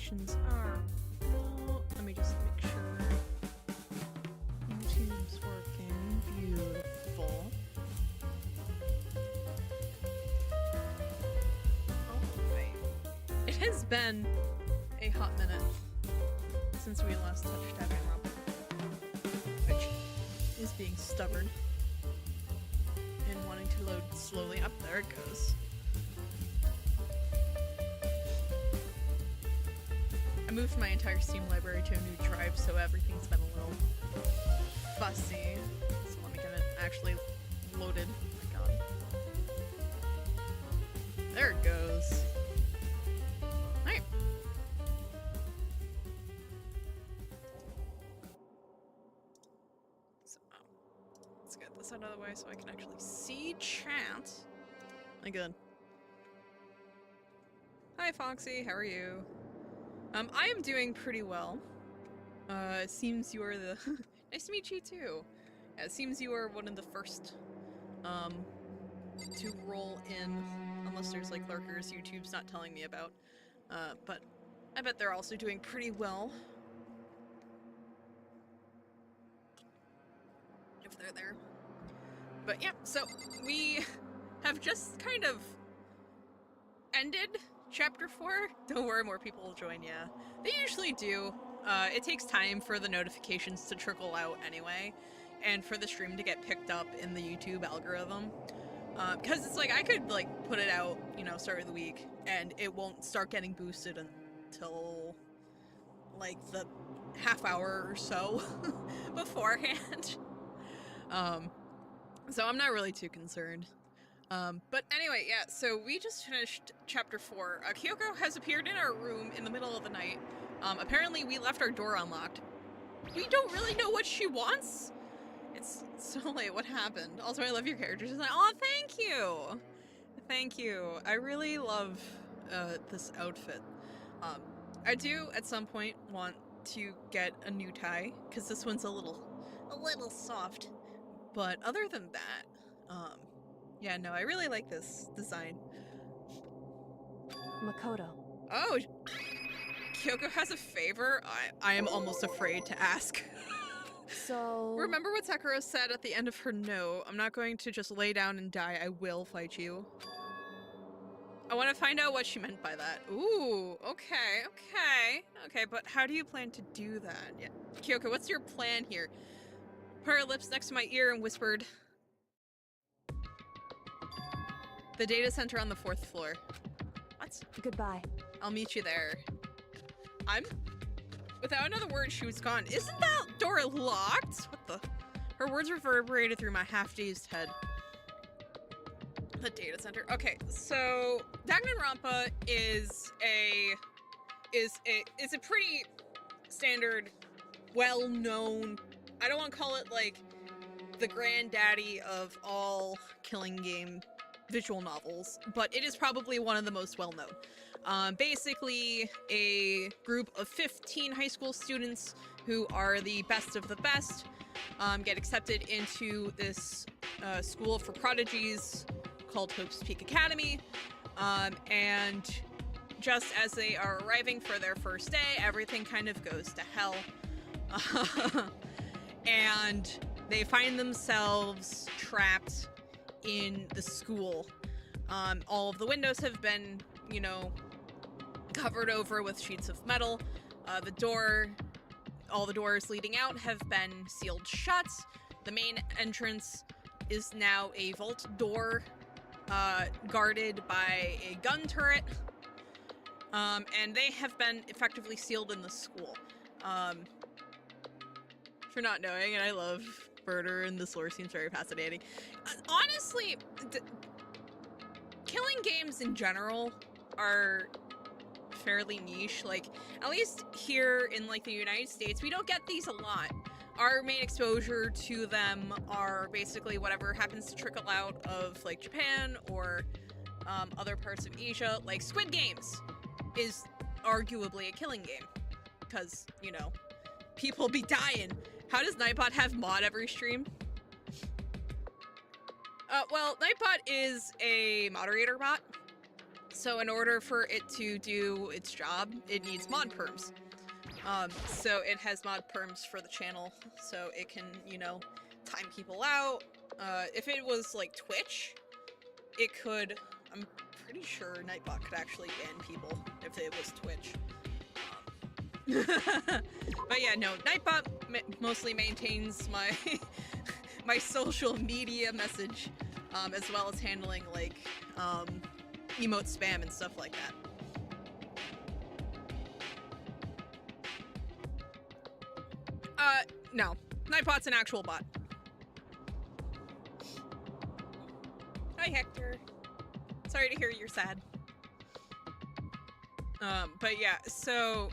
notifications are. Oh, let me just make sure. YouTube's working. Beautiful. Alright. It has been a hot minute since we last touched Danganronpa, which is being stubborn and wanting to load slowly. Up there it goes. I moved my entire Steam library to a new drive, so everything's been a little fussy. So let me get it actually loaded. Oh my god. There it goes. Alright. So, let's get this out of the way so I can actually see chat. My good. Hi Foxy, how are you? I am doing pretty well. It seems you are the... Nice to meet you too. Yeah, it seems you are one of the first, to roll in, unless there's like lurkers YouTube's not telling me about. But I bet they're also doing pretty well. If they're there. But yeah, so we have just kind of ended Chapter 4? Don't worry, more people will join, yeah. They usually do. It takes time for the notifications to trickle out anyway, and for the stream to get picked up in the YouTube algorithm. Because it's like, I could like put it out, you know, start of the week, and it won't start getting boosted until like the half hour or so beforehand. So I'm not really too concerned. But anyway, yeah, so we just finished Chapter 4. Kyoko has appeared in our room in the middle of the night. Apparently we left our door unlocked. We don't really know what she wants. It's so late, what happened? Also, I love your character. She's like, oh, thank you! Thank you. I really love, this outfit. I do, at some point, want to get a new tie, because this one's a little soft. But other than that, yeah, no, I really like this design. Makoto. Oh, Kyoko has a favor? I am almost afraid to ask. So... Remember what Sakura said at the end of her note? I'm not going to just lay down and die, I will fight you. I want to find out what she meant by that. Ooh, okay, but how do you plan to do that? Yeah. Kyoko, what's your plan here? Put her lips next to my ear and whispered, the data center on the 4th floor. What? Goodbye. I'll meet you there. Without another word, she was gone. Isn't that door locked? What the? Her words reverberated through my half-dazed head. The data center. Okay, so Danganronpa is a pretty standard, well-known. I don't want to call it like the granddaddy of all killing game visual novels, but it is probably one of the most well-known. Basically, a group of 15 high school students who are the best of the best get accepted into this school for prodigies called Hope's Peak Academy, and just as they are arriving for their first day, everything kind of goes to hell. And they find themselves trapped in the school. All of the windows have been, you know, covered over with sheets of metal. All the doors leading out have been sealed shut. The main entrance is now a vault door, guarded by a gun turret. And they have been effectively sealed in the school. For not knowing, and I love murder, and this lore seems very fascinating. Honestly, killing games in general are fairly niche. Like, at least here in like the United States, we don't get these a lot. Our main exposure to them are basically whatever happens to trickle out of like Japan or other parts of Asia. Like Squid Games is arguably a killing game because, you know, people be dying. How does Nightbot have mod every stream? Well, Nightbot is a moderator bot. So in order for it to do its job, it needs mod perms. So it has mod perms for the channel, so it can, you know, time people out. If it was like Twitch, it could, I'm pretty sure Nightbot could actually ban people if it was Twitch. But yeah, no, Nightbot mostly maintains my my social media message, as well as handling like emote spam and stuff like that. No, Nightbot's an actual bot. Hi, Hector. Sorry to hear you're sad. But yeah, so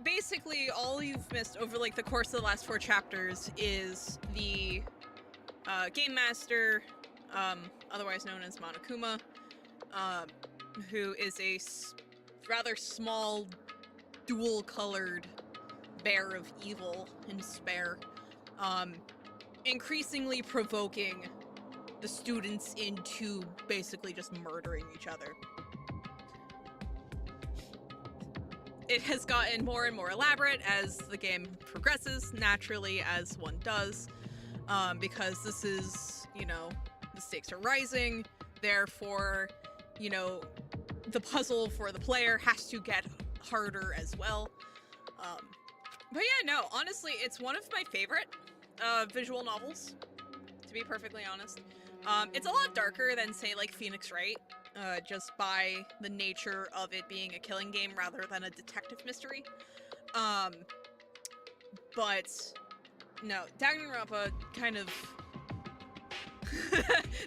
basically all you've missed over like the course of the last 4 chapters is the game master, otherwise known as Monokuma, who is a rather small dual-colored bear of evil and despair, increasingly provoking the students into basically just murdering each other. It has gotten more and more elaborate as the game progresses, naturally, as one does, because this is, you know, the stakes are rising, therefore, you know, the puzzle for the player has to get harder as well. But yeah, no, honestly, it's one of my favorite visual novels, to be perfectly honest. It's a lot darker than, say, like Phoenix Wright, just by the nature of it being a killing game rather than a detective mystery. But no, Danganronpa kind of...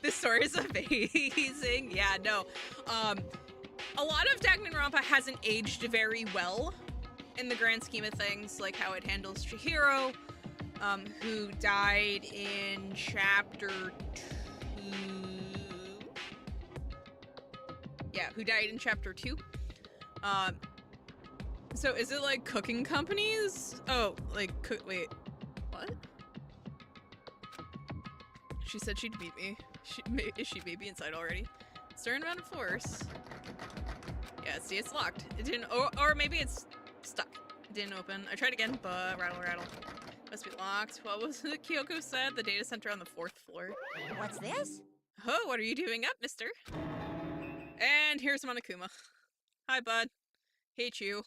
This story is amazing. Yeah, no. A lot of Danganronpa hasn't aged very well in the grand scheme of things, like how it handles Chihiro, who died in chapter 2. Yeah, who died in chapter 2. So is it like cooking companies? Oh, like wait, what? She said she'd beat me. Is she maybe inside already? Certain amount of force. Yeah, see, it's locked. It didn't, or maybe it's stuck. It didn't open. I tried again, but rattle. Must be locked. What was it Kyoko said? The data center on the 4th floor. What's this? Oh, what are you doing up, mister? And here's Monokuma. Hi, bud. Hate you.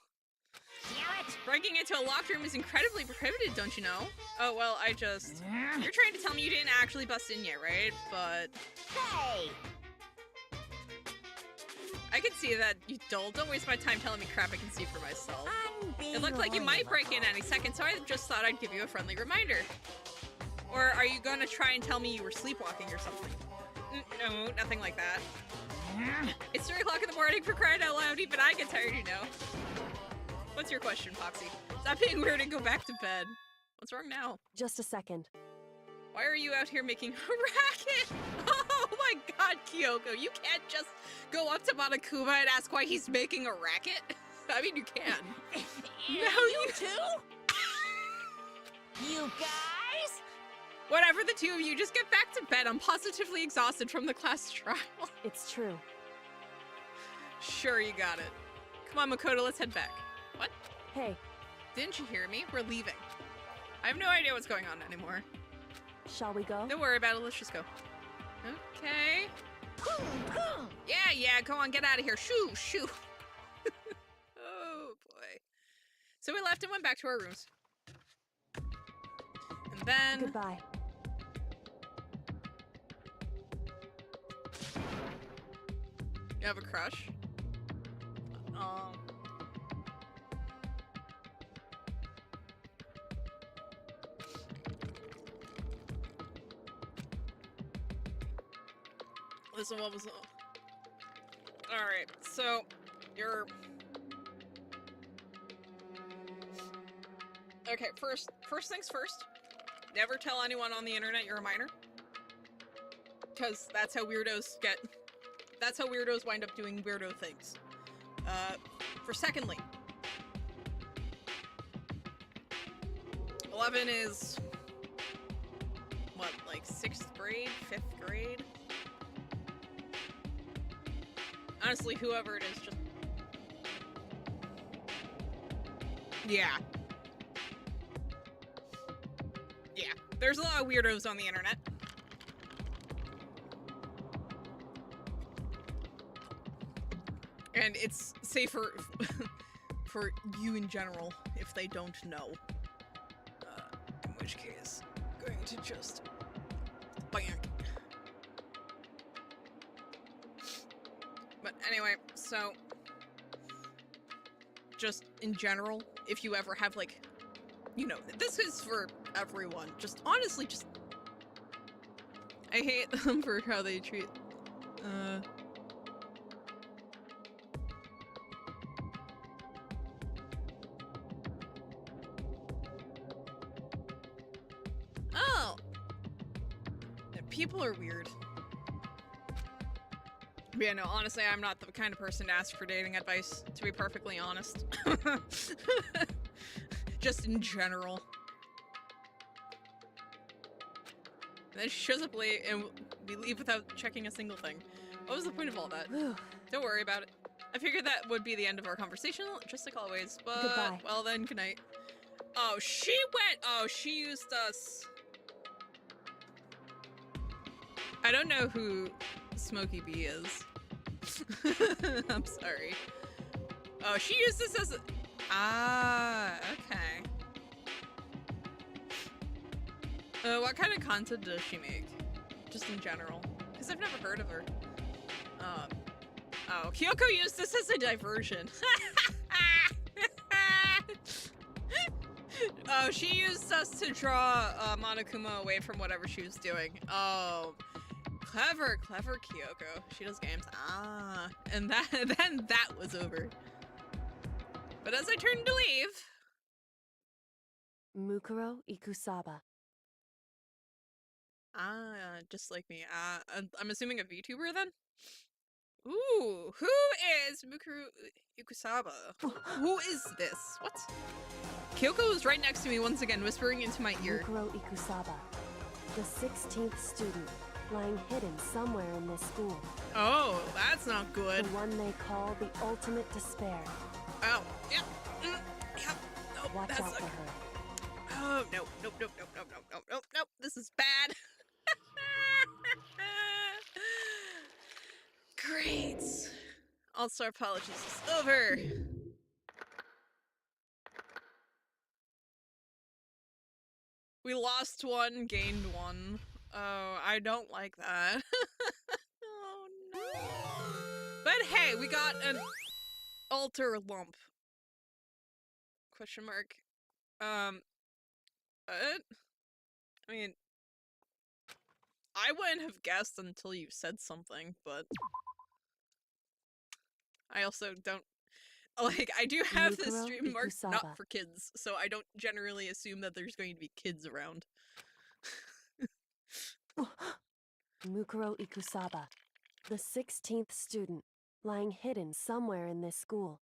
Damn it! Breaking into a locked room is incredibly prohibited, don't you know? Oh, well, I just... You're trying to tell me you didn't actually bust in yet, right? But... Hey! I can see that. You don't waste my time telling me crap I can see for myself. I'm being It looked like you might break in any second, so I just thought I'd give you a friendly reminder. Or are you gonna try and tell me you were sleepwalking or something? No, nothing like that. It's 3 o'clock in the morning, for crying out loud. Even I get tired, you know. What's your question, Foxy? Stop being weird and go back to bed. What's wrong now? Just a second. Why are you out here making a racket? Oh my god, Kyoko, you can't just go up to Monokuma and ask why he's making a racket. I mean, you can. No, you too? You guys? Whatever, the 2 of you, just get back to bed. I'm positively exhausted from the class trial. It's true. Sure, you got it. Come on, Makoto, let's head back. What? Hey. Didn't you hear me? We're leaving. I have no idea what's going on anymore. Shall we go? Don't worry about it, let's just go. Okay. Yeah, go on, get out of here. Shoo. Oh, boy. So we left and went back to our rooms. And then... Goodbye. You have a crush? Listen, what was... Alright, so, you're... Okay, first things first. Never tell anyone on the internet you're a minor. Because that's how weirdos get... That's how weirdos wind up doing weirdo things. For secondly... 11 is... What, like 6th grade? 5th grade? I Honestly, whoever it is, just... Yeah. Yeah. There's a lot of weirdos on the internet. And it's safer for you in general if they don't know. In which case, I'm going to just... Bang. But anyway, so... Just in general, if you ever have, like... You know, this is for everyone. Just, honestly, just... I hate them for how they treat... Oh! People are weird. But yeah, no, honestly, I'm not the kind of person to ask for dating advice, to be perfectly honest. Just in general. And then she shows up late and we leave without checking a single thing. What was the point of all that? Don't worry about it. I figured that would be the end of our conversation, just like always, but... Goodbye. Well then, good night. Oh, she went... Oh, she used us... I don't know who Smokey B is. I'm sorry. Oh, she used this as a... Ah, okay. What kind of content does she make? Just in general. Because I've never heard of her. Oh, Kyoko used this as a diversion. Oh, she used us to draw Monokuma away from whatever she was doing. Oh, clever, clever Kyoko. She does games. Ah, and then that was over. But as I turned to leave... Mukuro Ikusaba. Ah, just like me. I'm assuming a VTuber then? Ooh, who is Mukuro Ikusaba? Who is this? What? Kyoko was right next to me once again, whispering into my ear. Mukuro Ikusaba, the 16th student, lying hidden somewhere in this school. Oh, that's not good. The one they call the ultimate despair. Oh, yeah. Yeah. Nope, Watch that's out for not... her. Oh, no, nope, nope, nope, nope, nope, nope, nope, nope. This is bad. Great. All-Star Apologies is over. We lost one, gained one. Oh, I don't like that. Oh, no. But hey, we got an altar lump. Question mark. What? I mean, I wouldn't have guessed until you said something, but I also don't, like, I do have this Mukuro stream marked Ikusaba. not for kids, so I don't generally assume that there's going to be kids around. Mukuro Ikusaba, the 16th student, lying hidden somewhere in this school.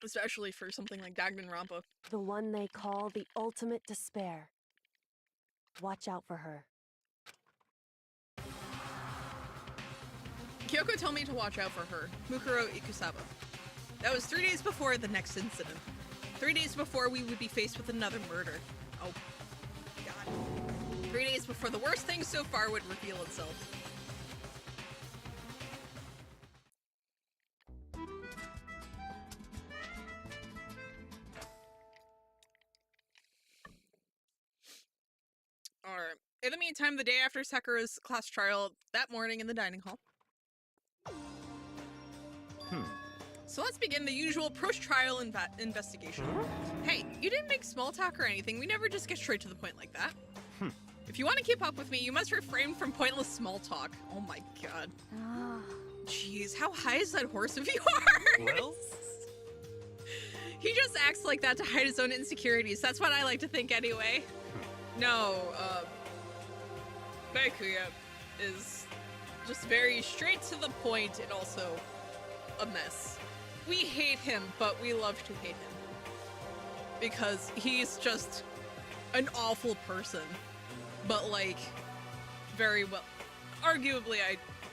Especially for something like Danganronpa. The one they call the ultimate despair. Watch out for her. Kyoko told me to watch out for her, Mukuro Ikusaba. That was 3 days before the next incident. 3 days before we would be faced with another murder. Oh, God. 3 days before the worst thing so far would reveal itself. Alright. In the meantime, the day after Sakura's class trial, that morning in the dining hall. So let's begin the usual post-trial investigation. Hey, you didn't make small talk or anything. We never just get straight to the point like that. If you want to keep up with me, you must refrain from pointless small talk. Oh my god. Jeez, how high is that horse of yours? Well? He just acts like that to hide his own insecurities. That's what I like to think anyway. No, Bakuya is just very straight to the point and also a mess. We hate him, but we love to hate him. Because he's just an awful person. But like, very well, arguably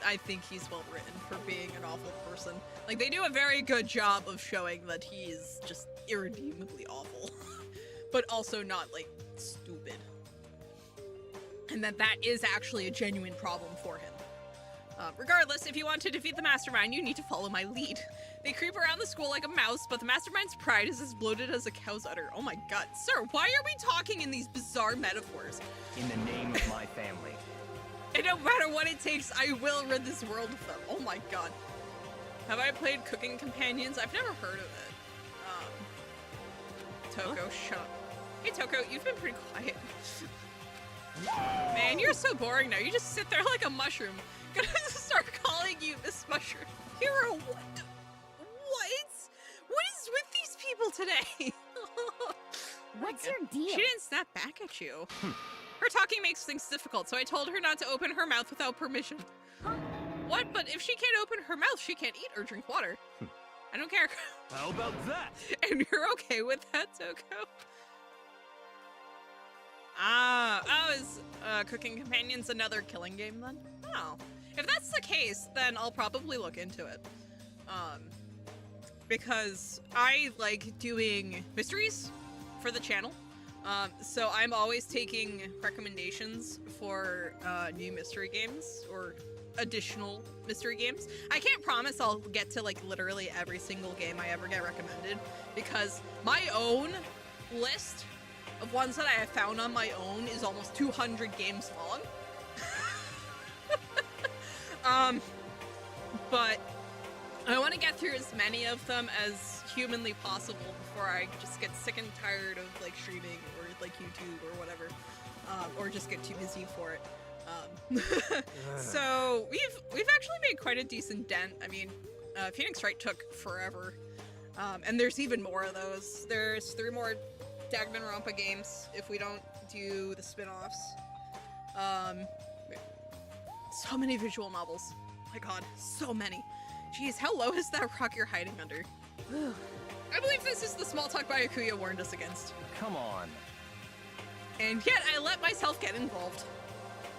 I think he's well written for being an awful person. Like, they do a very good job of showing that he's just irredeemably awful, but also not, like, stupid. And that is actually a genuine problem for him. Regardless, if you want to defeat the mastermind, you need to follow my lead. They creep around the school like a mouse, but the mastermind's pride is as bloated as a cow's udder. Oh my god. Sir, why are we talking in these bizarre metaphors? In the name of my family. And no matter what it takes, I will rid this world of them. Oh my god. Have I played Cooking Companions? I've never heard of it. Toko, shut up. Hey Toko, you've been pretty quiet. Man, you're so boring now. You just sit there like a mushroom. Gonna start calling you Miss Mushroom. Hero, what? What is with these people today? What's your deal? She didn't snap back at you. Her talking makes things difficult, so I told her not to open her mouth without permission. Huh? What? But if she can't open her mouth, she can't eat or drink water. I don't care. How about that? And you're okay with that, Toko? Is Cooking Companions another killing game then? Oh. If that's the case, then I'll probably look into it. Because I like doing mysteries for the channel. So I'm always taking recommendations for new mystery games or additional mystery games. I can't promise I'll get to like literally every single game I ever get recommended, because my own list of ones that I have found on my own is almost 200 games long. But I want to get through as many of them as humanly possible before I just get sick and tired of like streaming or like YouTube or whatever, or just get too busy for it. So we've actually made quite a decent dent. I mean, Phoenix Wright took forever, and there's even more of those. There's 3 more Danganronpa games if we don't do the spin-offs. So many visual novels. My god, so many. Jeez, how low is that rock you're hiding under? I believe this is the small talk Byakuya warned us against. Come on. And yet I let myself get involved.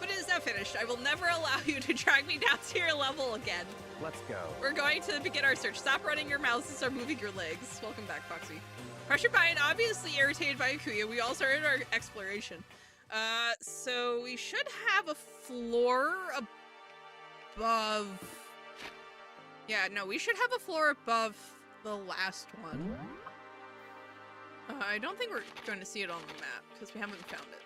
But it is now finished. I will never allow you to drag me down to your level again. Let's go. We're going to begin our search. Stop running your mouths and start moving your legs. Welcome back, Foxy. Pressured by and obviously irritated by Akuya, we all started our exploration. So we should have a floor above... Yeah, no, we should have a floor above the last one. I don't think we're going to see it on the map, because we haven't found it.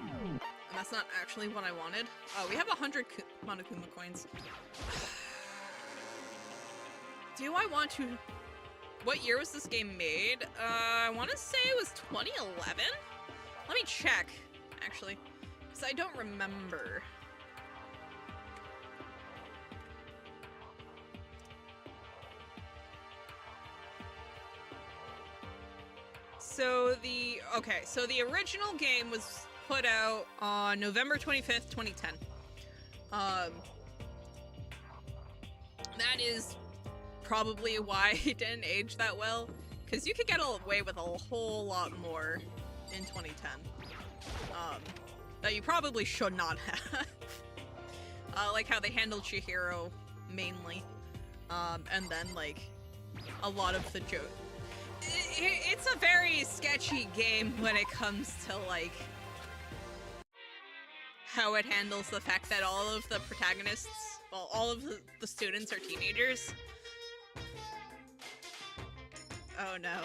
And that's not actually what I wanted. Oh, we have 100 Monokuma coins. Do I want to... What year was this game made? I want to say it was 2011? Let me check, actually, because I don't remember. So the original game was put out on November 25th, 2010. That is probably why it didn't age that well, because you could get away with a whole lot more in 2010 that you probably should not have. Like how they handled Chihiro mainly, and then like a lot of the joke. It's a very sketchy game when it comes to like how it handles the fact that all of the protagonists, well, all of the students are teenagers. Oh no.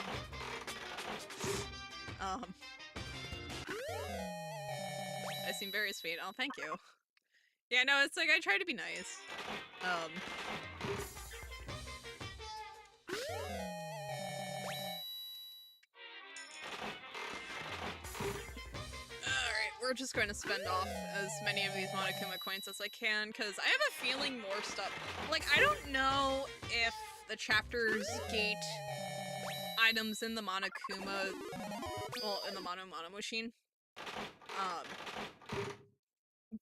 I seem very sweet. Oh, thank you. Yeah, no, it's like I try to be nice. Alright, we're just going to spend off as many of these Monokuma coins as I can, because I have a feeling more stuff. Like, I don't know if the chapters gate items in the Monokuma, well, in the Mono machine.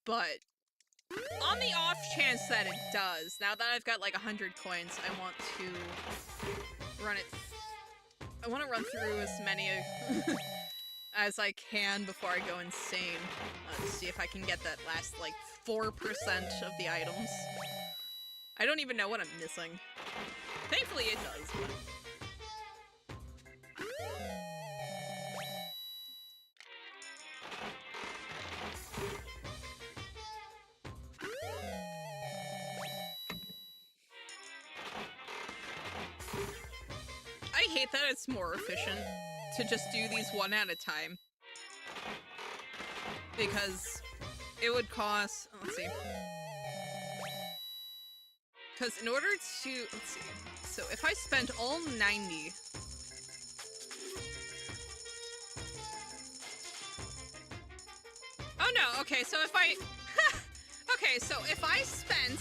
But on the off chance that it does, now that I've got like 100 coins, I want to run it. I want to run through as many as I can before I go insane to see if I can get that last like 4% of the items. I don't even know what I'm missing. Thankfully it does, but... I hate that it's more efficient to just do these one at a time. Because it would cost... let's see. Because in order to... let's see. So if I spent all 90... oh no, okay, so if I... okay, so if I spent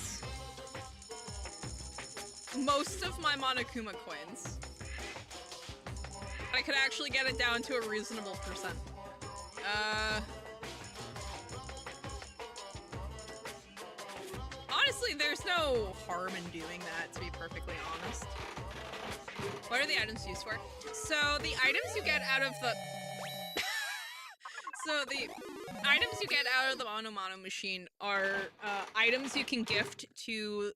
most of my Monokuma coins, I could actually get it down to a reasonable percent. Honestly, there's no harm in doing that, to be perfectly honest. What are the items used for? So the items you get out of the... so the items you get out of the Mono machine are items you can gift to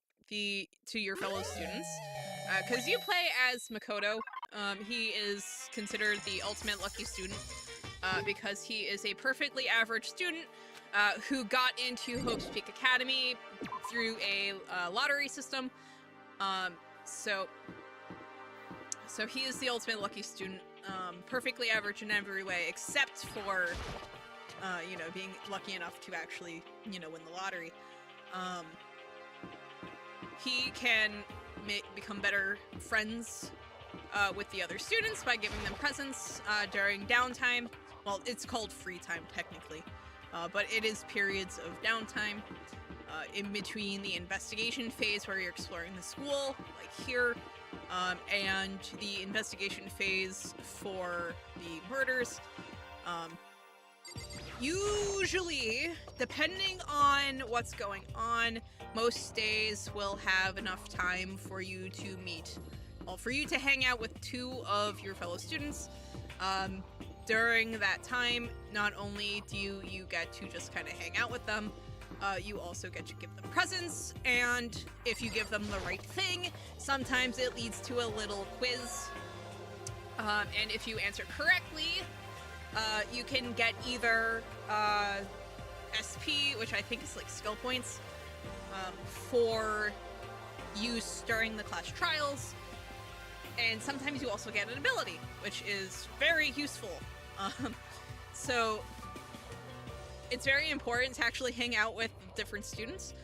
your fellow students. Because you play as Makoto. He is considered the ultimate lucky student because he is a perfectly average student who got into Hope's Peak Academy through a lottery system. So he is the ultimate lucky student, perfectly average in every way, except for, you know, being lucky enough to actually, you know, win the lottery. He can become better friends with the other students by giving them presents during downtime. Well, it's called free time, technically. But it is periods of downtime in between the investigation phase where you're exploring the school, like here, and the investigation phase for the murders. Usually, depending on what's going on, most days will have enough time for you to meet, well, for you to hang out with 2 of your fellow students. During that time, not only do you get to just kind of hang out with them, you also get to give them presents, and if you give them the right thing, sometimes it leads to a little quiz. And if you answer correctly, you can get either SP, which I think is like skill points, for use during the class trials, and sometimes you also get an ability, which is very useful. So it's very important to actually hang out with different students,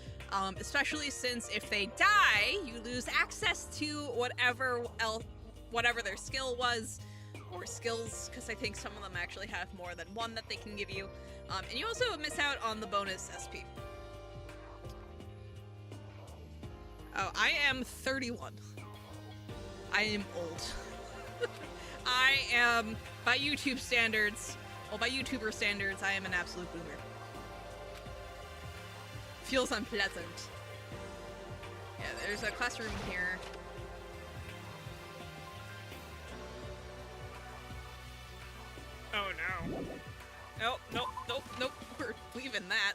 especially since if they die, you lose access to whatever their skill was, or skills, because I think some of them actually have more than one that they can give you. And you also miss out on the bonus SP. Oh, I am 31. I am old. I am, by YouTube standards, well, by YouTuber standards, I am an absolute boomer. Feels unpleasant. Yeah, there's a classroom here. Oh no. Nope, nope, nope, nope. We're leaving that.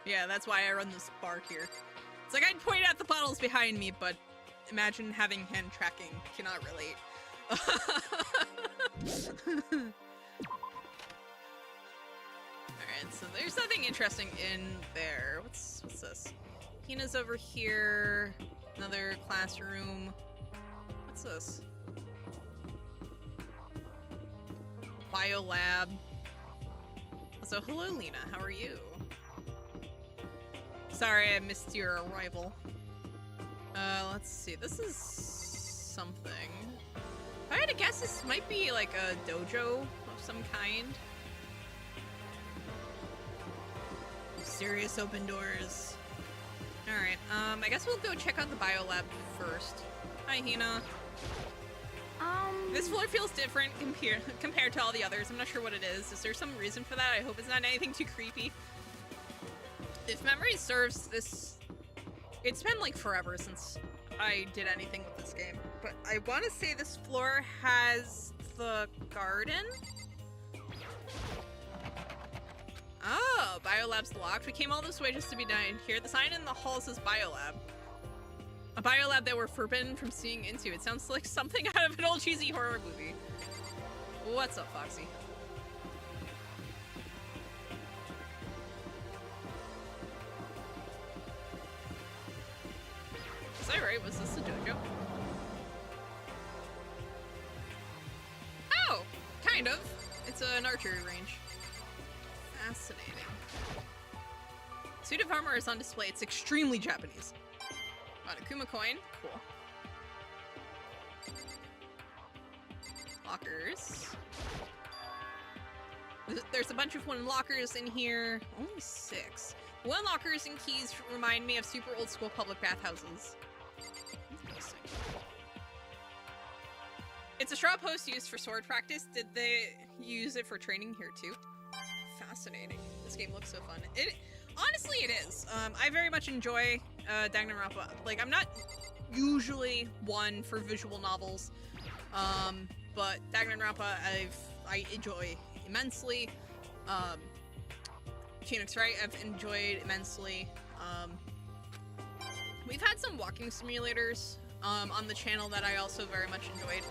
Yeah, that's why I run this bar here. It's like I'd point out the puddles behind me, but imagine having hand tracking. Cannot relate. Alright, so there's nothing interesting in there. What's this? Hina's over here. Another classroom. What's this? Biolab. So hello, Lena. How are you? Sorry, I missed your arrival. Let's see. This is something. If I had to guess, this might be like a dojo of some kind. Mysterious open doors. Alright, I guess we'll go check out the biolab first. Hi, Hina. This floor feels different compared to all the others. I'm not sure what it is. Is there some reason for that? I hope it's not anything too creepy. If memory serves, it's been like forever since I did anything with this game, but I want to say this floor has the garden? Oh, biolab's locked. We came all this way just to be done here. The sign in the hall says biolab. A biolab that we're forbidden from seeing into. It sounds like something out of an old cheesy horror movie. What's up, Foxy? Is that right? Was this a dojo? Oh, kind of. It's an archery range. Fascinating. Suit of armor is on display. It's extremely Japanese. Got a Kuma coin. Cool. Lockers. There's a bunch of wooden lockers in here. Only 6. Wooden lockers and keys remind me of super old school public bathhouses. Interesting. It's a straw post used for sword practice. Did they use it for training here too? Fascinating. This game looks so fun. Honestly, it is. I very much enjoy Danganronpa. Like, I'm not usually one for visual novels, but Danganronpa I enjoy immensely. Phoenix Wright I've enjoyed immensely. We've had some walking simulators on the channel that I also very much enjoyed.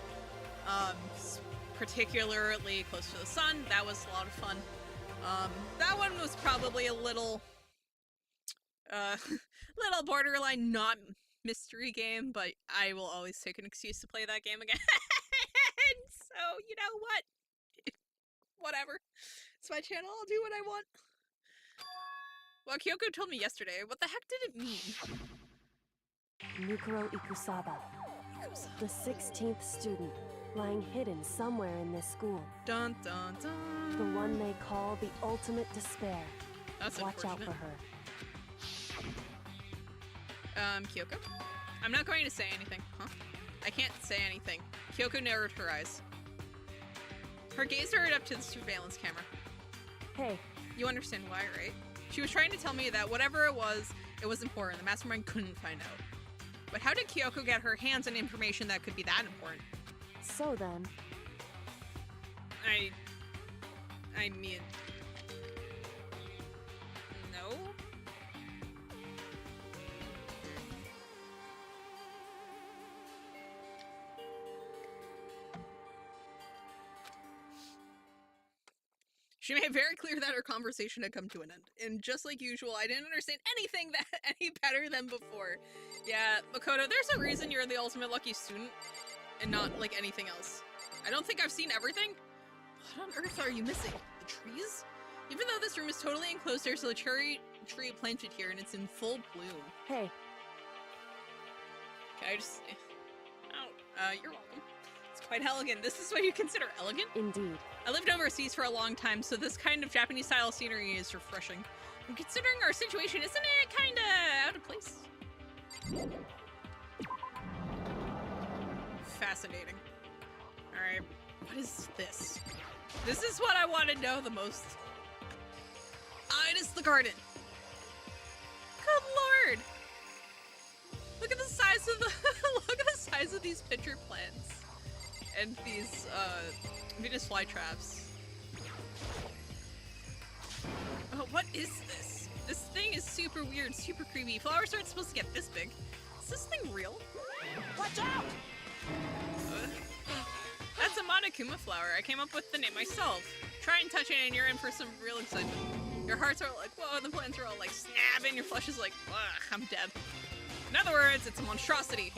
Particularly Close to the Sun. That was a lot of fun. That one was probably a little borderline not mystery game, but I will always take an excuse to play that game again. So, you know what? Whatever. It's my channel, I'll do what I want. Well, Kyoko told me yesterday. What the heck did it mean? Mukuro Ikusaba, the 16th student, lying hidden somewhere in this school. Dun dun dun. The one they call the ultimate despair. That's Watch out for her. Kyoko? I'm not going to say anything. Huh? I can't say anything. Kyoko narrowed her eyes. Her gaze darted up to the surveillance camera. Hey. You understand why, right? She was trying to tell me that whatever it was important. The mastermind couldn't find out. But how did Kyoko get her hands on information that could be that important? So then... I mean... No? She made it very clear that her conversation had come to an end. And just like usual, I didn't understand anything that any better than before. Yeah, Makoto, there's a reason you're the ultimate lucky student and not like anything else. I don't think I've seen everything. What on earth are you missing? The trees? Even though this room is totally enclosed, there's a cherry tree planted here and it's in full bloom. Hey. Can I just... Oh, you're welcome. It's quite elegant. This is what you consider elegant? Indeed. I lived overseas for a long time, so this kind of Japanese-style scenery is refreshing. And considering our situation, isn't it kinda out of place? Fascinating. Alright, what is this? This is what I want to know the most. It is the garden. Good lord! Look at the size of the look at the size of these pitcher plants. And these Venus flytraps. Oh, what is this? This thing is super weird, super creepy. Flowers aren't supposed to get this big. Is this thing real? Watch out! That's a Monokuma flower. I came up with the name myself. Try and touch it and you're in for some real excitement. Your hearts are like, whoa, the plants are all like snapping, your flesh is like, ugh, I'm dead. In other words, it's a monstrosity.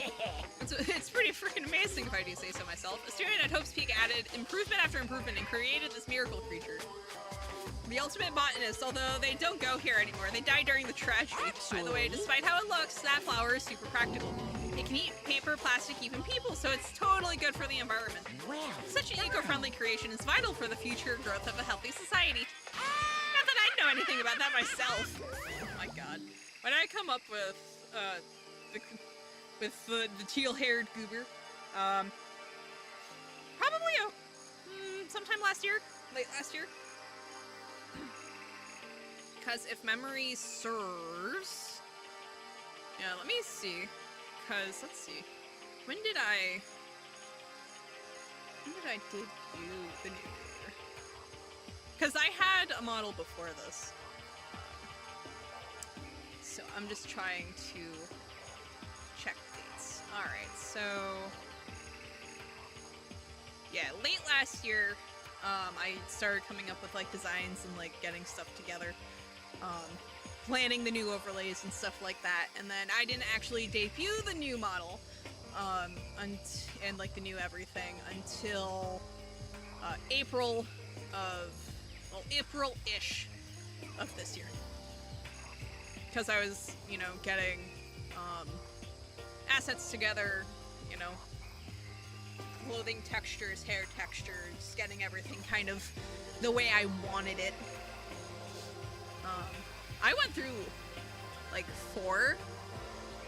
It's pretty freaking amazing if I do say so myself. A student at Hope's Peak added improvement after improvement and created this miracle creature. The ultimate botanist, although they don't go here anymore. They died during the tragedy. By the way, despite how it looks, that flower is super practical. It can eat paper, plastic, even people, so it's totally good for the environment. Well, Such an eco-friendly creation is vital for the future growth of a healthy society. Not that I know anything about that myself. Oh my god. When I come up with the teal-haired goober, probably sometime late last year. Because if memory serves, yeah, let me see. Because let's see, when did I debut the new goober? Because I had a model before this. I'm just trying to check dates. Alright, so... yeah, late last year, I started coming up with, like, designs and, like, getting stuff together. Planning the new overlays and stuff like that. And then I didn't actually debut the new model, and, like, the new everything until, April of... well, April-ish of this year. Because I was, you know, getting, assets together, you know, clothing textures, hair textures, getting everything kind of the way I wanted it. I went through like 4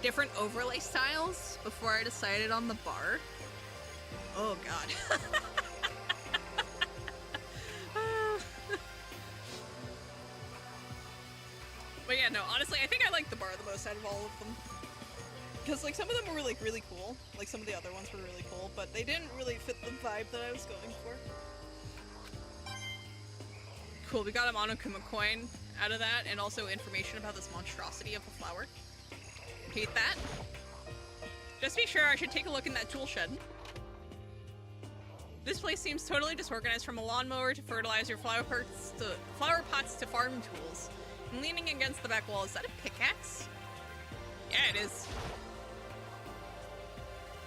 different overlay styles before I decided on the bar. Oh god. But yeah, no, honestly, I think I like the bar the most out of all of them. Because, like, some of them were, like, really cool. Like, some of the other ones were really cool, but they didn't really fit the vibe that I was going for. Cool, we got a Monokuma coin out of that, and also information about this monstrosity of a flower. Hate that. Just be sure, I should take a look in that tool shed. This place seems totally disorganized, from a lawnmower to fertilizer, flower pots to farm tools. And leaning against the back wall, is that a pickaxe? Yeah, it is.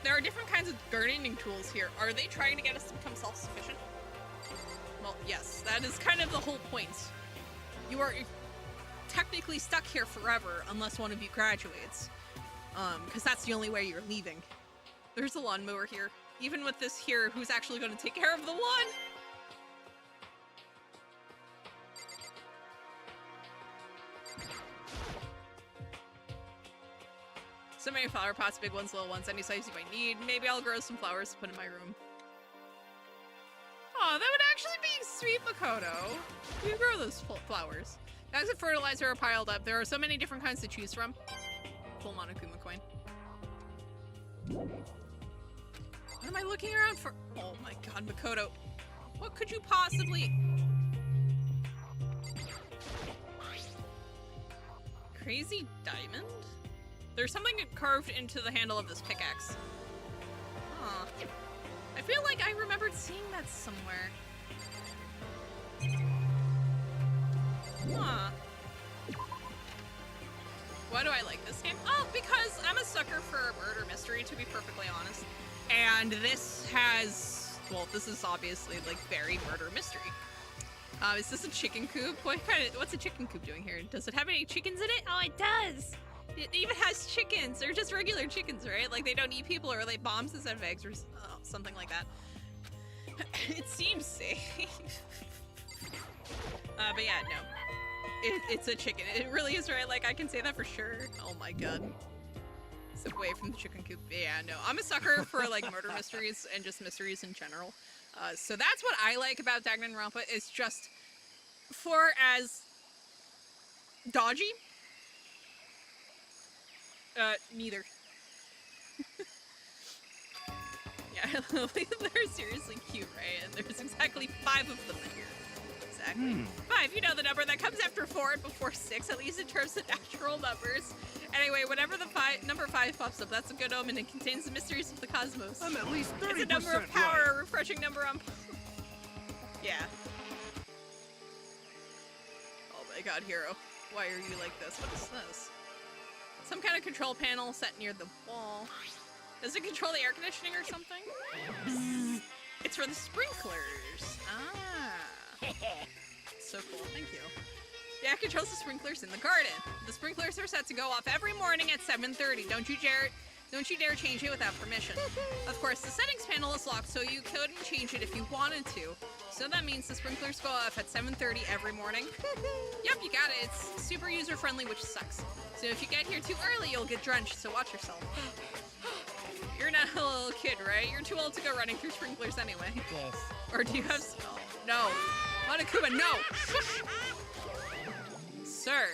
There are different kinds of gardening tools here. Are they trying to get us to become self-sufficient? Well, yes, that is kind of the whole point. You are technically stuck here forever unless one of you graduates. Because that's the only way you're leaving. There's a lawnmower here. Even with this here, who's actually going to take care of the lawn? So many flower pots, big ones, little ones, any size you might need. Maybe I'll grow some flowers to put in my room. Oh, that would actually be sweet, Makoto. You grow those flowers. Bags of fertilizer are piled up. There are so many different kinds to choose from. Full Monokuma coin. What am I looking around for? Oh my god, Makoto. What could you possibly... Crazy diamond? There's something carved into the handle of this pickaxe. Huh. I feel like I remembered seeing that somewhere. Huh. Why do I like this game? Oh, because I'm a sucker for a murder mystery, to be perfectly honest. And this has, well, this is obviously like very murder mystery. Is this a chicken coop? What's a chicken coop doing here? Does it have any chickens in it? Oh, it does. It even has chickens. They're just regular chickens, right? Like they don't eat people, or like bombs instead of eggs, or something like that. It seems safe. But yeah, no. It's a chicken. It really is, right? Like I can say that for sure. Oh my god. Step away from the chicken coop. Yeah, no. I'm a sucker for like murder mysteries and just mysteries in general. So that's what I like about Danganronpa. It's just for as dodgy. Neither. Yeah, they're seriously cute, right? And there's exactly 5 of them in here. Exactly. 5, you know the number that comes after 4 and before 6, at least in terms of natural numbers. Anyway, whenever the number 5 pops up, that's a good omen. It contains the mysteries of the cosmos. I'm at least 30% It's a number of power, right. A refreshing number on... Yeah. Oh my god, Hero. Why are you like this? What is this? Some kind of control panel set near the wall. Does it control the air conditioning or something? Bzzz. It's for the sprinklers. Ah. So cool, thank you. Yeah, it controls the sprinklers in the garden. The sprinklers are set to go off every morning at 7:30. Don't you dare change it without permission. Of course, the settings panel is locked, so you couldn't change it if you wanted to. So that means the sprinklers go off at 7:30 every morning. Yep, you got it. It's super user-friendly, which sucks. So if you get here too early, you'll get drenched, so watch yourself. You're not a little kid, right? You're too old to go running through sprinklers anyway. Yes. Or do you have... Oh, no. Monokuma, no! Sir.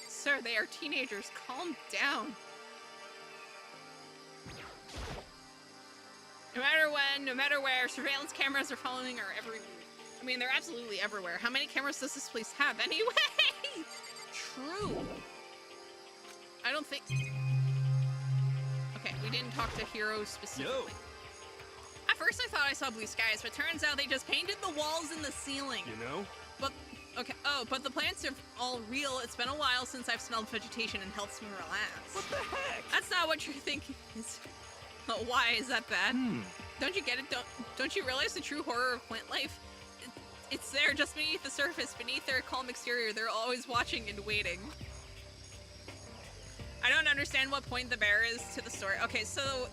Sir, they are teenagers. Calm down. No matter when, no matter where, surveillance cameras are following our every move. I mean, they're absolutely everywhere. How many cameras does this place have anyway? True. I don't think... Okay, we didn't talk to Hero specifically. At first I thought I saw blue skies, but turns out they just painted the walls and the ceiling. You know? But, okay, oh, but the plants are all real. It's been a while since I've smelled vegetation and helps me relax. What the heck? That's not what you're thinking. Oh, why is that bad? Don't you get it? Don't you realize the true horror of plant life? It's there just beneath the surface, beneath their calm exterior. They're always watching and waiting. I don't understand what point the bear is to the story. Okay, so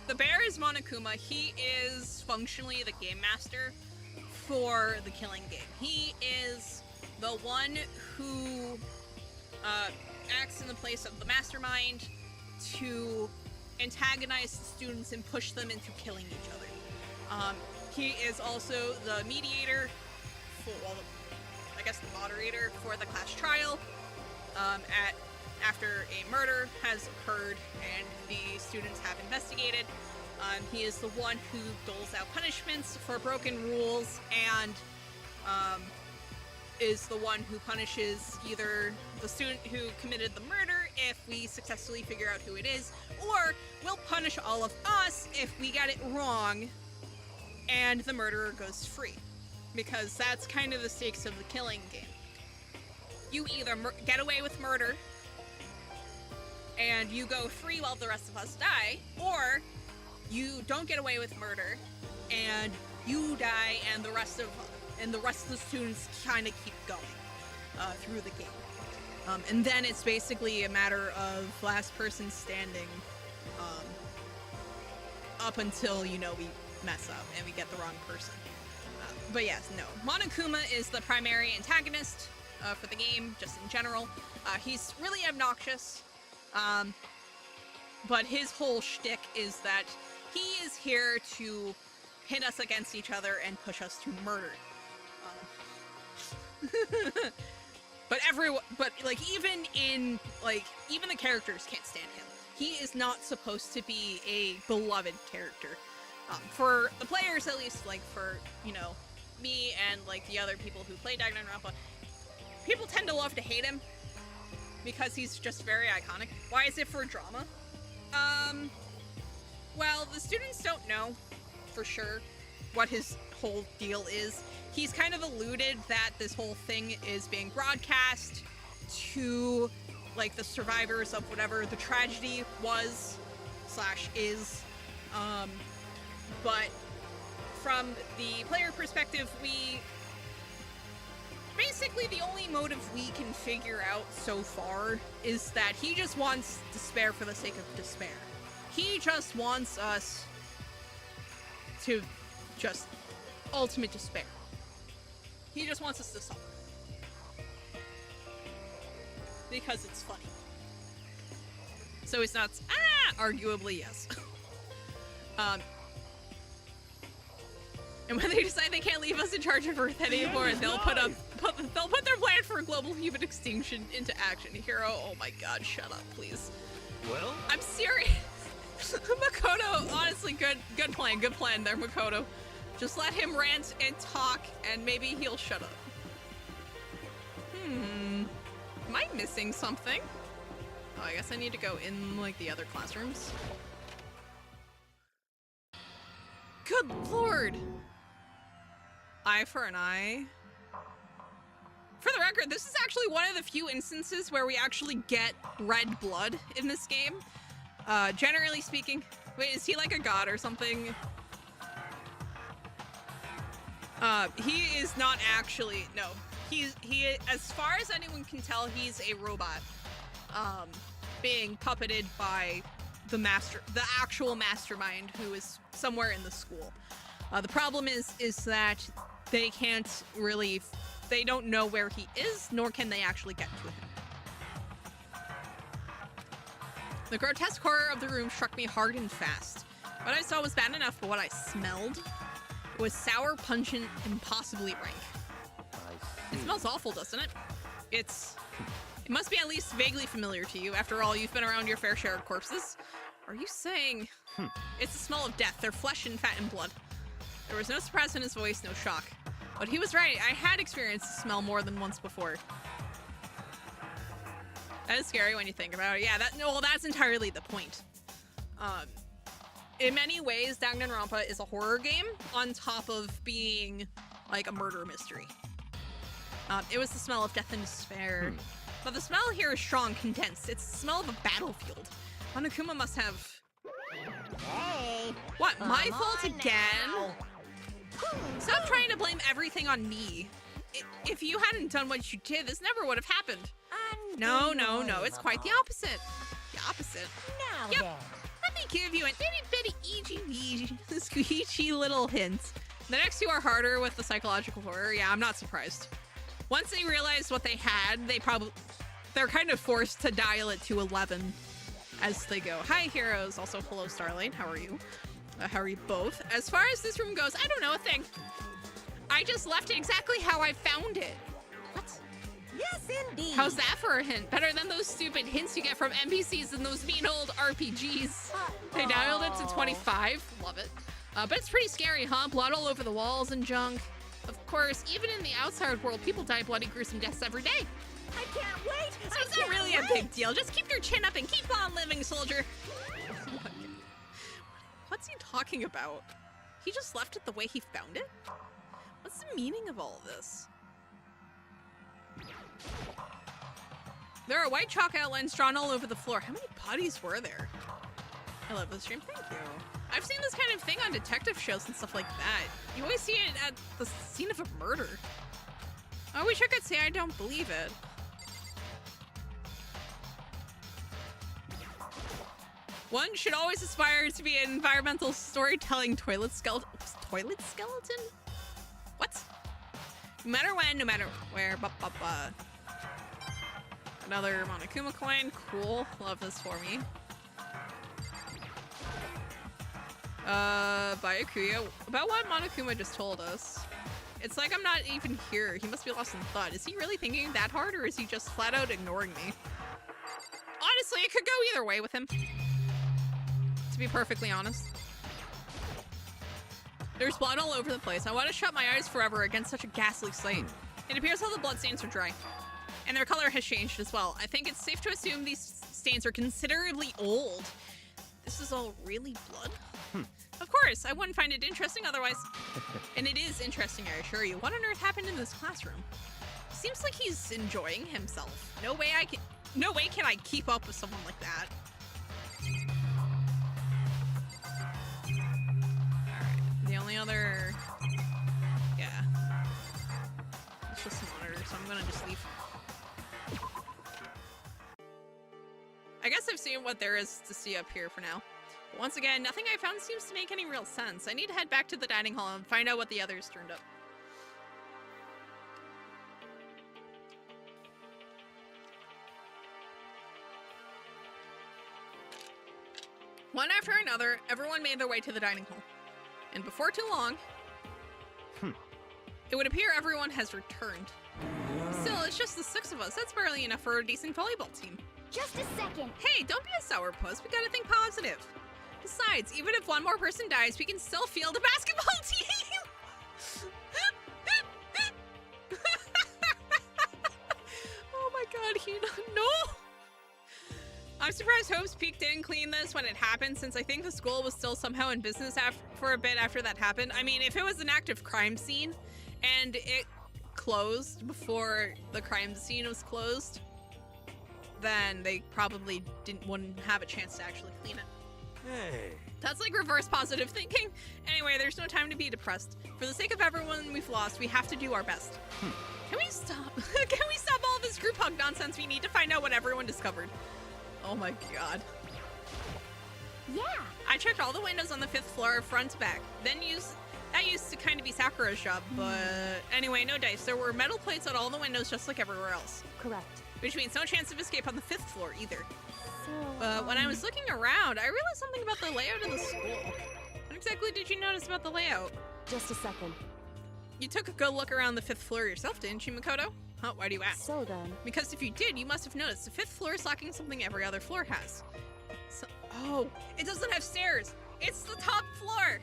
the bear is Monokuma. He is functionally the game master for the killing game. He is the one who acts in the place of the mastermind to antagonize the students and push them into killing each other. He is also the mediator for, well, I guess the moderator for the class trial after a murder has occurred and the students have investigated. He is the one who doles out punishments for broken rules and is the one who punishes either the student who committed the murder if we successfully figure out who it is, or will punish all of us if we get it wrong and the murderer goes free. Because that's kind of the stakes of the killing game. You either get away with murder and you go free while the rest of us die, or you don't get away with murder and you die and the rest of the students kind of keep going through the game. And then it's basically a matter of last person standing up until, you know, we mess up and we get the wrong person. But yes, no. Monokuma is the primary antagonist for the game, just in general. He's really obnoxious, but his whole shtick is that he is here to pit us against each other and push us to murder. But even the characters can't stand him. He is not supposed to be a beloved character. For the players, at least, like for, you know, me and like the other people who play Danganronpa, people tend to love to hate him because he's just very iconic. Why is it for drama? Well, the students don't know for sure what his whole deal is. He's kind of alluded that this whole thing is being broadcast to, like, the survivors of whatever the tragedy was / is. But from the player perspective, basically the only motive we can figure out so far is that he just wants despair for the sake of despair. He just wants us to just ultimate despair. He just wants us to suffer. Because it's funny. So he's not... arguably, yes. And when they decide they can't leave us in charge of Earth anymore, they'll put their plan for global human extinction into action. Hero, oh my god, shut up, please. Well? I'm serious. Makoto, honestly, good plan there, Makoto. Just let him rant and talk, and maybe he'll shut up. Am I missing something? Oh, I guess I need to go in, like, the other classrooms. Good lord! Eye for an eye. For the record, this is actually one of the few instances where we actually get red blood in this game. Generally speaking. Wait, is he like a god or something? He is not actually, no. He, as far as anyone can tell, he's a robot. Being puppeted by the actual mastermind who is somewhere in the school. The problem is that they can't really, they don't know where he is, nor can they actually get to him. The grotesque horror of the room struck me hard and fast. What I saw was bad enough, but what I smelled was sour, pungent, and possibly rank. It smells awful, doesn't it? It must be at least vaguely familiar to you. After all, you've been around your fair share of corpses. Are you saying... It's the smell of death, their flesh and fat and blood. There was no surprise in his voice, no shock. But he was right, I had experienced the smell more than once before. That is scary when you think about it. Yeah, that's entirely the point. In many ways, Danganronpa is a horror game on top of being like a murder mystery. It was the smell of death and despair. But the smell here is strong, condensed. It's the smell of a battlefield. Monokuma must have... Hey. What, my fault on again? now. Stop trying to blame everything on me. If you hadn't done what you did, this never would have happened. No, it's quite the opposite. The opposite. Now Yep. then. Let me give you an itty bitty squeegee little hint. The next two are harder with the psychological horror. Yeah, I'm not surprised. Once they realized what they had, they're kind of forced to dial it to 11 as they go. Hi, heroes. Also, hello, Starlight. How are you? How are you both? As far as this room goes, I don't know a thing. I just left it exactly how I found it. What? Yes, indeed. How's that for a hint? Better than those stupid hints you get from NPCs in those mean old RPGs. They dialed it to 25. Love it. But it's pretty scary, huh? Blood all over the walls and junk. Of course, even in the outside world, people die bloody, gruesome deaths every day. I can't wait. So it's not really a big deal. Just keep your chin up and keep on living, soldier. What's he talking about? He just left it the way he found it? What's the meaning of all of this? There are white chalk outlines drawn all over the floor. How many bodies were there? I love this stream. Thank you. I've seen this kind of thing on detective shows and stuff like that. You always see it at the scene of a murder. I wish I could say I don't believe it. One should always aspire to be an environmental storytelling toilet skeleton. Toilet skeleton? What? No matter when, no matter where. Another Monokuma coin. Cool. Love this for me. Byakuya. About what Monokuma just told us. It's like I'm not even here. He must be lost in thought. Is he really thinking that hard, or is he just flat out ignoring me? Honestly, it could go either way with him. To be perfectly honest. There's blood all over the place. I want to shut my eyes forever against such a ghastly sight. It appears all the blood stains are dry. And their color has changed as well. I think it's safe to assume these stains are considerably old. This is all really blood? Of course, I wouldn't find it interesting otherwise. And it is interesting, I assure you. What on earth happened in this classroom? Seems like he's enjoying himself. No way can I keep up with someone like that. Alright, the only other... Yeah. It's just a monitor, so I'm gonna just leave. I guess I've seen what there is to see up here for now. But once again, nothing I found seems to make any real sense. I need to head back to the dining hall and find out what the others turned up. One after another, everyone made their way to the dining hall. And before too long, it would appear everyone has returned. Still, it's just the 6 of us. That's barely enough for a decent volleyball team. Just a second. Hey, don't be a sourpuss. We gotta think positive. Besides, even if one more person dies, we can still field a basketball team! Oh my god, no! I'm surprised Hope's Peak didn't clean this when it happened, since I think the school was still somehow in business for a bit after that happened. I mean, if it was an active crime scene, and it closed before the crime scene was closed, then they probably wouldn't have a chance to actually clean it. Hey. That's like reverse positive thinking. Anyway, there's no time to be depressed. For the sake of everyone we've lost, we have to do our best. Can we stop? Can we stop all this group hug nonsense? We need to find out what everyone discovered. Oh my god. Yeah. I checked all the windows on the 5th floor, front to back. That used to kind of be Sakura's job, but anyway, no dice. There were metal plates on all the windows just like everywhere else. Correct. Which means no chance of escape on the 5th floor either. So, But when I was looking around, I realized something about the layout of the school. What exactly did you notice about the layout? Just a second. You took a good look around the 5th floor yourself, didn't you, Makoto? Huh, why do you ask? So then, Because if you did, you must have noticed the 5th floor is lacking something every other floor has. Oh, it doesn't have stairs! It's the top floor!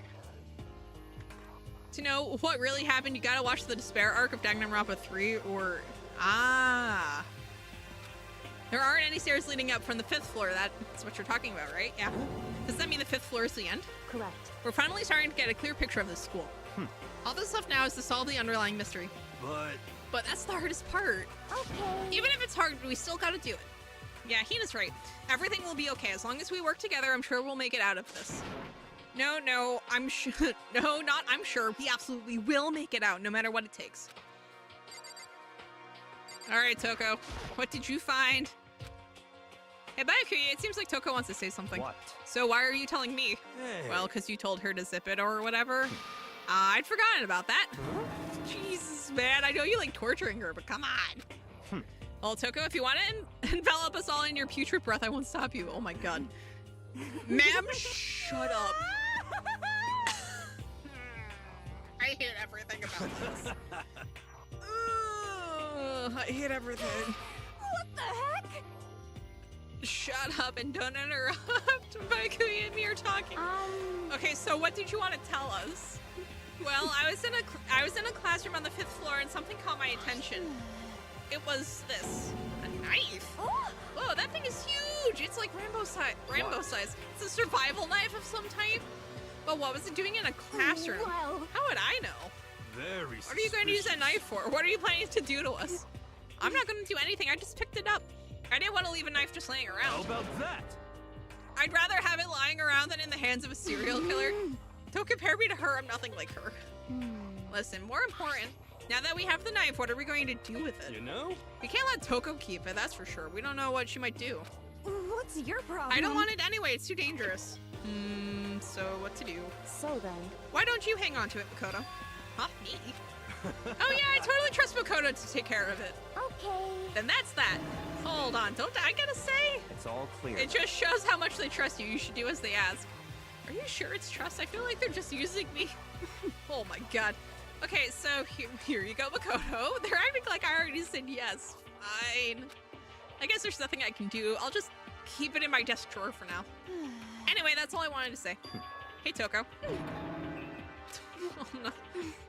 To know what really happened, you gotta watch the Despair arc of Danganronpa 3 or... Ah. There aren't any stairs leading up from the 5th floor. That's what you're talking about, right? Yeah. Does that mean the 5th floor is the end? Correct. We're finally starting to get a clear picture of this school. All that's left now is to solve the underlying mystery. But that's the hardest part. Okay. Even if it's hard, we still gotta do it. Yeah, Hina's right. Everything will be okay. As long as we work together, I'm sure we'll make it out of this. No, I'm sure. No, not I'm sure. We absolutely will make it out, no matter what it takes. All right, Toko. What did you find? Hey, Byakuya, it seems like Toko wants to say something. What? So why are you telling me? Hey. Well, because you told her to zip it or whatever. I'd forgotten about that. Jesus, man. I know you like torturing her, but come on. Well, Toko, if you want to envelop us all in your putrid breath, I won't stop you. Oh, my God. Ma'am, shut up. I hate everything about this. Ugh, I hate everything. What the heck? Shut up and don't interrupt. Byakuya and me are talking. Okay, so what did you want to tell us? Well, I was in a classroom on the 5th floor and something caught my attention. It was this. A knife. Whoa, that thing is huge. It's like Rambo size. It's a survival knife of some type. But what was it doing in a classroom? Wow. How would I know? Very What are you going to use that knife for? What are you planning to do to us? I'm not going to do anything. I just picked it up. I didn't want to leave a knife just laying How around. about that? I'd rather have it lying around than in the hands of a serial killer. Don't compare me to her. I'm nothing like her. Listen, more important, now that we have the knife, what are we going to do with it? You know? We can't let Toko keep it, that's for sure. We don't know what she might do. What's your problem? I don't want it anyway. It's too dangerous. So what to do? So then, Why don't you hang on to it, Makoto? Huh? Me? Oh yeah, I totally trust Makoto to take care of it. Okay. Then that's that. Hold on, don't I gotta say? It's all clear. It just shows how much they trust you. You should do as they ask. Are you sure it's trust? I feel like they're just using me. Oh my God. Okay, so here you go, Makoto. They're acting like I already said yes. Fine. I guess there's nothing I can do. I'll just keep it in my desk drawer for now. Anyway, that's all I wanted to say. Hey, Toko. Oh, no.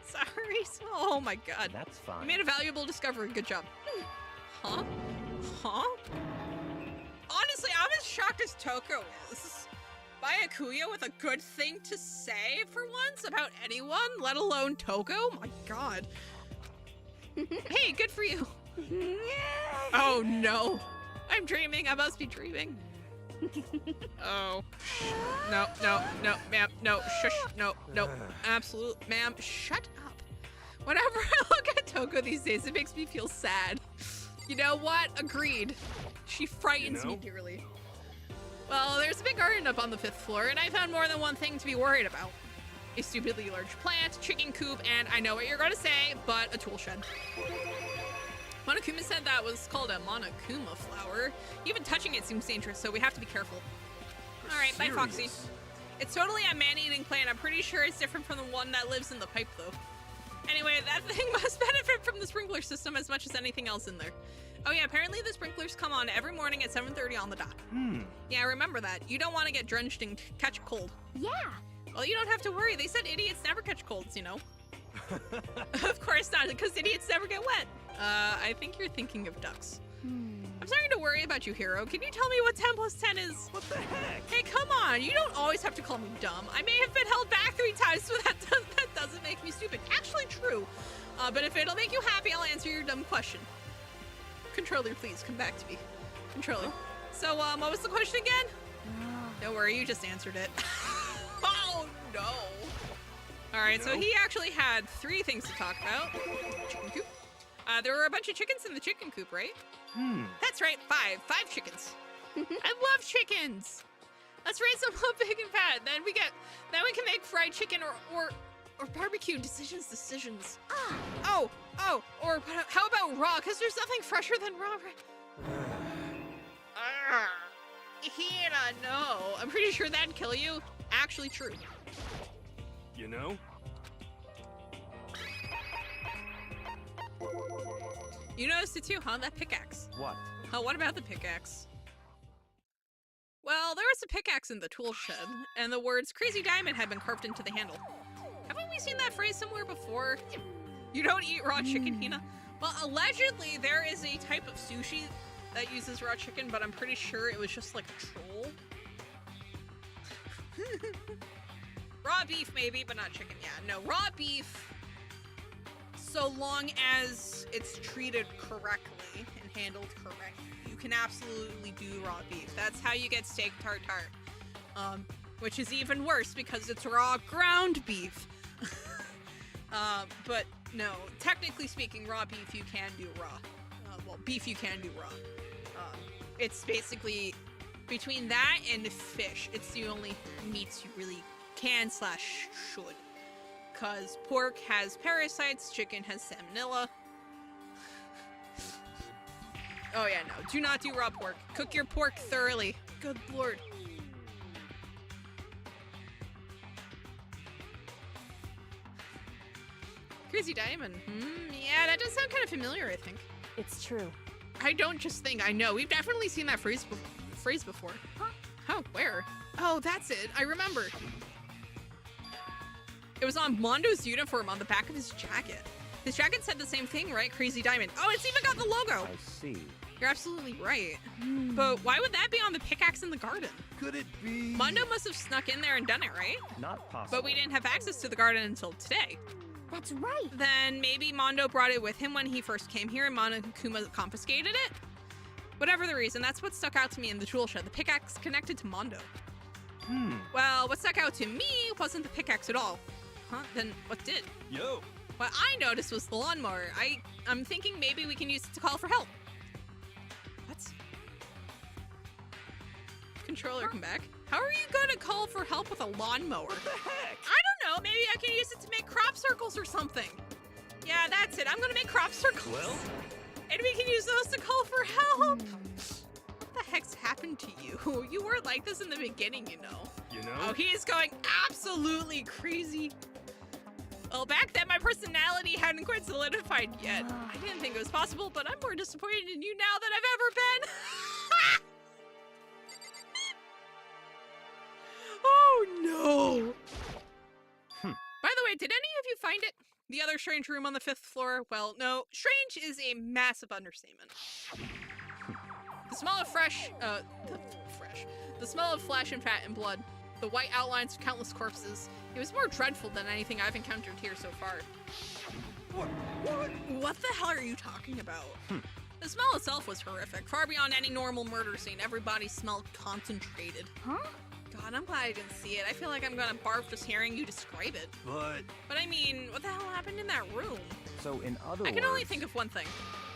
Sorry. Oh my God. That's You fine. made a valuable discovery. Good job. Huh? Huh? Honestly, I'm as shocked as Toko is. Byakuya with a good thing to say for once about anyone, let alone Toko? My God. Hey, good for you. Oh no. I'm dreaming. I must be dreaming. Oh. No, ma'am. No, shush. No. Absolute. Ma'am, shut up. Whenever I look at Toko these days, it makes me feel sad. You know what? Agreed. She frightens me dearly. Well, there's a big garden up on the 5th floor, and I found more than one thing to be worried about. A stupidly large plant, chicken coop, and I know what you're going to say, but a tool shed. Monokuma said that was called a Monokuma flower. Even touching it seems dangerous, so we have to be careful. All right, bye, Foxy. It's totally a man-eating plant. I'm pretty sure it's different from the one that lives in the pipe, though. Anyway, that thing must benefit from the sprinkler system as much as anything else in there. Oh yeah, apparently the sprinklers come on every morning at 7:30 on the dot. Yeah, remember that. You don't want to get drenched and catch a cold. Yeah. Well, you don't have to worry. They said idiots never catch colds, you know. Of course not, because idiots never get wet. I think you're thinking of ducks. I'm starting to worry about you, Hiro. Can you tell me what 10 plus 10 is? What the heck? Hey, come on. You don't always have to call me dumb. I may have been held back 3 times, so that doesn't make me stupid. Actually true. But if it'll make you happy, I'll answer your dumb question. Controller, please, come back to me. Controller. So, what was the question again? Don't worry, you just answered it. Oh, no. All right, so he actually had 3 things to talk about. Chicken coop. There were a bunch of chickens in the chicken coop, right? That's right, 5 chickens. I love chickens. Let's raise them up big and fat. Then we can make fried chicken or barbecue. Decisions. Oh, or how about raw? Because there's nothing fresher than raw. Hina, no. I'm pretty sure that'd kill you. Actually true. You know? You noticed it too, huh? That pickaxe. What? Oh, what about the pickaxe? Well, there was a pickaxe in the tool shed, and the words Crazy Diamond had been carved into the handle. Haven't we seen that phrase somewhere before? You don't eat raw chicken, Hina? Well, allegedly, there is a type of sushi that uses raw chicken, but I'm pretty sure it was just like a troll. Raw beef maybe, but not chicken. Yeah, no, raw beef, so long as it's treated correctly and handled correctly, you can absolutely do raw beef. That's how you get steak tartare, which is even worse because it's raw ground beef. But no, technically speaking, raw beef you can do raw. Well, beef you can do raw. It's basically between that and fish. It's the only meats you really can / should. Because pork has parasites, chicken has salmonella. Oh yeah, no, do not do raw pork. Cook your pork thoroughly. Good lord. Crazy Diamond. Yeah, that does sound kind of familiar, I think. It's true. I don't just think, I know. We've definitely seen that phrase before. Huh? Oh, where? Oh, that's it. I remember. It was on Mondo's uniform on the back of his jacket. His jacket said the same thing, right? Crazy Diamond. Oh, it's even got the logo. I see. You're absolutely right. But why would that be on the pickaxe in the garden? Could it be? Mondo must have snuck in there and done it, right? Not possible. But we didn't have access to the garden until today. That's right. Then maybe Mondo brought it with him when he first came here and Monokuma confiscated it? Whatever the reason, that's what stuck out to me in the tool shed. The pickaxe connected to Mondo. Well, what stuck out to me wasn't the pickaxe at all. Huh? Then what did? Yo. What I noticed was the lawnmower. I'm thinking maybe we can use it to call for help. What? Controller, come back. How are you going to call for help with a lawnmower? What the heck? I don't know. Maybe I can use it to make crop circles or something. Yeah, that's it. I'm going to make crop circles. Well? And we can use those to call for help. What the heck's happened to you? You weren't like this in the beginning, you know. You know? Oh, he is going absolutely crazy. Well, back then my personality hadn't quite solidified yet. I didn't think it was possible, but I'm more disappointed in you now than I've ever been. Oh no! By the way, did any of you find it? The other strange room on the 5th floor? Well, no. Strange is a massive understatement. The smell of the smell of flesh and fat and blood. The white outlines of countless corpses. It was more dreadful than anything I've encountered here so far. What the hell are you talking about? The smell itself was horrific, far beyond any normal murder scene. Everybody smelled concentrated. Huh? God, I'm glad I didn't see it. I feel like I'm gonna barf just hearing you describe it. But I mean, what the hell happened in that room? So in other words... I can only think of one thing.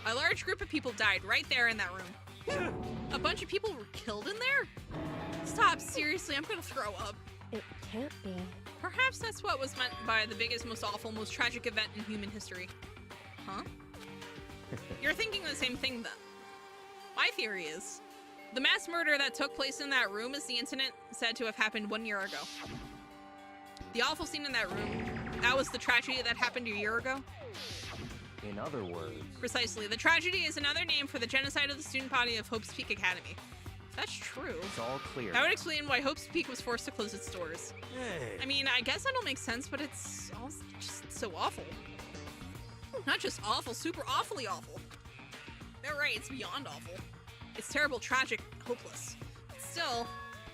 A large group of people died right there in that room. A bunch of people were killed in there? Stop, seriously, I'm gonna throw up. It can't be. Perhaps that's what was meant by the biggest, most awful, most tragic event in human history. Huh? You're thinking the same thing then. My theory is, the mass murder that took place in that room is the incident said to have happened 1 year ago. The awful scene in that room, that was the tragedy that happened a year ago? In other words... Precisely. The tragedy is another name for the genocide of the student body of Hope's Peak Academy. If that's true, It's all clear. that would explain why Hope's Peak was forced to close its doors. Hey. I mean, I guess that'll make sense, but it's all just so awful. Not just awful, super awfully awful. They're right, it's beyond awful. It's terrible, tragic, hopeless. But still,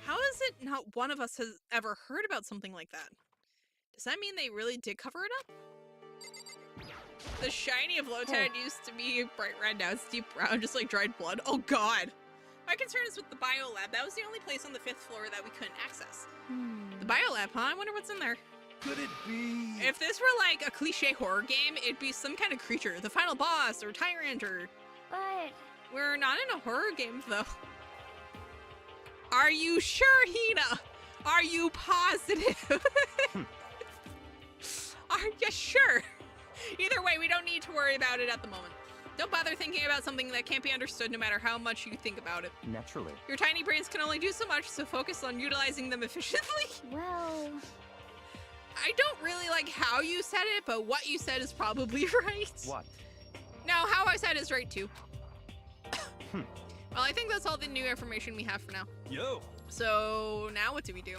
how is it not one of us has ever heard about something like that? Does that mean they really did cover it up? The shiny of Lotad used to be bright red, now it's deep brown, just like dried blood. Oh god! My concern is with the biolab. That was the only place on the 5th floor that we couldn't access. The biolab, huh? I wonder what's in there. Could it be? If this were like a cliche horror game, it'd be some kind of creature. The final boss, or tyrant, or... But We're not in a horror game, though. Are you sure, Hina? Are you positive? Are you sure? Either way, we don't need to worry about it at the moment. Don't bother thinking about something that can't be understood no matter how much you think about it. Naturally. Your tiny brains can only do so much, so focus on utilizing them efficiently. well, I don't really like how you said it, but what you said is probably right. What? No, how I said is right too. Well, I think that's all the new information we have for now. Yo. So now what do we do?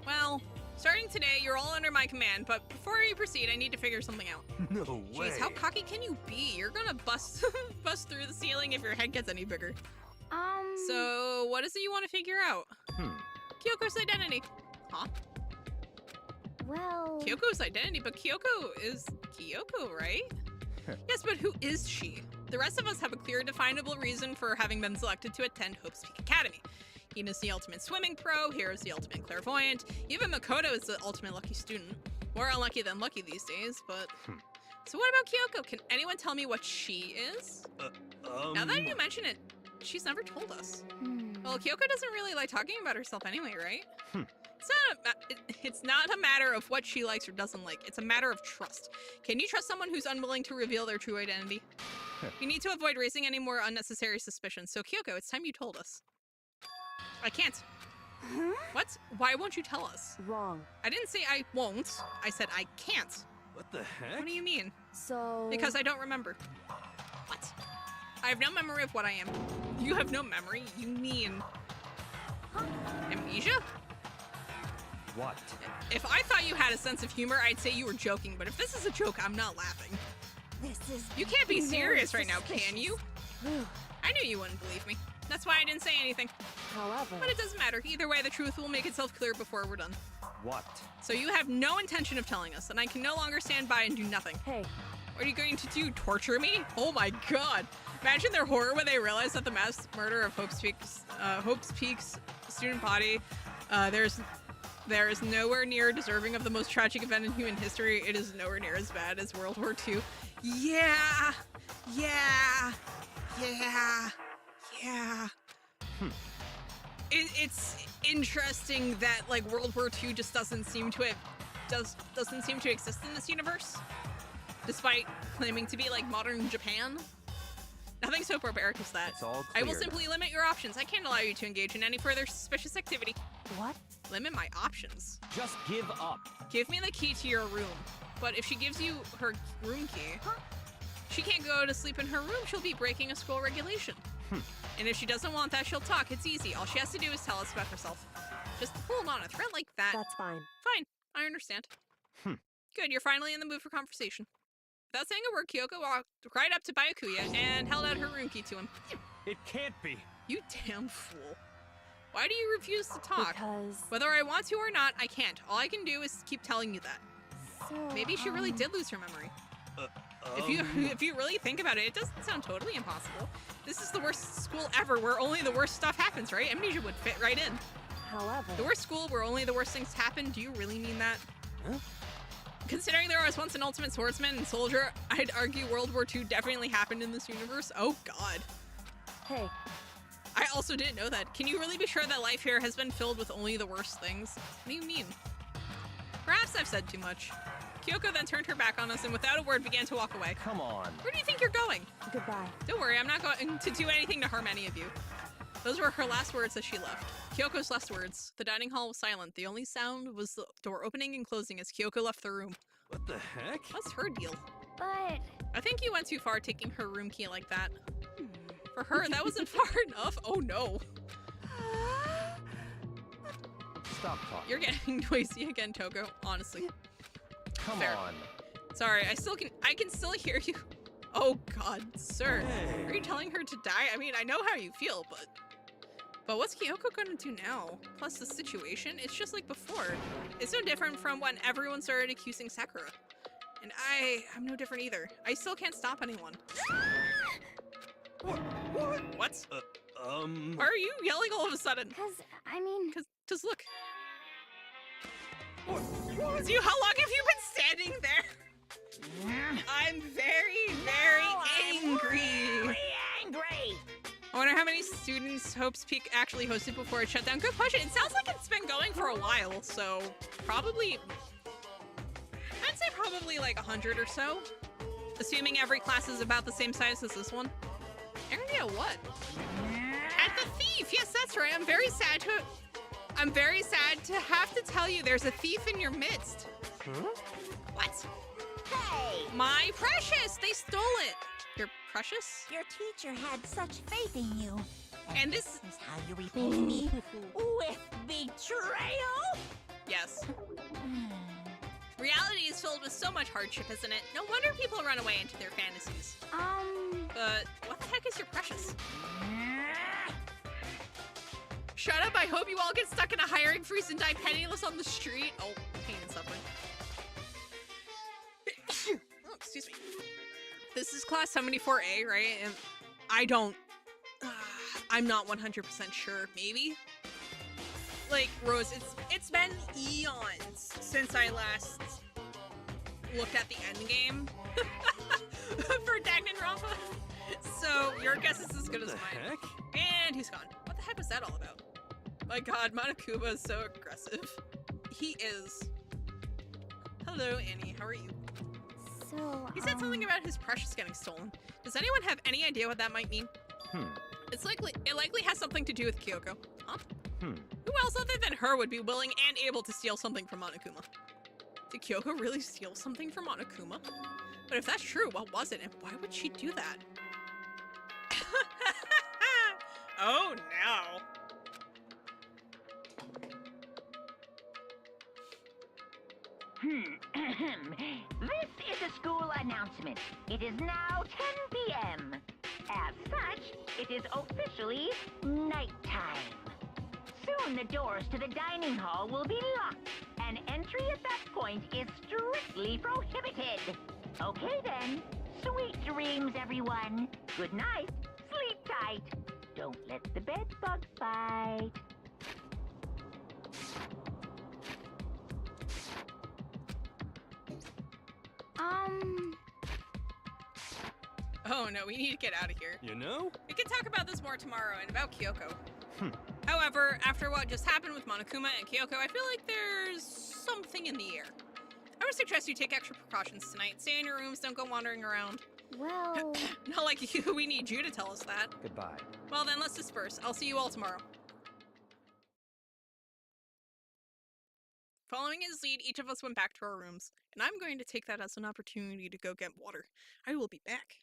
Well, Starting today, you're all under my command, but before you proceed, I need to figure something out. No way. Jeez, how cocky can you be? You're gonna bust bust through the ceiling if your head gets any bigger. So, what is it you want to figure out? Kyoko's identity. Huh? Well... Kyoko's identity, but Kyoko is Kyoko, right? Yes, but who is she? The rest of us have a clear, definable reason for having been selected to attend Hope's Peak Academy. Hina's the ultimate swimming pro, Hiro's the ultimate clairvoyant, even Makoto is the ultimate lucky student. More unlucky than lucky these days, but... So what about Kyoko? Can anyone tell me what she is? Now that you mention it, she's never told us. Well, Kyoko doesn't really like talking about herself anyway, right? It's not a matter of what she likes or doesn't like. It's a matter of trust. Can you trust someone who's unwilling to reveal their true identity? We need to avoid raising any more unnecessary suspicions. So Kyoko, it's time you told us. I can't. What? Why won't you tell us? Wrong. I didn't say I won't. I said I can't. What the heck? What do you mean? So... Because I don't remember. What? I have no memory of what I am. You have no memory? You mean... amnesia? What? If I thought you had a sense of humor, I'd say you were joking, but if this is a joke, I'm not laughing. This is... You can't be very serious right now, can suspicious. you? I knew you wouldn't believe me. That's why I didn't say anything. However... But it doesn't matter. Either way, the truth will make itself clear before we're done. What? So you have no intention of telling us, and I can no longer stand by and do nothing. Hey, What are you going to do? Torture me? Oh my god. Imagine their horror when they realize that the mass murder of Hope's Peak's student body, there is nowhere near deserving of the most tragic event in human history. It is nowhere near as bad as World War II. Yeah. It's interesting that like World War II just doesn't seem to exist in this universe, despite claiming to be like modern Japan. Nothing so barbaric as that. It's all I will clear. simply limit your options. I can't allow you to engage in any further suspicious activity. what? Limit my options. Just give up. Give me the key to your room. But if she gives you her room key, she can't go to sleep in her room. She'll be breaking a school regulation. And if she doesn't want that, she'll talk. It's easy. All she has to do is tell us about herself. Just hold on. A threat like that. That's fine. Fine. I understand. Good. You're finally in the mood for conversation. Without saying a word, Kyoko walked right up to Byakuya and held out her room key to him. It can't be. You damn fool. Why do you refuse to talk? Because... Whether I want to or not, I can't. All I can do is keep telling you that. So, Maybe she really did lose her memory. If you really think about it, it doesn't sound totally impossible. This is the worst school ever where only the worst stuff happens, right? Amnesia would fit right in. However... The worst school where only the worst things happen? Do you really mean that? Considering there was once an ultimate swordsman and soldier, I'd argue World War II definitely happened in this universe. Oh god. Hey, I also didn't know that. Can you really be sure that life here has been filled with only the worst things? What do you mean? Perhaps I've said too much. Kyoko then turned her back on us and without a word began to walk away. Come on. Where do you think you're going? goodbye. Don't worry, I'm not going to do anything to harm any of you. Those were her last words as she left. Kyoko's last words. The dining hall was silent. The only sound was the door opening and closing as Kyoko left the room. What the heck? What's her deal? But... I think you went too far taking her room key like that. For her, that wasn't far enough. Oh no. Stop talking. You're getting noisy again, Toko. Honestly. Come fair. on. Sorry, I can still hear you. Oh god, sir. Hey. Are you telling her to die? I mean, I know how you feel, but what's Kyoko gonna do now? Plus the situation, it's just like before. It's no different from when everyone started accusing Sakura. And I'm no different either. I still can't stop anyone. What? What? What? Why are you yelling all of a sudden? Because, I mean... Cause look. What? How long have you been standing there? I'm very, very angry. I wonder how many students Hope's Peak actually hosted before it shut down. Good question. It sounds like it's been going for a while, so probably, I'd say probably like 100 or so. Assuming every class is about the same size as this one. Angry at what? At the thief! Yes, that's right. I'm very sad to have to tell you there's a thief in your midst. Huh? What? Hey! My precious! They stole it! You're precious? Your teacher had such faith in you. And this is how you repay me with betrayal? Yes. Reality is filled with so much hardship, isn't it? No wonder people run away into their fantasies. But what the heck is your precious? Shut up, I hope you all get stuck in a hiring freeze and die penniless on the street. Oh, pain and suffering. Oh, excuse me. This is class 74A, right? And I don't... I'm not 100% sure. Maybe? Like, Rose, it's been eons since I last looked at the end game for Danganronpa. So your guess is as good as mine. Heck? And he's gone. What the heck was that all about? My god, Monokuma is so aggressive. He is. Hello, Annie. How are you? So, He said something about his precious getting stolen. Does anyone have any idea what that might mean? It likely has something to do with Kyoko. Huh? Who else other than her would be willing and able to steal something from Monokuma? Did Kyoko really steal something from Monokuma? But if that's true, what was it and why would she do that? Oh no. This is a school announcement. It is now 10 p.m. As such, it is officially nighttime. Soon the doors to the dining hall will be locked, and entry at that point is strictly prohibited. Okay then. Sweet dreams, everyone. Good night. Sleep tight. Don't let the bed bugs bite. Oh no, we need to get out of here. You know? We can talk about this more tomorrow and about Kyoko. However, after what just happened with Monokuma and Kyoko, I feel like there's something in the air. I would suggest you take extra precautions tonight. Stay in your rooms, don't go wandering around. well, Not like you, we need you to tell us that. Goodbye. Well then, let's disperse. I'll see you all tomorrow. Following his lead, each of us went back to our rooms, and I'm going to take that as an opportunity to go get water. I will be back.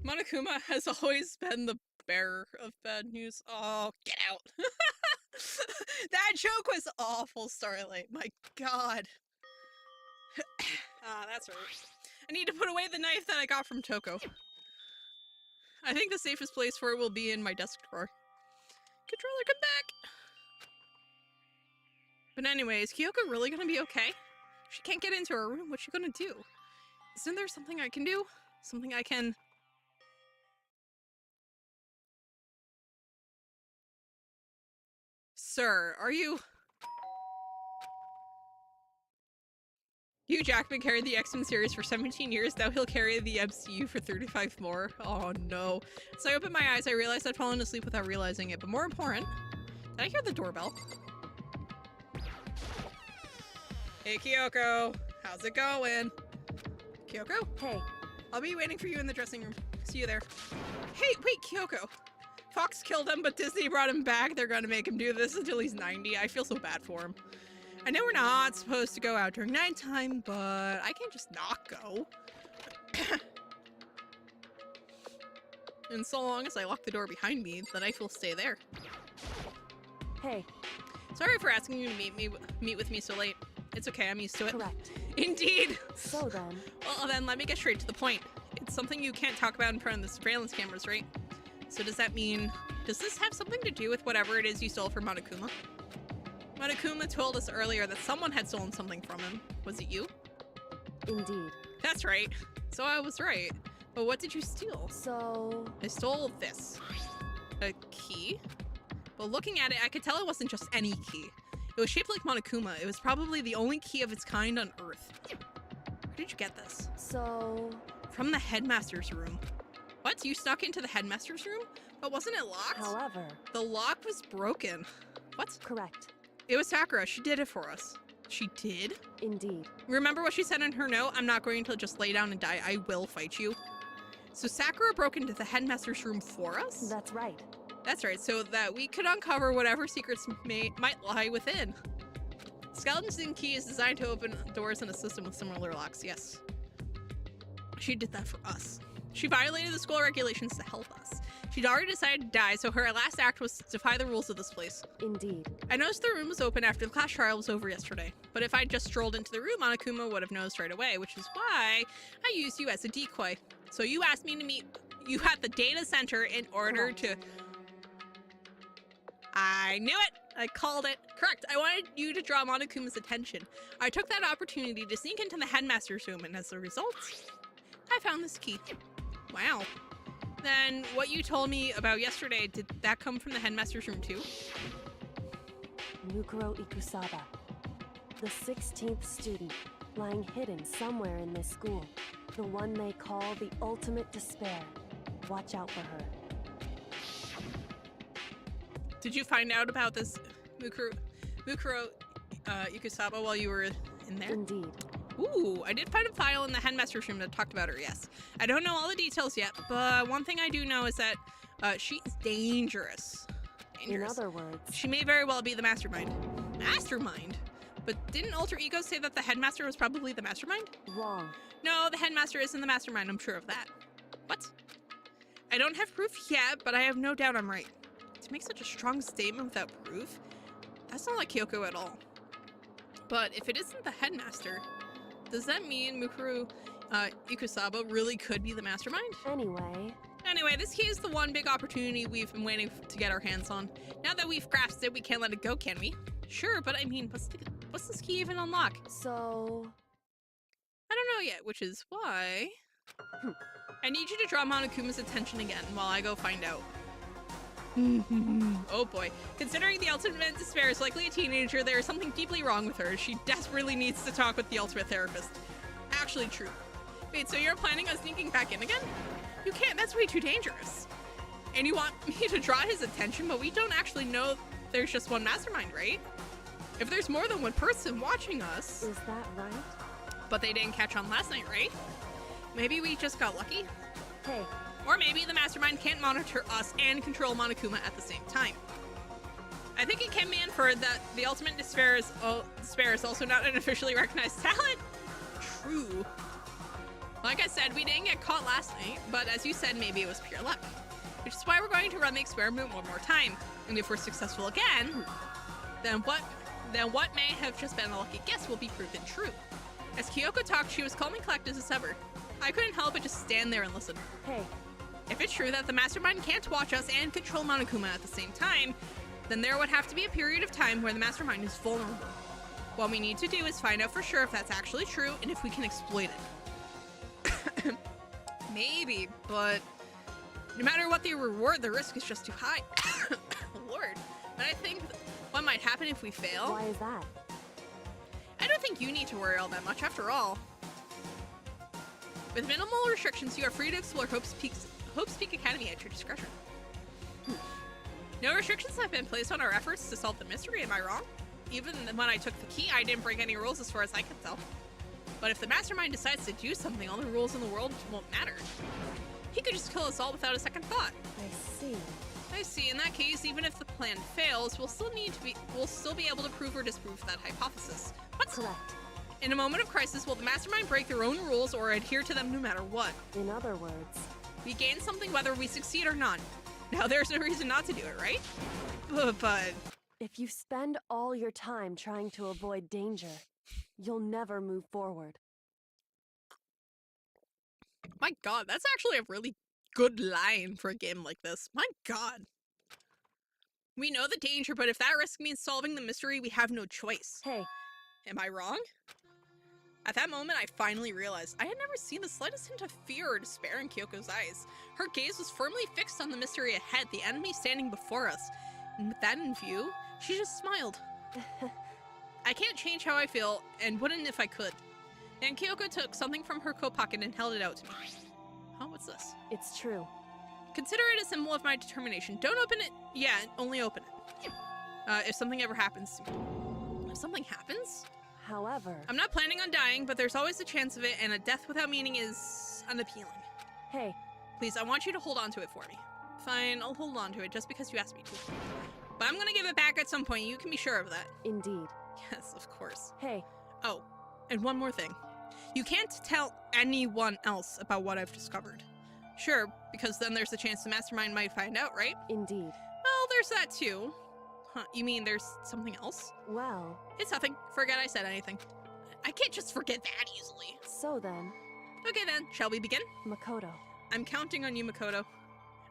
Monokuma has always been the bearer of bad news. Oh, get out. That joke was awful, Starlight. My god. Ah, that's right. I need to put away the knife that I got from Toko. I think the safest place for it will be in my desk drawer. Controller, come back! But anyways, Kyoko really gonna be okay? She can't get into her room. What's she gonna do? Isn't there something I can do? Something I can... Sir, are you... Hugh Jackman carried the X-Men series for 17 years, now he'll carry the MCU for 35 more. Oh no. So I opened my eyes, I realized I'd fallen asleep without realizing it, but more important, did I hear the doorbell? Hey Kyoko, how's it going? Kyoko? Hey, I'll be waiting for you in the dressing room. See you there. Hey, wait, Kyoko. Fox killed him, but Disney brought him back. They're gonna make him do this until he's 90. I feel so bad for him. I know we're not supposed to go out during nighttime, but I can't just not go. And so long as I lock the door behind me, the knife will stay there. hey, Sorry for asking you to meet with me so late. It's okay, I'm used to it. correct. Indeed. So then, Well then, let me get straight to the point. It's something you can't talk about in front of the surveillance cameras, right? So does that mean... Does this have something to do with whatever it is you stole from Monokuma? Monokuma told us earlier that someone had stolen something from him. Was it you? indeed. That's right. So I was right. But what did you steal? So, I stole this. A key? But looking at it, I could tell it wasn't just any key. It was shaped like Monokuma. It was probably the only key of its kind on Earth. Where did you get this? so, From the headmaster's room. What? You snuck into the headmaster's room? But wasn't it locked? however, The lock was broken. What? correct. It was Sakura. She did it for us. She did? Indeed. Remember what she said in her note? I'm not going to just lay down and die. I will fight you. So Sakura broke into the headmaster's room for us? That's right. That's right, so that we could uncover whatever secrets might lie within. Skeleton's key is designed to open doors in a system with similar locks, yes. She did that for us. She violated the school regulations to help us. She'd already decided to die, so her last act was to defy the rules of this place. Indeed. I noticed the room was open after the class trial was over yesterday, but if I'd just strolled into the room, Monokuma would have noticed right away, which is why I used you as a decoy. So you asked me to meet you at the data center in order to... I knew it! I called it. Correct. I wanted you to draw Monokuma's attention. I took that opportunity to sneak into the headmaster's room, and as a result, I found this key. Wow. Then what you told me about yesterday, did that come from the headmaster's room too? Mukuro Ikusaba, the 16th student, lying hidden somewhere in this school. The one they call the ultimate despair. Watch out for her. Did you find out about this Mukuro Ikusaba while you were in there? Indeed. Ooh, I did find a file in the headmaster's room that talked about her, yes. I don't know all the details yet, but one thing I do know is that she's dangerous. In other words, She may very well be the mastermind. Mastermind? But didn't Alter Ego say that the headmaster was probably the mastermind? wrong. No, the headmaster isn't the mastermind, I'm sure of that. What? I don't have proof yet, but I have no doubt I'm right. To make such a strong statement without proof, that's not like Kyoko at all. But if it isn't the headmaster, does that mean Mukuro Ikusaba really could be the mastermind? Anyway, This key is the one big opportunity we've been waiting to get our hands on. Now that we've grasped it, we can't let it go, can we? Sure, but I mean, what's this key even unlock? so, I don't know yet, which is why... I need you to draw Monokuma's attention again while I go find out. Oh boy. Considering the ultimate despair is likely a teenager, there is something deeply wrong with her. She desperately needs to talk with the ultimate therapist. Actually true. Wait, so you're planning on sneaking back in again? You can't, that's way too dangerous. And you want me to draw his attention, but we don't actually know there's just one mastermind, right? If there's more than one person watching us... is that right? But they didn't catch on last night, right? Maybe we just got lucky? Hey, Or maybe the mastermind can't monitor us and control Monokuma at the same time. I think it can be inferred that the ultimate despair is also not an officially recognized talent. True. Like I said, we didn't get caught last night, but as you said, maybe it was pure luck. which is why we're going to run the experiment one more time. And if we're successful again, then what may have just been a lucky guess will be proven true. As Kyoko talked, she was calm and collected as ever. I couldn't help but just stand there and listen. Hey, If it's true that the mastermind can't watch us and control Monokuma at the same time, then there would have to be a period of time where the mastermind is vulnerable. What we need to do is find out for sure if that's actually true and if we can exploit it. Maybe, but no matter what the reward, the risk is just too high. Lord, but I think what might happen if we fail? why is that? I don't think you need to worry all that much after all. With minimal restrictions, you are free to explore Hope's Peak Academy at your discretion. No restrictions have been placed on our efforts to solve the mystery, am I wrong? Even when I took the key, I didn't break any rules as far as I can tell. But if the mastermind decides to do something, all the rules in the world won't matter. He could just kill us all without a second thought. I see. I see. In that case, even if the plan fails, we'll still be able to prove or disprove that hypothesis. What's Correct. in a moment of crisis, will the mastermind break their own rules or adhere to them no matter what? In other words, We gain something whether we succeed or not. Now there's no reason not to do it, right? But if you spend all your time trying to avoid danger, you'll never move forward. my god, that's actually a really good line for a game like this. My god. We know the danger, but if that risk means solving the mystery, we have no choice. Hey, Am I wrong? At that moment, I finally realized I had never seen the slightest hint of fear or despair in Kyoko's eyes. Her gaze was firmly fixed on the mystery ahead, the enemy standing before us. And with that in view, she just smiled. I can't change how I feel, and wouldn't if I could. Then Kyoko took something from her coat pocket and held it out to me. Oh, what's this? it's true. Consider it a symbol of my determination. Don't open it. Yeah, only open it. If something ever happens to me. If something happens? However, I'm not planning on dying, but there's always a chance of it, and a death without meaning is unappealing. hey, Please, I want you to hold on to it for me. Fine, I'll hold on to it just because you asked me to. But I'm gonna give it back at some point, you can be sure of that. indeed. Yes, of course. Hey, Oh, and one more thing. You can't tell anyone else about what I've discovered. Sure, because then there's a chance the mastermind might find out, right? indeed. Well, there's that too. Huh, you mean there's something else? Well, It's nothing. Forget I said anything. I can't just forget that easily. so then, Okay then, shall we begin? Makoto. I'm counting on you, Makoto.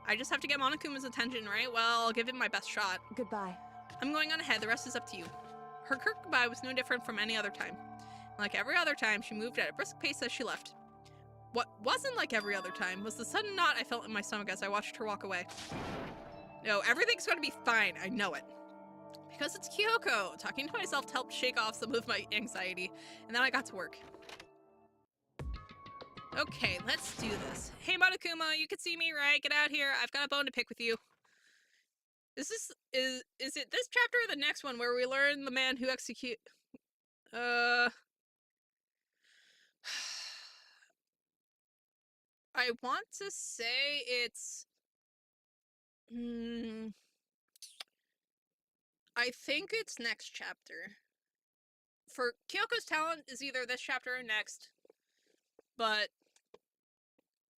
I just have to get Monokuma's attention, right? Well, I'll give it my best shot. Goodbye. I'm going on ahead, the rest is up to you. Her curt goodbye was no different from any other time. Like every other time, she moved at a brisk pace as she left. What wasn't like every other time was the sudden knot I felt in my stomach as I watched her walk away. No, everything's gonna be fine, I know it. Because it's Kyoko! Talking to myself helped shake off some of my anxiety, and then I got to work. Okay, let's do this. Hey Monokuma, you can see me, right? Get out here, I've got a bone to pick with you. Is it this chapter or the next one where we learn the man who execute... I want to say it's... I think it's next chapter. For Kyoko's talent is either this chapter or next, but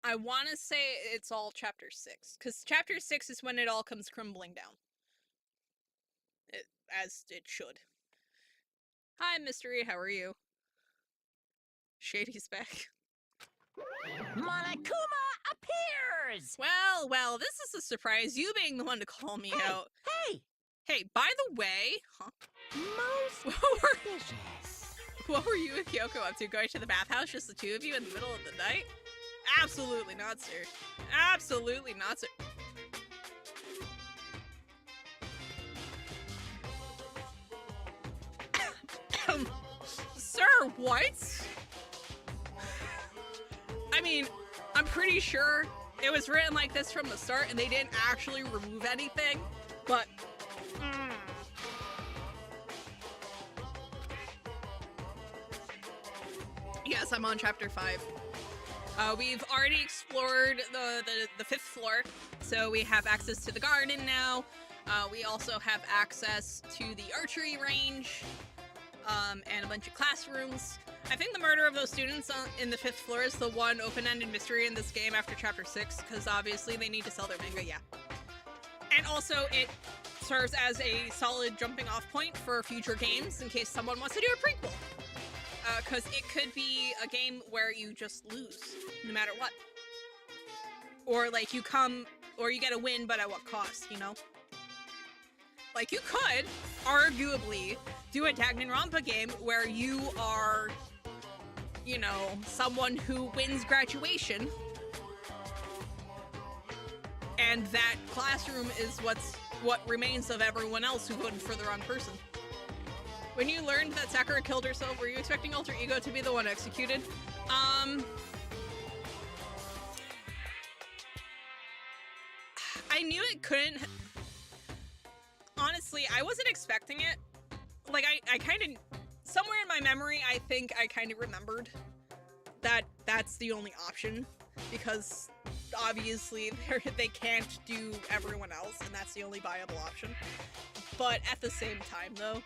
I want to say it's all chapter 6, because chapter 6 is when it all comes crumbling down. As it should. Hi, Mystery, how are you? Shady's back. Monokuma appears! Well, this is a surprise, you being the one to call me out. Hey! Hey, by the way, Most what suspicious. were you and Kyoko up to? Going to the bathhouse, just the two of you in the middle of the night? Absolutely not, sir. Absolutely not, sir. Sir, what? I mean, I'm pretty sure it was written like this from the start and they didn't actually remove anything, but... Yes, I'm on chapter 5. We've already explored the 5th floor, so we have access to the garden now. We also have access to the archery range, and a bunch of classrooms. I think the murder of those students in the 5th floor is the one open-ended mystery in this game after Chapter 6, because obviously they need to sell their manga, yeah. And also, it serves as a solid jumping-off point for future games in case someone wants to do a prequel. Because it could be a game where you just lose, no matter what. Or, like, you get a win, but at what cost, you know? Like, you could, arguably, do a Danganronpa game where you are, you know, someone who wins graduation, and that classroom is what remains of everyone else who voted for the wrong person. When you learned that Sakura killed herself, were you expecting Alter Ego to be the one executed? I knew it couldn't. Honestly, I wasn't expecting it. Like, I kind of, somewhere in my memory, I think I kind of remembered that that's the only option, because obviously they can't do everyone else, and that's the only viable option. But at the same time, though,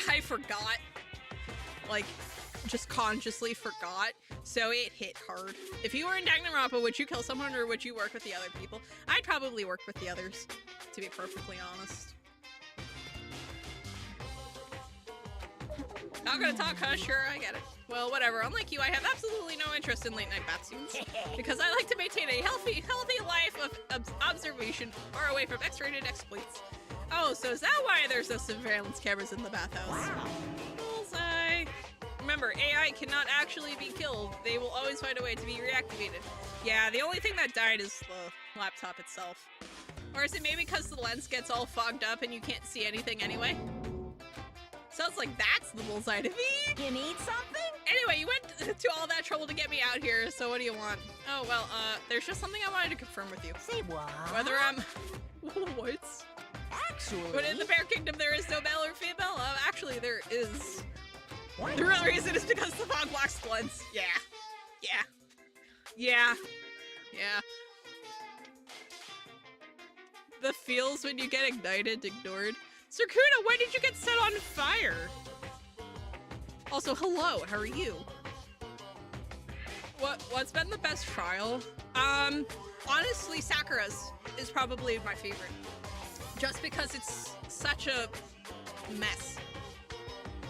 I forgot. Like, just consciously forgot, so it hit hard. If you were in Danganronpa, would you kill someone or would you work with the other people? I'd probably work with the others, to be perfectly honest. Not gonna talk, huh? Sure, I get it. Well, whatever. Unlike you, I have absolutely no interest in late-night bath scenes, because I like to maintain a healthy life of observation far away from X-rated exploits. Oh, so is that why there's no surveillance cameras in the bathhouse? Wow. Bullseye. Remember, AI cannot actually be killed. They will always find a way to be reactivated. Yeah, the only thing that died is the laptop itself. Or is it maybe because the lens gets all fogged up and you can't see anything anyway? Sounds like that's the bullseye to me. You need something? Anyway, you went to all that trouble to get me out here, so what do you want? Oh, well, there's just something I wanted to confirm with you. Say what? Whether I'm... What? Actually... But in the Bear Kingdom, there is no male or female. Actually, there is. What? The real reason is because the fog blocks the lens. Yeah. Yeah. Yeah. Yeah. The feels when you get ignited, ignored. Sarkuna, when did you get set on fire? Also, hello, how are you? What's been the best trial? Honestly, Sakura's is probably my favorite. Just because it's such a mess.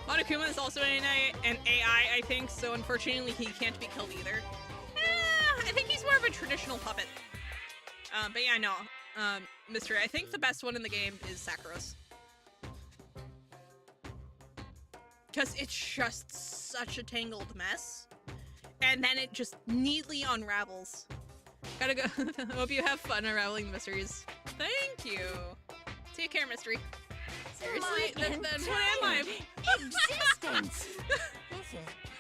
Monokuma is also an AI, I think, so unfortunately he can't be killed either. I think he's more of a traditional puppet. But yeah, no. Mystery, I think the best one in the game is Sakura's. Because it's just such a tangled mess. And then it just neatly unravels. Gotta go. Hope you have fun unraveling the mysteries. Thank you. Take care, mystery. Seriously? Then what am I? Existence! This is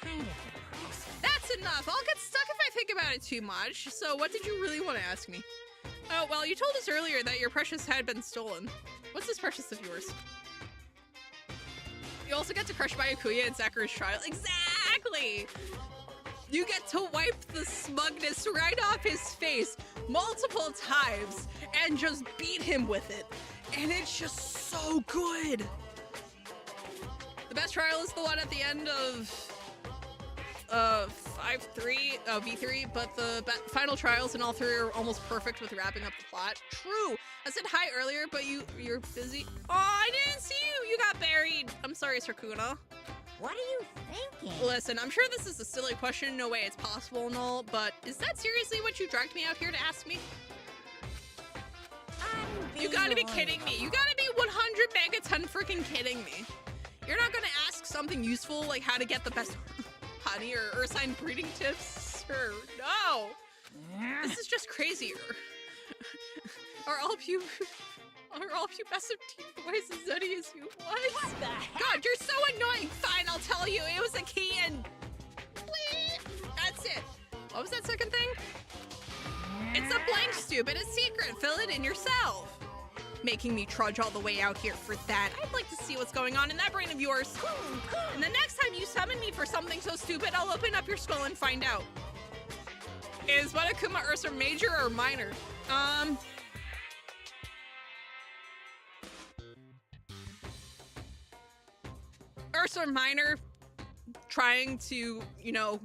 kind of depressing. That's enough. I'll get stuck if I think about it too much. So what did you really want to ask me? Oh, well, you told us earlier that your precious had been stolen. What's this precious of yours? You also get to crush Byakuya in Sakura's trial. Exactly! You get to wipe the smugness right off his face multiple times and just beat him with it. And it's just so good. The best trial is the one at the end of V3, but the final trials in all three are almost perfect with wrapping up the plot. True. I said hi earlier, but you're busy. Oh, I didn't see you. You got buried. I'm sorry, Sarkuna. What are you thinking? Listen, I'm sure this is a silly question. No way it's possible and all, but is that seriously what you dragged me out here to ask me? You gotta be kidding me. You gotta be 100 megaton freaking kidding me. You're not gonna ask something useful like how to get the best honey or Ursine breeding tips? Or no. This is just crazier. Are all pubescent teen boys as nutty as you? What the heck? God, you're so annoying. Fine, I'll tell you. It was a key and... That's it. What was that second thing? It's a blank, stupid. A secret. Fill it in yourself. Making me trudge all the way out here for that. I'd like to see what's going on in that brain of yours. And the next time you summon me for something so stupid, I'll open up your skull and find out. Is Monokuma Ursa major or minor? Ursa minor. trying to, you know,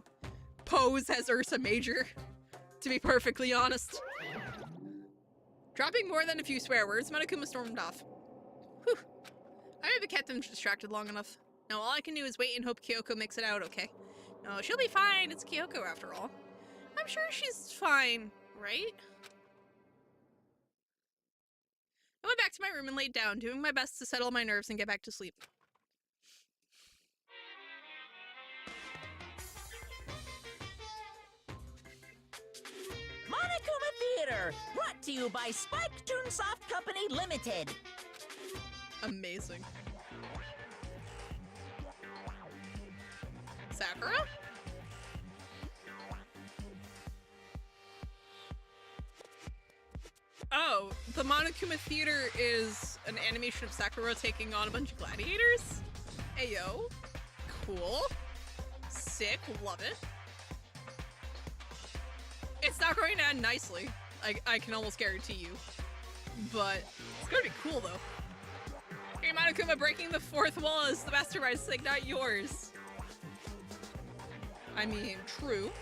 pose as Ursa Major, to be perfectly honest. Dropping more than a few swear words, Monokuma stormed off. Whew. I haven't kept them distracted long enough. Now all I can do is wait and hope Kyoko makes it out okay. No, she'll be fine. It's Kyoko after all. I'm sure she's fine, right? I went back to my room and laid down, doing my best to settle my nerves and get back to sleep. Monokuma Theater, brought to you by Spike Toonsoft Company Limited. Amazing. Sakura? Oh, the Monokuma Theater is an animation of Sakura taking on a bunch of gladiators? Ayo. Cool. Sick. Love it. It's not going to end nicely. I can almost guarantee you. But it's gonna be cool though. Hey Monokuma, breaking the fourth wall is the mastermind's thing, not yours. I mean, true.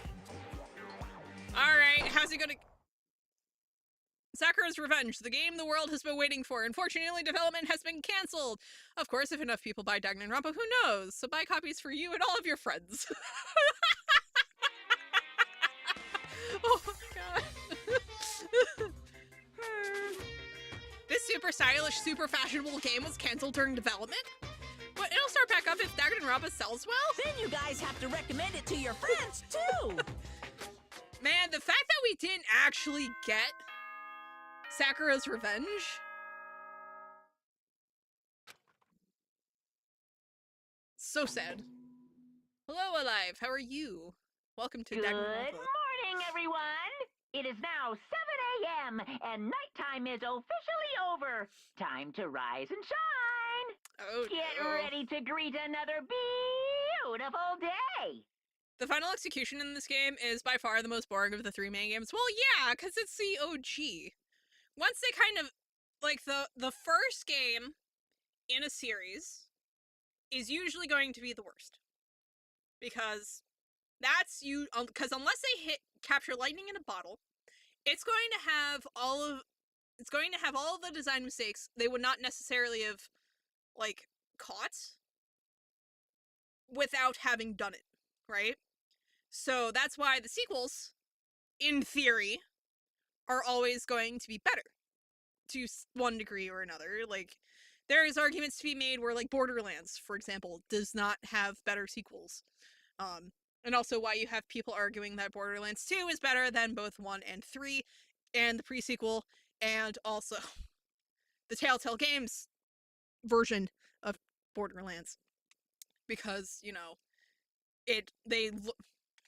Alright, how's he gonna... Sakura's Revenge, the game the world has been waiting for. Unfortunately, development has been cancelled. Of course, if enough people buy Danganronpa, who knows? So buy copies for you and all of your friends. Oh my god. This super stylish, super fashionable game was cancelled during development? But it'll start back up if Danganronpa sells well? Then you guys have to recommend it to your friends, too! Man, the fact that we didn't actually get Sakura's Revenge? So sad. Hello, Alive. How are you? Welcome to Good Danganronpa. morning, everyone! It is now 7 a.m. and nighttime is officially over. Time to rise and shine! Oh, Get no. ready to greet another beautiful day! The final execution in this game is by far the most boring of the three main games. Well, yeah, because it's the OG. Once they kind of, like, the first game in a series is usually going to be the worst. Because that's you, because unless they capture lightning in a bottle, it's going to have all of the design mistakes they would not necessarily have, like, caught without having done it, right? So that's why the sequels, in theory, are always going to be better to one degree or another. Like, there's arguments to be made where, like, Borderlands, for example, does not have better sequels. And also why you have people arguing that Borderlands 2 is better than both 1 and 3, and the pre-sequel, and also the Telltale Games version of Borderlands. Because, you know, they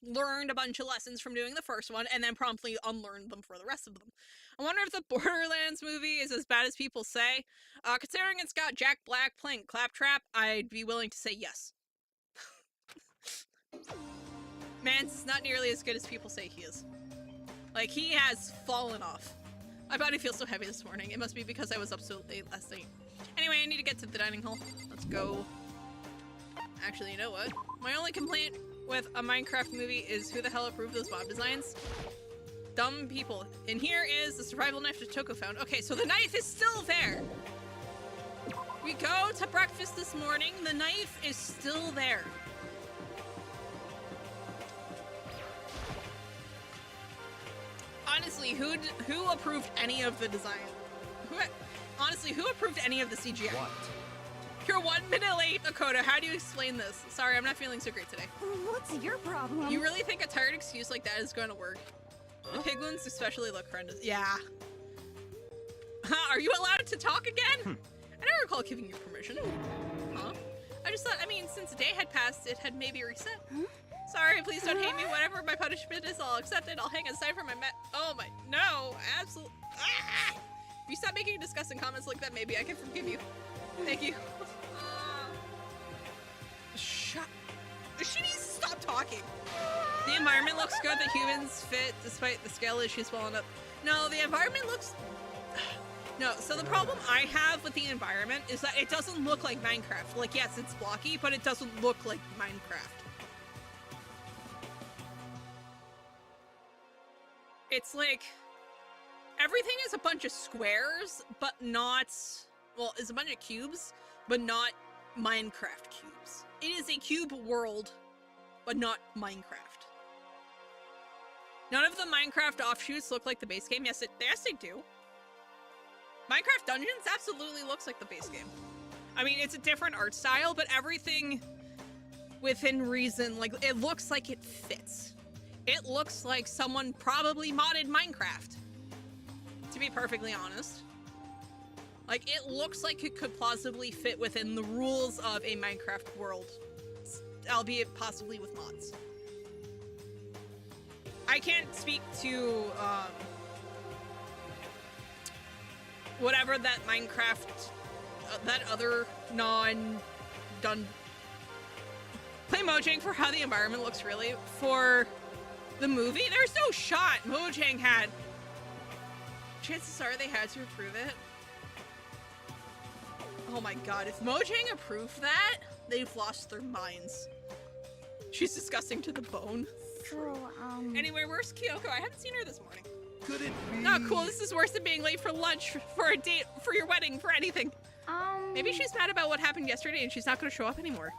learned a bunch of lessons from doing the first one, and then promptly unlearned them for the rest of them. I wonder if the Borderlands movie is as bad as people say. Considering it's got Jack Black playing Claptrap, I'd be willing to say yes. Man, it's not nearly as good as people say he is. Like, he has fallen off. My body feels so heavy this morning. It must be because I was up so late last night. Anyway, I need to get to the dining hall. Let's go. Actually, you know what? My only complaint with a Minecraft movie is who the hell approved those mob designs? Dumb people. And here is the survival knife that Toko found. Okay, so the knife is still there. We go to breakfast this morning. The knife is still there. Honestly, who approved any of the design? Honestly, who approved any of the CGI? What? You're 1 minute late, Dakota. How do you explain this? Sorry, I'm not feeling so great today. What's your problem? You really think a tired excuse like that is going to work? The pig wounds especially look horrendous. Yeah. Are you allowed to talk again? I don't recall giving you permission. Huh? I just thought, I mean, since a day had passed, it had maybe reset. Sorry, please don't hate me. Whatever my punishment is, I'll accept it. I'll hang aside for my Oh my, no, absolutely. Ah! If you stop making disgusting comments like that, maybe I can forgive you. Thank you. Shut. She needs to stop talking. The environment looks good. The humans fit despite the scale issues welling up. No, the environment looks... No, so the problem I have with the environment is that it doesn't look like Minecraft. Like, yes, it's blocky, but it doesn't look like Minecraft. It's like everything is a bunch of squares, but not, well, it's a bunch of cubes, but not Minecraft cubes. It is a cube world, but not Minecraft. None of the Minecraft offshoots look like the base game. Yes, they do. Minecraft Dungeons absolutely looks like the base game. I mean, it's a different art style, but everything within reason, like, it looks like it fits. It looks like someone probably modded Minecraft, to be perfectly honest. Like, it looks like it could plausibly fit within the rules of a Minecraft world, albeit possibly with mods. I can't speak to, whatever that Minecraft, that other non-done... Play Mojang for how the environment looks, really. For the movie, there's no shot Mojang had. Chances are they had to approve it. Oh my god, if Mojang approved that, they've lost their minds. She's disgusting to the bone. So, Anyway, where's Kyoko? I haven't seen her this morning. Could it be? Oh, cool. This is worse than being late for lunch, for a date, for your wedding, for anything. Maybe she's mad about what happened yesterday and she's not going to show up anymore.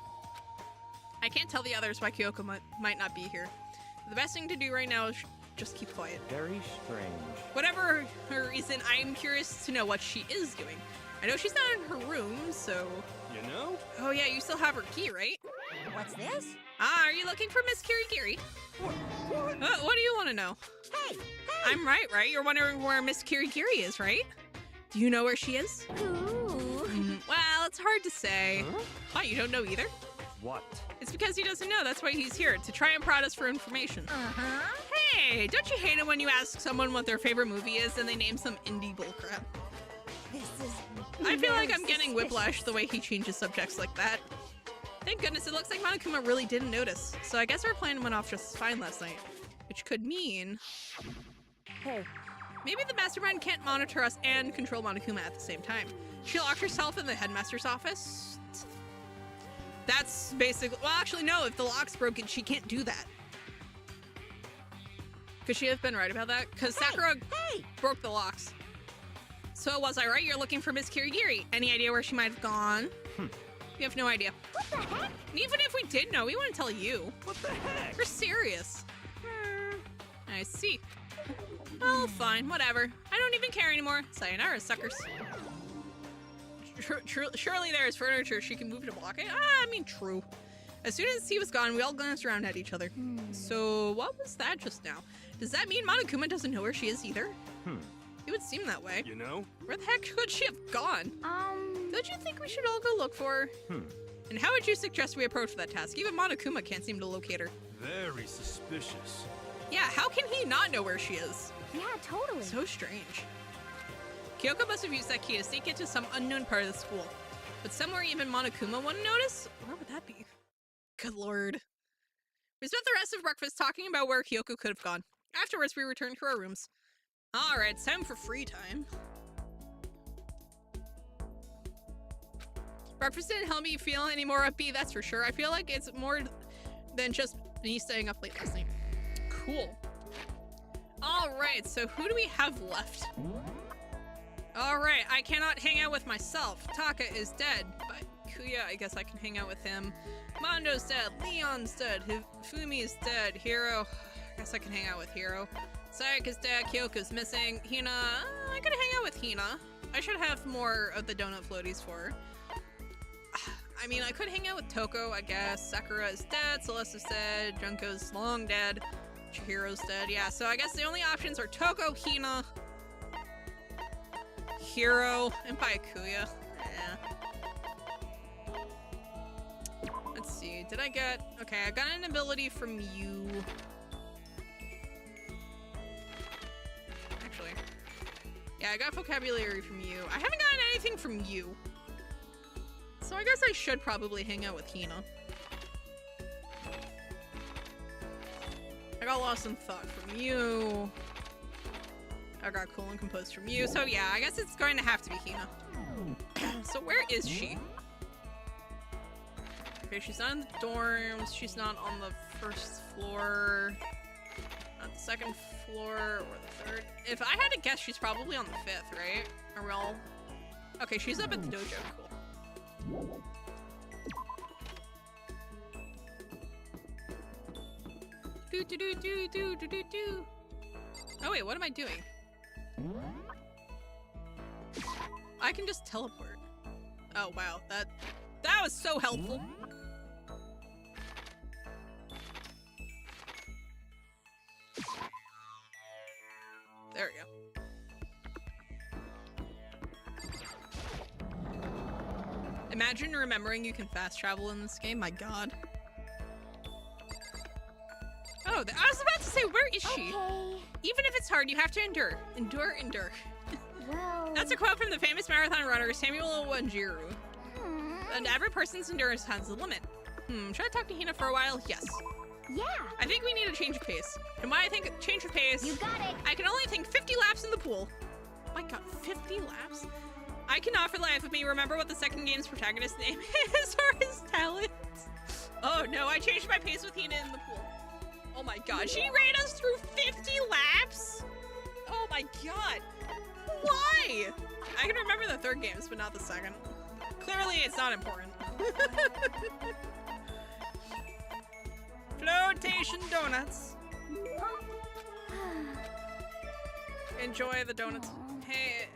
I can't tell the others why Kyoko might not be here. The best thing to do right now is just keep quiet. Very strange. Whatever her reason, I am curious to know what she is doing. I know she's not in her room, so... You know? Oh yeah, you still have her key, right? What's this? Ah, are you looking for Miss Kirigiri? What do you want to know? Hey! I'm right? You're wondering where Miss Kirigiri is, right? Do you know where she is? ooh. Well, it's hard to say. Huh? You don't know either? What? It's because he doesn't know. That's why he's here, to try and prod us for information. Uh-huh. Hey, don't you hate it when you ask someone what their favorite movie is and they name some indie bullcrap? This is I feel like very I'm getting whiplash the way he changes subjects like that. Thank goodness, it looks like Monokuma really didn't notice. So I guess our plan went off just fine last night. Which could mean... Hey, maybe the mastermind can't monitor us and control Monokuma at the same time. She locked herself in the headmaster's office. That's basically... Well, actually, no. If the lock's broken, she can't do that. Could she have been right about that? Because Sakura broke the locks. So was I right? You're looking for Miss Kirigiri. Any idea where she might have gone? We have no idea. what the heck? And even if we did know, we wouldn't tell you. What the heck? We're serious. I see. Oh, fine. Whatever. I don't even care anymore. Sayonara, suckers. Surely there's furniture she can move to block it. I mean, true. As soon as he was gone, we all glanced around at each other. So what was that just now? Does that mean Monokuma doesn't know where she is either? It would seem that way. You know? Where the heck could she have gone? Don't you think we should all go look for her? And how would you suggest we approach that task? Even Monokuma can't seem to locate her. Very suspicious. Yeah, how can he not know where she is? Yeah, totally. So strange. Kyoko must have used that key to sneak into some unknown part of the school. But somewhere even Monokuma wouldn't notice? Where would that be? Good lord. We spent the rest of breakfast talking about where Kyoko could have gone. Afterwards, we returned to our rooms. Alright, it's time for free time. Breakfast didn't help me feel any more upbeat, that's for sure. I feel like it's more than just me staying up late last night. Cool. Alright, so who do we have left? Alright, I cannot hang out with myself. Taka is dead, but Kuya, I guess I can hang out with him. Mondo's dead, Leon's dead, Fumi's dead, Hiro, I guess I can hang out with Hiro. Sayaka's dead, Kyoko's missing, Hina, I could hang out with Hina. I should have more of the donut floaties for her. I mean, I could hang out with Toko, I guess. Sakura is dead, Celeste's dead, Junko's long dead, Chihiro's dead. Yeah, so I guess the only options are Toko, Hina, Hiro, and Byakuya. Yeah. Let's see, did I get... Okay, I got an ability from you. Actually. Yeah, I got vocabulary from you. I haven't gotten anything from you. So I guess I should probably hang out with Hina. I got lost in thought from you. I got cool and composed from you. So yeah, I guess it's going to have to be Hina. So where is she? Okay, she's not in the dorms. She's not on the first floor. Not the second floor or the third. If I had to guess, she's probably on the 5th, right? Are we all... Okay, she's up at the dojo. Cool. Do do do do do do do do. Oh wait, what am I doing? I can just teleport. Oh wow, that was so helpful. There we go. Imagine remembering you can fast travel in this game. My god. Oh, I was about to say, where is she? Okay. Even if it's hard, you have to endure. Endure, endure. Well. That's a quote from the famous marathon runner Samuel Wanjiru. And every person's endurance has a limit. Should I talk to Hina for a while? Yes. Yeah. I think we need a change of pace. And why I think change of pace, You got it. I can only think 50 laps in the pool. Oh my god, 50 laps? I cannot for the life of me remember what the second game's protagonist's name is or his talent. Oh no, I changed my pace with Hina in the pool. Oh my god, she ran us through 50 laps? Oh my god. Why? I can remember the third games, but not the second. Clearly, it's not important. Flotation donuts. Enjoy the donuts. Hey,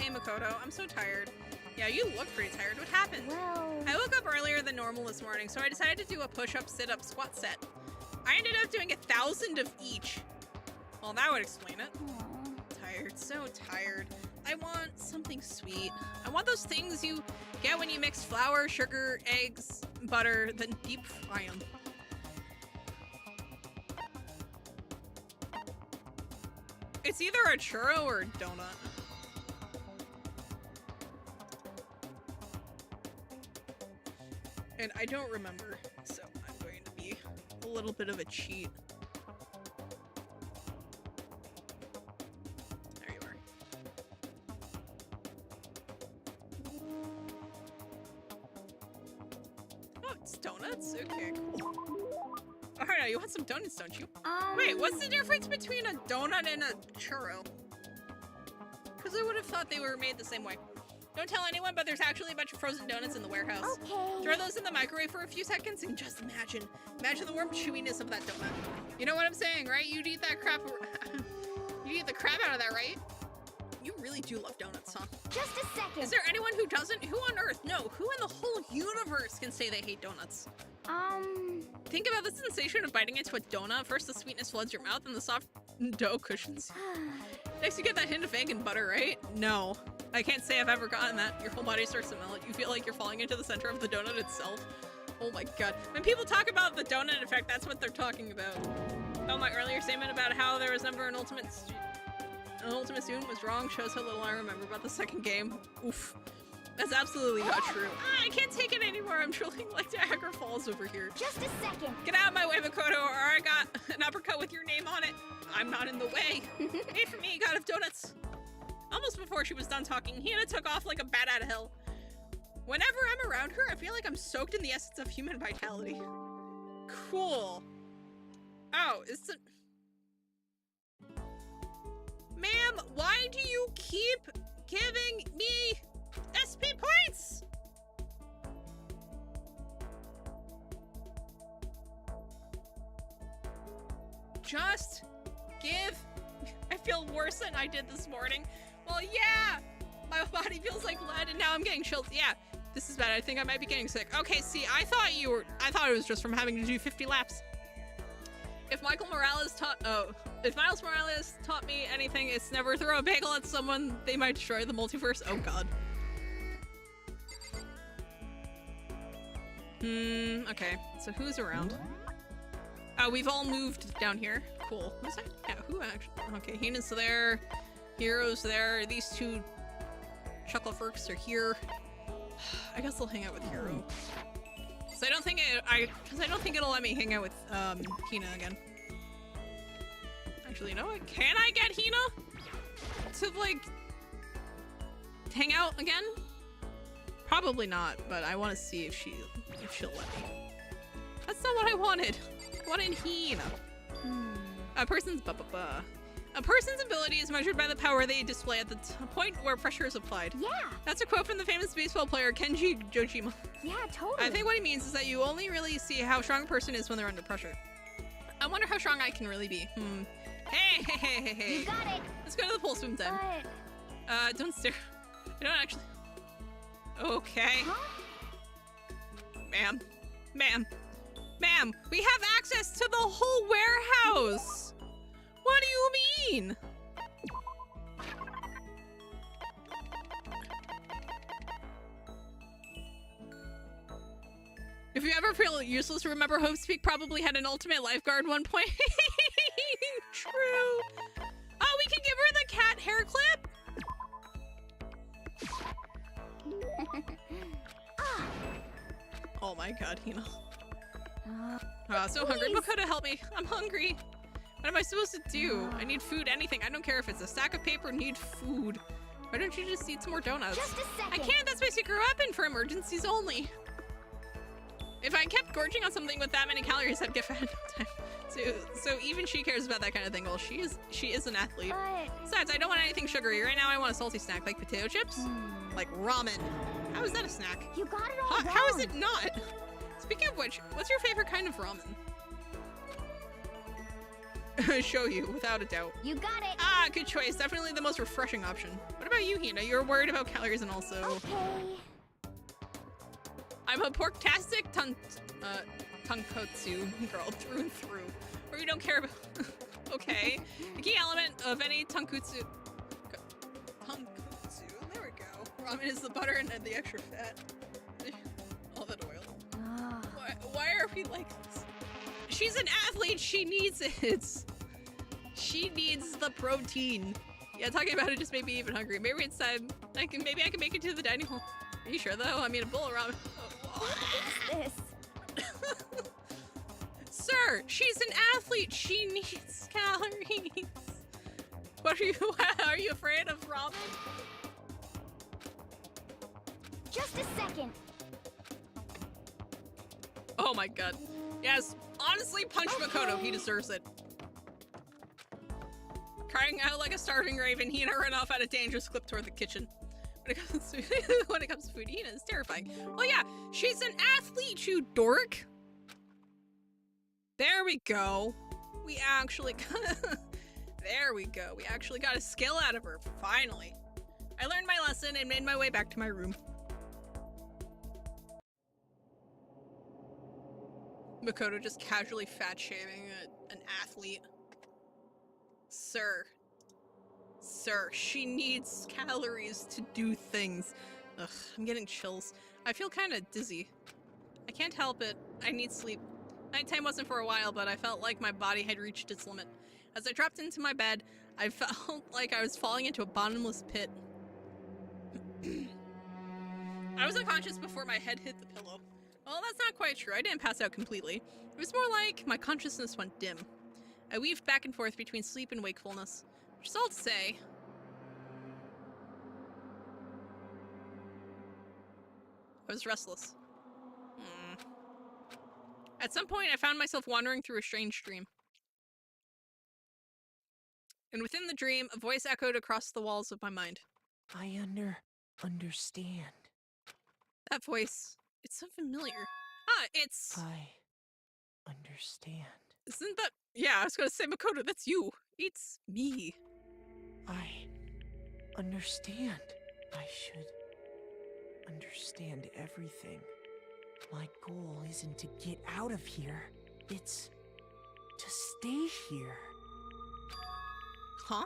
Makoto, I'm so tired. Yeah, you look pretty tired. What happened? Well. I woke up earlier than normal this morning, so I decided to do a push-up, sit-up, squat set. I ended up doing 1,000 of each. Well, that would explain it. Tired, so tired. I want something sweet. I want those things you get when you mix flour, sugar, eggs, butter, then deep fry them. It's either a churro or a donut. And I don't remember, so I'm going to be a little bit of a cheat. There you are. Oh, it's donuts? Okay, cool. Alright, you want some donuts, don't you? Wait, what's the difference between a donut and a churro? Because I would have thought they were made the same way. Don't tell anyone, but there's actually a bunch of frozen donuts in the warehouse. Okay. Throw those in the microwave for a few seconds and just imagine. Imagine the warm chewiness of that donut. You know what I'm saying, right? You'd eat that crap. You'd eat the crap out of that, right? You really do love donuts, huh? Just a second. Is there anyone who doesn't? Who on earth? No, who in the whole universe can say they hate donuts? Think about the sensation of biting into a donut. First, the sweetness floods your mouth and the soft dough cushions. Next, you get that hint of egg and butter, right? No. I can't say I've ever gotten that. Your whole body starts to melt. You feel like you're falling into the center of the donut itself. Oh my god. When people talk about the donut effect, that's what they're talking about. Oh, my earlier statement about how there was never an ultimate student was wrong shows how little I remember about the second game. Oof. That's absolutely not true. I can't take it anymore. I'm drilling like Niagara Falls over here. Just a second. Get out of my way, Makoto, or I got an uppercut with your name on it. I'm not in the way. Wait for me, god of donuts. Almost before she was done talking, Hina took off like a bat out of hell. Whenever I'm around her, I feel like I'm soaked in the essence of human vitality. Cool. Oh, is it... Ma'am, why do you keep giving me SP points? Just give... I feel worse than I did this morning. Well, yeah! My body feels like lead and now I'm getting chills. Yeah, this is bad. I think I might be getting sick. Okay, see, I thought it was just from having to do 50 laps. If Miles Morales taught me anything, it's never throw a bagel at someone. They might destroy the multiverse. Oh god. Okay. So who's around? Oh, we've all moved down here. Cool. Who's that? Yeah, who actually? Okay, Hina's there. Hero's there. These two Chuckleforks are here. I guess I'll hang out with Hero. So I don't think it'll let me hang out with Hina again. Actually, you know what? Can I get Hina to like hang out again? Probably not, but I want to see if she'll let me. That's not what I wanted. I wanted Hina. A person's A person's ability is measured by the power they display at the point where pressure is applied. Yeah. That's a quote from the famous baseball player Kenji Jojima. Yeah, totally. I think what he means is that you only really see how strong a person is when they're under pressure. I wonder how strong I can really be. Hey. You got it. Let's go to the pool swim then. But Don't stare. I don't actually. Okay. huh? Ma'am, we have access to the whole warehouse. What do you mean? If you ever feel useless, remember Hope's Peak probably had an ultimate lifeguard 1 point. True. Oh, we can give her the cat hair clip. Oh my god, Hina. So hungry. Makoto, help me. I'm hungry. What am I supposed to do? I need food, anything. I don't care if it's a stack of paper, need food. Why don't you just eat some more donuts? Just a second. I can't, that's my secret weapon for emergencies only. If I kept gorging on something with that many calories, I'd get fat in no time. So even she cares about that kind of thing. Well, she is an athlete. But Besides, I don't want anything sugary. Right now I want a salty snack, like potato chips, like ramen. How is that a snack? you got it all wrong. How is it not? Speaking of which, what's your favorite kind of ramen? Show you, without a doubt. You got it. Ah, good choice. Definitely the most refreshing option. What about you, Hina? You're worried about calories and also... Okay. I'm a pork-tastic tonkotsu girl through and through. Or you don't care about... Okay. The key element of any tonkotsu... Tonkotsu. There we go. Ramen is the butter and the extra fat. All that oil. Why are we like this? She's an athlete. She needs it. She needs the protein. Yeah, talking about it just made me even hungry. Maybe instead, maybe I can make it to the dining hall. Are you sure though? I mean, a bowl of ramen. What is this? Sir, she's an athlete. She needs calories. What are you? Are you afraid of ramen? Just a second. Oh my god. Yes, honestly, punch Makoto. He deserves it. Crying out like a starving raven, Hina ran off at a dangerous clip toward the kitchen. When it comes to food, Hina is terrifying. Well, yeah, she's an athlete, you dork. There we go. We actually there we go. We actually got a skill out of her, finally. I learned my lesson and made my way back to my room. Makoto just casually fat-shaming an athlete. Sir, she needs calories to do things. Ugh, I'm getting chills. I feel kind of dizzy. I can't help it. I need sleep. Nighttime wasn't for a while, but I felt like my body had reached its limit. As I dropped into my bed, I felt like I was falling into a bottomless pit. I was unconscious before my head hit the pillow. Well, that's not quite true. I didn't pass out completely. It was more like my consciousness went dim. I weaved back and forth between sleep and wakefulness, which is all to say, I was restless. At some point, I found myself wandering through a strange dream. And within the dream, a voice echoed across the walls of my mind. I understand. That voice, it's so familiar. Ah, it's... I understand. Isn't that... Yeah, I was gonna say, Makoto, that's you. It's me. I understand. I should understand everything. My goal isn't to get out of here. It's to stay here. Huh?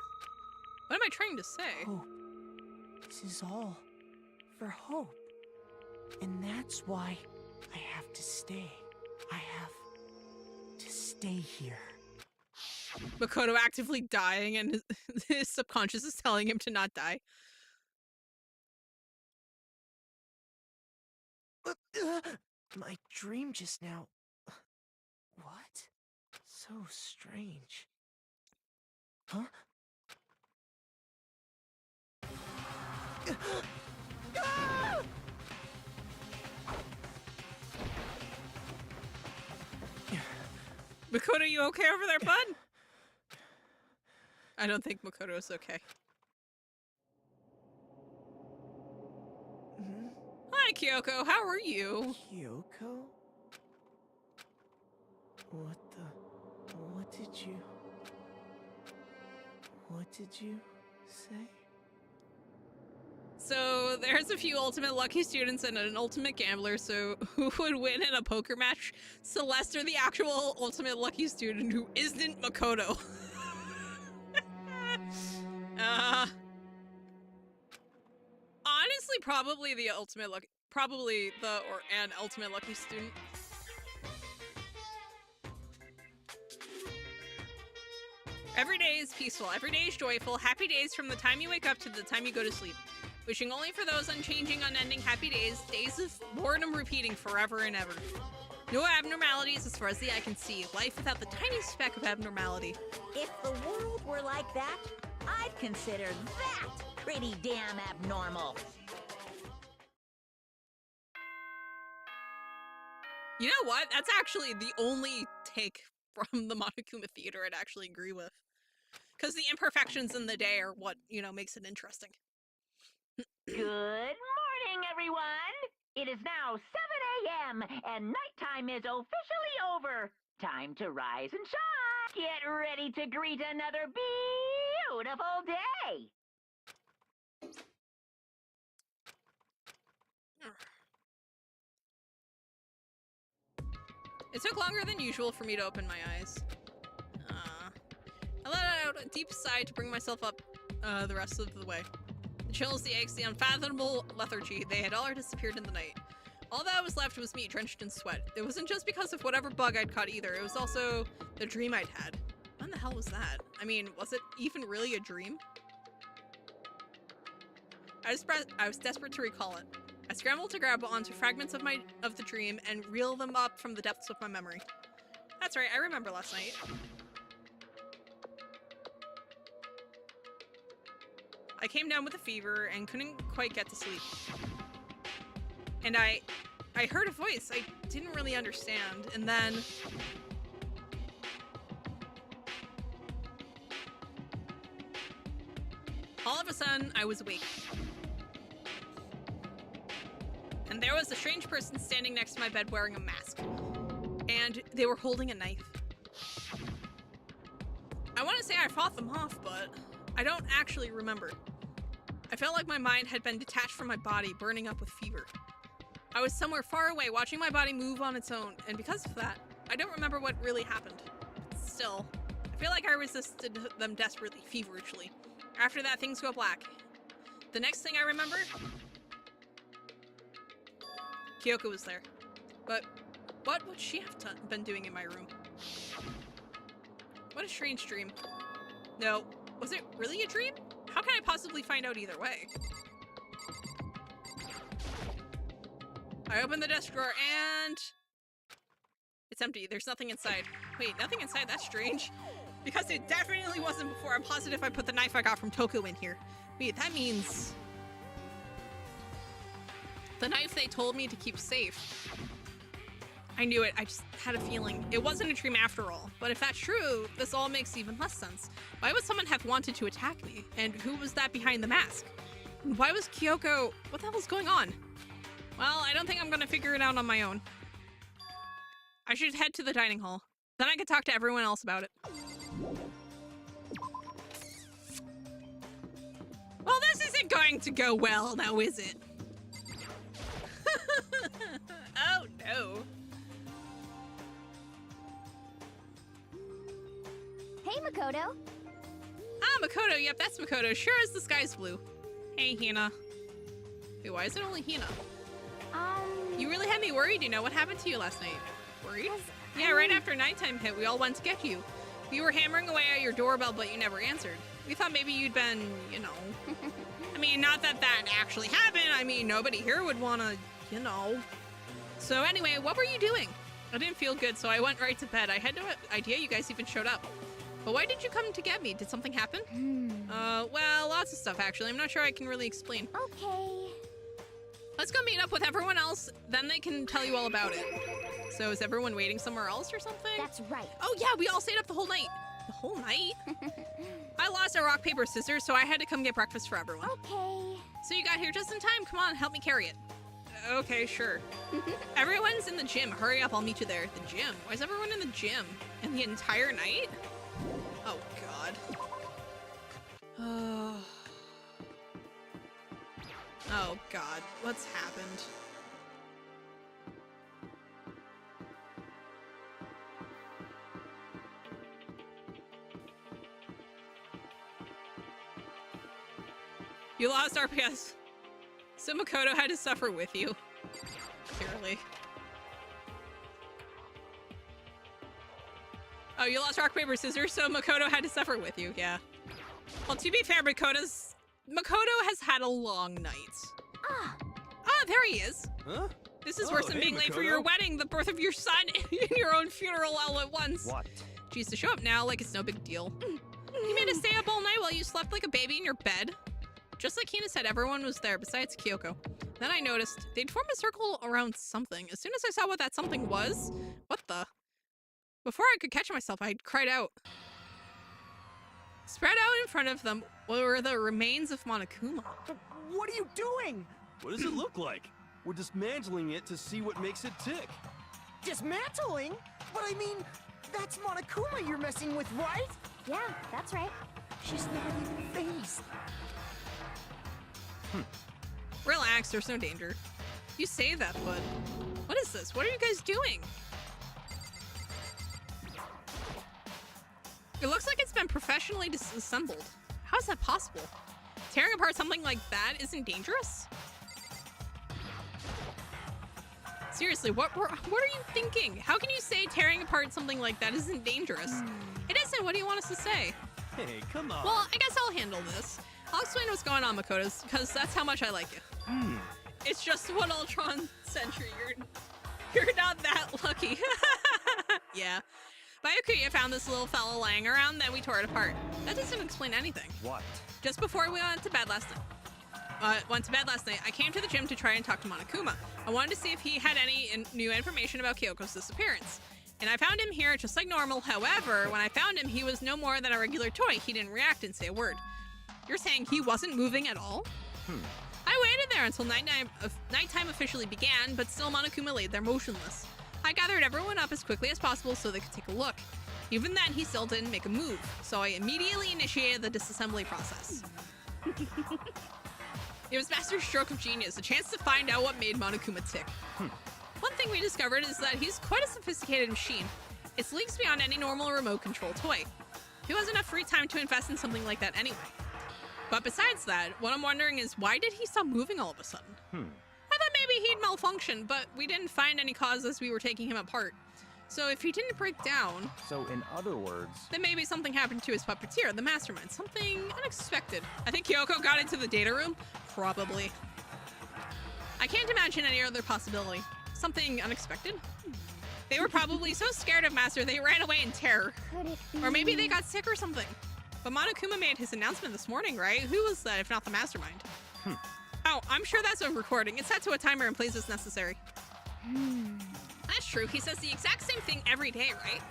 What am I trying to say? Hope. This is all for Hope. And that's why I have to stay. I have to stay here. Makoto actively dying and his subconscious is telling him to not die. My dream just now... What? So strange. Huh? Makoto, you okay over there, bud? I don't think Makoto's okay. Hmm? Hi, Kyoko. How are you? Kyoko? What did you say? So there's a few ultimate lucky students and an ultimate gambler, so who would win in a poker match? Celeste or the actual ultimate lucky student who isn't Makoto? Honestly, probably the ultimate lucky, an ultimate lucky student. Every day is peaceful, every day is joyful, happy days from the time you wake up to the time you go to sleep. Wishing only for those unchanging, unending happy days, days of boredom repeating forever and ever. No abnormalities as far as the eye can see, life without the tiniest speck of abnormality. If the world were like that, I'd consider that pretty damn abnormal. You know what? That's actually the only take from the Monokuma Theater I'd actually agree with. Because the imperfections in the day are what, you know, makes it interesting. Good morning, everyone. It is now 7 a.m. and nighttime is officially over. Time to rise and shine. Get ready to greet another beautiful day. It took longer than usual for me to open my eyes. I let out a deep sigh to bring myself up the rest of the way. The chills, the aches, the unfathomable lethargy, they had all disappeared in the night. All that was left was me, drenched in sweat. It wasn't just because of whatever bug I'd caught either, it was also the dream I'd had. When the hell was that? I mean, was it even really a dream? I was desperate to recall it. I scrambled to grab onto fragments of the dream and reel them up from the depths of my memory. That's right, I remember last night. I came down with a fever and couldn't quite get to sleep. And I heard a voice I didn't really understand, and then all of a sudden I was awake. And there was a strange person standing next to my bed wearing a mask. And they were holding a knife. I want to say I fought them off, but I don't actually remember. I felt like my mind had been detached from my body, burning up with fever. I was somewhere far away, watching my body move on its own, and because of that, I don't remember what really happened. Still, I feel like I resisted them desperately, feverishly. After that, things go black. The next thing I remember, Kyoko was there. But what would she have been doing in my room? What a strange dream. No, was it really a dream? How can I possibly find out either way? I opened the desk drawer and it's empty. There's nothing inside. Wait, nothing inside? That's strange. Because it definitely wasn't before. I'm positive I put the knife I got from Toko in here. Wait, that means the knife they told me to keep safe. I knew it. I just had a feeling. It wasn't a dream after all. But if that's true, this all makes even less sense. Why would someone have wanted to attack me? And who was that behind the mask? And why was Kyoko... What the hell is going on? Well, I don't think I'm gonna figure it out on my own. I should head to the dining hall. Then I could talk to everyone else about it. Well, this isn't going to go well, now is it? Oh, no. Hey, Makoto. Ah, Makoto. Yep, that's Makoto. Sure as the sky's blue. Hey, Hina. Wait, why is it only Hina? You really had me worried, you know. What happened to you last night? Worried? Yeah, right after nighttime hit, we all went to get you. We were hammering away at your doorbell, but you never answered. We thought maybe you'd been, you know... I mean, not that that actually happened. I mean, nobody here would want to, you know... So anyway, what were you doing? I didn't feel good, so I went right to bed. I had no idea you guys even showed up. But why did you come to get me? Did something happen? Well, lots of stuff, actually. I'm not sure I can really explain. Okay. Let's go meet up with everyone else, then they can tell you all about it. So is everyone waiting somewhere else or something? That's right. Oh yeah, we all stayed up the whole night. The whole night? I lost our rock, paper, scissors, so I had to come get breakfast for everyone. Okay. So you got here just in time. Come on, help me carry it. Okay, sure. Everyone's in the gym. Hurry up, I'll meet you there. The gym? Why is everyone in the gym? And the entire night? Oh, God. Oh, God. What's happened? You lost RPS. So Makoto had to suffer with you. Clearly. Oh, you lost rock, paper, scissors, so Makoto had to suffer with you, yeah. Well, to be fair, Makoto has had a long night. Ah, there he is. Huh? This is worse than hey, being late for your Makoto. wedding, the birth of your son, and your own funeral all at once. What? Geez, to show up now like it's no big deal. You made us stay up all night while you slept like a baby in your bed? Just like Hina said, everyone was there besides Kyoko. Then I noticed they'd formed a circle around something. As soon as I saw what that something was, what the? Before I could catch myself, I cried out. Spread out in front of them were the remains of Monokuma. What are you doing? What does it look like? We're dismantling it to see what makes it tick. Dismantling? But I mean, that's Monokuma you're messing with, right? Yeah, that's right. She's not even phased. Relax, there's no danger. You say that, but what is this? What are you guys doing? It looks like it's been professionally disassembled. How is that possible? Tearing apart something like that isn't dangerous? Seriously, what are you thinking? How can you say tearing apart something like that isn't dangerous? It isn't. What do you want us to say? Hey, come on. Well, I guess I'll handle this. I'll explain what's going on, Makoto, because that's how much I like you. It's just one Ultron century. You're not that lucky. Yeah. Byakuya found this little fella lying around, then we tore it apart. That doesn't explain anything. What? Just before we went to bed last night, I came to the gym to try and talk to Monokuma. I wanted to see if he had any new information about Kyoko's disappearance. And I found him here just like normal. However, when I found him, he was no more than a regular toy. He didn't react and say a word. You're saying he wasn't moving at all? I waited there until nighttime officially began, but still Monokuma laid there motionless. I gathered everyone up as quickly as possible so they could take a look. Even then, he still didn't make a move, so I immediately initiated the disassembly process. It was Master's stroke of genius, a chance to find out what made Monokuma tick. One thing we discovered is that he's quite a sophisticated machine. Its leagues beyond any normal remote control toy. He has enough free time to invest in something like that anyway. But besides that, what I'm wondering is why did he stop moving all of a sudden? I thought maybe he'd malfunction, but we didn't find any cause as we were taking him apart. So if he didn't break down, So in other words, then maybe something happened to his puppeteer, the mastermind. Something unexpected. I think Kyoko got into the data room? Probably. I can't imagine any other possibility. Something unexpected? They were probably so scared of Master they ran away in terror. Could it be? Or maybe they got sick or something. But Monokuma made his announcement this morning, right? Who was that if not the mastermind? Oh, I'm sure that's a recording. It's set to a timer and plays as necessary. That's true. He says the exact same thing every day, right?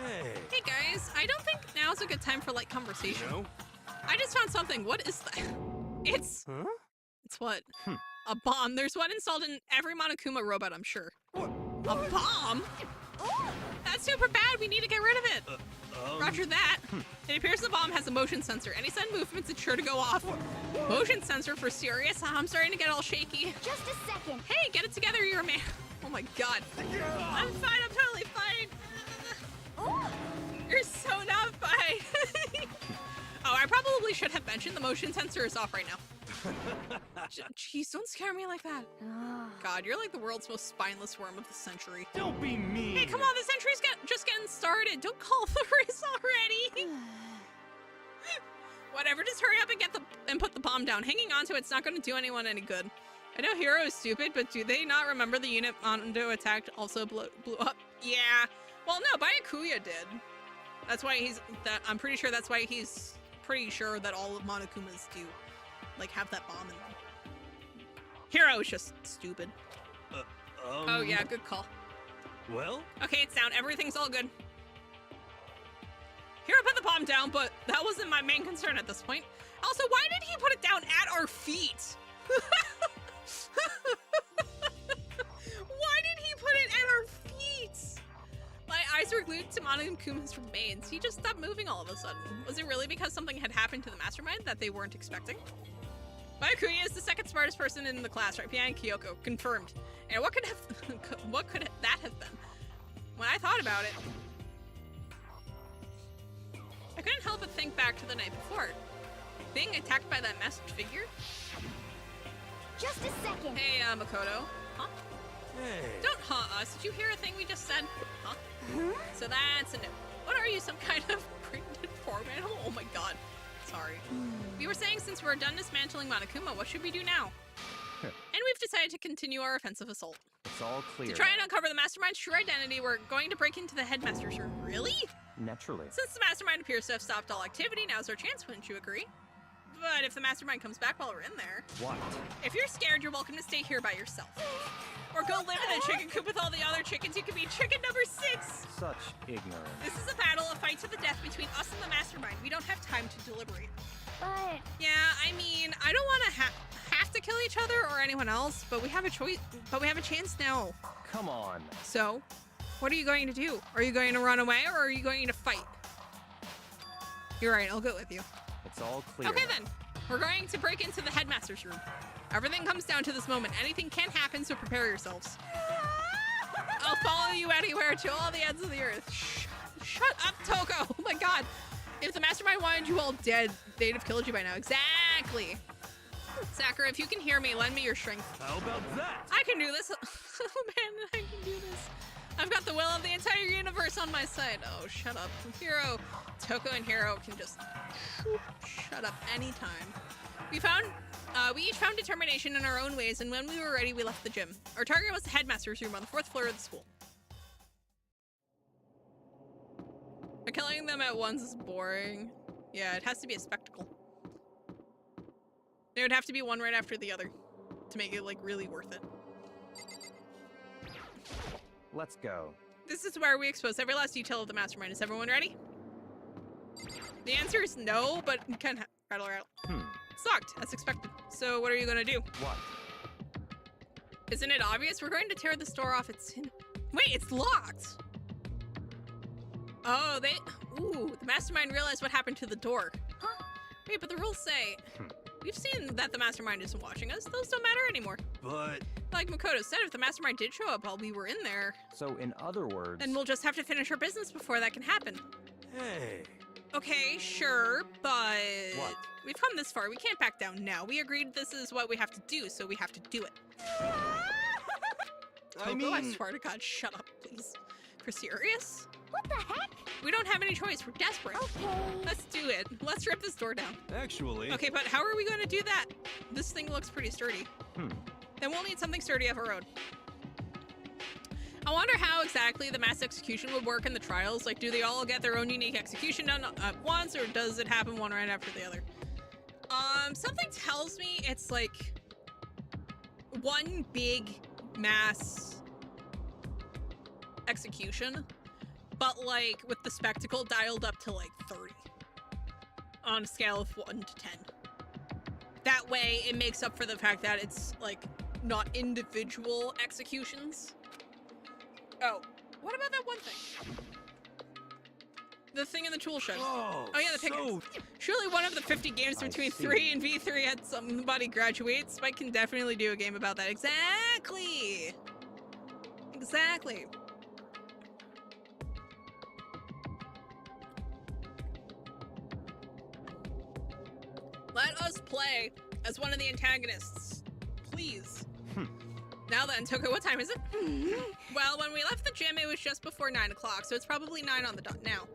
Hey. Hey guys, I don't think now's a good time for light conversation. No? I just found something. What is that? It's Huh? It's what? A bomb. There's one installed in every Monokuma robot, I'm sure. What? A bomb? That's super bad. We need to get rid of it. Roger that. It appears the bomb has a motion sensor. Any sudden movements, it's sure to go off. Motion sensor for serious? I'm starting to get all shaky. Just a second. Hey, get it together, you're a man. Oh my god. I'm fine, I'm totally fine. You're so not fine. Oh, I probably should have mentioned the motion sensor is off right now. Jeez, don't scare me like that. God, you're like the world's most spineless worm of the century. Don't be mean. Hey, come on, the century's just getting started. Don't call the race already. Whatever, just hurry up and put the bomb down. Hanging on to it's not going to do anyone any good. I know Hero is stupid, but do they not remember the unit Mondo attacked also blew up? Yeah. Well, no, Byakuya did. That's why I'm pretty sure that's why he's pretty sure that all of Monokumas do, like, have that bomb in them. Hero is just stupid. Oh yeah, good call. Well? Okay, it's down. Everything's all good. Hero, put the palm down, but that wasn't my main concern at this point. Also, why did he put it down at our feet? Why did he put it at our feet? My eyes were glued to Monokuma's remains. He just stopped moving all of a sudden. Was it really because something had happened to the mastermind that they weren't expecting? Mayakuni is the second smartest person in the class, right behind Kyoko. Confirmed. And what could that have been? When I thought about it, I couldn't help but think back to the night before. Being attacked by that masked figure? Just a second. Hey, Makoto. Huh? Hey. Don't us. Did you hear a thing we just said? Huh? So that's a no. What are you, some kind of pregnant farm animal? Oh my god. Sorry. We were saying since we're done dismantling Monokuma, what should we do now? And we've decided to continue our offensive assault. It's all clear. To try and uncover the mastermind's true identity, we're going to break into the headmaster's room. Really? Naturally. Since the mastermind appears to have stopped all activity, now's our chance, wouldn't you agree? But if the mastermind comes back while we're in there... What? If you're scared, you're welcome to stay here by yourself. Or go live in a chicken coop with all the other chickens. You could be chicken number 6! Such ignorance. This is a battle, a fight to the death between us and the mastermind. We don't have time to deliberate. But Yeah, I mean, I don't want to have to kill each other or anyone else, but we have a choice. But we have a chance now. Come on. So, what are you going to do? Are you going to run away or are you going to fight? You're right, I'll go with you. It's all clear. Okay then, we're going to break into the headmaster's room. Everything comes down to this moment. Anything can happen, so prepare yourselves. I'll follow you anywhere to all the ends of the earth. Shut up, Toko. Oh my god. If the mastermind wanted you all dead, they'd have killed you by now. Exactly. Sakura, if you can hear me, lend me your strength. How about that? I can do this. Oh man, I can do this. I've got the will of the entire universe on my side. Oh, shut up. Hiro, Toko and Hiro can just shut up anytime. We each found determination in our own ways, and when we were ready, we left the gym. Our target was the headmaster's room on the 4th floor of the school. But killing them at once is boring. Yeah, it has to be a spectacle. There would have to be one right after the other to make it, like, really worth it. Let's go. This is where we expose every last detail of the mastermind. Is everyone ready? The answer is no, but you can rattle. Sucked, as expected. So what are you gonna do? What? Isn't it obvious? We're going to tear this door off. Wait, it's locked! Oh, Ooh, the mastermind realized what happened to the door. Huh? Wait, but the rules say... We've seen that the mastermind isn't watching us. Those don't matter anymore. But... Like Makoto said, if the mastermind did show up while we were in there... So, in other words... Then we'll just have to finish our business before that can happen. Hey... Okay, sure, but... What? We've come this far. We can't back down now. We agreed this is what we have to do, so we have to do it. I swear to God, shut up, please. For serious? what the heck? We don't have any choice. We're desperate. Okay. Let's do it. Let's rip this door down. Actually... Okay, but how are we going to do that? This thing looks pretty sturdy. Then we'll need something sturdy of our own. I wonder how exactly the mass execution would work in the trials. Like, do they all get their own unique execution done at once, or does it happen one right after the other? Something tells me it's like one big mass execution, but like with the spectacle dialed up to like 30 on a scale of 1 to 10. That way it makes up for the fact that it's like not individual executions. Oh, what about that one thing? The thing in the tool shed. Oh, yeah, the pickaxe. Surely one of the 50 games between 3 and V3 had somebody graduate. Spike can definitely do a game about that. Exactly! Exactly. Let us play as one of the antagonists. Please. Now then, Toko, what time is it? Well, when we left the gym, it was just before 9 o'clock, so it's probably 9 on the dot now.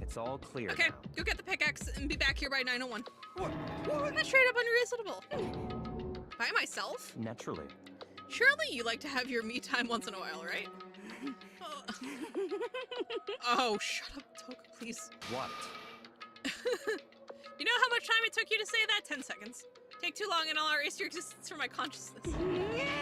It's all clear Okay, now. go get the pickaxe and be back here by 9:01. What? That's straight up unreasonable. By myself? Naturally. Surely you like to have your me time once in a while, right? Oh, shut up, Toko, please. What? You know how much time it took you to say that? 10 seconds. Take too long and I'll erase your existence from my consciousness.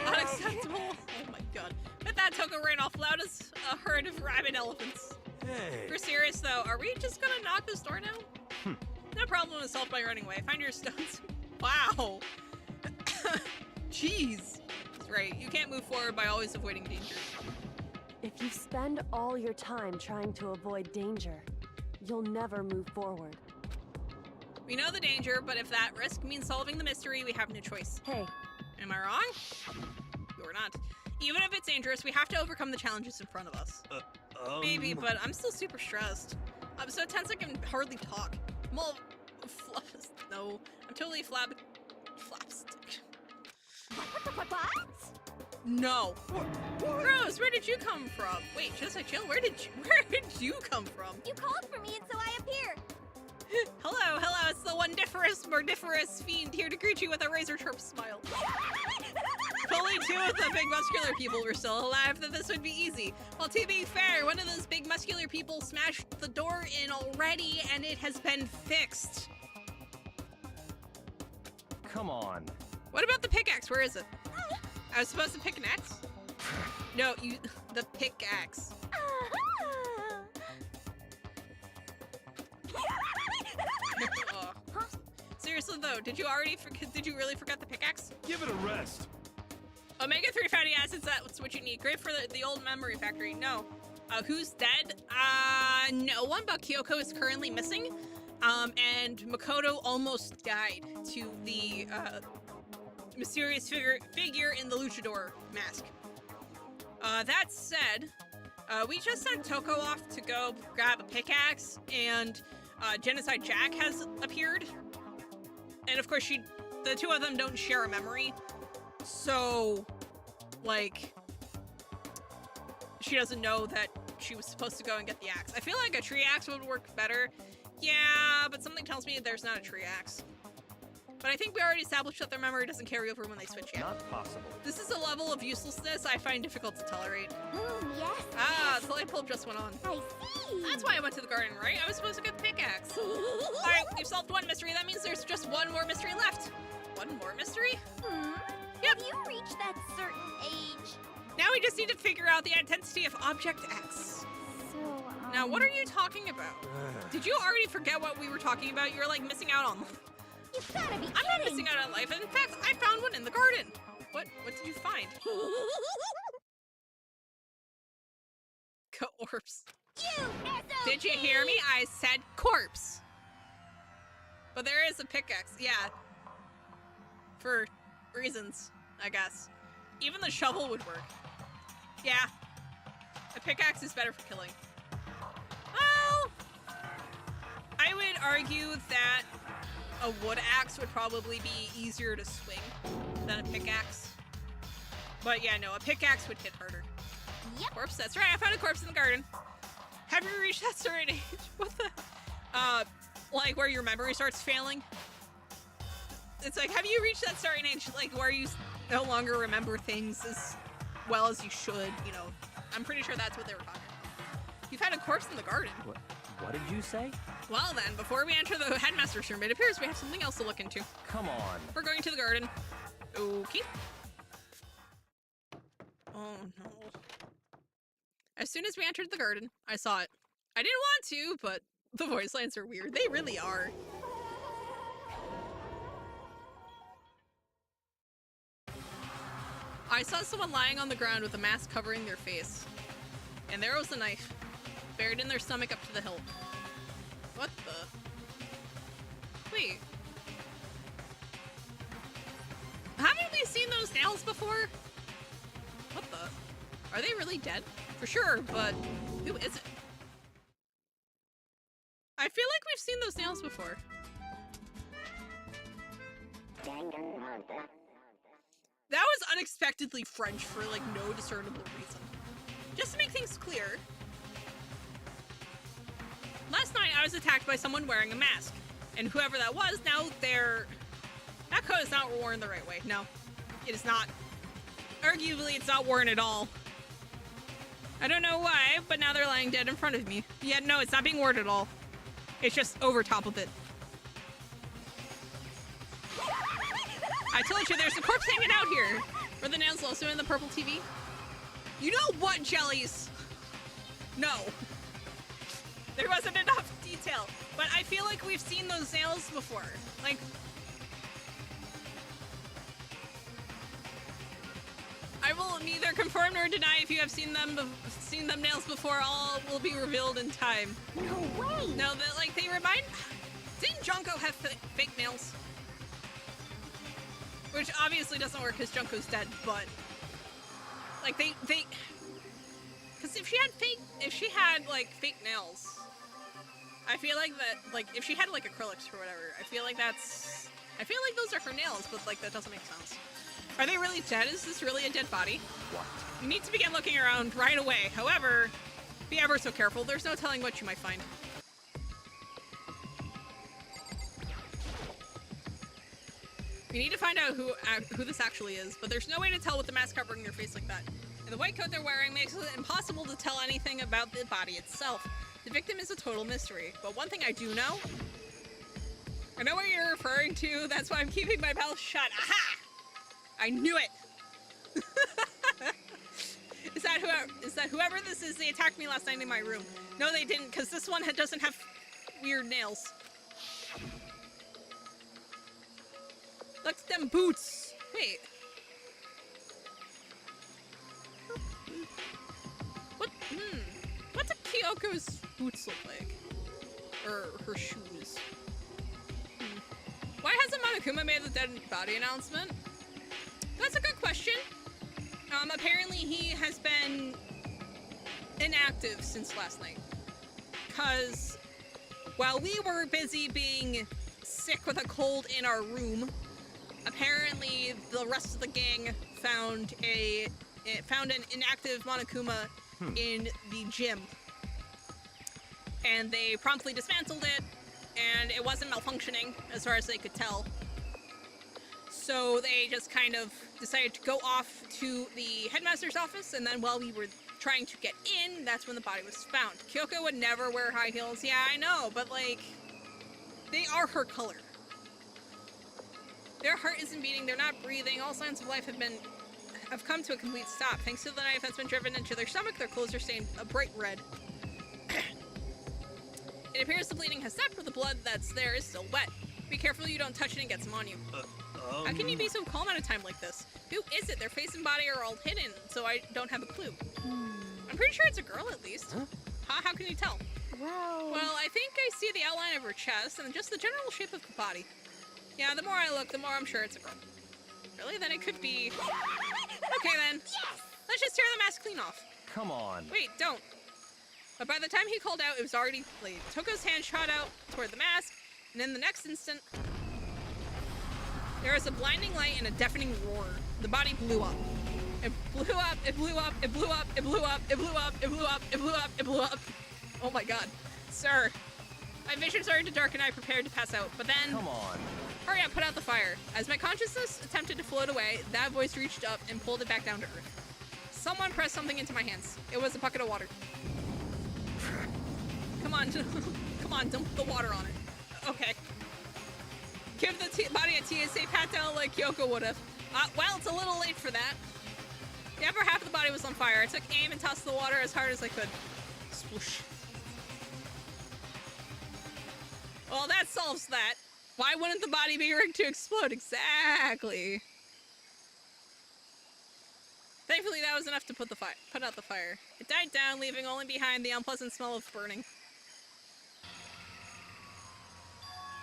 Unacceptable. Oh my god. With that, Toko ran off loud as a herd of rabid elephants. Hey. For serious though, are we just gonna knock this door down? No problem is solved by running away. Find your stones. Wow. Jeez. That's right. You can't move forward by always avoiding danger. If you spend all your time trying to avoid danger, you'll never move forward. We know the danger, but if that risk means solving the mystery, we have no choice. Hey, Am I wrong? You're not. Even if it's dangerous, we have to overcome the challenges in front of us. Maybe, but I'm still super stressed. I'm so tense I can hardly talk. I'm all no, I'm totally flapstick. What? No. Rose, where did you come from? Wait, just like chill. Where did you come from? You called for me and so I appear. Hello, it's the mordiferous fiend here to greet you with a razor-sharp smile. If only two of the big muscular people were still alive, then this would be easy. Well, to be fair, one of those big muscular people smashed the door in already, and it has been fixed. Come on. What about the pickaxe? Where is it? I was supposed to pick an axe? No, the pickaxe. Seriously though, did you really forget the pickaxe? Give it a rest. Omega-3 fatty acids, that's what you need. Great for the old memory factory. No. Who's dead? No one, but Kyoko is currently missing. And Makoto almost died to the, mysterious figure in the luchador mask. That said, we just sent Toko off to go grab a pickaxe, and Genocide Jack has appeared. And of course, the two of them don't share a memory. So, like, she doesn't know that she was supposed to go and get the axe. I feel like a tree axe would work better. Yeah, but something tells me there's not a tree axe. But I think we already established that their memory doesn't carry over when they switch yet. Not possible. This is a level of uselessness I find difficult to tolerate. Yes. The light bulb just went on. I see. That's why I went to the garden, right? I was supposed to get the pickaxe. Alright, we've solved one mystery. That means there's just one more mystery left. One more mystery? Yep. Have you reached that certain age? Now we just need to figure out the identity of Object X. So, Now, what are you talking about? Did you already forget what we were talking about? You're like missing out on life. You've gotta be I'm not missing out on life. In fact, I found one in the garden. What did you find? Corpse. Did you hear me? I said corpse. But there is a pickaxe, yeah. For reasons, I guess. Even the shovel would work. Yeah. A pickaxe is better for killing. Well, I would argue that a wood axe would probably be easier to swing than a pickaxe. But yeah, no, a pickaxe would hit harder. Yep. Corpse, that's right, I found a corpse in the garden. Have you reached that certain age? What the? Like where your memory starts failing? It's like, have you reached that certain age, like where you no longer remember things as well as you should, you know? I'm pretty sure that's what they were talking about. You've had a corpse in the garden. What did you say? Well then, before we enter the headmaster's room, it appears we have something else to look into. Come on. We're going to the garden. Okay. Oh no. As soon as we entered the garden, I saw it. I didn't want to, but the voice lines are weird. They really are. I saw someone lying on the ground with a mask covering their face. And there was a knife, buried in their stomach up to the hilt. What the? Wait. Haven't we seen those nails before? What the? Are they really dead? For sure, but who is it? I feel like we've seen those nails before. Danganronpa. That was unexpectedly French for like no discernible reason. Just to make things clear, last night I was attacked by someone wearing a mask. And whoever that was, now that coat is not worn the right way. No, it is not. Arguably, it's not worn at all. I don't know why, but now they're lying dead in front of me. Yeah, no, it's not being worn at all. It's just over top of it. I told you there's a corpse hanging out here. Were the nails also in the purple TV? You know what, Jellies? No. There wasn't enough detail. But I feel like we've seen those nails before. Like, I will neither confirm nor deny if you have seen them nails before. All will be revealed in time. No way! No, that like they remind. Didn't Junko have fake nails? Which obviously doesn't work because Junko's dead, but like they because if she had like fake nails, I feel like that like if she had like acrylics or whatever, I feel like those are her nails, but like that doesn't make sense. Are they really dead? Is this really a dead body? What? You need to begin looking around right away. However, be ever so careful. There's no telling what you might find. We need to find out who this actually is, but there's no way to tell with the mask covering their face like that. And the white coat they're wearing makes it impossible to tell anything about the body itself. The victim is a total mystery. But one thing I do know, I know what you're referring to. That's why I'm keeping my mouth shut. Aha! I knew it. Is that whoever this is? They attacked me last night in my room. No, they didn't, because this one doesn't have weird nails. Look at them boots. Wait. What do Kyoko's boots look like? Or her shoes? Why hasn't Monokuma made the dead body announcement? That's a good question. Apparently he has been inactive since last night. Because while we were busy being sick with a cold in our room, apparently the rest of the gang found an inactive Monokuma in the gym. And they promptly dismantled it, and it wasn't malfunctioning as far as they could tell. So they just kind of decided to go off to the headmaster's office, and then while we were trying to get in, that's when the body was found. Kyoko would never wear high heels. Yeah, I know, but like, they are her color. Their heart isn't beating, they're not breathing, all signs of life have come to a complete stop. Thanks to the knife that's been driven into their stomach, their clothes are stained a bright red. It appears the bleeding has stopped, but the blood that's there is still wet. Be careful you don't touch it and get some on you. How can you be so calm at a time like this? Who is it? Their face and body are all hidden, so I don't have a clue. I'm pretty sure it's a girl at least. Huh? How can you tell? Well, I think I see the outline of her chest and just the general shape of the body. Yeah, the more I look, the more I'm sure it's a girl. Really? Then it could be... Okay then. Yes! Let's just tear the mask clean off. Come on. Wait, don't. But by the time he called out, it was already late. Toko's hand shot out toward the mask, and in the next instant, there was a blinding light and a deafening roar. The body blew up. It blew up, it blew up, it blew up, it blew up, it blew up, it blew up, it blew up, it blew up. Oh my god. Sir. My vision started to darken, I prepared to pass out, but then... Come on. Hurry up, put out the fire. As my consciousness attempted to float away, that voice reached up and pulled it back down to earth. Someone pressed something into my hands. It was a bucket of water. Come on, come on, dump the water on it. Okay. Give the body a TSA pat down like Kyoko would have. Well, it's a little late for that. The upper half of the body was on fire. I took aim and tossed the water as hard as I could. Swoosh. Well, that solves that. Why wouldn't the body be rigged to explode? Exactly. Thankfully, that was enough to put out the fire. It died down, leaving only behind the unpleasant smell of burning.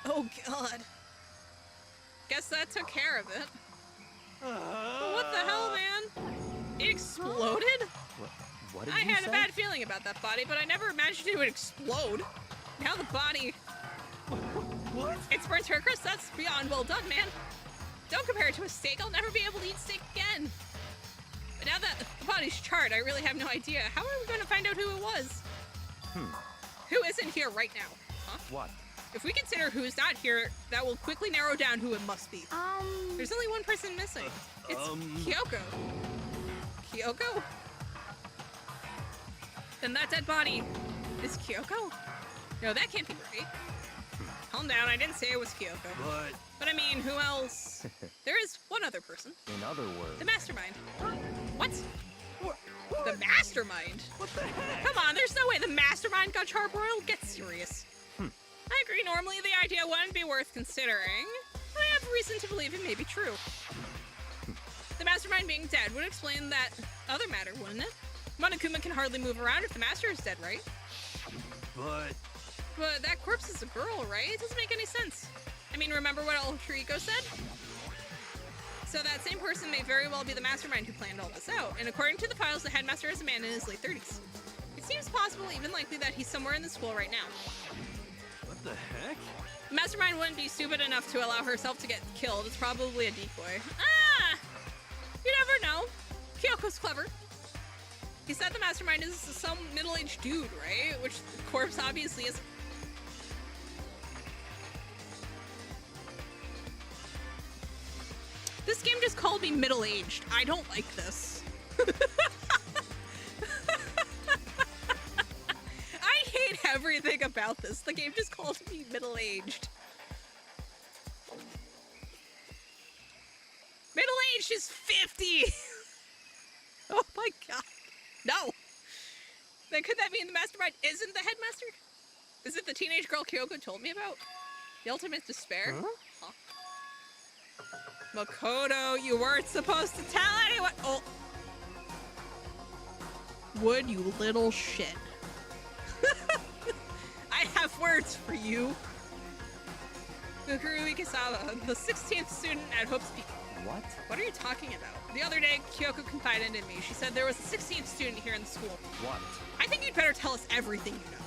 Oh god. Guess that took care of it. But what the hell, man? It exploded? What did you I had say? a bad feeling about that body, but I never imagined it would explode. Now the body... What? It's burnt to a crisp. That's beyond well done, man. Don't compare it to a steak. I'll never be able to eat steak again. But now that the body's charred, I really have no idea. How are we going to find out who it was? Who isn't here right now? Huh? What? If we consider who's not here, that will quickly narrow down who it must be. There's only one person missing. It's Kyoko. Kyoko? Then that dead body is Kyoko? No, that can't be right. Calm down, I didn't say it was Kyoko. But I mean, who else? There is one other person. In other words. The mastermind. What? What The mastermind? What the heck? Come on, there's no way the mastermind got charbroiled. Get serious. I agree, normally the idea wouldn't be worth considering, but I have reason to believe it may be true. The mastermind being dead would explain that other matter, wouldn't it? Monokuma can hardly move around if the master is dead, right? But that corpse is a girl, right? It doesn't make any sense. I mean, remember what Alter Ego said? So that same person may very well be the mastermind who planned all this out, and according to the files, the headmaster is a man in his late 30s. It seems possible, even likely, that he's somewhere in the school right now. What the heck? The mastermind wouldn't be stupid enough to allow herself to get killed. It's probably a decoy. Ah! You never know. Kyoko's clever. He said the mastermind is some middle-aged dude, right? Which the corpse obviously is. This game just called me middle-aged. I don't like this. I hate everything about this. The game just called me middle-aged. Middle-aged is 50! Oh my god. No! Then could that mean the mastermind isn't the headmaster? Is it the teenage girl Kyoko told me about? The ultimate despair? Huh? Makoto, you weren't supposed to tell anyone! Oh! Would, you little shit. I have words for you. Mukuru Ikesawa, the 16th student at Hope's Peak. What? What are you talking about? The other day, Kyoko confided in me. She said there was a 16th student here in the school. What? I think you'd better tell us everything you know.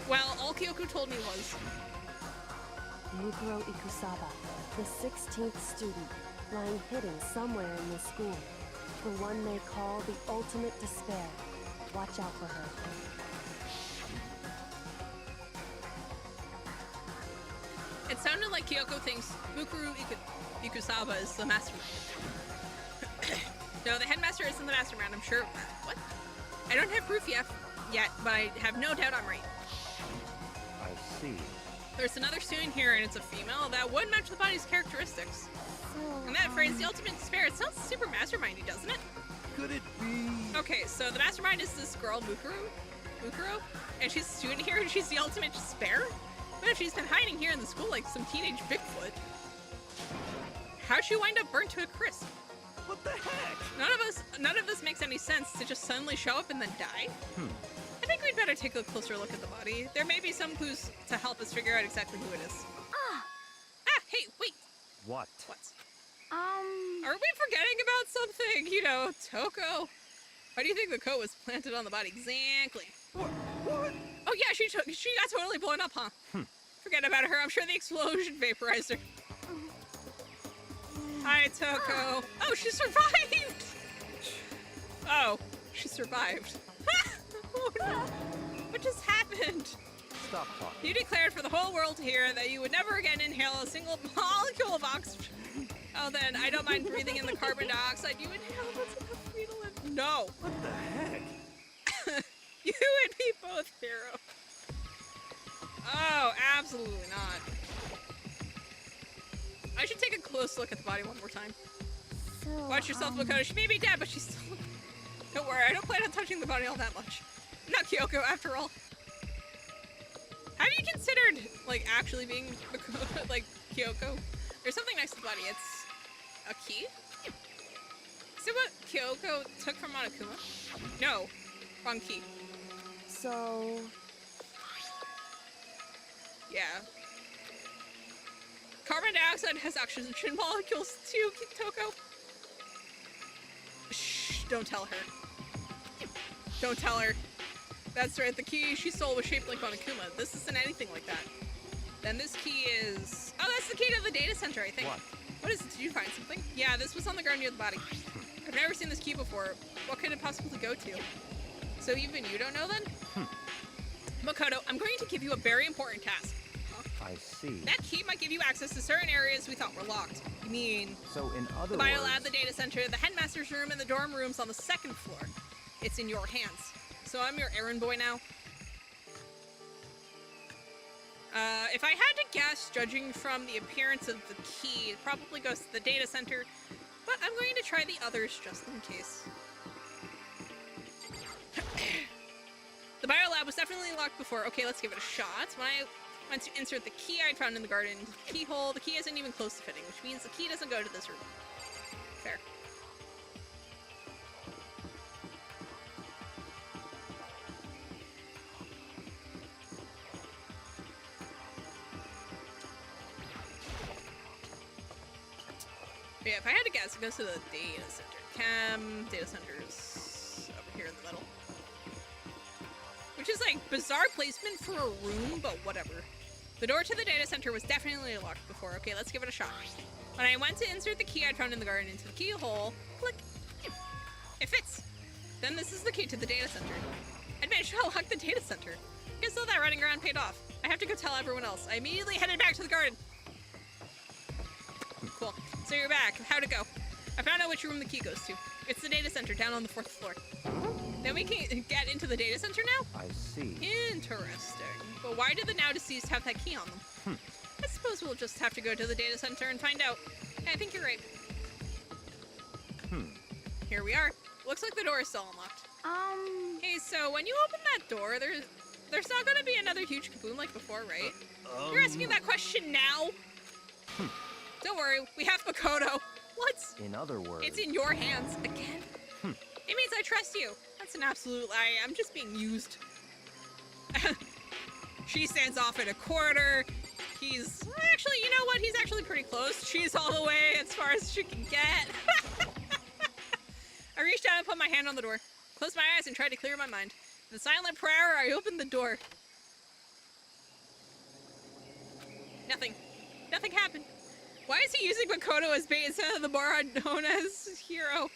Well, all Kyoko told me was... Mukuro Ikusaba, the 16th student, lying hidden somewhere in this school. The one they call the ultimate despair. Watch out for her. It sounded like Kyoko thinks Mukuru Ikusaba is the mastermind. No, the headmaster isn't the mastermind, I'm sure of that. What? I don't have proof yet, but I have no doubt I'm right. I see. There's another student here, and it's a female that would match the body's characteristics. And that phrase, the ultimate despair, it sounds super mastermindy, doesn't it? Could it be? Okay, so the mastermind is this girl, Mukuro, and she's a student here, and she's the ultimate despair? But if she's been hiding here in the school like some teenage Bigfoot, how'd she wind up burnt to a crisp? What the heck? None of this makes any sense to just suddenly show up and then die. I think we'd better take a closer look at the body. There may be some clues to help us figure out exactly who it is. Ah, hey, wait. What? What? Are we forgetting about something? You know, Toko. Why do you think the coat was planted on the body? Exactly. What? Oh yeah, she got totally blown up, huh? Forget about her. I'm sure the explosion vaporized her. Hi, Toko. Oh, she survived! Oh, she survived. Oh no! What just happened? Stop talking. You declared for the whole world to hear that you would never again inhale a single molecule of oxygen. Oh, then I don't mind breathing in the carbon dioxide you inhale. That's enough for me to live. No! What the heck? You and me both, hero. Oh, absolutely not. I should take a close look at the body one more time. Watch yourself, Makoto. She may be dead, but she's still... Don't worry, I don't plan on touching the body all that much. I'm not Kyoko, after all. Have you considered, like, actually being, like, Kyoko? There's something next to the body. It's a key? Is it what Kyoko took from Monokuma? No. Wrong key. So... Yeah. Carbon dioxide has oxygen molecules too, Toko. Shh, don't tell her. Don't tell her. That's right, the key she stole was shaped like Monokuma. This isn't anything like that. Then this key is... Oh, that's the key to the data center, I think. What? What is it? Did you find something? Yeah, this was on the ground near the body. I've never seen this key before. What could it possibly go to? So even you don't know then? Makoto, I'm going to give you a very important task. I see. That key might give you access to certain areas we thought were locked. You mean... So in other the words... biolab, the data center, the headmaster's room, and the dorm rooms on the 2nd floor. It's in your hands. So I'm your errand boy now. If I had to guess, judging from the appearance of the key, it probably goes to the data center, but I'm going to try the others just in case. The biolab was definitely locked before. Okay, let's give it a shot. When I went to insert the key I'd found in the garden into the keyhole, the key isn't even close to fitting, which means the key doesn't go to this room. Fair. But yeah, if I had to guess, it goes to the data center. Data center's over here in the middle. Which is like bizarre placement for a room, but whatever. The door to the data center was definitely locked before. Okay, let's give it a shot. When I went to insert the key I'd found in the garden into the keyhole, click. It fits. Then this is the key to the data center. I'd managed to unlock the data center. I guess all that running around paid off. I have to go tell everyone else. I immediately headed back to the garden. Cool. So you're back. How'd it go? I found out which room the key goes to. It's the data center down on the 4th floor. Then we can get into the data center now? I see. Interesting. But why did the now deceased have that key on them? I suppose we'll just have to go to the data center and find out. Yeah, I think you're right. Here we are. Looks like the door is still unlocked. Hey, so when you open that door, there's not gonna be another huge kaboom like before, right? You're asking that question now? Don't worry, we have Makoto. What? In other words, It's in your hands again. It means I trust you. That's an absolute lie. I'm just being used. She stands off in a corner. He's actually, you know what? He's actually pretty close. She's all the way as far as she can get. I reached out and put my hand on the door, closed my eyes and tried to clear my mind. In silent prayer, I opened the door. Nothing. Nothing happened. Why is he using Makoto as bait instead of the more unknown as hero?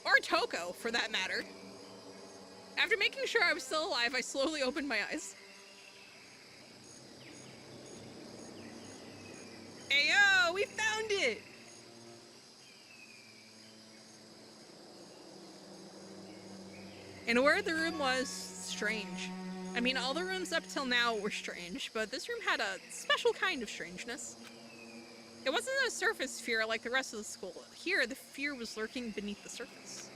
Or Toko, for that matter. After making sure I was still alive, I slowly opened my eyes. Ayo, we found it! In a word, the room was strange. I mean, all the rooms up till now were strange, but this room had a special kind of strangeness. It wasn't a surface fear like the rest of the school. Here, the fear was lurking beneath the surface.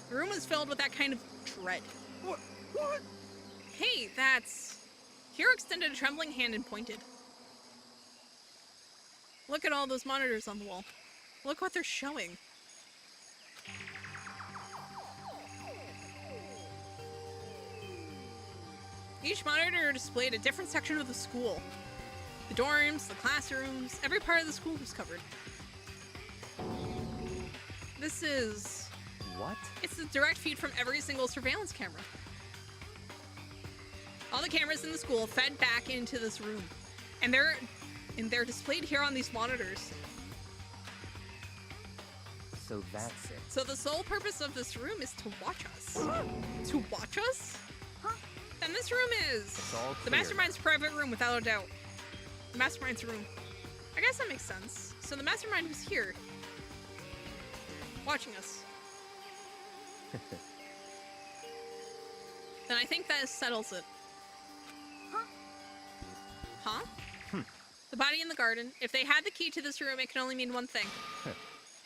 The room was filled with that kind of dread. What? Hey, that's... Hero extended a trembling hand and pointed. Look at all those monitors on the wall. Look what they're showing. Each monitor displayed a different section of the school. The dorms, the classrooms, every part of the school was covered. This is... what? It's the direct feed from every single surveillance camera. All the cameras in the school fed back into this room. And they're displayed here on these monitors. So that's it. So the sole purpose of this room is to watch us. To watch us? And this room is It's all the clear. Mastermind's private room, without a doubt. The Mastermind's room. I guess that makes sense. So the Mastermind was here, watching us. Then I think that settles it. Huh? The body in the garden. If they had the key to this room, it can only mean one thing.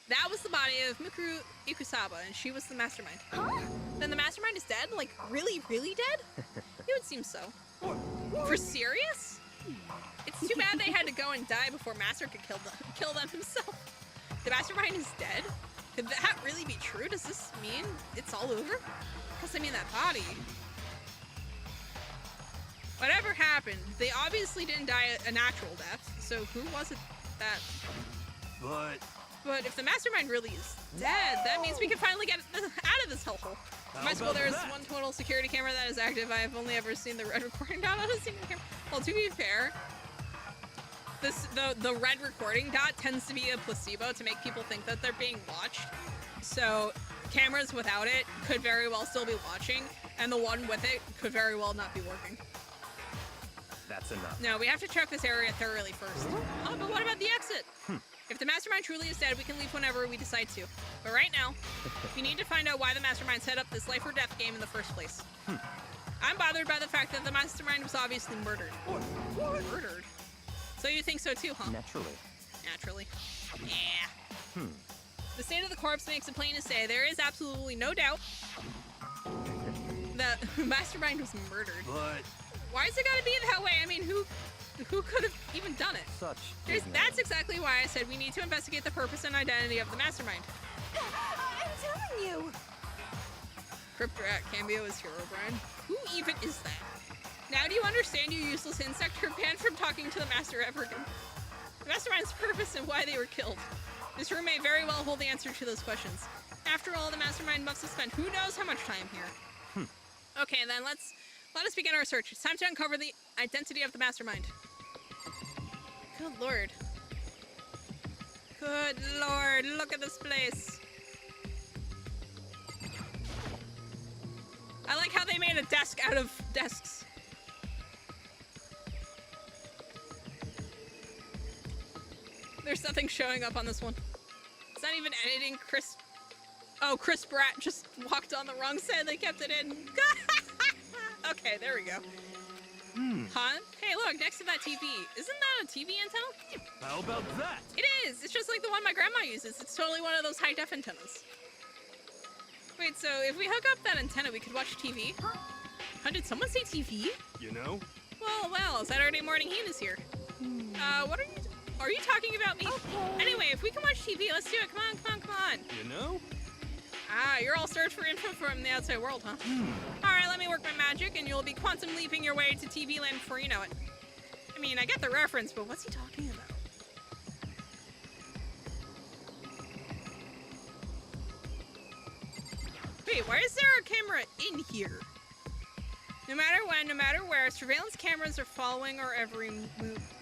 That was the body of Mikuru Ikusaba, and she was the Mastermind. Then the Mastermind is dead? Like, really, really dead? It would seem so. For serious? It's too bad they had to go and die before Master could kill them himself. The Mastermind is dead? Could that really be true? Does this mean it's all over? Because, I mean, that body... Whatever happened, they obviously didn't die a natural death, so who was it that... But if the Mastermind really is dead, that means we can finally get out of this hellhole. In my school, there's one total security camera that is active. I have only ever seen the red recording dot on a single camera. Well, to be fair, the red recording dot tends to be a placebo to make people think that they're being watched. So cameras without it could very well still be watching, and the one with it could very well not be working. That's enough. No, we have to check this area thoroughly first. Oh, but what about the exit? If the Mastermind truly is dead, we can leave whenever we decide to. But right now, we need to find out why the Mastermind set up this life or death game in the first place. I'm bothered by the fact that the Mastermind was obviously murdered. Murdered? So you think so too, huh? Naturally. Naturally. Yeah. The state of the corpse makes it plain to say there is absolutely no doubt the mastermind was murdered. But Why is it gotta be that way? I mean, who could have even done it? Such That's exactly why I said we need to investigate the purpose and identity of the mastermind. I'm telling you. Cryptorat Cambio is Herobrine. Who even is that? Now do you understand, you useless insect? You're banned from talking to the master ever again. The mastermind's purpose and why they were killed. This room may very well hold the answer to those questions. After all, the mastermind must have spent who knows how much time here. Okay, then let us begin our search. It's time to uncover the identity of the mastermind. Good lord. Good lord, look at this place. I like how they made a desk out of desks. There's nothing showing up on this one. It's not even editing. Chris Pratt just walked on the wrong side. They kept it in. Okay, there we go. Huh? Hey, look, next to that TV. Isn't that a TV antenna? how about that? It is. It's just like the one my grandma uses. It's totally one of those high-def antennas. Wait, so if we hook up that antenna, we could watch TV? Huh, did someone say TV? You know? Well, Saturday morning heat is here. What are you talking about me? Okay. Anyway, if we can watch TV, let's do it. Come on. You know? Ah, you're all searched for info from the outside world, huh? Alright, let me work my magic, and you'll be quantum leaping your way to TV land before you know it. I mean, I get the reference, but what's he talking about? Wait, why is there a camera in here? No matter when, no matter where, surveillance cameras are following our every move.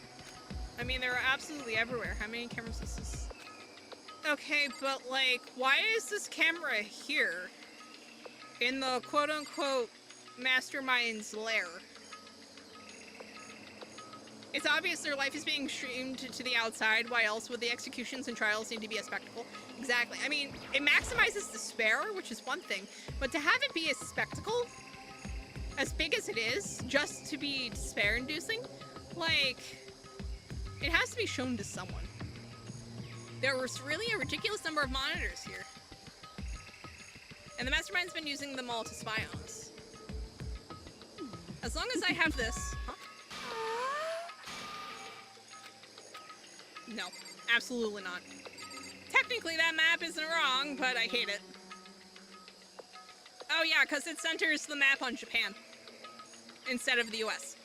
I mean, they're absolutely everywhere. How many cameras is this? Okay, but like, why is this camera here? In the quote-unquote mastermind's lair? It's obvious their life is being streamed to the outside. Why else would the executions and trials need to be a spectacle? Exactly. I mean, it maximizes despair, which is one thing, but to have it be a spectacle, as big as it is, just to be despair-inducing, like, it has to be shown to someone. There was really a ridiculous number of monitors here. And the mastermind's been using them all to spy on us. As long as I have this... Huh? No, absolutely not. Technically, that map isn't wrong, but I hate it. Oh yeah, because it centers the map on Japan instead of the US.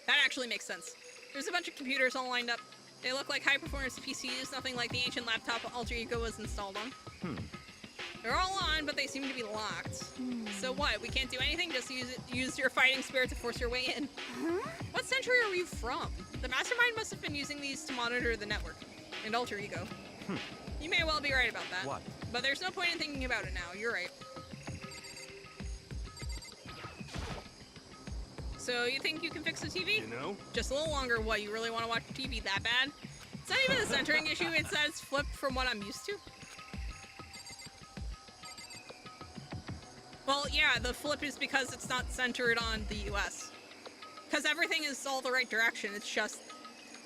That actually makes sense. There's a bunch of computers all lined up. They look like high-performance PCs, nothing like the ancient laptop Alter Ego was installed on. They're all on, but they seem to be locked. So what? We can't do anything? Just use your fighting spirit to force your way in. What century are you from? The mastermind must have been using these to monitor the network and Alter Ego. You may well be right about that. What? But there's no point in thinking about it now. You're right. So you think you can fix the TV? You know? Just a little longer. What, you really want to watch TV that bad? It's not even a centering issue, it's that it's flipped from what I'm used to. Well, yeah, the flip is because it's not centered on the US. Because everything is all the right direction, it's just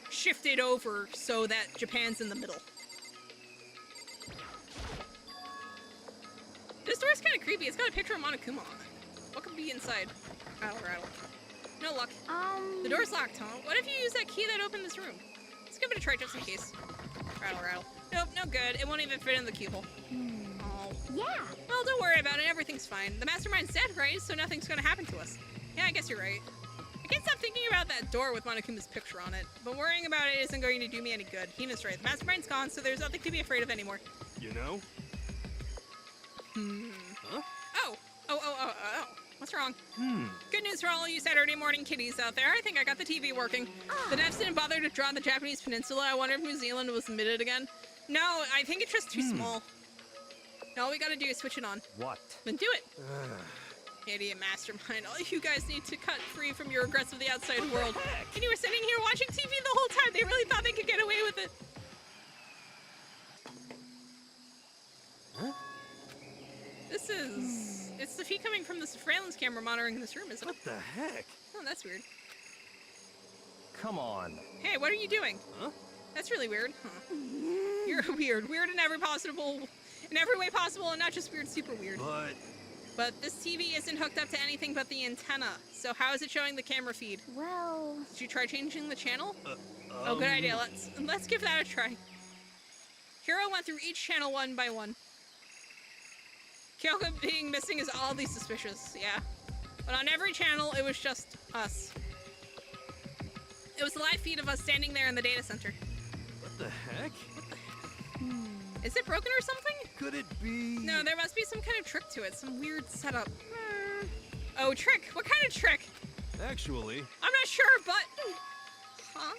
shifted over so that Japan's in the middle. This door's kind of creepy, it's got a picture of Monokuma on it. What could be inside? Rattle. No luck. The door's locked, huh? What if you use that key that opened this room? Let's give it a try just in case. Rattle. Nope, no good. It won't even fit in the keyhole. Oh. Yeah. Well, don't worry about it. Everything's fine. The mastermind's dead, right? So nothing's gonna happen to us. Yeah, I guess you're right. I can't stop thinking about that door with Monokuma's picture on it. But worrying about it isn't going to do me any good. Hina's right. The mastermind's gone, so there's nothing to be afraid of anymore. You know? Huh? Oh. What's wrong? Good news for all you Saturday morning kiddies out there. I think I got the TV working. The devs didn't bother to draw the Japanese peninsula. I wonder if New Zealand was omitted again. No, I think it's just too small. All we gotta do is switch it on. What? Then do it. Idiot mastermind. All you guys need to cut free from your regrets of the outside world. And you were sitting here watching TV the whole time. They really thought they could get away with it. Huh? This is... It's the feed coming from the surveillance camera monitoring this room, isn't it? What the heck? Oh, that's weird. Come on. Hey, what are you doing? Huh? That's really weird. Huh. You're weird. Weird in every way possible, and not just weird, super weird. But But this TV isn't hooked up to anything but the antenna. So how is it showing the camera feed? Well, Did you try changing the channel? Oh, good idea. Let's give that a try. Hiro went through each channel one by one. Kyoko being missing is oddly suspicious, yeah. But on every channel, it was just us. It was a live feed of us standing there in the data center. What the heck? Is it broken or something? Could it be? No, there must be some kind of trick to it. Some weird setup. Oh, trick. What kind of trick? Actually. I'm not sure, but... Huh?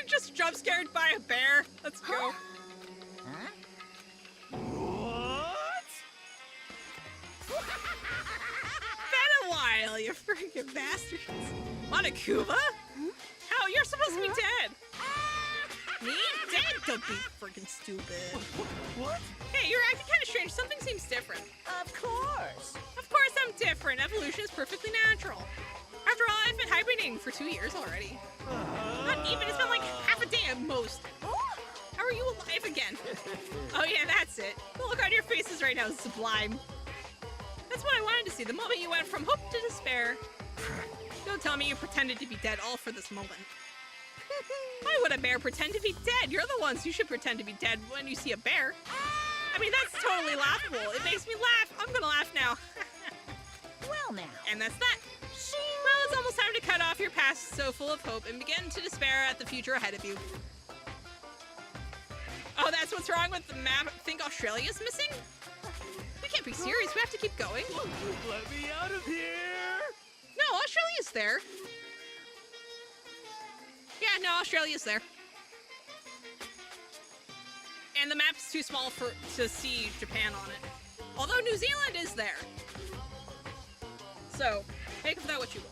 Just jump scared by a bear. Let's go. Huh? What? Been a while, you freaking bastards. Monokuba? How? You're supposed to be dead. Me? Dead? Don't be freaking stupid. What? Hey, you're acting kind of strange. Something seems different. Of course. Of course I'm different. Evolution is perfectly natural. After all, I've been hibernating for 2 years already. Not even. It's been like half a day at most. How are you alive again? Oh yeah, that's it. The look on your faces right now is sublime. That's what I wanted to see. The moment you went from hope to despair. Don't tell me you pretended to be dead all for this moment. Why would a bear pretend to be dead? You're the ones who should pretend to be dead when you see a bear. I mean, that's totally laughable. It makes me laugh. I'm gonna laugh now. Well now. And that's that. Well, it's almost time to cut off your past so full of hope and begin to despair at the future ahead of you. Oh, that's what's wrong with the map? Think Australia's missing? We can't be serious. We have to keep going. Let me out of here! No, Australia's there. Yeah, no, Australia's there. And the map's too small to see Japan on it. Although New Zealand is there. So, make of that what you will.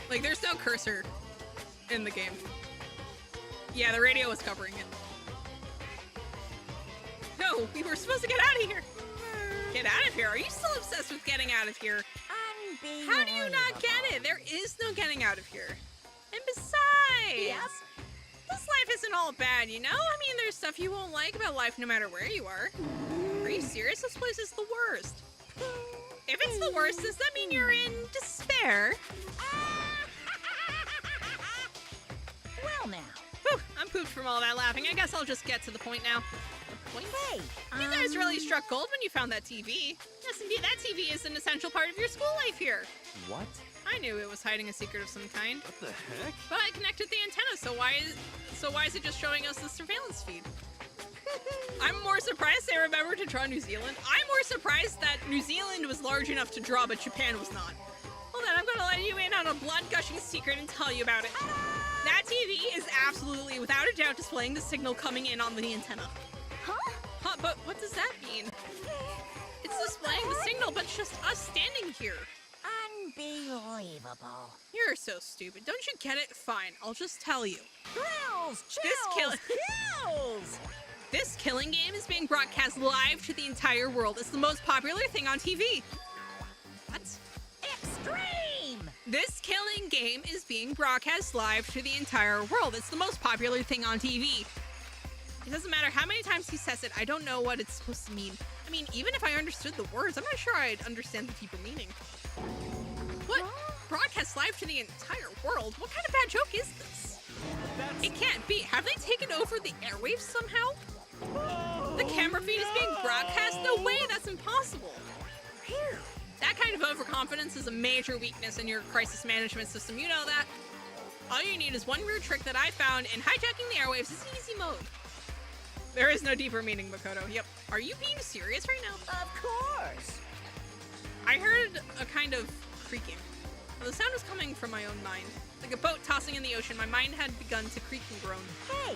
Like, there's no cursor in the game. Yeah, the radio was covering it. No, we were supposed to get out of here. Get out of here? Are you still obsessed with getting out of here? How do you not get it? There is no getting out of here. And besides, this life isn't all bad, you know? I mean, there's stuff you won't like about life no matter where you are. Are you serious? This place is the worst. If it's the worst, does that mean you're in despair? Well now. Whew, I'm pooped from all that laughing. I guess I'll just get to the point now. The point? Hey, You guys really struck gold when you found that TV. Yes, indeed, that TV is an essential part of your school life here. What? I knew it was hiding a secret of some kind. What the heck? But I connected the antenna, so why is it just showing us the surveillance feed? I'm more surprised they remembered to draw New Zealand. I'm more surprised that New Zealand was large enough to draw, but Japan was not. Well then, I'm gonna let you in on a blood-gushing secret and tell you about it. That TV is absolutely, without a doubt, displaying the signal coming in on the antenna. Huh, but what does that mean? It's displaying the signal, but just us standing here. Unbelievable. You're so stupid. Don't you get it? Fine, I'll just tell you. Thrills, chills, kills. This killing game is being broadcast live to the entire world. It's the most popular thing on TV. What? Extreme. This killing game is being broadcast live to the entire world. It's the most popular thing on TV. It doesn't matter how many times he says it, I don't know what it's supposed to mean. I mean, even if I understood the words, I'm not sure I'd understand the deeper meaning. What? Broadcast live to the entire world? What kind of bad joke is this? It can't be. Have they taken over the airwaves somehow? The camera feed is being broadcast? No way, that's impossible. That kind of overconfidence is a major weakness in your crisis management system. You know that. All you need is one weird trick that I found, and hijacking the airwaves is easy mode. There is no deeper meaning, Makoto. Yep. Are you being serious right now? Of course. I heard a kind of creaking. The sound was coming from my own mind. Like a boat tossing in the ocean, my mind had begun to creak and groan. Hey,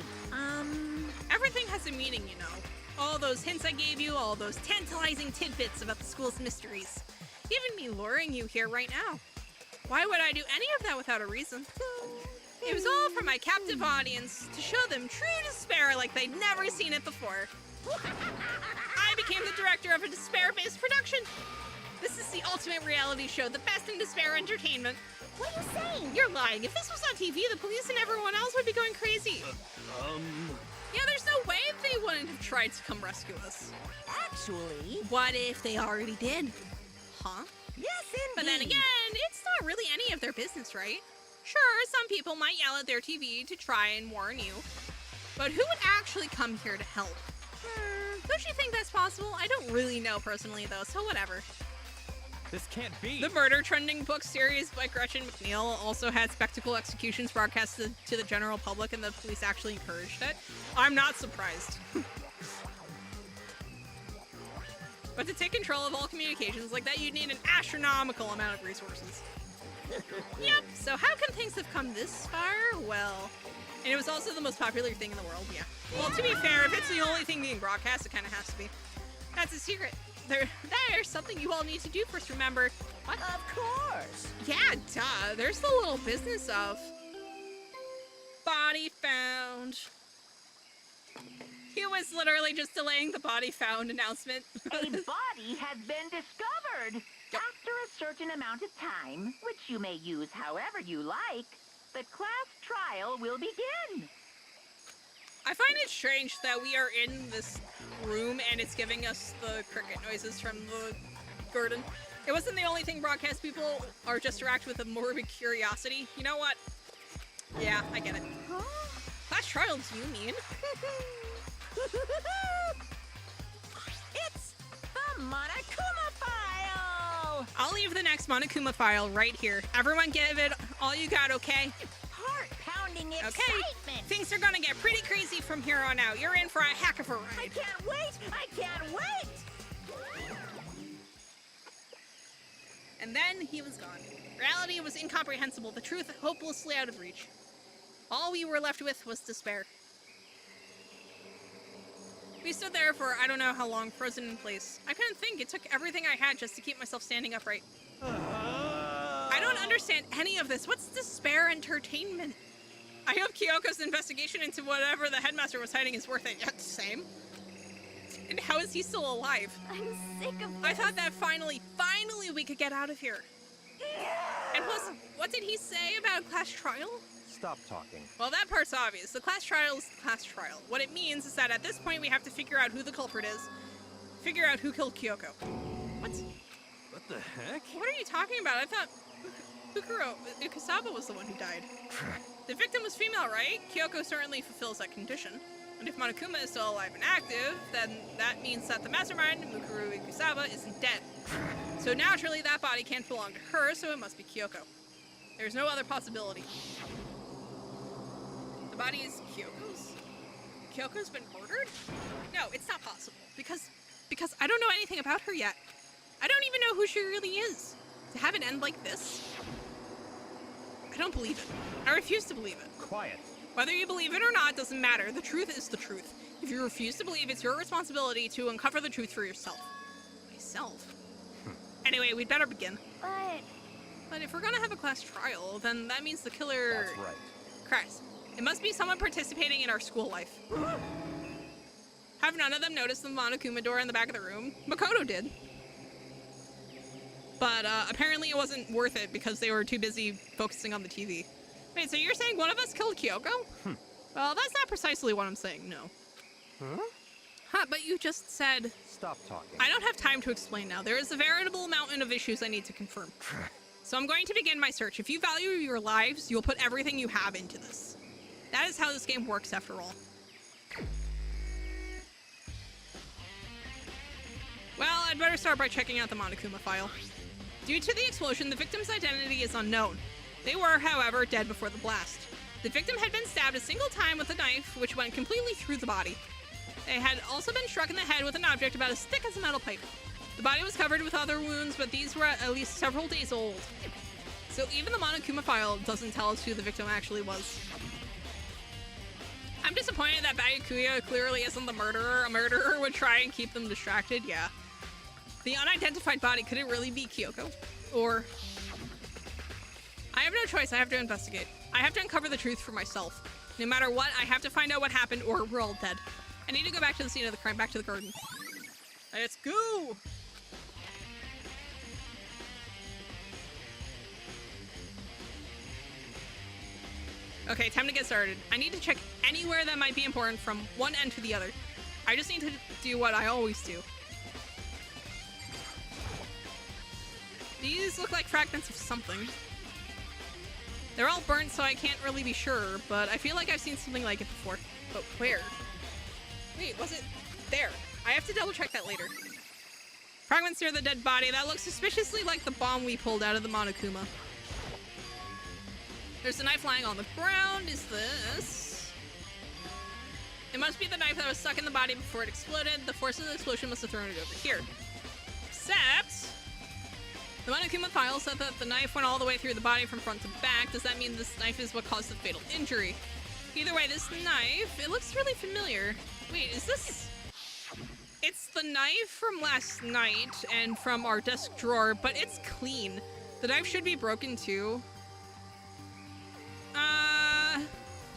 Everything has a meaning, you know. All those hints I gave you, all those tantalizing tidbits about the school's mysteries. Even me luring you here right now. Why would I do any of that without a reason? It was all for my captive audience, to show them true despair like they'd never seen it before. I became the director of a despair-based production. This is the ultimate reality show, the best in despair entertainment. What are you saying? You're lying. If this was on TV, the police and everyone else would be going crazy. Yeah, there's no way they wouldn't have tried to come rescue us. Actually, What if they already did? Huh? yes, indeed. But then again, it's not really any of their business, right? Sure, some people might yell at their TV to try and warn you. But who would actually come here to help? Don't you think that's possible? I don't really know personally, though, so whatever. This can't be. The murder trending book series by Gretchen McNeil also had spectacle executions broadcasted to the general public, and the police actually encouraged it. I'm not surprised. But to take control of all communications like that, you'd need an astronomical amount of resources. Yep, so how can things have come this far? Well, and it was also the most popular thing in the world, yeah. Well, to be fair, if it's the only thing being broadcast, it kind of has to be. That's a secret. There's something you all need to do first, remember. What? Of course. Yeah, duh. There's the little business of body found. He was literally just delaying the body found announcement. A body has been discovered. After a certain amount of time, which you may use however you like, the class trial will begin. I find it strange that we are in this room and it's giving us the cricket noises from the garden. It wasn't the only thing broadcast. People are just racked with a morbid curiosity. You know what? Yeah, I get it. Class trial, do you mean? It's the Monokuma file. I'll leave the next Monokuma file right here. Everyone give it all you got, okay? Heart-pounding Okay. excitement. Things are gonna get pretty crazy from here on out. You're in for a heck of a I ride. can't wait. I can't wait. And then he was gone. Reality was incomprehensible, the truth hopelessly out of reach. All we were left with was despair. We stood there for I don't know how long, frozen in place. I couldn't think. It took everything I had just to keep myself standing upright. I don't understand any of this. What's despair entertainment? I hope Kyoko's investigation into whatever the headmaster was hiding is worth it. Yeah, same. And how is he still alive? I'm sick of I thought that finally we could get out of here. And plus, what did he say about class trial? Stop talking. Well, that part's obvious. The class trial is the class trial. What it means is that at this point we have to figure out who the culprit is, figure out who killed Kyoko. What? What the heck? What are you talking about? I thought Ukasaba was the one who died. The victim was female, right? Kyoko certainly fulfills that condition. And if Monokuma is still alive and active, then that means that the mastermind, Mukuru Ikusaba, isn't dead. So naturally, that body can't belong to her, so it must be Kyoko. There's no other possibility. The body is Kyoko's? Kyoko's been murdered? No, it's not possible. Because I don't know anything about her yet. I don't even know who she really is. To have it end like this? I don't believe it. I refuse to believe it. Quiet. Whether you believe it or not doesn't matter. The truth is the truth. If you refuse to believe, it's your responsibility to uncover the truth for yourself. Myself? Anyway, we'd better begin. But if we're gonna have a class trial, then that means the killer... That's right. Christ. It must be someone participating in our school life. Have none of them noticed the Monokuma door in the back of the room? Makoto did. But apparently it wasn't worth it because they were too busy focusing on the TV. Wait, so you're saying one of us killed Kyoko? Well, that's not precisely what I'm saying, no. Huh, but you just said... Stop talking. I don't have time to explain now. There is a veritable mountain of issues I need to confirm. So I'm going to begin my search. If you value your lives, you'll put everything you have into this. That is how this game works, after all. Well, I'd better start by checking out the Monokuma file. Due to the explosion, the victim's identity is unknown. They were, however, dead before the blast. The victim had been stabbed a single time with a knife, which went completely through the body. They had also been struck in the head with an object about as thick as a metal pipe. The body was covered with other wounds, but these were at least several days old. So even the Monokuma file doesn't tell us who the victim actually was. I'm disappointed that Bayukuya clearly isn't the murderer. A murderer would try and keep them distracted, yeah. The unidentified body, could it really be Kyoko? Or... I have no choice, I have to investigate. I have to uncover the truth for myself. No matter what, I have to find out what happened or we're all dead. I need to go back to the scene of the crime, back to the garden. Let's go! Okay, time to get started. I need to check anywhere that might be important from one end to the other. I just need to do what I always do. These look like fragments of something. They're all burnt, so I can't really be sure, but I feel like I've seen something like it before. But where? Wait, was it there? I have to double check that later. Fragments near the dead body. That looks suspiciously like the bomb we pulled out of the Monokuma. There's a knife lying on the ground. Is this? It must be the knife that was stuck in the body before it exploded. The force of the explosion must have thrown it over here. Except... the Monokuma file said that the knife went all the way through the body from front to back. Does that mean this knife is what caused the fatal injury? Either way, this knife, it looks really familiar. Wait, is this... it's the knife from last night and from our desk drawer, but it's clean. The knife should be broken too.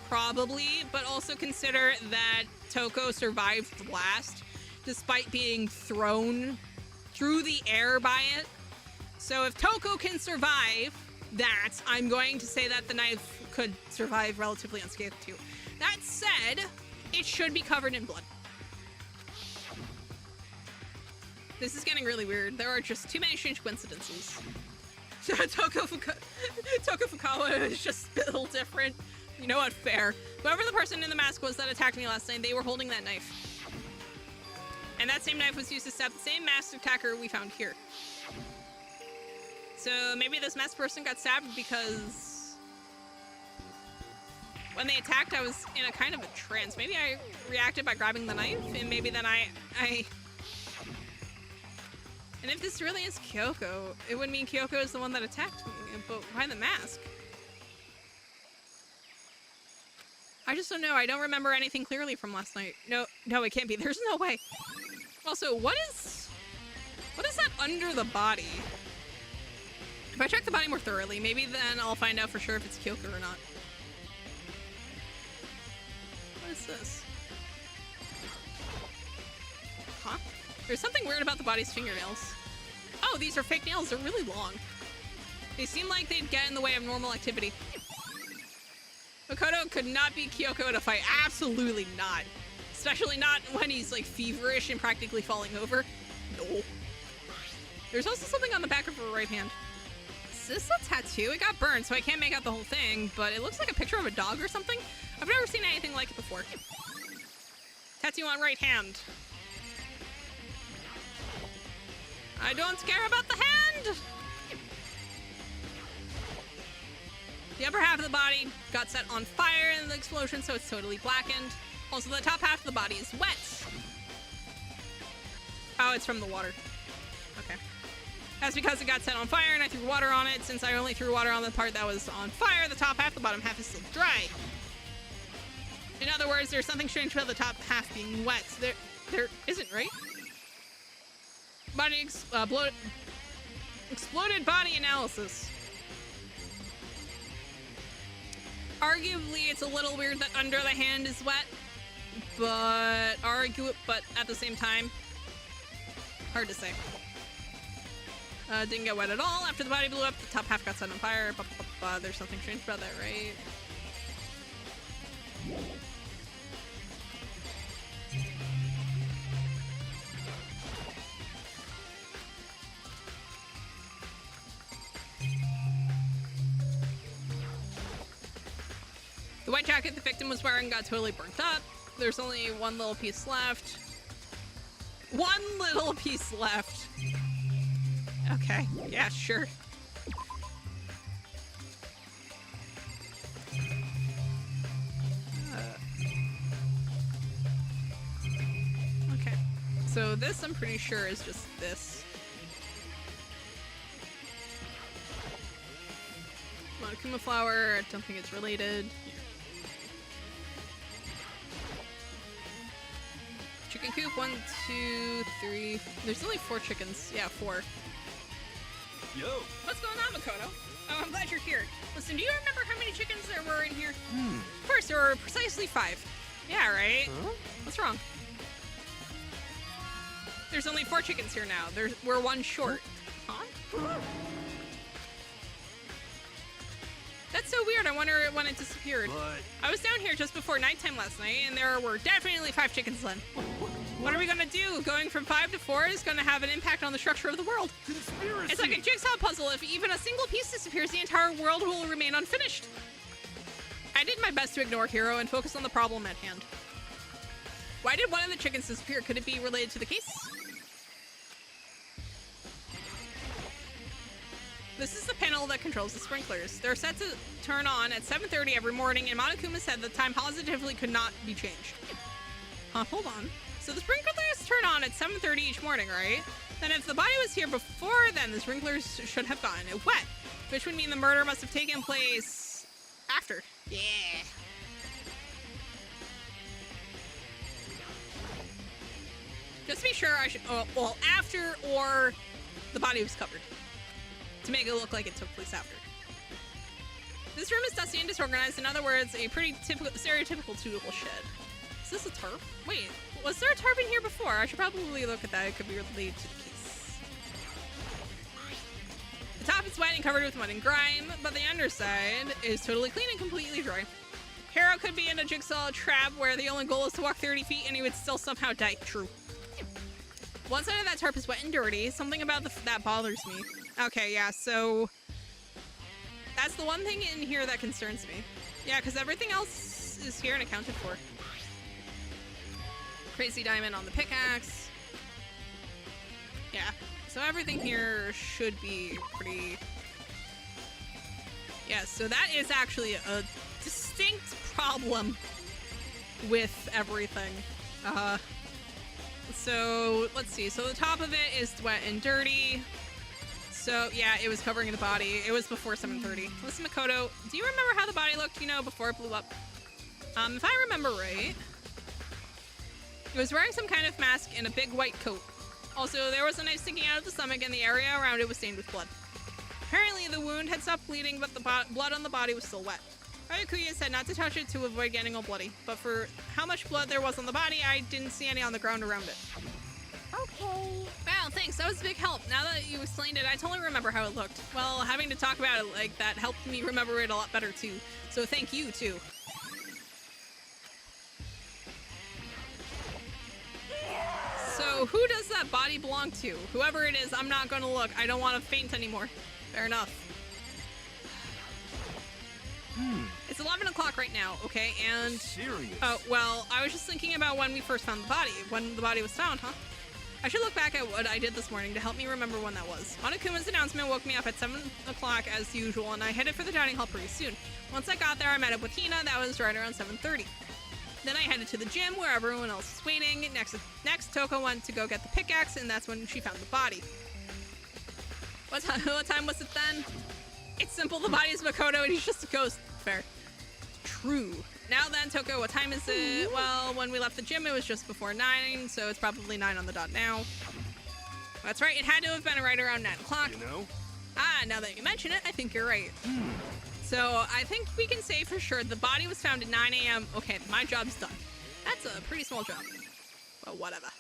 Probably, but also consider that Toko survived the blast despite being thrown through the air by it. So if Toko can survive that, I'm going to say that the knife could survive relatively unscathed too. That said, it should be covered in blood. This is getting really weird. There are just too many strange coincidences. Toko Fukawa is just a little different. You know what? Fair. Whoever the person in the mask was that attacked me last night, they were holding that knife. And that same knife was used to stab the same masked attacker we found here. So maybe this masked person got stabbed because when they attacked, I was in a kind of a trance. Maybe I reacted by grabbing the knife, and maybe then I... And if this really is Kyoko, it would mean Kyoko is the one that attacked me, but why the mask? I just don't know. I don't remember anything clearly from last night. No, it can't be. There's no way. Also, what is that under the body? If I check the body more thoroughly, maybe then I'll find out for sure if it's Kyoko or not. What is this? Huh? There's something weird about the body's fingernails. Oh, these are fake nails. They're really long. They seem like they'd get in the way of normal activity. Makoto could not beat Kyoko in a fight. Absolutely not. Especially not when he's like feverish and practically falling over. No. There's also something on the back of her right hand. Is this a tattoo? It got burned, so I can't make out the whole thing, but it looks like a picture of a dog or something. I've never seen anything like it before. Tattoo on right hand. I don't care about the hand! The upper half of the body got set on fire in the explosion, so it's totally blackened. Also, the top half of the body is wet. Oh, it's from the water. Okay. That's because it got set on fire and I threw water on it. Since I only threw water on the part that was on fire, the top half, the bottom half is still dry. In other words, there's something strange about the top half being wet. There isn't, right? Body exploded body analysis. Arguably, it's a little weird that under the hand is wet, but at the same time, hard to say. Didn't get wet at all. After the body blew up, the top half got set on fire. There's something strange about that, right? The white jacket the victim was wearing got totally burnt up. There's only one little piece left. One little piece left. Okay, yeah, sure. Okay, so this I'm pretty sure is just this. Monokuma flower, I don't think it's related. Chicken coop, 1, 2, 3. There's only 4 chickens. Yeah, 4. Yo. What's going on, Makoto? Oh, I'm glad you're here. Listen, do you remember how many chickens there were in here? Of course, there were precisely 5. Yeah, right? Huh? What's wrong? There's only 4 chickens here now. We're 1 short. Huh? That That's so weird. I wonder when it disappeared. But I was down here just before nighttime last night, and there were definitely 5 chickens then. What are we gonna do? Going from 5 to 4 is gonna have an impact on the structure of the world. conspiracy. It's like a jigsaw puzzle. If even a single piece disappears, the entire world will remain unfinished. I did my best to ignore Hero and focus on the problem at hand. Why did one of the chickens disappear? Could it be related to the case? This is the panel that controls the sprinklers. They're set to turn on at 7:30 every morning, and Monokuma said the time positively could not be changed. Hold on. So the sprinklers turn on at 7:30 each morning, right? Then if the body was here before then, the sprinklers should have gotten it wet, which would mean the murder must have taken place after. Yeah. Just to be sure, I should, well, after or the body was covered, to make it look like it took place after. This room is dusty and disorganized. In other words, a pretty typical, stereotypical tool shed. Is this a tarp? Wait, was there a tarp in here before? I should probably look at that. It could be related to the case. The top is wet and covered with mud and grime, but the underside is totally clean and completely dry. Hero could be in a jigsaw trap where the only goal is to walk 30 feet and he would still somehow die. True. One side of that tarp is wet and dirty. Something about that bothers me. Okay, yeah, so that's the one thing in here that concerns me. Yeah, because everything else is here and accounted for. Crazy diamond on the pickaxe. Yeah, so everything here should be pretty... Yeah, so that is actually a distinct problem with everything. So let's see. So the top of it is wet and dirty. So yeah, it was covering the body. It was before 7:30. Listen, Makoto, do you remember how the body looked, you know, before it blew up? If I remember right, it was wearing some kind of mask and a big white coat. Also, there was a knife sticking out of the stomach and the area around it was stained with blood. Apparently, the wound had stopped bleeding, but the blood on the body was still wet. Ryukuya said not to touch it to avoid getting all bloody, but for how much blood there was on the body, I didn't see any on the ground around it. Okay. Wow, thanks. That was a big help. Now that you explained it, I totally remember how it looked. Well, having to talk about it like that helped me remember it a lot better, too. So thank you, too. So who does that body belong to? Whoever it is, I'm not going to look. I don't want to faint anymore. Fair enough. It's 11 o'clock right now, okay? And... Serious. Oh, well, I was just thinking about when we first found the body. When the body was found, huh? I should look back at what I did this morning to help me remember when that was. Monokuma's announcement woke me up at 7 o'clock as usual, and I headed for the dining hall pretty soon. Once I got there, I met up with Hina. That was right around 7:30. Then I headed to the gym where everyone else was waiting. Next, Toko went to go get the pickaxe, and that's when she found the body. What time was it then? It's simple. The body is Makoto, and he's just a ghost. Fair. True. Now then, Toko, what time is it? Well, when we left the gym, it was just before 9, so it's probably 9 on the dot now. That's right. It had to have been right around 9 o'clock. You know? Ah, now that you mention it, I think you're right. So I think we can say for sure the body was found at 9 a.m. Okay, my job's done. That's a pretty small job. But whatever.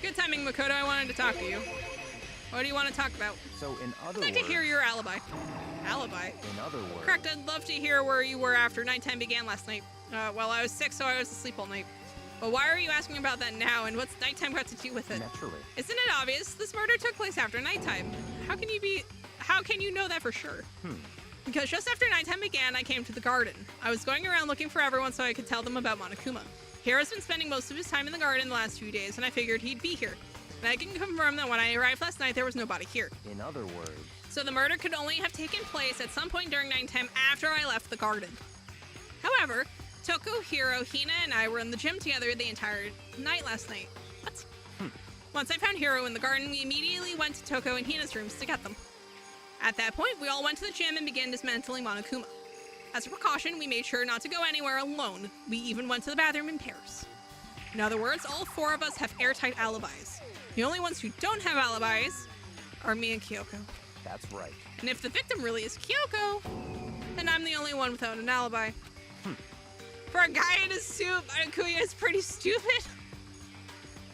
Good timing, Makoto. I wanted to talk to you. What do you want to talk about? So in other I'd like words... to hear your alibi. Alibi? In other words... Correct, I'd love to hear where you were after nighttime began last night. Well, I was sick, so I was asleep all night. But why are you asking about that now, and what's nighttime got to do with it? Naturally. Isn't it obvious? This murder took place after nighttime. How can you know that for sure? Because just after nighttime began, I came to the garden. I was going around looking for everyone so I could tell them about Monokuma. Hero's been spending most of his time in the garden the last few days, and I figured he'd be here. And I can confirm that when I arrived last night, there was nobody here. In other words... So the murder could only have taken place at some point during nighttime after I left the garden. However, Toko, Hiro, Hina, and I were in the gym together the entire night last night. What? Once I found Hiro in the garden, we immediately went to Toko and Hina's rooms to get them. At that point, we all went to the gym and began dismantling Monokuma. As a precaution, we made sure not to go anywhere alone. We even went to the bathroom in pairs. In other words, all 4 of us have airtight alibis. The only ones who don't have alibis are me and Kyoko. That's right. And if the victim really is Kyoko, then I'm the only one without an alibi. For a guy in a suit, Akuya is pretty stupid.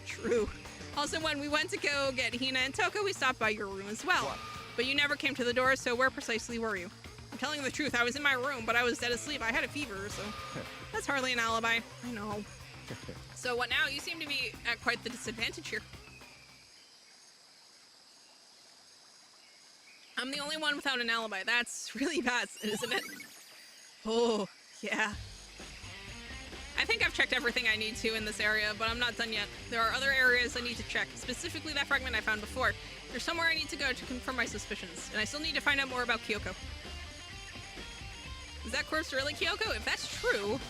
True. Also, when we went to go get Hina and Toko, we stopped by your room as well. But you never came to the door, so where precisely were you? I'm telling the truth, I was in my room, but I was dead asleep. I had a fever, so that's hardly an alibi. I know. So what now? You seem to be at quite the disadvantage here. I'm the only one without an alibi. That's really bad, isn't it? Oh, yeah. I think I've checked everything I need to in this area, but I'm not done yet. There are other areas I need to check, specifically that fragment I found before. There's somewhere I need to go to confirm my suspicions, and I still need to find out more about Kyoko. Is that corpse really Kyoko? If that's true...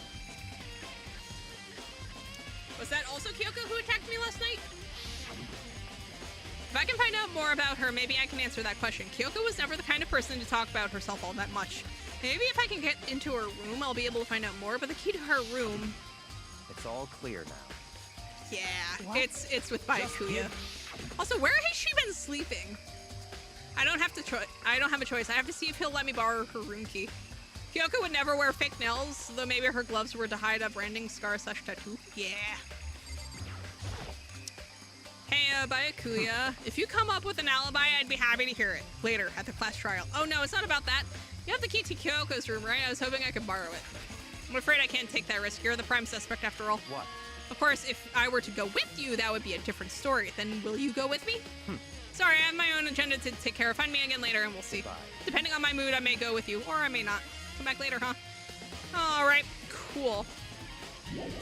Was that also Kyoko who attacked me last night? If I can find out more about her, maybe I can answer that question. Kyoko was never the kind of person to talk about herself all that much. Maybe if I can get into her room, I'll be able to find out more, but the key to her room... It's all clear now. Yeah, What? it's with Byakuya. Also, where has she been sleeping? I don't have a choice. I have to see if he'll let me borrow her room key. Kyoko would never wear fake nails, though maybe her gloves were to hide a branding scar/tattoo. Yeah. Hey, Byakuya, if you come up with an alibi, I'd be happy to hear it. Later, at the class trial. Oh no, it's not about that. You have the key to Kyoko's room, right? I was hoping I could borrow it. I'm afraid I can't take that risk. You're the prime suspect after all. What? Of course, if I were to go with you, that would be a different story. Then will you go with me? Sorry, I have my own agenda to take care of. Find me again later and we'll see. Bye. Depending on my mood, I may go with you, or I may not. Come back later, huh? Alright, cool.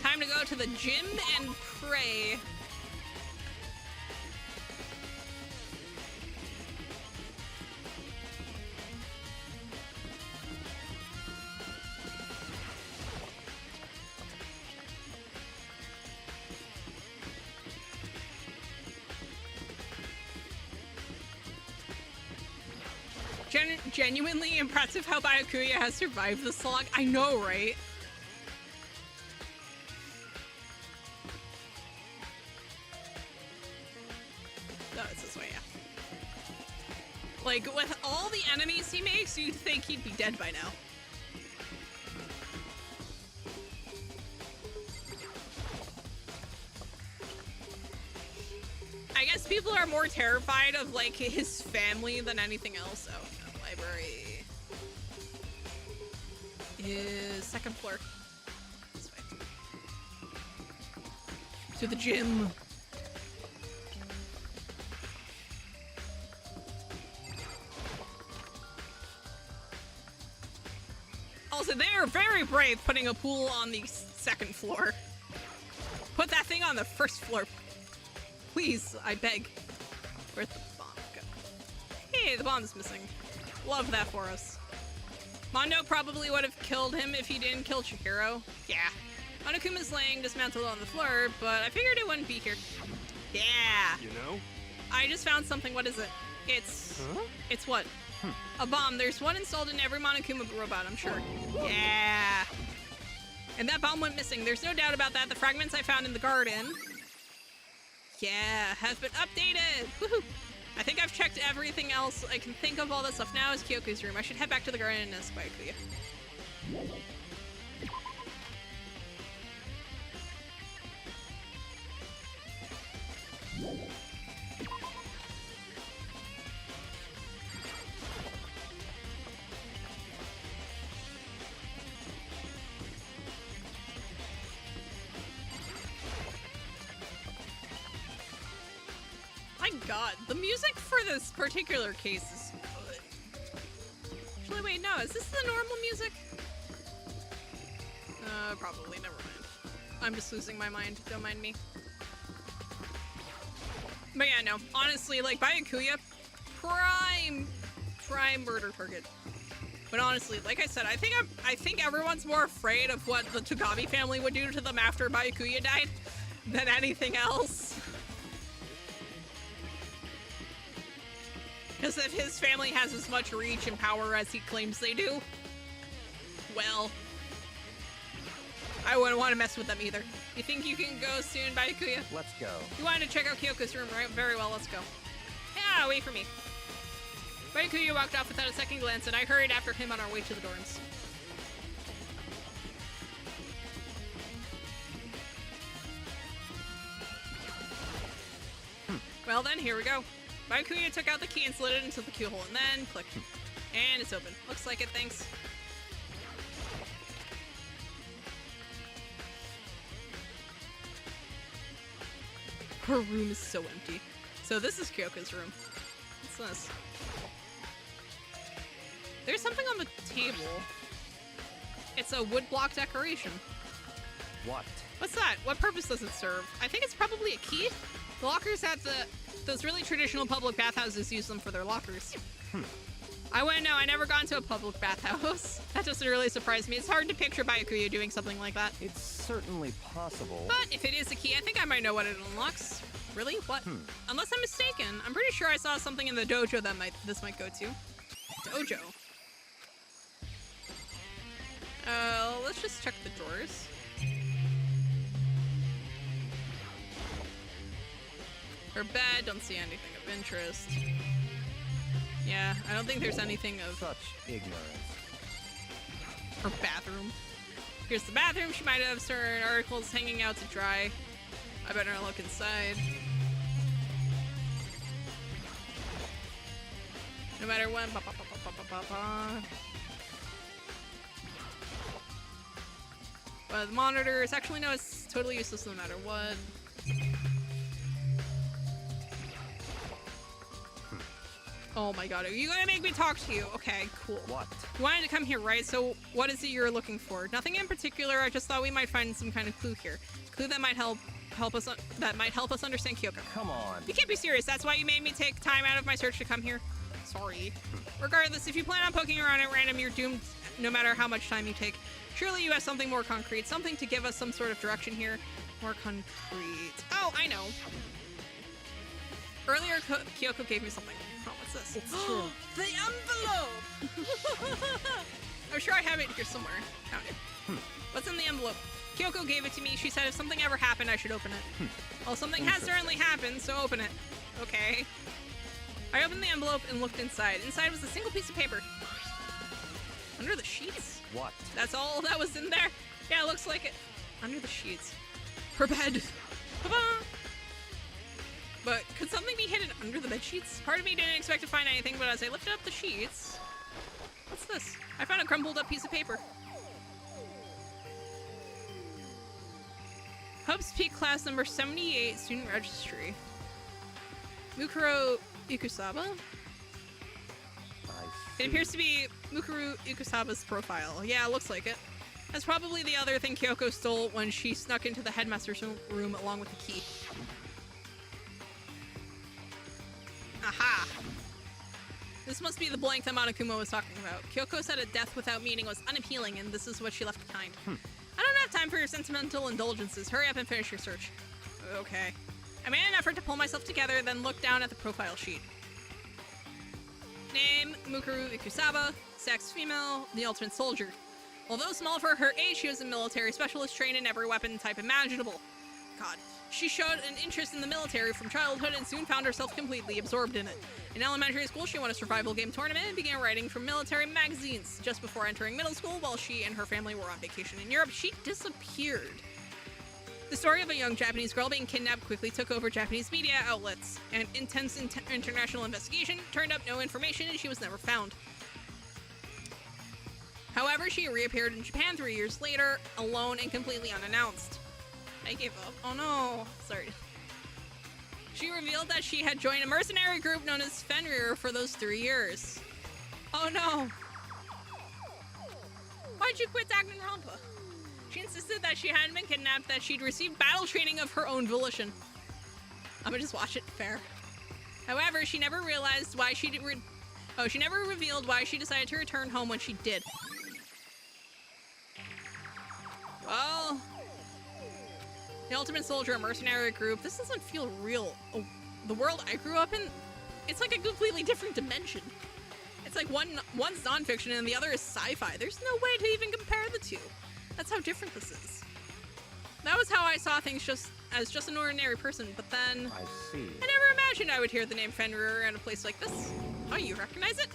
Time to go to the gym and pray. Genuinely impressive how Byakuya has survived the slog. I know, right? No, it's this way, yeah. Like, with all the enemies he makes, you'd think he'd be dead by now. I guess people are more terrified of, like, his family than anything else. Oh, no, library is second floor. This way. To the gym. Also, they are very brave putting a pool on the second floor. Put that thing on the first floor. Please, I beg. Where'd the bomb go? Hey, the bomb's missing. Love that for us. Mondo probably would have killed him if he didn't kill Chihiro. Yeah. Monokuma's laying dismantled on the floor, but I figured it wouldn't be here. Yeah. You know? I just found something. What is it? It's... Huh? It's what? A bomb. There's one installed in every Monokuma robot, I'm sure. Yeah. And that bomb went missing. There's no doubt about that. The fragments I found in the garden... Yeah, have been updated! Woohoo! I think I've checked everything else I can think of. All that stuff now is Kyoko's room. I should head back to the garden and ask Byakuya. My god, the music for this particular case is good. Actually, wait, no, is this the normal music? Probably, never mind. I'm just losing my mind, don't mind me. But yeah, no, honestly, like, Byakuya, prime murder target. But honestly, like I said, I think everyone's more afraid of what the Togami family would do to them after Byakuya died than anything else. Because if his family has as much reach and power as he claims they do, well, I wouldn't want to mess with them either. You think you can go soon, Byakuya? Let's go. You wanted to check out Kyoko's room, right? Very well, let's go. Yeah, wait for me. Byakuya walked off without a second glance, and I hurried after him on our way to the dorms. Well then, here we go. Byakuya took out the key and slid it into the keyhole, and then click. And it's open. Looks like it, thanks. Her room is so empty. So this is Kyoko's room. What's this? There's something on the table. It's a wood block decoration. What? What's that? What purpose does it serve? I think it's probably a key. The lockers at those really traditional public bathhouses use them for their lockers. I wouldn't know. I never gone to a public bathhouse. That doesn't really surprise me. It's hard to picture Byakuya doing something like that. It's certainly possible. But if it is a key, I think I might know what it unlocks. Really? What? Unless I'm mistaken. I'm pretty sure I saw something in the dojo that this might go to. Dojo. Let's just check the drawers. Her bed, don't see anything of interest. Yeah, I don't think there's anything of... Such ignorance. Her bathroom. Here's the bathroom. She might have certain articles hanging out to dry. I better look inside. No matter when. But the monitor is actually no, it's totally useless no matter what. Oh my god, are you gonna make me talk to you? Okay, cool. What? You wanted to come here, right? So what is it you're looking for? Nothing in particular, I just thought we might find some kind of clue here. A clue that might help us understand Kyoko. Come on. You can't be serious, that's why you made me take time out of my search to come here? Sorry. Regardless, if you plan on poking around at random, you're doomed no matter how much time you take. Surely you have something more concrete, something to give us some sort of direction here. More concrete. Oh, I know. Earlier, Kyoko gave me something. Oh, what's this? It's true. The envelope! I'm sure I have it here somewhere. Found it. What's in the envelope? Kyoko gave it to me. She said if something ever happened, I should open it. Well, something has certainly happened, so open it. Okay. I opened the envelope and looked inside. Inside was a single piece of paper. Under the sheets? What? That's all that was in there? Yeah, it looks like it. Under the sheets. Her bed. Ta-da! But could something be hidden under the bed sheets? Part of me didn't expect to find anything, but as I lifted up the sheets... What's this? I found a crumpled up piece of paper. Hope's Peak class number 78 student registry. Mukuro Ikusaba? It appears to be Mukuro Ikusaba's profile. Yeah, it looks like it. That's probably the other thing Kyoko stole when she snuck into the headmaster's room along with the key. Aha! This must be the blank that Monokuma was talking about. Kyoko said a death without meaning was unappealing, and this is what she left behind. I don't have time for your sentimental indulgences. Hurry up and finish your search. Okay. I made an effort to pull myself together, then looked down at the profile sheet. Name, Mukuro Ikusaba. Sex, female. The ultimate soldier. Although small for her age, she was a military specialist trained in every weapon type imaginable. God. She showed an interest in the military from childhood and soon found herself completely absorbed in it. In elementary school, she won a survival game tournament and began writing for military magazines. Just before entering middle school, while she and her family were on vacation in Europe, she disappeared. The story of a young Japanese girl being kidnapped quickly took over Japanese media outlets. An intense international investigation turned up no information and she was never found. However, she reappeared in Japan 3 years later, alone and completely unannounced. I gave up. Oh no. Sorry. She revealed that she had joined a mercenary group known as Fenrir for those 3 years. Oh no. Why'd you quit Danganronpa? She insisted that she hadn't been kidnapped, that she'd received battle training of her own volition. I'm gonna just watch it. Fair. However, she never realized why she she never revealed why she decided to return home when she did. Well, the Ultimate Soldier, a mercenary group. This doesn't feel real. Oh, the world I grew up in, it's like a completely different dimension. It's like one's nonfiction and the other is sci-fi. There's no way to even compare the two. That's how different this is. That was how I saw things as just an ordinary person, but then... I see. I never imagined I would hear the name Fenrir in a place like this. Oh, you recognize it?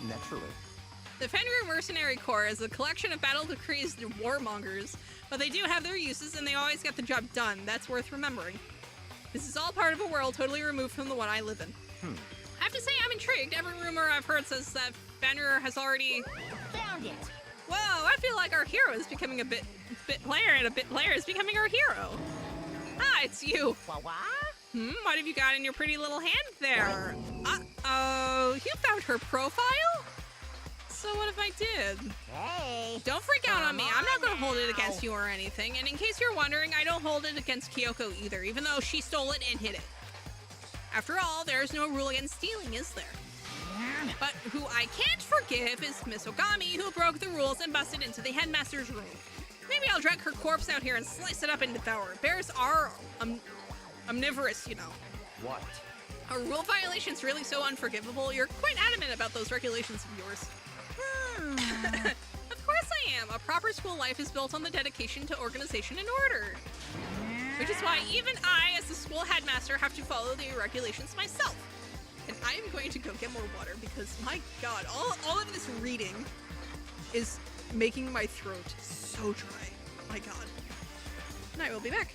Naturally. The Fenrir Mercenary Corps is a collection of battle-crazed warmongers, but they do have their uses and they always get the job done. That's worth remembering. This is all part of a world totally removed from the one I live in. I have to say, I'm intrigued. Every rumor I've heard says that Fenrir has already... Found it. Whoa, I feel like our hero is becoming a bit player, and a bit player is becoming our hero. Ah, it's you. What? What have you got in your pretty little hand there? Uh-oh, you found her profile? So what if I did? Hey. Don't freak out on me. I'm not gonna hold it now. against you or anything. And in case you're wondering, I don't hold it against Kyoko either, even though she stole it and hid it. After all, there's no rule against stealing, is there? But who I can't forgive is Miss Ogami, who broke the rules and busted into the headmaster's room. Maybe I'll drag her corpse out here and slice it up and devour it. Bears are omnivorous, you know. What? Are rule violations really so unforgivable? You're quite adamant about those regulations of yours. Of course I am. A proper school life is built on the dedication to organization and order. Which is why even I, as the school headmaster, have to follow the regulations myself. And I am going to go get more water because, my god, all of this reading is making my throat so dry. My god. And I will be back.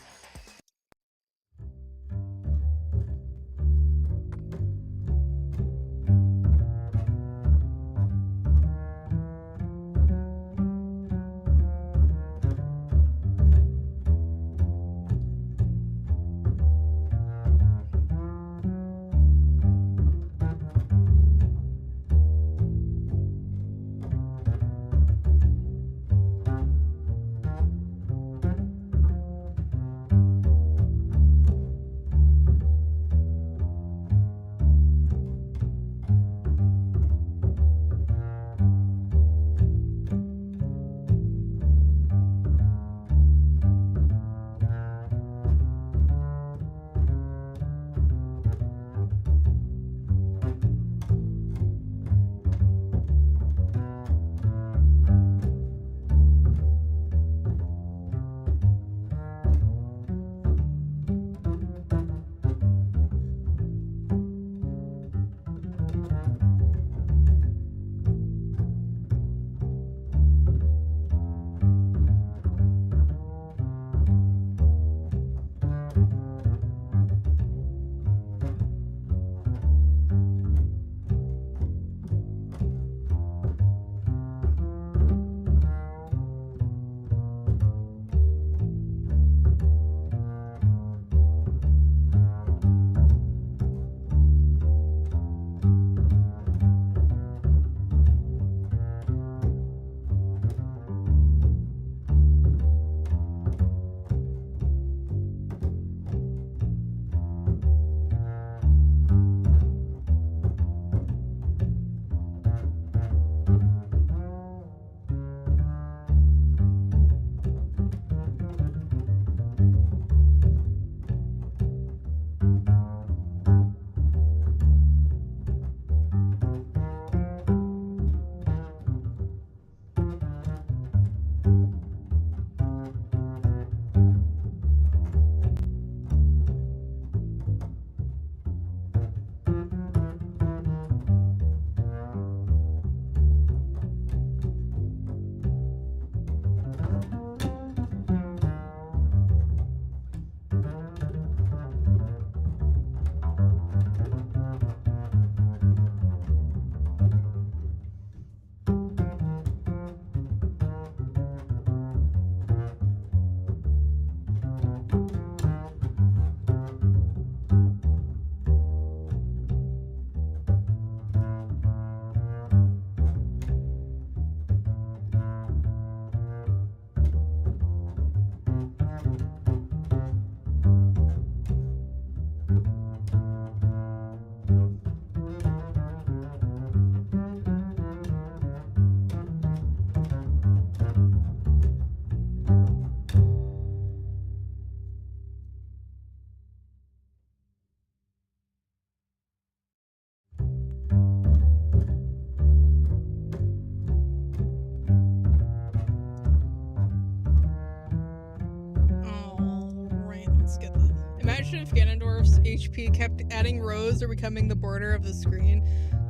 Imagine if Ganondorf's HP kept adding rows or becoming the border of the screen.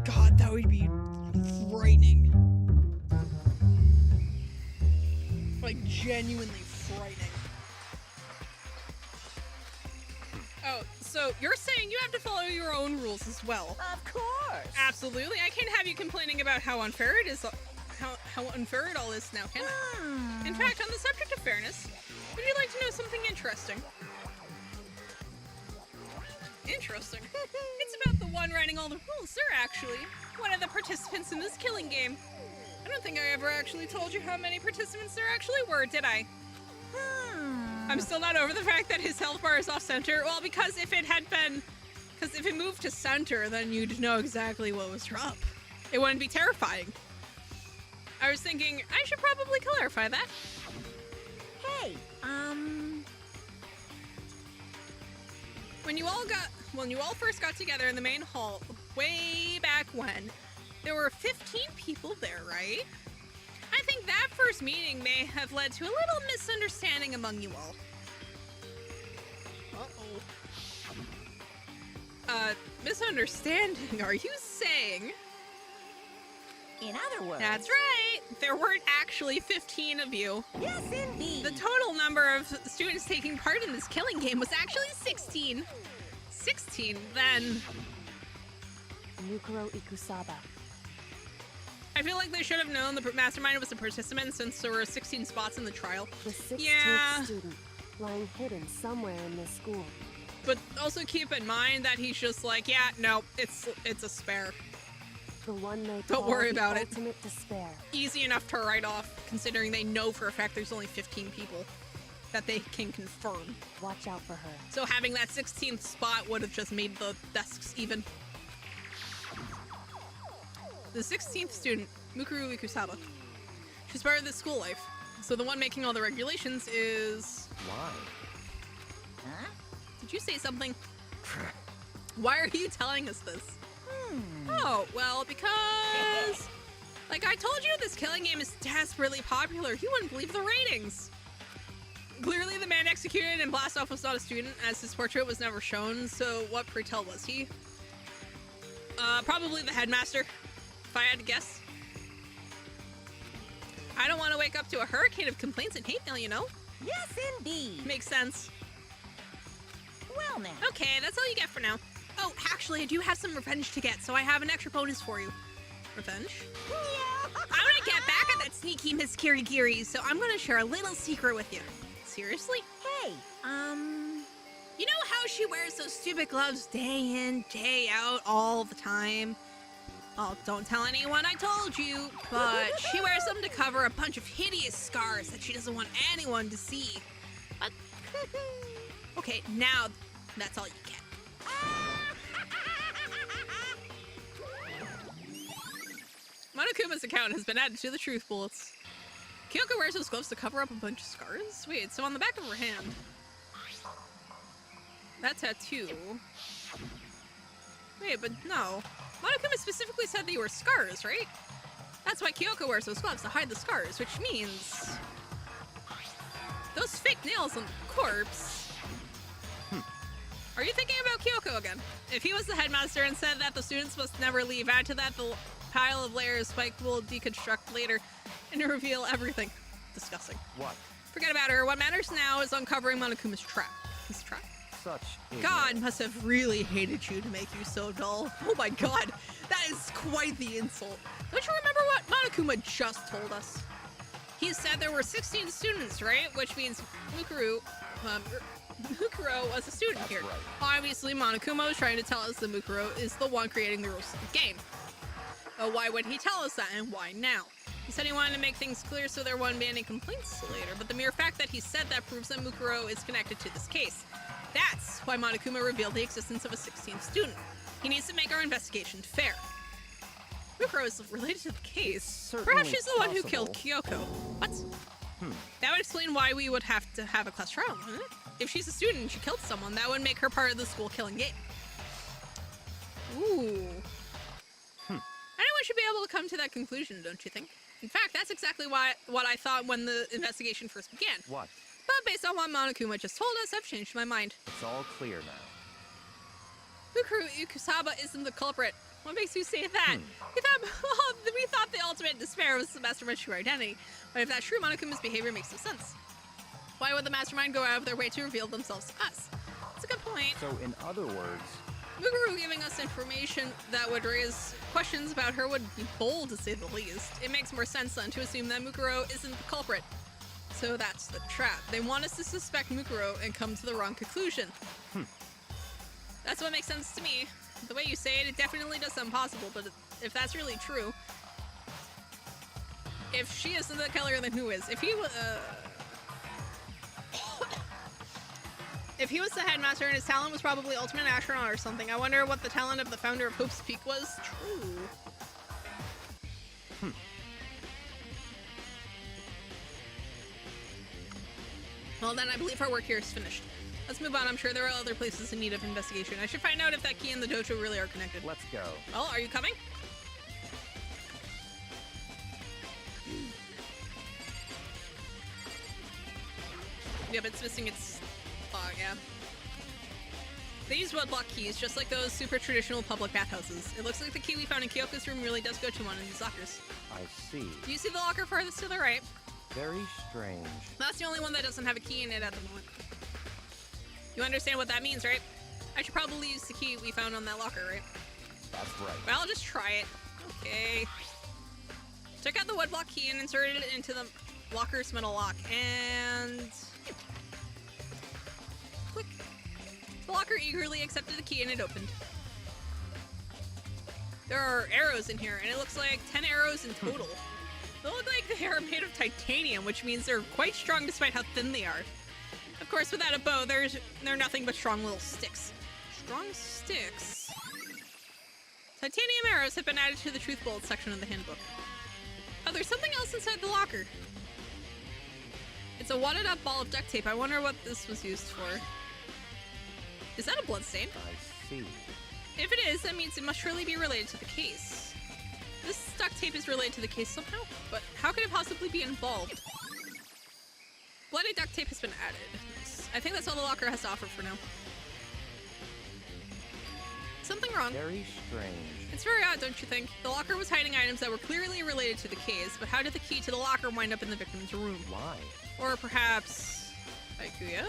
God, that would be frightening. Like, genuinely frightening. Oh, So you're saying you have to follow your own rules as well? Of course. Absolutely. I can't have you complaining about how unfair it is, how unfair it all is now, can I? In fact, on the subject of fairness, would you like to know something interesting? Interesting. It's about the one writing all the rules, sir, actually. One of the participants in this killing game. I don't think I ever actually told you how many participants there actually were, did I? I'm still not over the fact that his health bar is off center. Well, because if it moved to center, then you'd know exactly what was up. It wouldn't be terrifying. I was thinking I should probably clarify that. Hey, When you all first got together in the main hall, way back when, there were 15 people there, right? I think that first meeting may have led to a little misunderstanding among you all. Misunderstanding, are you saying? in other words... That's right! There weren't actually 15 of you. Yes, indeed. The total number of students taking part in this killing game was actually 16. 16, then... Mukuro Ikusaba. I feel like they should have known the mastermind was a participant since there were 16 spots in the trial. The 16th Yeah. student, lying hidden somewhere in this school. But also keep in mind that he's just like, yeah, no, it's a spare. The one they Don't call worry the about it. ultimate despair. Easy enough to write off, considering they know for a fact there's only 15 people that they can confirm. Watch out for her. So having that 16th spot would have just made the desks even. The 16th student, Mukuro Ikusaba. She's part of the school life. So the one making all the regulations is... Why? Huh? Did you say something? Why are you telling us this? Oh, well, because... Like I told you, this killing game is desperately popular. You wouldn't believe the ratings. Clearly the man executed in Blast Off was not a student, as his portrait was never shown, so what pretell was he? Probably the headmaster, if I had to guess. I don't want to wake up to a hurricane of complaints and hate mail, you know? Yes, indeed. Makes sense. Well, now. Okay, that's all you get for now. Oh, actually, I do have some revenge to get, so I have an extra bonus for you. Revenge? I'm gonna get back at that sneaky Miss Kirigiri, so I'm gonna share a little secret with you. Seriously? Hey, You know how she wears those stupid gloves day in, day out, all the time? Oh, don't tell anyone I told you, but she wears them to cover a bunch of hideous scars that she doesn't want anyone to see. But, okay, now that's all you get. Monokuma's account has been added to the truth bullets. Kyoko wears those gloves to cover up a bunch of scars? Wait, so on the back of her hand... That tattoo... Wait, but no. Monokuma specifically said they were scars, right? That's why Kyoko wears those gloves, to hide the scars, which means... Those fake nails on the corpse... Are you thinking about Kyoko again? If he was the headmaster and said that the students must never leave, add to that the pile of layers Spike will deconstruct later and reveal everything. Disgusting. What? Forget about her. What matters now is uncovering Monokuma's trap. His trap. Such God ignorance. must have really hated you to make you so dull. Oh my god, that is quite the insult. Don't you remember what Monokuma just told us? He said there were 16 students, right? Which means Mukuro was a student That's here. right. Obviously, Monokuma was trying to tell us that Mukuro is the one creating the rules of the game. But why would he tell us that, and why now? He said he wanted to make things clear so there wouldn't be any complaints later, but the mere fact that he said that proves that Mukuro is connected to this case. That's why Monokuma revealed the existence of a 16th student. He needs to make our investigation fair. Mukuro is related to the case. Certainly Perhaps she's the one who killed possible. Kyoko. What? That would explain why we would have to have a class trial, wouldn't it? If she's a student and she killed someone, that would make her part of the school killing game. Ooh. Anyone should be able to come to that conclusion, don't you think? In fact, that's exactly what I thought when the investigation first began. What? But based on what Monokuma just told us, I've changed my mind. It's all clear now. Mukuro Ikusaba isn't the culprit. What makes you say that? We thought the ultimate despair was the mastermind's true identity. But if that's true, Monokuma's behavior makes no sense. Why would the mastermind go out of their way to reveal themselves to us? It's a good point. So, in other words, Muguru giving us information that would raise questions about her would be bold, to say the least. It makes more sense then to assume that Mukuro isn't the culprit. So that's the trap. They want us to suspect Mukuro and come to the wrong conclusion. That's what makes sense to me. The way you say it, it definitely does sound possible, but if that's really true, if she isn't the killer, then who is? If he was, if he was the headmaster and his talent was probably Ultimate Astronaut or something, I wonder what the talent of the founder of Hope's Peak was. True. Well, then I believe our work here is finished. Let's move on. I'm sure there are other places in need of investigation. I should find out if that key and the dojo really are connected. let's go. Well, are you coming? Yeah, but it's missing its... Oh, yeah. They use woodblock keys, just like those super traditional public bathhouses. It looks like the key we found in Kyoko's room really does go to one of these lockers. I see. Do you see the locker farthest to the right? Very strange. That's the only one that doesn't have a key in it at the moment. You understand what that means, right? I should probably use the key we found on that locker, right? That's right. Well, I'll just try it. Okay. Took out the woodblock key and inserted it into the locker's metal lock, and... click. The locker eagerly accepted the key and it opened. There are arrows in here, and it looks like 10 arrows in total. They look like they are made of titanium, which means they're quite strong despite how thin they are. Of course, without a bow, they're nothing but strong little sticks. Strong sticks? Titanium arrows have been added to the truth bullets section of the handbook. Oh, there's something else inside the locker. It's a wadded up ball of duct tape. I wonder what this was used for. Is that a bloodstain? I see. If it is, that means it must surely be related to the case. This duct tape is related to the case somehow, but how could it possibly be involved? Bloody duct tape has been added. I think that's all the locker has to offer for now. Something wrong. Very strange. It's very odd, don't you think? The locker was hiding items that were clearly related to the case, but how did the key to the locker wind up in the victim's room? Why? Or perhaps... Ikuya?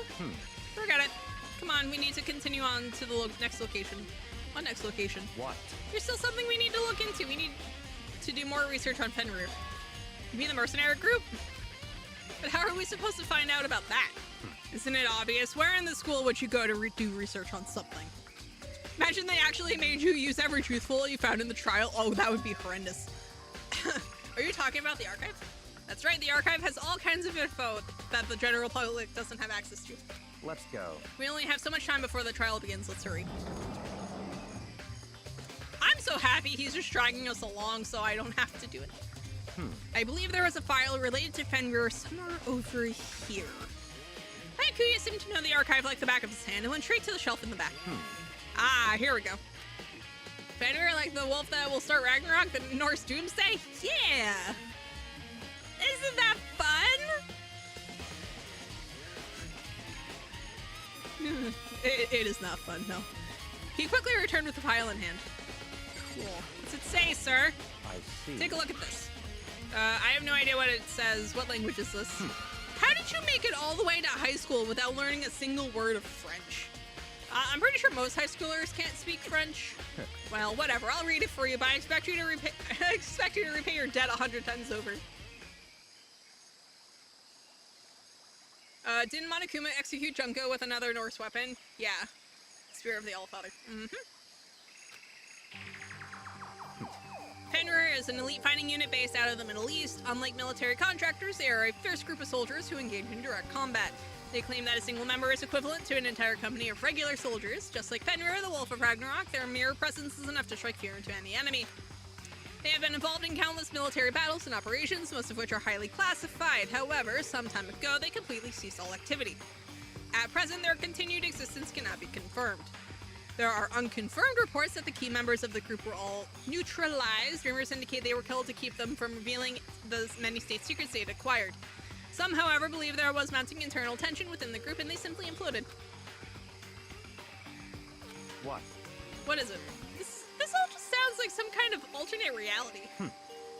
Forget it. Come on, we need to continue on to the next location. What next location? What? There's still something we need to look into. We need to do more research on Fenrir. You mean the mercenary group? But how are we supposed to find out about that? Isn't it obvious? Where in the school would you go to do research on something? Imagine they actually made you use every truthful you found in the trial. Oh, that would be horrendous. Are you talking about the archive? That's right, the archive has all kinds of info that the general public doesn't have access to. Let's go. We only have so much time before the trial begins. Let's hurry. I'm so happy he's just dragging us along so I don't have to do it. I believe there was a file related to Fenrir somewhere over here. Ikuya seemed to know the archive like the back of his hand and went straight to the shelf in the back. Ah, here we go. Fenrir like the wolf that will start Ragnarok, the Norse Doomsday? Yeah! Isn't that fun? It is not fun, no. He quickly returned with the file in hand. Cool. What's it say, sir? I see. Take a look at this. I have no idea what it says. What language is this? How did you make it all the way to high school without learning a single word of French? I'm pretty sure most high schoolers can't speak French. Well, whatever. I'll read it for you, but I expect you to repay your debt 100 times over. Didn't Monokuma execute Junko with another Norse weapon? Yeah. Spear of the Allfather. Fenrir is an elite fighting unit based out of the Middle East. Unlike military contractors, they are a fierce group of soldiers who engage in direct combat. They claim that a single member is equivalent to an entire company of regular soldiers. Just like Fenrir, the Wolf of Ragnarok, their mere presence is enough to strike fear into any enemy. They have been involved in countless military battles and operations, most of which are highly classified. However, some time ago, they completely ceased all activity. At present, their continued existence cannot be confirmed. There are unconfirmed reports that the key members of the group were all neutralized. Rumors indicate they were killed to keep them from revealing the many state secrets they had acquired. Some, however, believe there was mounting internal tension within the group and they simply imploded. What? What is it? This all just sounds like some kind of alternate reality.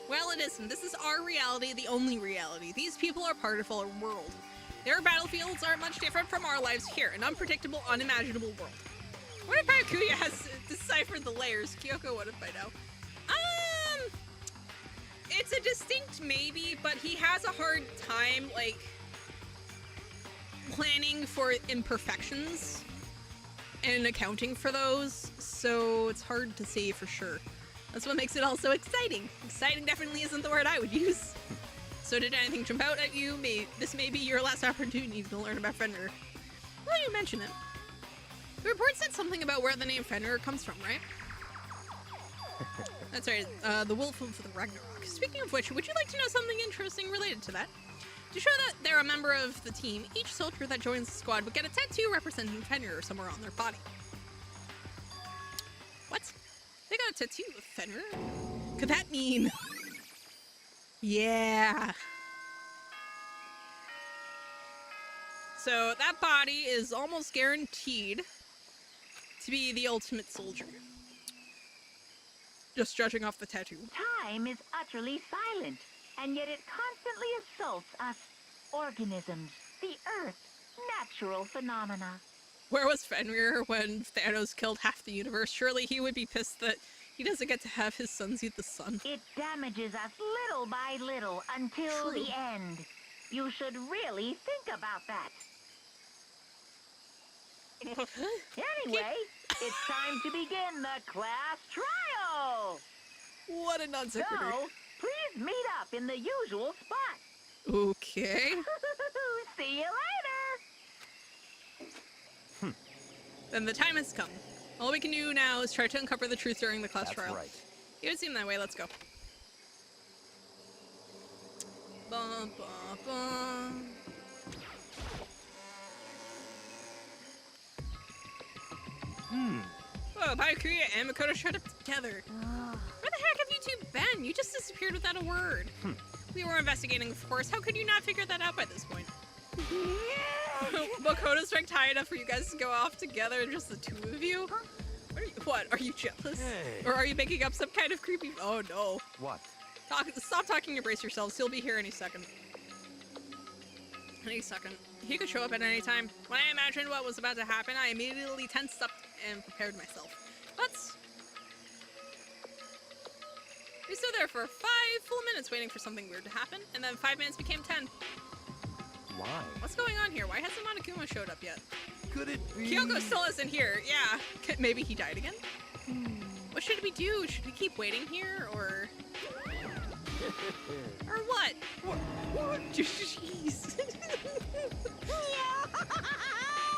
Well, it isn't. This is our reality, the only reality. These people are part of our world. Their battlefields aren't much different from our lives here, an unpredictable, unimaginable world. What if Byakuya has deciphered the layers? Kyoko wouldn't by now. It's a distinct maybe, but he has a hard time, like, planning for imperfections and accounting for those, so it's hard to say for sure. That's what makes it all so exciting. Exciting definitely isn't the word I would use. So did anything jump out at you? This may be your last opportunity to learn about Fenrir. Well, you mention it. The report said something about where the name Fenrir comes from, right? That's right, the wolf for the Ragnarok. Speaking of which, would you like to know something interesting related to that? To show that they're a member of the team, each soldier that joins the squad would get a tattoo representing Fenrir somewhere on their body. What? They got a tattoo of Fenrir? Could that mean... Yeah. So that body is almost guaranteed to be the ultimate soldier. Just judging off the tattoo. Time is utterly silent, and yet it constantly assaults us organisms, the Earth, natural phenomena. Where was Fenrir when Thanos killed half the universe? Surely he would be pissed that he doesn't get to have his sons eat the sun. It damages us little by little until True. the end. You should really think about that. Anyway, it's time to begin the class trial. What a non sequitur. So, please meet up in the usual spot. Okay. See you later. Then the time has come. All we can do now is try to uncover the truth during the class That's trial. right. It would seem that way. Let's go. Bum, bum, bum. Whoa, Byakuya and Makoto showed up together. Where the heck have you two been? You just disappeared without a word. We were investigating, of course. How could you not figure that out by this point? Makoto's strength high enough for you guys to go off together, just the two of you? What, are you jealous? Hey. Or are you making up some kind of creepy... Oh no. What? Stop talking and brace yourselves. He'll be here any second. Any second. He could show up at any time. When I imagined what was about to happen, I immediately tensed up and prepared myself. But... we stood there for 5 full minutes waiting for something weird to happen, and then 5 minutes became 10. Why? What's going on here? Why hasn't Monokuma showed up yet? Could it be? Kyoko still isn't here. Yeah. Maybe he died again? What should we do? Should we keep waiting here, or... or what? What? Jeez.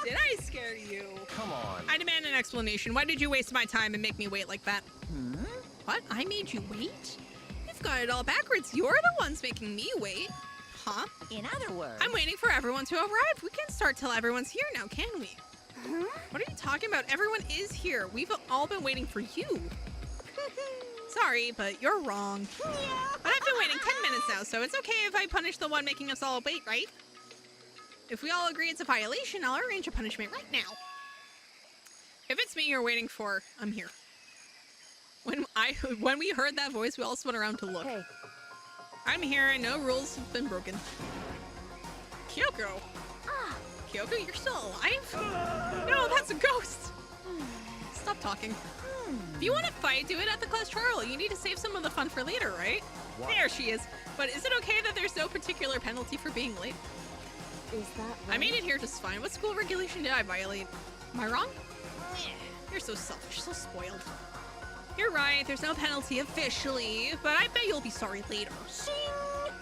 Did I scare you? Come on. I demand an explanation. Why did you waste my time and make me wait like that? What? I made you wait? You've got it all backwards. You're the ones making me wait. Huh? In other words, I'm waiting for everyone to arrive. We can't start till everyone's here now, can we? What are you talking about? Everyone is here. We've all been waiting for you. Sorry, but you're wrong. But I've been waiting 10 minutes now, so it's okay if I punish the one making us all wait, right? If we all agree it's a violation, I'll arrange a punishment right now. If it's me you're waiting for, I'm here. When we heard that voice, we all spun around to look. Hey, I'm here and no rules have been broken. Kyoko! Kyoko, you're still alive? No, that's a ghost! Stop talking. If you want to fight, do it at the class trial. You need to save some of the fun for later, right? What? There she is. But is it okay that there's no particular penalty for being late? is that right? I made it here just fine. What school regulation did I violate? Am I wrong? You're so selfish, so spoiled. You're right, there's no penalty officially, but I bet you'll be sorry later.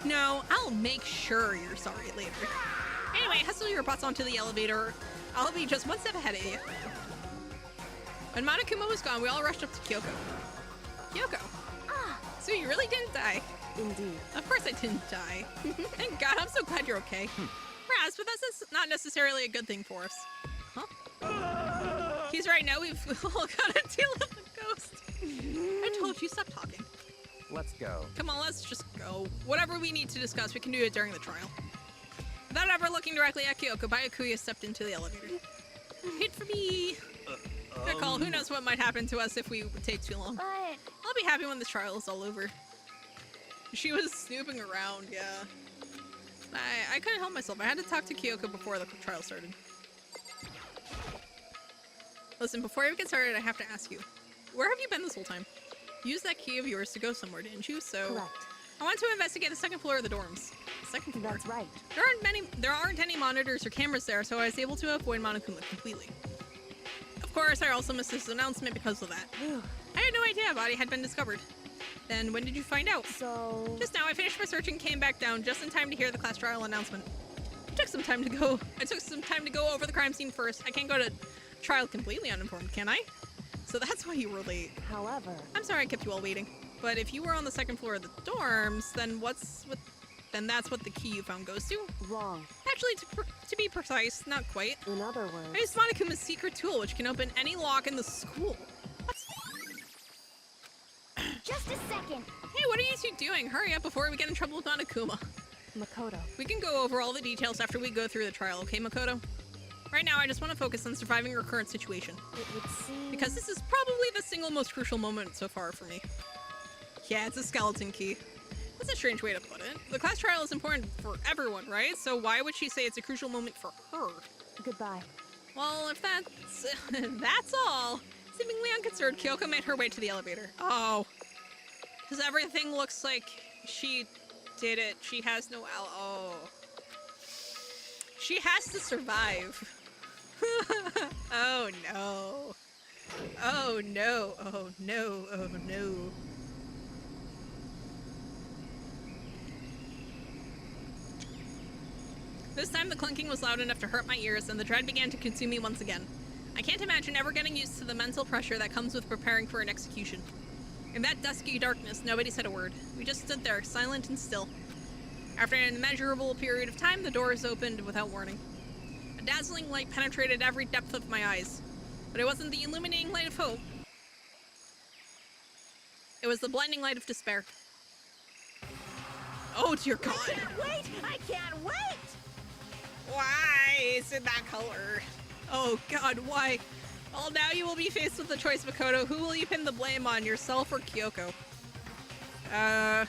No, I'll make sure you're sorry later. Anyway, hustle your butts onto the elevator. I'll be just one step ahead of you. When Monokuma was gone, we all rushed up to Kyoko. Kyoko! So you really didn't die? Indeed. Of course I didn't die. Thank God, I'm so glad you're okay. Raz, but that's not necessarily a good thing for us. Huh? He's right, now we've all got to deal with the ghost. I told you, stop talking. Let's go. Come on, let's just go. Whatever we need to discuss, we can do it during the trial. Without ever looking directly at Kyoko, Byakuya stepped into the elevator. Hit for me. Good call. Who knows what might happen to us if we take too long. But I'll be happy when this trial is all over. She was snooping around, yeah. I couldn't help myself. I had to talk to Kyoko before the trial started. Listen, before we get started, I have to ask you, where have you been this whole time? You used that key of yours to go somewhere, didn't you? So Correct. I want to investigate the second floor of the dorms. The second floor. That's right. There aren't any monitors or cameras there, so I was able to avoid Monokuma completely. Of course, I also missed this announcement because of that. I had no idea a body had been discovered. Then when did you find out? So... Just now, I finished my search and came back down just in time to hear the class trial announcement. I took some time to go over the crime scene first. I can't go to trial completely uninformed, can I? So that's why you were late. However... I'm sorry I kept you all waiting. But if you were on the second floor of the dorms, then that's what the key you found goes to? Wrong. Actually, to be precise, not quite. In other words... I used Monokuma's secret tool, which can open any lock in the school. Just a second. Hey, what are you two doing? Hurry up before we get in trouble with Monokuma. Makoto. We can go over all the details after we go through the trial, okay, Makoto? Right now, I just want to focus on surviving our current situation. It would seem... Because this is probably the single most crucial moment so far for me. Yeah, it's a skeleton key. That's a strange way to put it. The class trial is important for everyone, right? So why would she say it's a crucial moment for her? Goodbye. Well, if that's all. Seemingly unconcerned, Kyoko made her way to the elevator. Oh. Because everything looks like she did it. She has no oh. She has to survive. Oh no. Oh no. Oh no. Oh no. This time the clunking was loud enough to hurt my ears and the dread began to consume me once again. I can't imagine ever getting used to the mental pressure that comes with preparing for an execution. In that dusky darkness, nobody said a word. We just stood there, silent and still. After an immeasurable period of time, the doors opened without warning. A dazzling light penetrated every depth of my eyes. But it wasn't the illuminating light of hope. It was the blinding light of despair. Oh dear God. I can't wait! I can't wait! Why is it that color? Oh God, why? Well, now you will be faced with the choice, Makoto. Who will you pin the blame on, yourself or Kyoko? Yeah,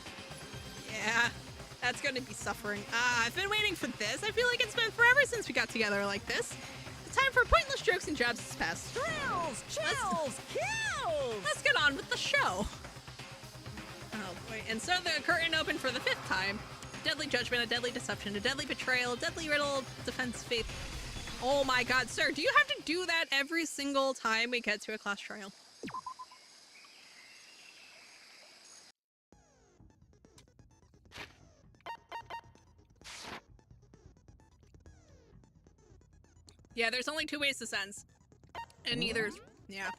that's gonna be suffering. I've been waiting for this. I feel like it's been forever since we got together like this. The time for pointless jokes and jabs has passed. Thrills! Chills! Kills! Let's get on with the show. Oh boy, and so the curtain opened for the 5th time. Deadly judgment, a deadly deception, a deadly betrayal, a deadly riddle, defense, faith. Oh my God, sir, do you have to do that every single time we get to a class trial? Yeah, there's only 2 ways to sense. And neither's, yeah.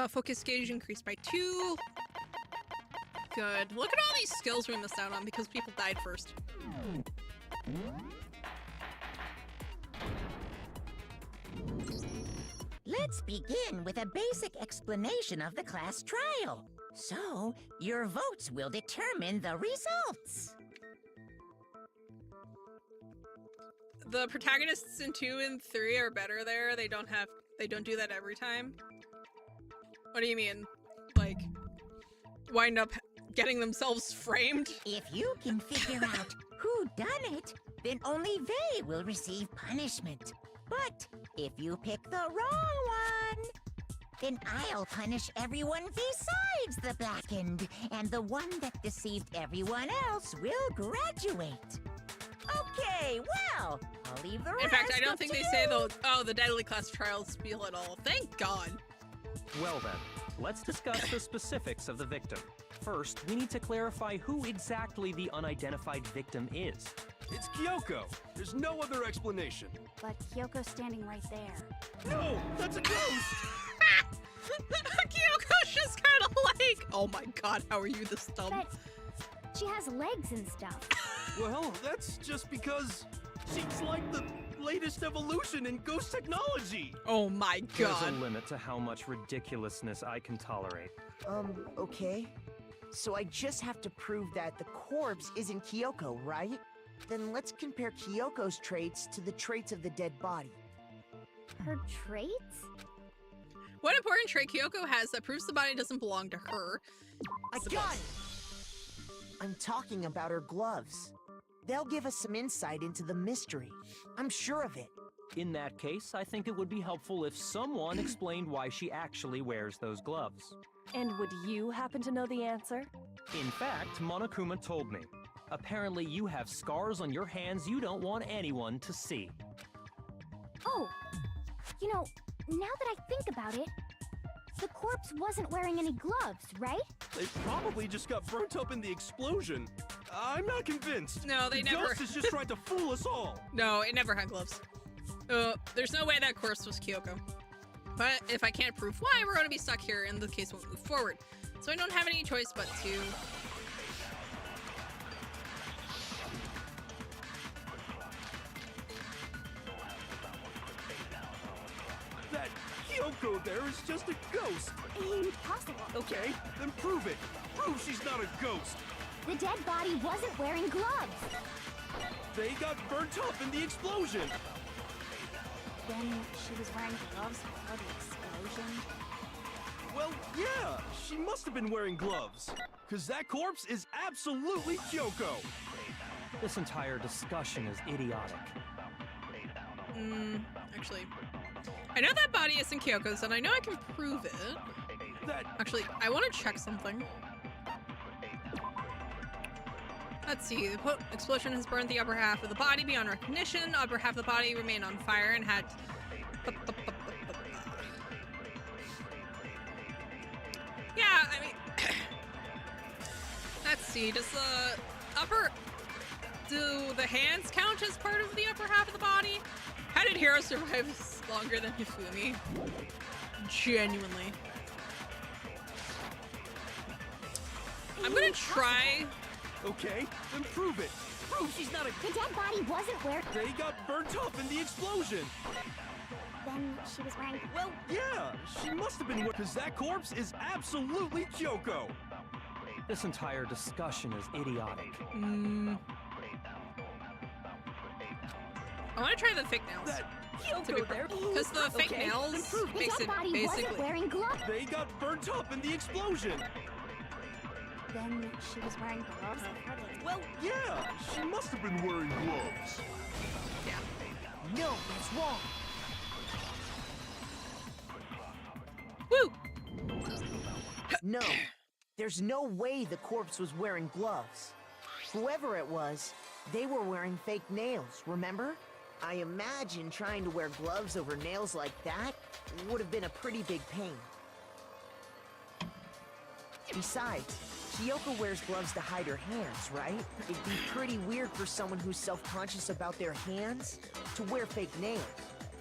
Focus gauge increased by 2. Good. Look at all these skills we missed out on because people died first. Let's begin with a basic explanation of the class trial. So, your votes will determine the results. The protagonists in 2 and 3 are better there. They don't do that every time. What do you mean? Like, wind up getting themselves framed? If you can figure out who done it, then only they will receive punishment. But if you pick the wrong one, then I'll punish everyone besides the blackened, and the one that deceived everyone else will graduate. Okay, well, I'll leave the rest In fact, I don't up think to they you. say the deadly class trials spiel at all. Thank God. Well then, let's discuss the specifics of the victim. First, we need to clarify who exactly the unidentified victim is. It's Kyoko. There's no other explanation. But Kyoko's standing right there. No, that's a ghost. Kyoko's just kind of like, oh my God, how are you this dumb? But she has legs and stuff. Well, that's just because she's like the latest evolution in ghost technology. Oh my There's a God. limit to how much ridiculousness I can tolerate. Okay. So I just have to prove that the corpse isn't Kyoko, right? Then let's compare Kyoko's traits to the traits of the dead body. Her traits? What important trait Kyoko has that proves the body doesn't belong to her? I got it! I'm talking about her gloves. They'll give us some insight into the mystery. I'm sure of it. In that case, I think it would be helpful if someone explained why she actually wears those gloves. And would you happen to know the answer? In fact, Monokuma told me. Apparently you have scars on your hands you don't want anyone to see. Oh, you know, now that I think about it, the corpse wasn't wearing any gloves, right? They probably just got burnt up in the explosion. I'm not convinced. No, they the never- ghost is just trying to fool us all. No, it never had gloves. There's no way that corpse was Kyoko. But if I can't prove why, we're gonna be stuck here and the case won't move forward. So I don't have any choice but to... That Kyoko there is just a ghost. Impossible. Okay, then prove it. Prove she's not a ghost. The dead body wasn't wearing gloves. They got burnt up in the explosion. Then she was wearing gloves before the explosion. Well, yeah, she must have been wearing gloves. Because that corpse is absolutely Kyoko. This entire discussion is idiotic. Actually... I know that body isn't Kyoko's, and I know I can prove it. That Actually, I want to check something. Let's see. The explosion has burned the upper half of the body beyond recognition. Upper half of the body remained on fire and had... Yeah, I mean... Let's see. Does the upper... Do the hands count as part of the upper half of the body? How did Hiro survive longer than Hifumi? Genuinely. I'm gonna try... okay, then prove it. Prove she's not a... The dead body wasn't wearing... They got burnt up in the explosion. Then she was wearing... Well, yeah, she must have been... Because that corpse is absolutely Kyoko. This entire discussion is idiotic. I want to try the fake nails. That Kyoko there. Because the fake nails The makes dead it body basically... wasn't wearing gloves. They got burnt up in the explosion. Then she was wearing gloves before the... Well, yeah, she must have been wearing gloves. No, that's wrong. Woo! No, there's no way the corpse was wearing gloves. Whoever it was, they were wearing fake nails, remember? I imagine trying to wear gloves over nails like that would have been a pretty big pain. Besides, Kyoko wears gloves to hide her hands, right? It'd be pretty weird for someone who's self-conscious about their hands to wear fake nails,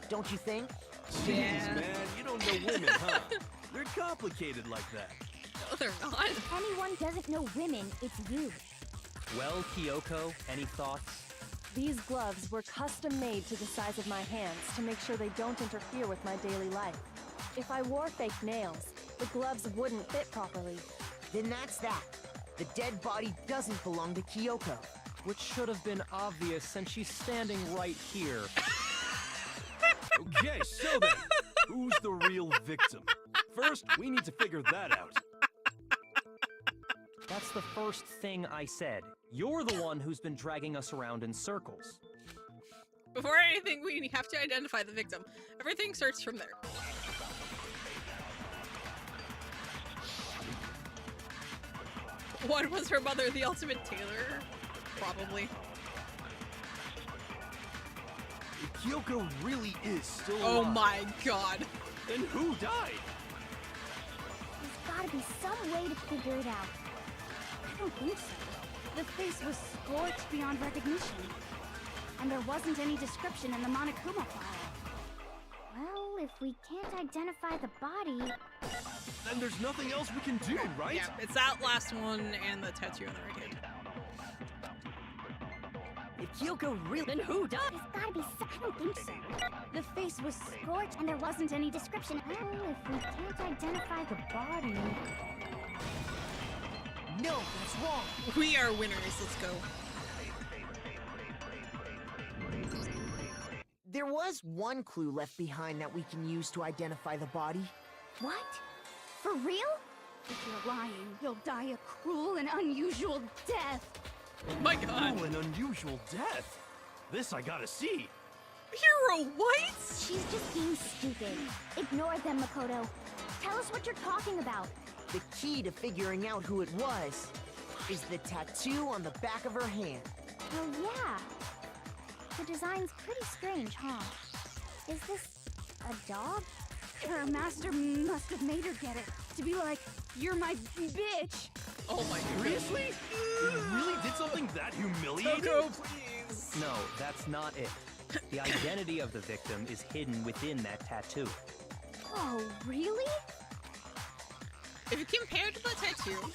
don't you think? Jeez, man, you don't know women, huh? They're complicated like that. No, they're not. If anyone doesn't know women, it's you. Well, Kyoko, any thoughts? These gloves were custom made to the size of my hands to make sure they don't interfere with my daily life. If I wore fake nails, the gloves wouldn't fit properly. Then that's that. The dead body doesn't belong to Kyoko. Which should have been obvious since she's standing right here. Okay, so then, who's the real victim? First, we need to figure that out. That's the first thing I said. You're the one who's been dragging us around in circles. Before anything, we have to identify the victim. Everything starts from there. What was her mother, the ultimate tailor? Probably. If Kyoko really is still alive, Oh my god. then who died? There's gotta be some way to figure it out. I don't think so. The face was scorched beyond recognition. And there wasn't any description in the Monokuma file. Well, if we can't identify the body... Then there's nothing else we can do, right? Yeah, it's that last one and the tattoo on the right hand. If Kyoko really... Then who died? There's gotta be some... I don't think so. The face was scorched and there wasn't any description. Well, if we can't identify the body... No, that's wrong. We are winners, let's go. There was one clue left behind that we can use to identify the body. What? For real? If you're lying, you'll die a cruel and unusual death. Oh my god. Oh, an unusual death. This I gotta see. Hero White? She's just being stupid. Ignore them, Makoto. Tell us what you're talking about. The key to figuring out who it was is the tattoo on the back of her hand. Oh, yeah. The design's pretty strange, huh? Is this a dog? Her master must have made her get it. To be like, you're my bitch. Oh my god. Seriously? You really did something that humiliating? Toko, please. No, that's not it. The identity of the victim is hidden within that tattoo. Oh, really? If you compare it to the tattoo.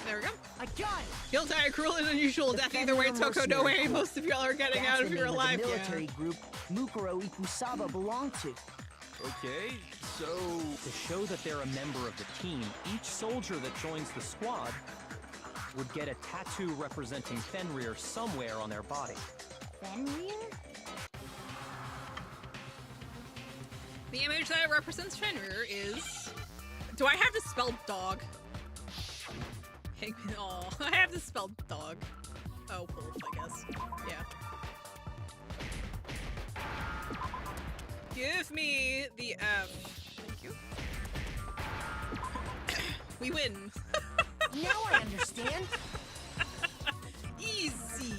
There we go. I got it! He'll die a cruel and unusual death either way, Fenrir Toko. No way. Mercenary Most of y'all are getting That's out if the you're name alive. of the Yeah. military group Mukuro Ikusaba belonged to. Okay, so... To show that they're a member of the team, each soldier that joins the squad would get a tattoo representing Fenrir somewhere on their body. Fenrir? The image that represents Fenrir is... Do I have to spell dog? Oh, I have to spell dog. Oh, wolf, I guess. Yeah. Give me the F. Thank you. We win. Now I understand. Easy.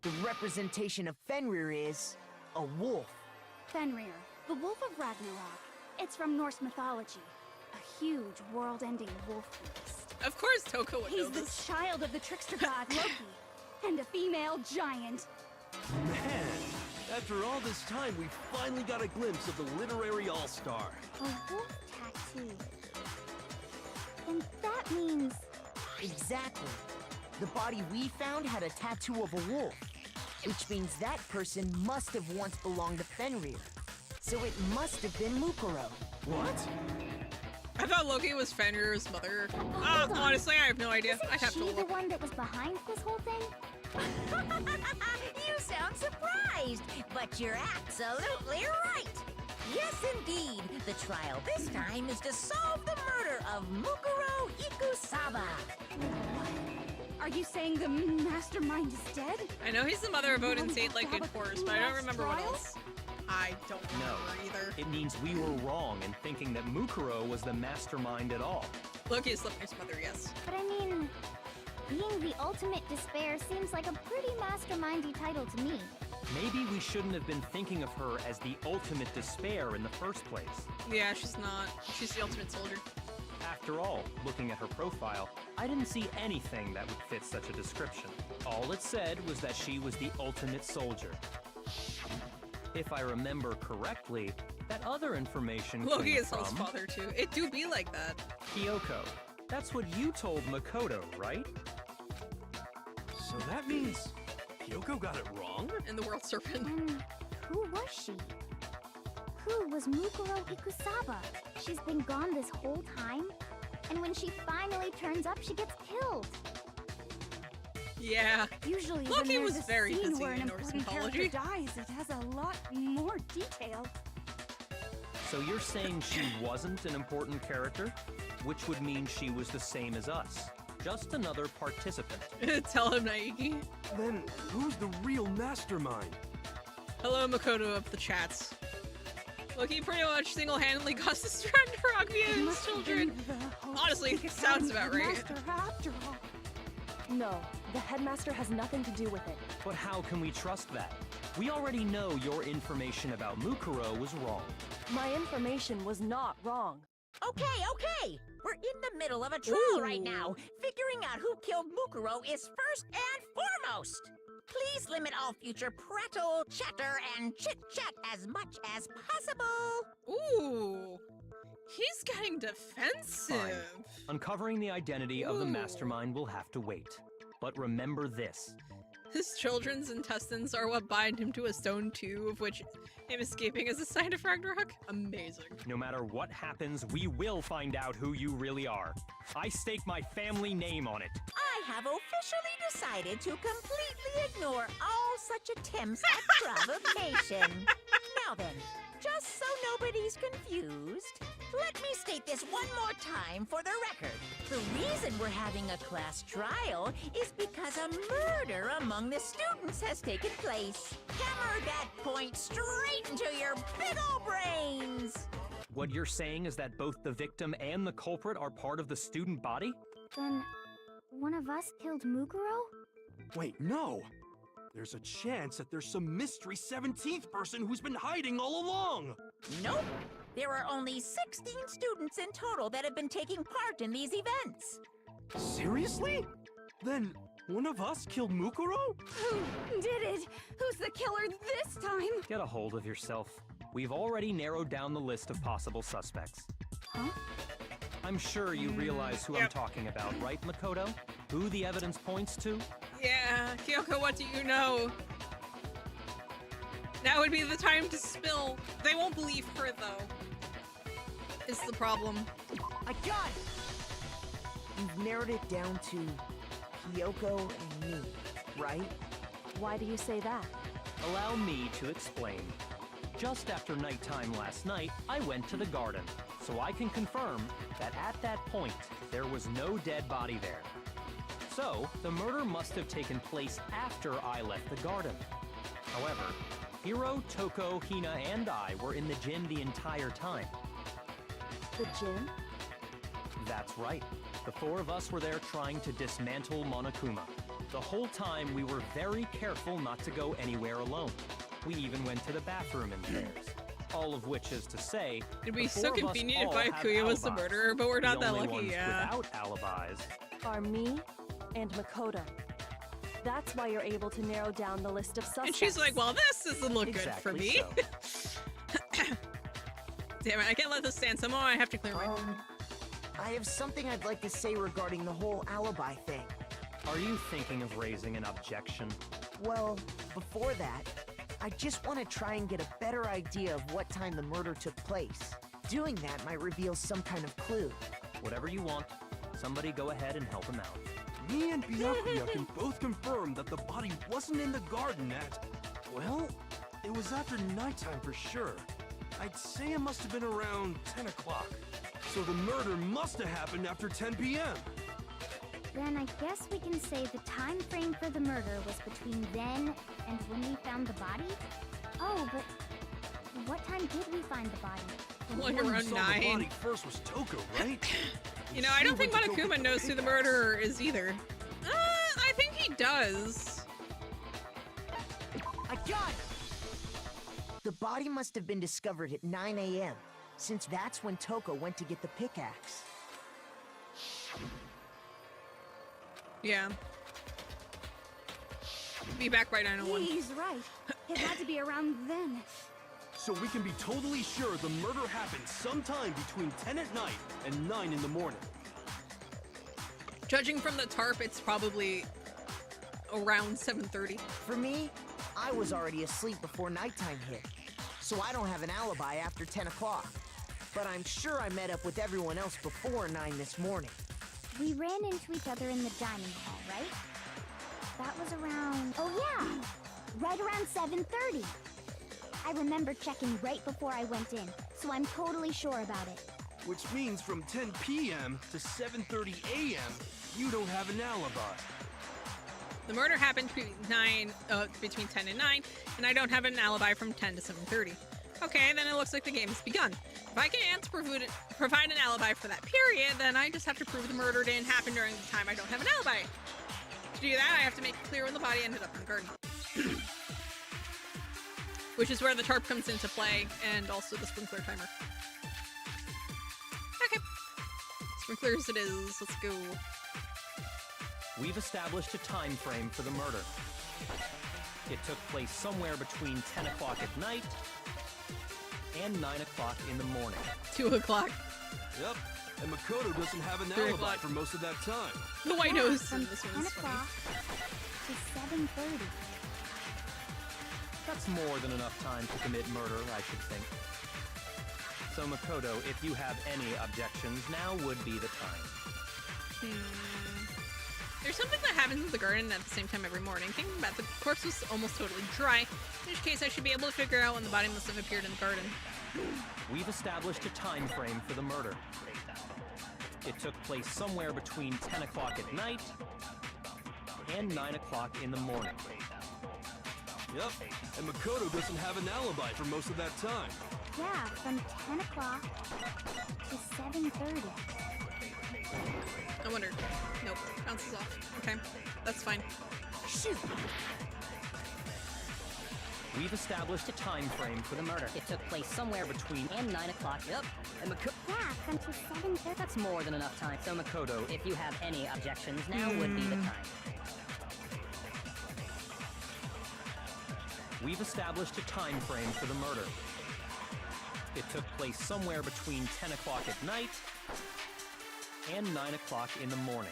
The representation of Fenrir is a wolf. Fenrir, the Wolf of Ragnarok. It's from Norse mythology. A huge, world-ending wolf beast. Of course Toko would know He's the this. child of the trickster god Loki, and a female giant. Man, after all this time, we finally got a glimpse of the literary all-star. A wolf tattoo. And that means... Exactly. The body we found had a tattoo of a wolf, which means that person must have once belonged to Fenrir. So it must have been Mukuro. What? I thought Loki was Fenrir's mother. hold on. Honestly, I have no idea. I have Isn't to she the look. one that was behind this whole thing? You sound surprised, but you're absolutely right. Yes, indeed. The trial this time is to solve the murder of Mukuro Ikusaba. Are you saying the mastermind is dead? I know he's the mother of Odin's eight legged horse, but I don't remember what Trial? else. I don't remember either. It means we were wrong in thinking that Mukuro was the mastermind at all. Loki is Slipknot's mother, yes. But I mean, being the ultimate despair seems like a pretty mastermindy title to me. Maybe we shouldn't have been thinking of her as the ultimate despair in the first place. Yeah, she's not. She's the ultimate soldier. After all, looking at her profile, I didn't see anything that would fit such a description. All it said was that she was the ultimate soldier. If I remember correctly, that other information Loki came is Hell's from father too. It do be like that. Kyoko. That's what you told Makoto, right? So that means Kyoko got it wrong? And the world serpent. And who was she? Who was Mukuro Ikusaba? She's been gone this whole time? And when she finally turns up, she gets killed. Yeah. Usually Loki when was there's a very scene busy where an in Norse important character mythology. dies, it has a lot more detail. So you're saying she wasn't an important character? Which would mean she was the same as us. Just another participant. Tell him, Naiki. Then who's the real mastermind? Hello, Makoto of the chats. Loki pretty much single-handedly caused the strand for Agvia and his Must have children. been the whole Honestly, secret sounds plan about right. master after all. No, the headmaster has nothing to do with it. But how can we trust that? We already know your information about Mukuro was wrong. My information was not wrong. Okay. We're in the middle of a trial right now. Figuring out who killed Mukuro is first and foremost. Please limit all future prattle, chatter, and chit-chat as much as possible. Ooh. He's getting defensive. Fine. Uncovering the identity of the Ooh. mastermind will have to wait. But remember this. His children's intestines are what bind him to a stone too, of which him escaping is a sign of Ragnarok. Amazing. No matter what happens, we will find out who you really are. I stake my family name on it. I have officially decided to completely ignore all such attempts at provocation. Now then, just so nobody's confused, let me state this one more time for the record. The reason we're having a class trial is because a murder among the students has taken place. Hammer that point straight into your big ol' brains! What you're saying is that both the victim and the culprit are part of the student body? Then, one of us killed Mukuro? Wait, no! There's a chance that there's some mystery 17th person who's been hiding all along! Nope. There are only 16 students in total that have been taking part in these events. Seriously? Then, one of us killed Mukuro? Who did it? Who's the killer this time? Get a hold of yourself. We've already narrowed down the list of possible suspects. Huh? I'm sure you realize who I'm talking about, right, Makoto? Who the evidence points to? Yeah, Kyoko, what do you know? Now would be the time to spill. They won't believe her, though. Is the problem. I got it! You've narrowed it down to Kyoko and me, right? Why do you say that? Allow me to explain. Just after nighttime last night, I went to the garden, so I can confirm that at that point, there was no dead body there. So, the murder must have taken place after I left the garden. However, Hiro, Toko, Hina, and I were in the gym the entire time. The gym? That's right. The four of us were there trying to dismantle Monokuma. The whole time, we were very careful not to go anywhere alone. We even went to the bathroom in pairs. All of which is to say, It'd be the so four of us convenient if all have Byakuya was the alibis. murderer, but we're not The that only lucky, ones yeah. without alibis Are me and Makoto. That's why you're able to narrow down the list of suspects. And she's like, well, this doesn't look good for Exactly me. so. Damn it, I can't let this stand. Somehow I have to clear my... I have something I'd like to say regarding the whole alibi thing. Are you thinking of raising an objection? Well, before that, I just want to try and get a better idea of what time the murder took place. Doing that might reveal some kind of clue. Whatever you want. Somebody go ahead and help him out. Me and Byakuya can both confirm that the body wasn't in the garden at... Well, it was after nighttime for sure. I'd say it must have been around 10 o'clock. So the murder must have happened after 10 p.m. Then I guess we can say the time frame for the murder was between then and when we found the body? Oh, but what time did we find the body? Like The one who around saw 9. the body first was Toko, right? You know, I don't think Monokuma knows who the murderer is either. I think he does. I got it! The body must have been discovered at 9 a.m., since that's when Toko went to get the pickaxe. Yeah. Be back by 9:01. He's right. It had to be around then. So we can be totally sure the murder happened sometime between 10 at night and 9 in the morning. Judging from the tarp, it's probably around 7:30. For me, I was already asleep before nighttime hit, so I don't have an alibi after 10 o'clock. But I'm sure I met up with everyone else before 9 this morning. We ran into each other in the dining hall, right? That was around... Oh yeah! Right around 7:30. I remember checking right before I went in, so I'm totally sure about it. Which means from 10 p.m. to 7:30 a.m., you don't have an alibi. The murder happened between 10 and 9, and I don't have an alibi from 10 to 7:30. Okay, then it looks like the game has begun. If I can't provide an alibi for that period, then I just have to prove the murder didn't happen during the time I don't have an alibi. To do that, I have to make it clear when the body ended up in the garden. Which is where the tarp comes into play, and also the sprinkler timer. Okay. Sprinklers it is. Let's go. We've established a time frame for the murder. It took place somewhere between 10 o'clock at night and 9 o'clock in the morning. 2 o'clock. Yep, and Makoto doesn't have an 3 alibi o'clock. for most of that time. The white nose From in this 10 one's funny. o'clock to 7:30. That's more than enough time to commit murder, I should think. So Makoto, if you have any objections, now would be the time. There's something that happens in the garden at the same time every morning. Thinking about the corpse was almost totally dry, in which case I should be able to figure out when the body must have appeared in the garden. We've established a time frame for the murder. It took place somewhere between 10 o'clock at night and 9 o'clock in the morning. Yep, and Makoto doesn't have an alibi for most of that time. Yeah, from 10 o'clock to 7:30. I wonder. Nope. Bounces off. Okay. That's fine. Shoot! We've established a time frame for the murder. It took place somewhere between and 9 o'clock. Yep. And Yeah, from to 7:30. that's more than enough time. So Makoto, if you have any objections, now would be the time. We've established a time frame for the murder. It took place somewhere between 10 o'clock at night and 9 o'clock in the morning.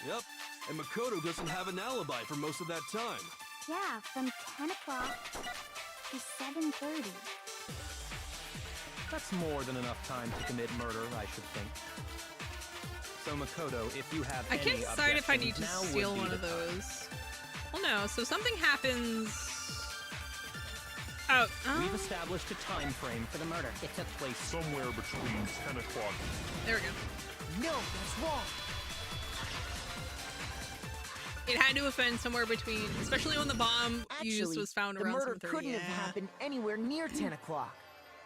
Yep, and Makoto doesn't have an alibi for most of that time. Yeah, from 10 o'clock to 7:30. That's more than enough time to commit murder, I should think. So Makoto, if you have I any can't decide if I need to objections, now would steal be one the of time. those. Well, no. So something happens. Oh. We've established a time frame for the murder. It took place somewhere between 10 o'clock. There we go. No, that's wrong. It had to have been somewhere between, especially when the bomb used Actually, was found the around murder 7:30. couldn't have Yeah. happened anywhere near 10 o'clock.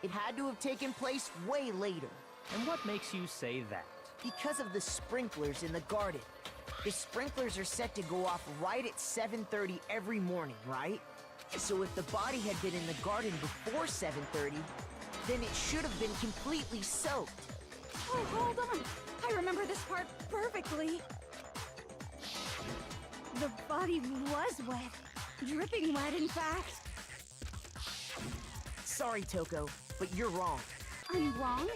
It had to have taken place way later. And what makes you say that? Because of the sprinklers in the garden. The sprinklers are set to go off right at 7:30 every morning, right? So if the body had been in the garden before 7:30, then it should have been completely soaked. Oh, hold on. I remember this part perfectly. The body was wet. Dripping wet, in fact. Sorry, Toko, but you're wrong. I'm wrong?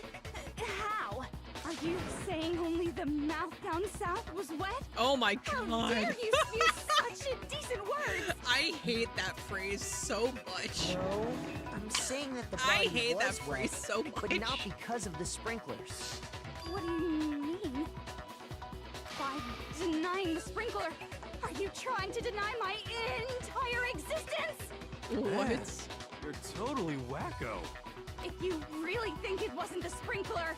How? Are you saying only the mouth down south was wet? Oh my How god. dare you use such decent words? I hate that phrase so much. No, I'm saying that the I body hate was that phrase wet, so much. but not because of the sprinklers. What do you mean? By denying the sprinkler, are you trying to deny my entire existence? What? You're totally wacko. If you really think it wasn't the sprinkler,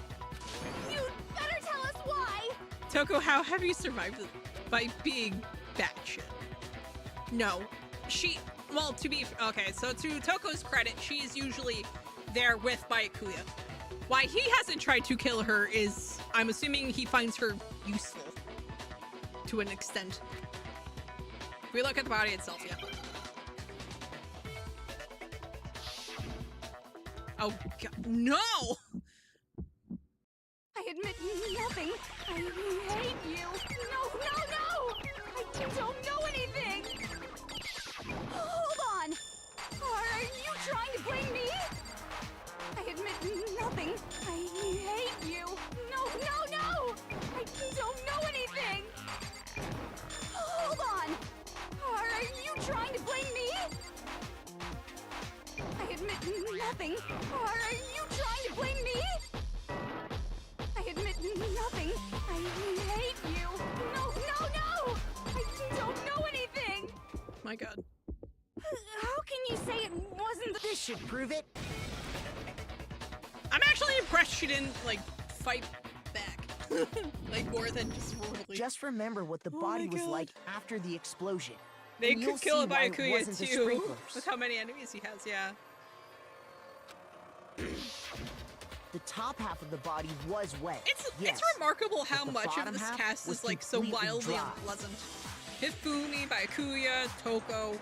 you'd better tell us why! Toko, how have you survived this? By being batshit. No. Well, okay, so to Toko's credit, she's usually there with Byakuya. Why he hasn't tried to kill her is, I'm assuming he finds her useful. To an extent. If we look at the body itself, yeah. Oh, God, no! I admit nothing. I hate you. No, no, no! I don't know anything! Hold on! Are you trying to blame me? I admit nothing. I hate you. No, no, no! I don't know anything! Hold on! Are you trying to blame me? I admit nothing. Are you trying to blame me? I admit nothing. I hate you. No, no, no! I don't know anything! My God. How can you say it wasn't This should prove it. I'm actually impressed she didn't, like, fight back. Like, more than just verbally. Just remember what the Oh body my was God. like after the explosion. They and you'll could kill a see why it Byakuya wasn't the too, sprinklers. with how many enemies he has, yeah. The top half of the body was wet. It's yes, remarkable how but the much of bottom this half cast was is, like, so completely wildly dry. unpleasant. Hifumi, Byakuya, Toko,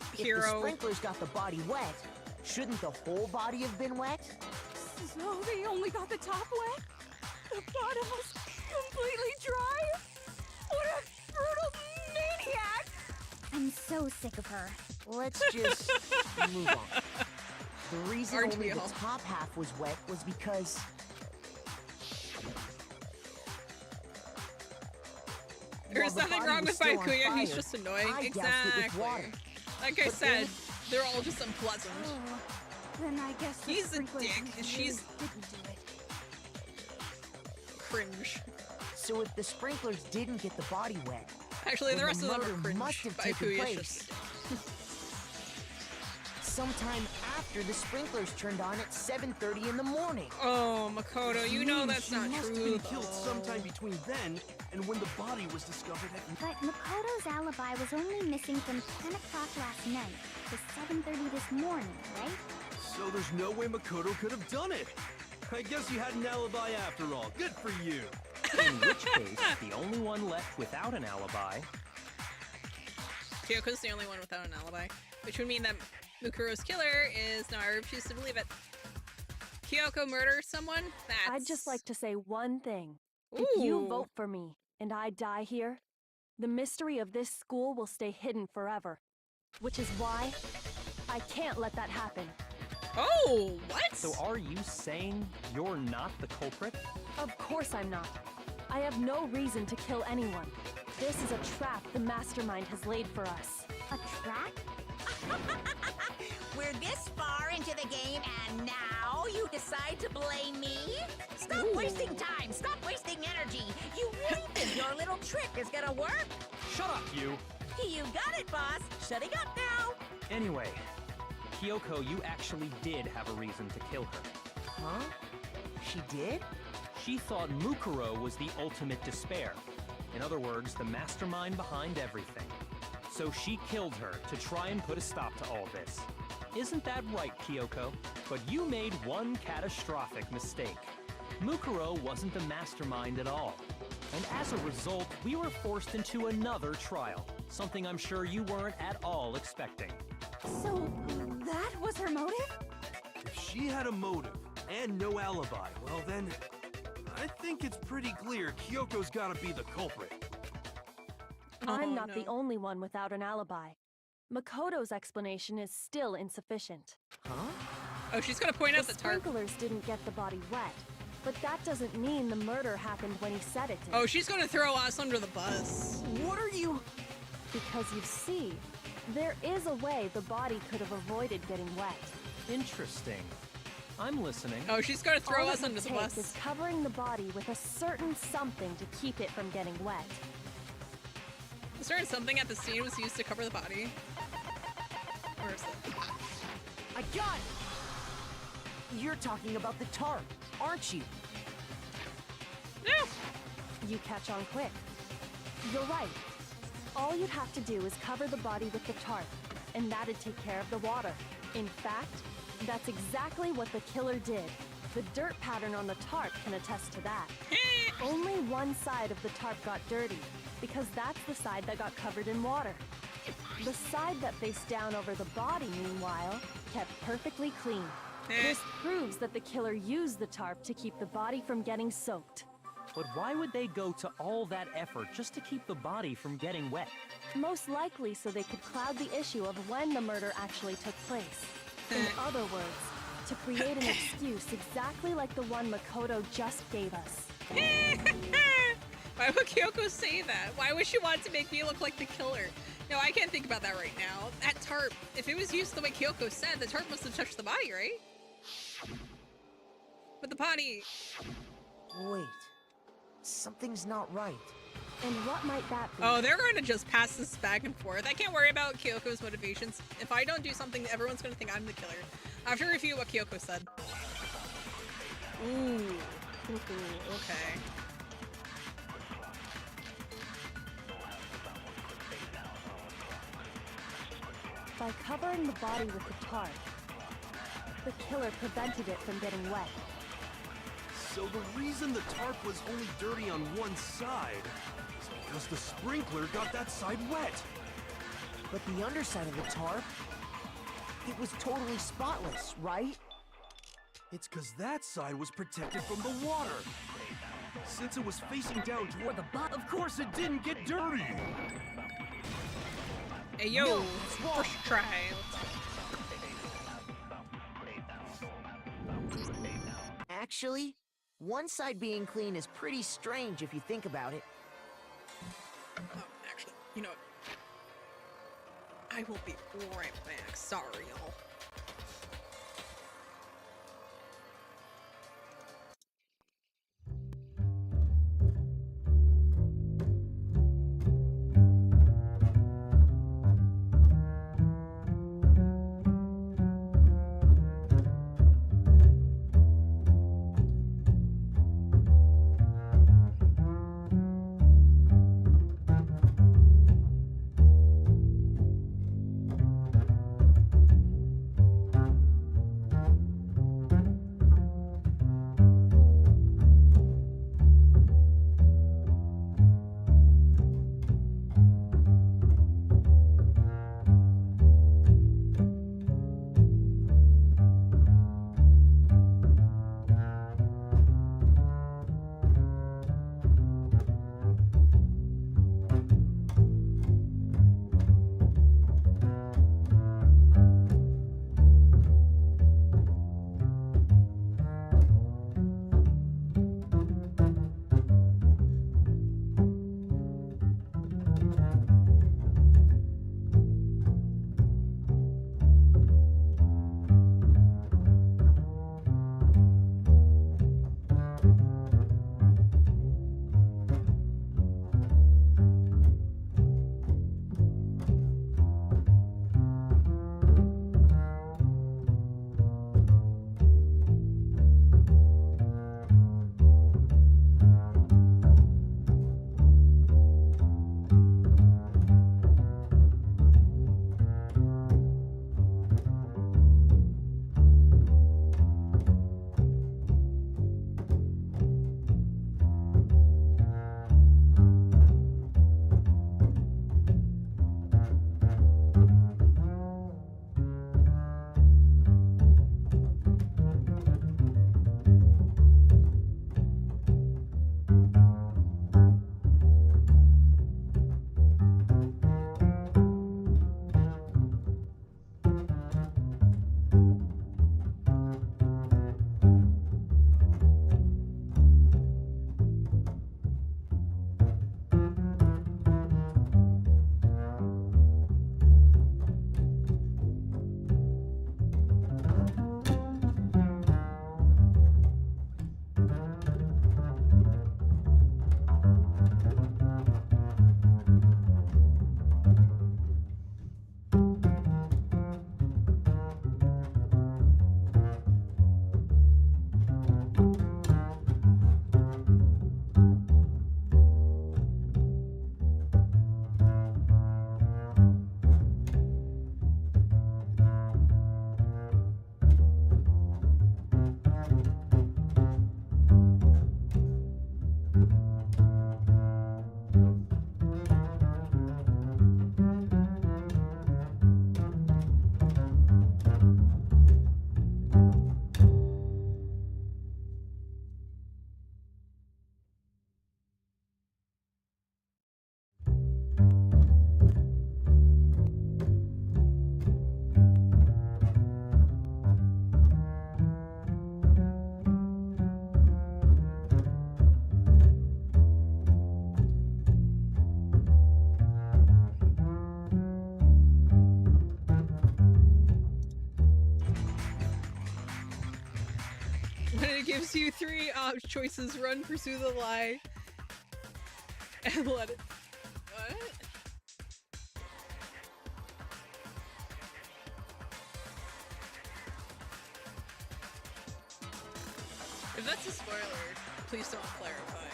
If the Hero. sprinklers got the body wet, shouldn't the whole body have been wet? So they only got the top wet? The bottom was completely dry? What a brutal maniac! I'm so sick of her. Let's just move on. The reason Aren't only we the all? top half was wet was because There's While the nothing body wrong was with still on Byakuya, he's fire, just annoying. I doused it with Exactly. water. Like I But said, they're all just unpleasant. Oh, then I guess the He's a sprinklers dick, really and she's- didn't do it. Cringe. So if the sprinklers didn't get the body wet, Actually, the then rest of them murder are cringe. must have taken Byakuya's place. just... sometime after the sprinklers turned on at 7:30 in the morning. Oh, Makoto, you know Means that's she not must have true, been killed though. sometime between then and when the body was discovered at But Makoto's alibi was only missing from 10 o'clock last night to 7:30 this morning, right? So there's no way Makoto could have done it. I guess you had an alibi after all. Good for you. In which case, the only one left without an alibi. Kyoko's the only one without an alibi, which would mean that Mukuro's killer is... No, I refuse to believe it. Kyoko murders someone? That's... I'd just like to say one thing. If you Ooh. vote for me and I die here, the mystery of this school will stay hidden forever. Which is why I can't let that happen. Oh, what? So are you saying you're not the culprit? Of course I'm not. I have no reason to kill anyone. This is a trap the mastermind has laid for us. A trap? We're this far into the game and now you decide to blame me? Stop wasting time! Stop wasting energy! You really think your little trick is gonna work? Shut up, you! You got it, boss! Shutting up now! Anyway, Kyoko, you actually did have a reason to kill her. Huh? She did? She thought Mukuro was the ultimate despair. In other words, the mastermind behind everything. So she killed her to try and put a stop to all this. Isn't that right, Kyoko? But you made one catastrophic mistake. Mukuro wasn't the mastermind at all. And as a result, we were forced into another trial. Something I'm sure you weren't at all expecting. So, that was her motive? If she had a motive and no alibi, well then, I think it's pretty clear Kyoko's gotta be the culprit. I'm Oh, not the no. only one without an alibi. Makoto's explanation is still insufficient. Huh? Oh, she's gonna point out The the tarp. sprinklers didn't get the body wet, but that doesn't mean the murder happened when he said it did. Oh, she's gonna throw us under the bus. What are you... Because you see, there is a way the body could have avoided getting wet. Interesting. I'm listening. Oh, she's gonna throw All us it would under the take bus. is covering the body with a certain something to keep it from getting wet. Is there something at the scene was used to cover the body? Where is it? I got it! You're talking about the tarp, aren't you? No! You catch on quick. You're right. All you'd have to do is cover the body with the tarp, and that'd take care of the water. In fact, that's exactly what the killer did. The dirt pattern on the tarp can attest to that. Only one side of the tarp got dirty, because that's the side that got covered in water. The side that faced down over the body, meanwhile, kept perfectly clean. This proves that the killer used the tarp to keep the body from getting soaked. But why would they go to all that effort just to keep the body from getting wet? Most likely so they could cloud the issue of when the murder actually took place. In other words, to create an excuse exactly like the one Makoto just gave us. Why would Kyoko say that? Why would she want to make me look like the killer? No, I can't think about that right now. That tarp, if it was used the way Kyoko said, the tarp must have touched the body, right? But the body... Wait. Something's not right. And what might that be? Oh, they're going to just pass this back and forth. I can't worry about Kyoko's motivations. If I don't do something, everyone's going to think I'm the killer. I have to review what Kyoko said. Ooh. Okay. By covering the body with the tarp, the killer prevented it from getting wet. So the reason the tarp was only dirty on one side is because the sprinkler got that side wet. But the underside of the tarp, it was totally spotless, right? It's because that side was protected from the water. Since it was facing down toward the bottom, of course it didn't get dirty. Hey, yo, No, it's wrong. first try. Actually, one side being clean is pretty strange if you think about it. Oh, actually, you know what? I will be right back. Sorry, y'all. gives you three choices: run, pursue the lie, and let it. What? If that's a spoiler, please don't clarify.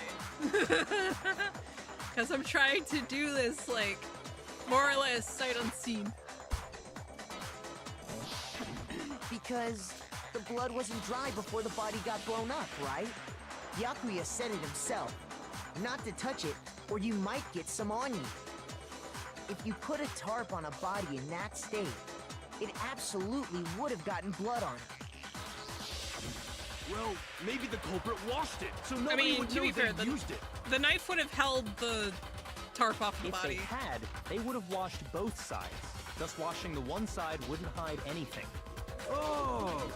Because I'm trying to do this, like, more or less sight unseen. Because the blood wasn't dry before the body got blown up, right? Yakuya said it himself. Not to touch it, or you might get some on you. If you put a tarp on a body in that state, it absolutely would have gotten blood on it. Well, maybe the culprit washed it, so nobody would know they used it. The knife would have held the tarp off the body. If they had, they would have washed both sides. Thus, washing the one side wouldn't hide anything. Oh,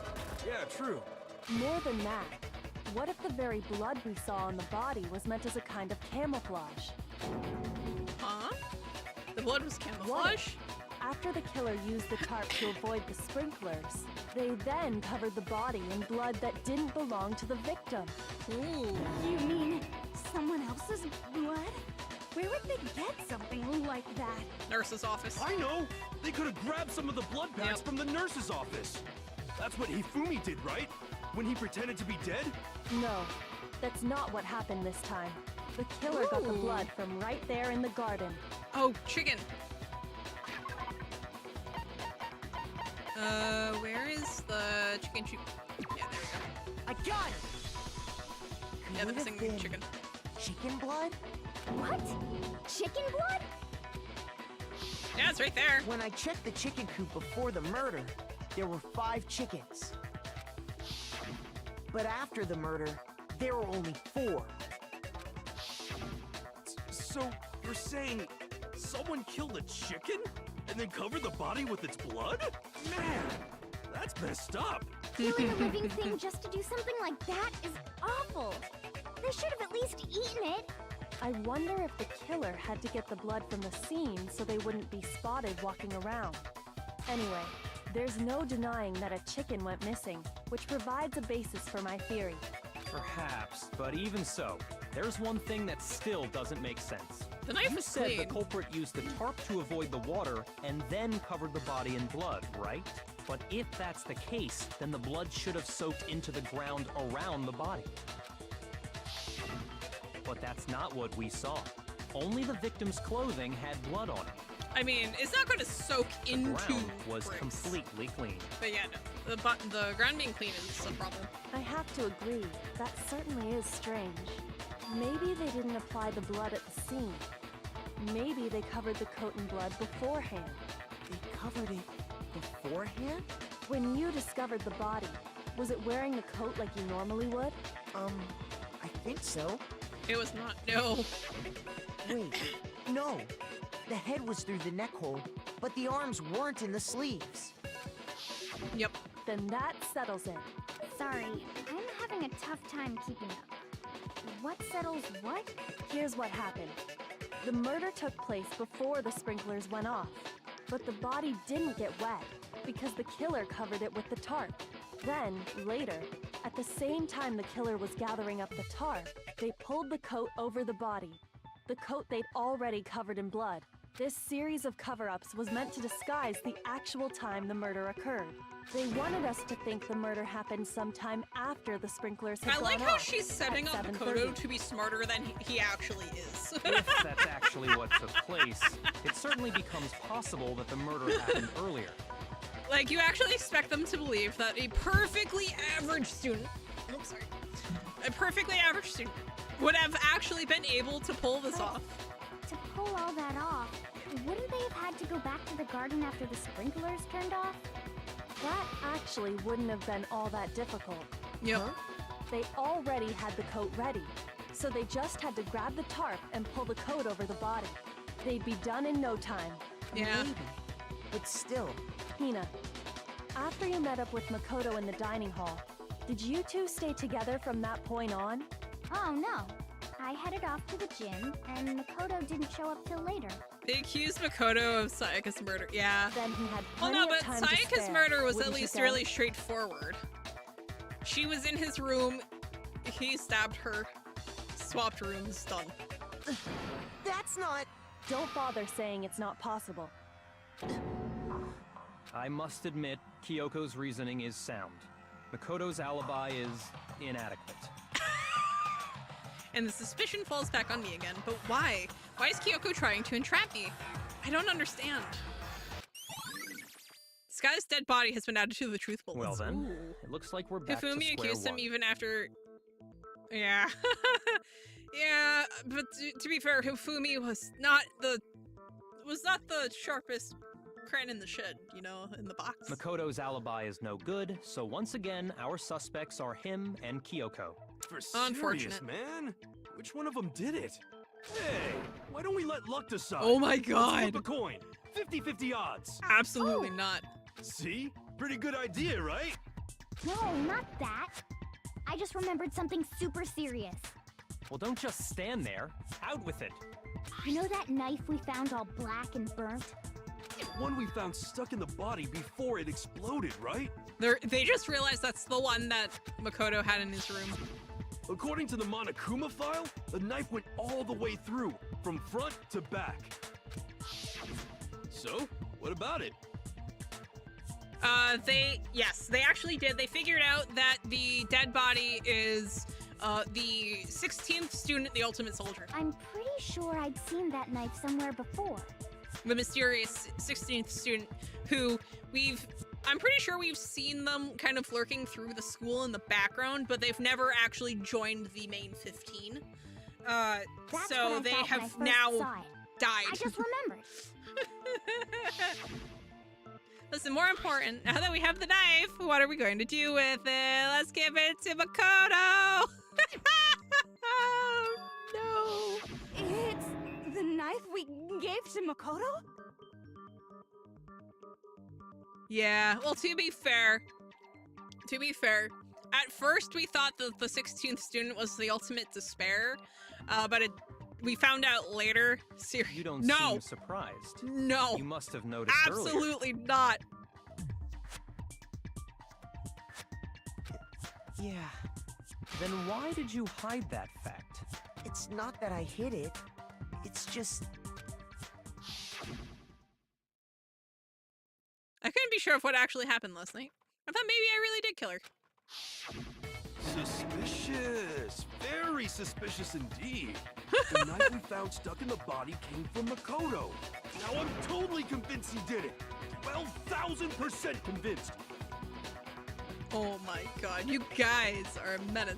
yeah, true. More than that, what if the very blood we saw on the body was meant as a kind of camouflage? Huh? The blood was camouflage? After the killer used the tarp to avoid the sprinklers, they then covered the body in blood that didn't belong to the victim. Ooh. You mean someone else's blood? Where would they get something like that? Nurse's office. I know! They could have grabbed some of the blood packs Yep. from the nurse's office. That's what Hifumi did, right? When he pretended to be dead? No, that's not what happened this time. The killer got the Ooh. blood from right there in the garden. Oh, chicken. Where is the chicken shoot? Yeah, there we go. I got it! Yeah, the Could it missing have been chicken. chicken blood? What? Chicken blood? Yeah, it's right there. When I checked the chicken coop before the murder, there were 5 chickens. But after the murder, there were only 4. So, you're saying someone killed a chicken? And then covered the body with its blood? Man, that's messed up. Killing a living thing just to do something like that is awful. They should have at least eaten it. I wonder if the killer had to get the blood from the scene so they wouldn't be spotted walking around. Anyway, there's no denying that a chicken went missing, which provides a basis for my theory. Perhaps, but even so, there's one thing that still doesn't make sense. The knife You is said the clean. culprit used the tarp to avoid the water and then covered the body in blood, right? But if that's the case, then the blood should have soaked into the ground around the body. But that's not what we saw. Only the victim's clothing had blood on it. I mean, it's not going to soak The into ground was bricks. completely clean. But yeah, no. The ground being clean is a problem. I have to agree, that certainly is strange. Maybe they didn't apply the blood at the scene. Maybe they covered the coat in blood beforehand. They covered it beforehand? When you discovered the body, was it wearing the coat like you normally would? I think so. It was not. No. Wait, no. The head was through the neck hole, but the arms weren't in the sleeves. Yep. Then that settles it. Sorry, I'm having a tough time keeping up. What settles what? Here's what happened. The murder took place before the sprinklers went off, but the body didn't get wet because the killer covered it with the tarp. Then, later, at the same time the killer was gathering up the tarp, they pulled the coat over the body, the coat they'd already covered in blood. This series of cover-ups was meant to disguise the actual time the murder occurred. They wanted us to think the murder happened sometime after the sprinklers had I gone like how off, she's setting at up 7:30. Makoto to be smarter than he actually is. If that's actually what took place, it certainly becomes possible that the murder happened earlier. Like, you actually expect them to believe that a perfectly average student, oops, sorry, a perfectly average student would have actually been able to pull this off. To pull all that off, wouldn't they have had to go back to the garden after the sprinklers turned off? That actually wouldn't have been all that difficult. Yep. They already had the coat ready, so they just had to grab the tarp and pull the coat over the body. They'd be done in no time. Yeah. Maybe. But still, Hina, after you met up with Makoto in the dining hall, did you two stay together from that point on? Oh no. I headed off to the gym, and Makoto didn't show up till later. They accused Makoto of Sayaka's murder. Yeah. Then he had Well, plenty no, of but time to Sayaka's spare, murder was at wouldn't you least say? really straightforward. She was in his room, he stabbed her, swapped rooms, done. that's not... Don't bother saying it's not possible. I must admit, Kyoko's reasoning is sound. Makoto's alibi is inadequate. And the suspicion falls back on me again. But why? Why is Kyoko trying to entrap me? I don't understand. This guy's dead body has been added to the truth bullets. Well then, Ooh. it looks like we're back to Hifumi square accused him one. even after... Yeah. Yeah, but to be fair, Hifumi was not the sharpest cran in the shed, you know, in the box. Makoto's alibi is no good, so once again, our suspects are him and Kyoko. For Unfortunate. serious, man. Which one of them did it? Hey, why don't we let luck decide? Oh my Let's god! flip a coin. 50-50 odds. Absolutely not. See? Pretty good idea, right? No, not that. I just remembered something super serious. Well, don't just stand there. Out with it. You know that knife we found all black and burnt? The one we found stuck in the body before it exploded, right? They just realized that's the one that Makoto had in his room. According to the Monokuma file, the knife went all the way through, from front to back. So, what about it? They actually did. They figured out that the dead body is the 16th student, the Ultimate Soldier. I'm pretty sure I'd seen that knife somewhere before. The mysterious 16th student who I'm pretty sure we've seen them kind of lurking through the school in the background, but they've never actually joined the main 15. That's So what they I thought when I have first now saw it. died. I just remembered. Listen, more important, now that we have the knife, what are we going to do with it? Let's give it to Makoto! No! It's the knife we gave to Makoto? Yeah, well, to be fair, at first we thought that the 16th student was the ultimate despair, but we found out later. You don't No! seem surprised. No! You must have noticed earlier. Absolutely not! Yeah. Then why did you hide that fact? It's not that I hid it. It's just... I couldn't be sure of what actually happened last night. I thought maybe I really did kill her. Suspicious. Very suspicious indeed. The knife we found stuck in the body came from Makoto. Now I'm totally convinced he did it. 12,000% convinced. Oh my god, you guys are a menace.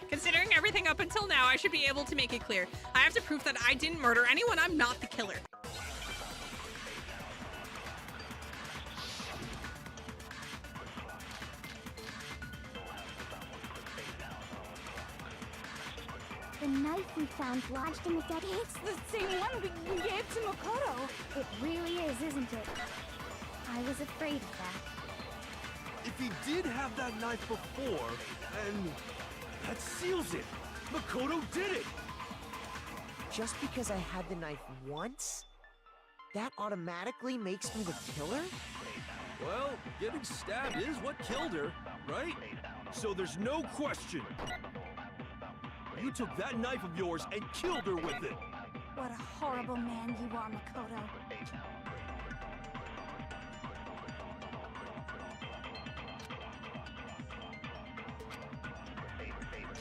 Considering everything up until now, I should be able to make it clear. I have to prove that I didn't murder anyone. I'm not the killer. The knife we found lodged in the dead. It's the same one we gave to Makoto. It really is, isn't it? I was afraid of that. If he did have that knife before, then that seals it. Makoto did it. Just because I had the knife once, that automatically makes me the killer? Well, getting stabbed is what killed her, right? So there's no question. You took that knife of yours and killed her with it. What a horrible man you are, Makoto.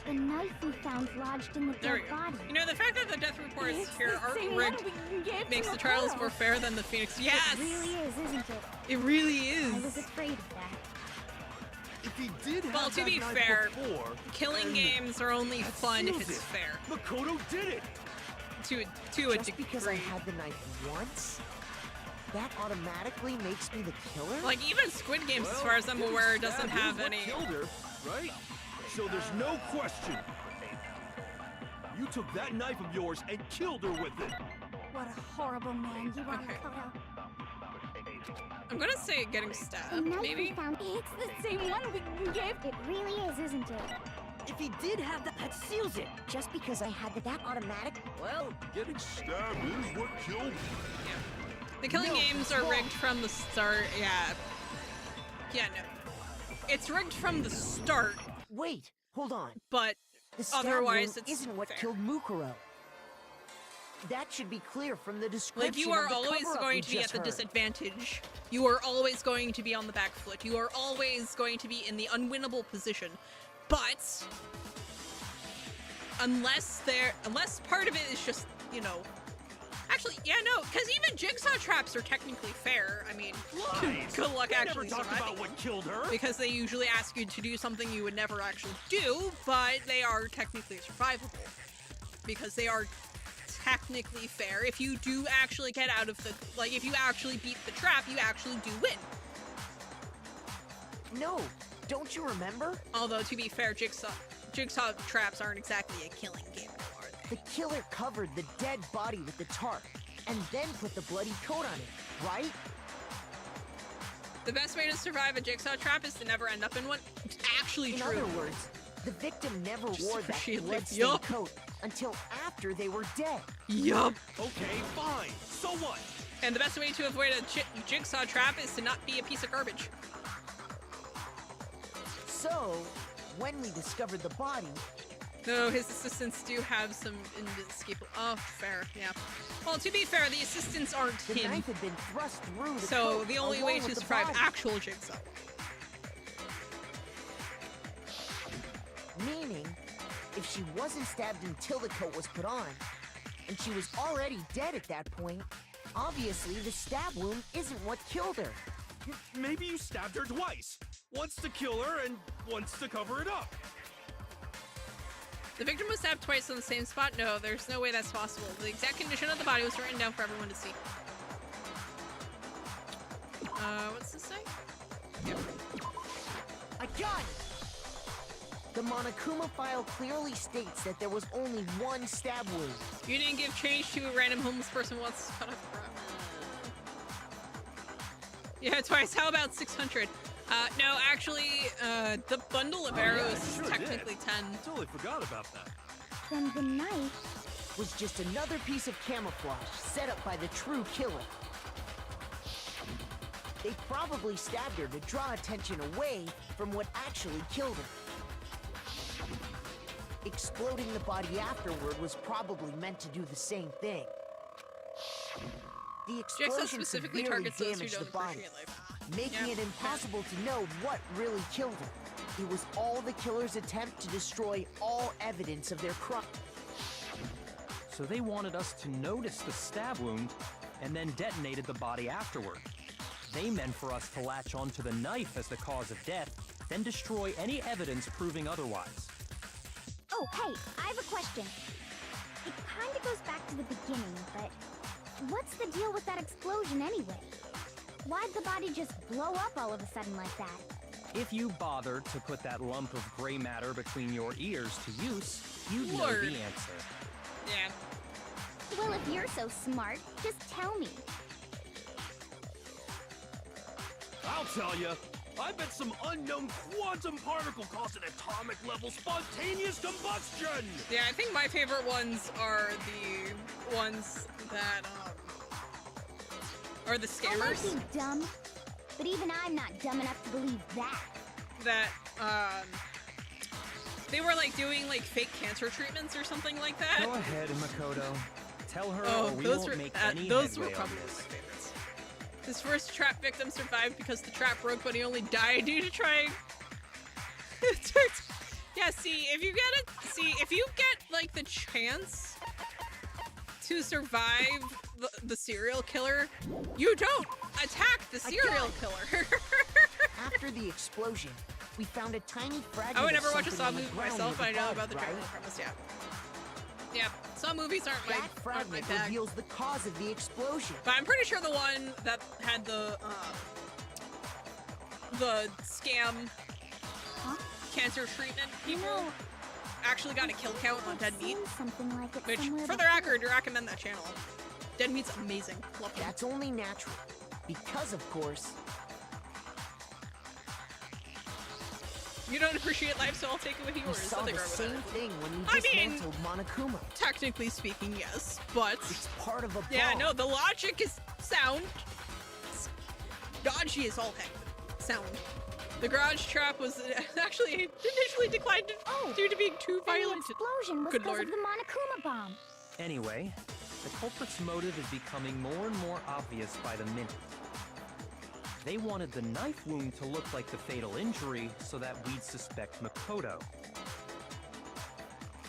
The knife we found lodged in the There we dead go. body. You know, the fact that the death reports It's here the aren't same rigged one we gave makes to the trials Makoto. more fair than the Phoenix. Yes! It really is, isn't it? It really I was is. afraid of that. If he did have Well, to that be knife fair, before, Killing then games are only that fun if seals it's it. fair. Makoto did it. To a Just degree. because I had the knife once, that automatically makes me the killer? Like, even Squid Games, as Well, far as I'm getting aware, doesn't stabbed have is what any... killed her, right? So there's no question. You took that knife of yours and killed her with it. What a horrible man you are, Okay. Makoto. I'm gonna say getting The stabbed, knife maybe? we found. It's the same one we gave. It really is, isn't it? If he did have that seals it. Just because I had that automatic... Well, getting stabbed is what killed her. The Killing No, games are wrong. rigged from the start, yeah. Yeah, no. It's rigged from the start, Wait, hold on. but The stab otherwise wound it's isn't what fair. killed Mukuro. That should be clear from the description. Like, you are of the always cover-up going we to be at just the heard. disadvantage. You are always going to be on the back foot. You are always going to be in the unwinnable position. But unless part of it is just, you know, actually, yeah, no, because even jigsaw traps are technically fair. I mean, Lies. good luck They actually never talked surviving. about what killed her. Because they usually ask you to do something you would never actually do, but they are technically survivable. Because they are technically fair. If you do actually get out of the, like, if you actually beat the trap, you actually do win. No, don't you remember? Although, to be fair, jigsaw traps aren't exactly a killing game, are they? The killer covered the dead body with the tarp, and then put the bloody coat on it, right? The best way to survive a jigsaw trap is to never end up in one. It's actually In true. other words, the victim never Just wore that appreciate the bloodstained yup. coat until after they were dead. Yup. Okay, fine. So what? And the best way to avoid a jigsaw trap is to not be a piece of garbage. So, when we discovered the body, Though his assistants do have some inescapable. Oh, fair, yeah. Well, to be fair, the assistants aren't the him. knife had been thrust through the So coat the only along way with to the survive body. actual jigsaw. Meaning, if she wasn't stabbed until the coat was put on, and she was already dead at that point, obviously the stab wound isn't what killed her. Maybe you stabbed her twice. Once to kill her and once to cover it up. The victim was stabbed twice on the same spot? No, there's no way that's possible. The exact condition of the body was written down for everyone to see. What's this say? Yep. I got it! The Monokuma file clearly states that there was only one stab wound. You didn't give change to a random homeless person once. Cut off the Yeah, twice. How about 600? No, actually, the bundle of arrows is technically 10. Totally forgot about that. Then the knife Was just another piece of camouflage set up by the true killer. They probably stabbed her to draw attention away from what actually killed her. Exploding the body afterward was probably meant to do the same thing. The Jigsaw explosion specifically severely targets those who damaged don't the body, appreciate life. making Yeah. it impossible to know what really killed her. It was all the killer's attempt to destroy all evidence of their crime. So they wanted us to notice the stab wound and then detonated the body afterward. They meant for us to latch onto the knife as the cause of death, then destroy any evidence proving otherwise. Oh, hey, I have a question. It kind of goes back to the beginning, but what's the deal with that explosion anyway? Why'd the body just blow up all of a sudden like that? If you bothered to put that lump of gray matter between your ears to use, you'd know Word. the answer. Yeah. Well, if you're so smart, just tell me. I'll tell you. I bet some unknown quantum particle caused an atomic level spontaneous combustion! Yeah, I think my favorite ones are the ones that, are the I might scammers. be dumb, but even I'm not dumb enough to believe that. That, they were, like, doing, like, fake cancer treatments or something like that. Go ahead, Makoto. Tell her Oh, or we those won't were, make any those were headway on probably this. my favorites. His first trap victim survived because the trap broke, but he only died due to trying. Yeah, see, if you get like the chance to survive the serial killer, you don't attack the serial killer. After the explosion, we found a tiny fragment I would of never watch a something Saw on the movie ground myself, near but I know body, about the general right? premise. Yeah. Yeah, Saw movies aren't my That fragment bag. reveals the cause of the explosion. But I'm pretty sure the one that had the scam Huh? cancer treatment You people know, actually got a kill count on I've Dead Meat, seen something like it which, somewhere for the before. record, I recommend that channel. Dead Meat's amazing. Love it. That's only natural. Because, of course, You don't appreciate life, so I'll take it with we yours. saw Nothing the wrong with same that. thing when we I mean- dismantled Monokuma. Technically speaking, yes, but It's part of a yeah, bomb. no, the logic is sound. Dodgy is all heck sound. The garage trap was actually initially declined due to being too And the violent. explosion was Good because lord. of the Monokuma bomb. Anyway, the culprit's motive is becoming more and more obvious by the minute. They wanted the knife wound to look like the fatal injury so that we'd suspect Makoto.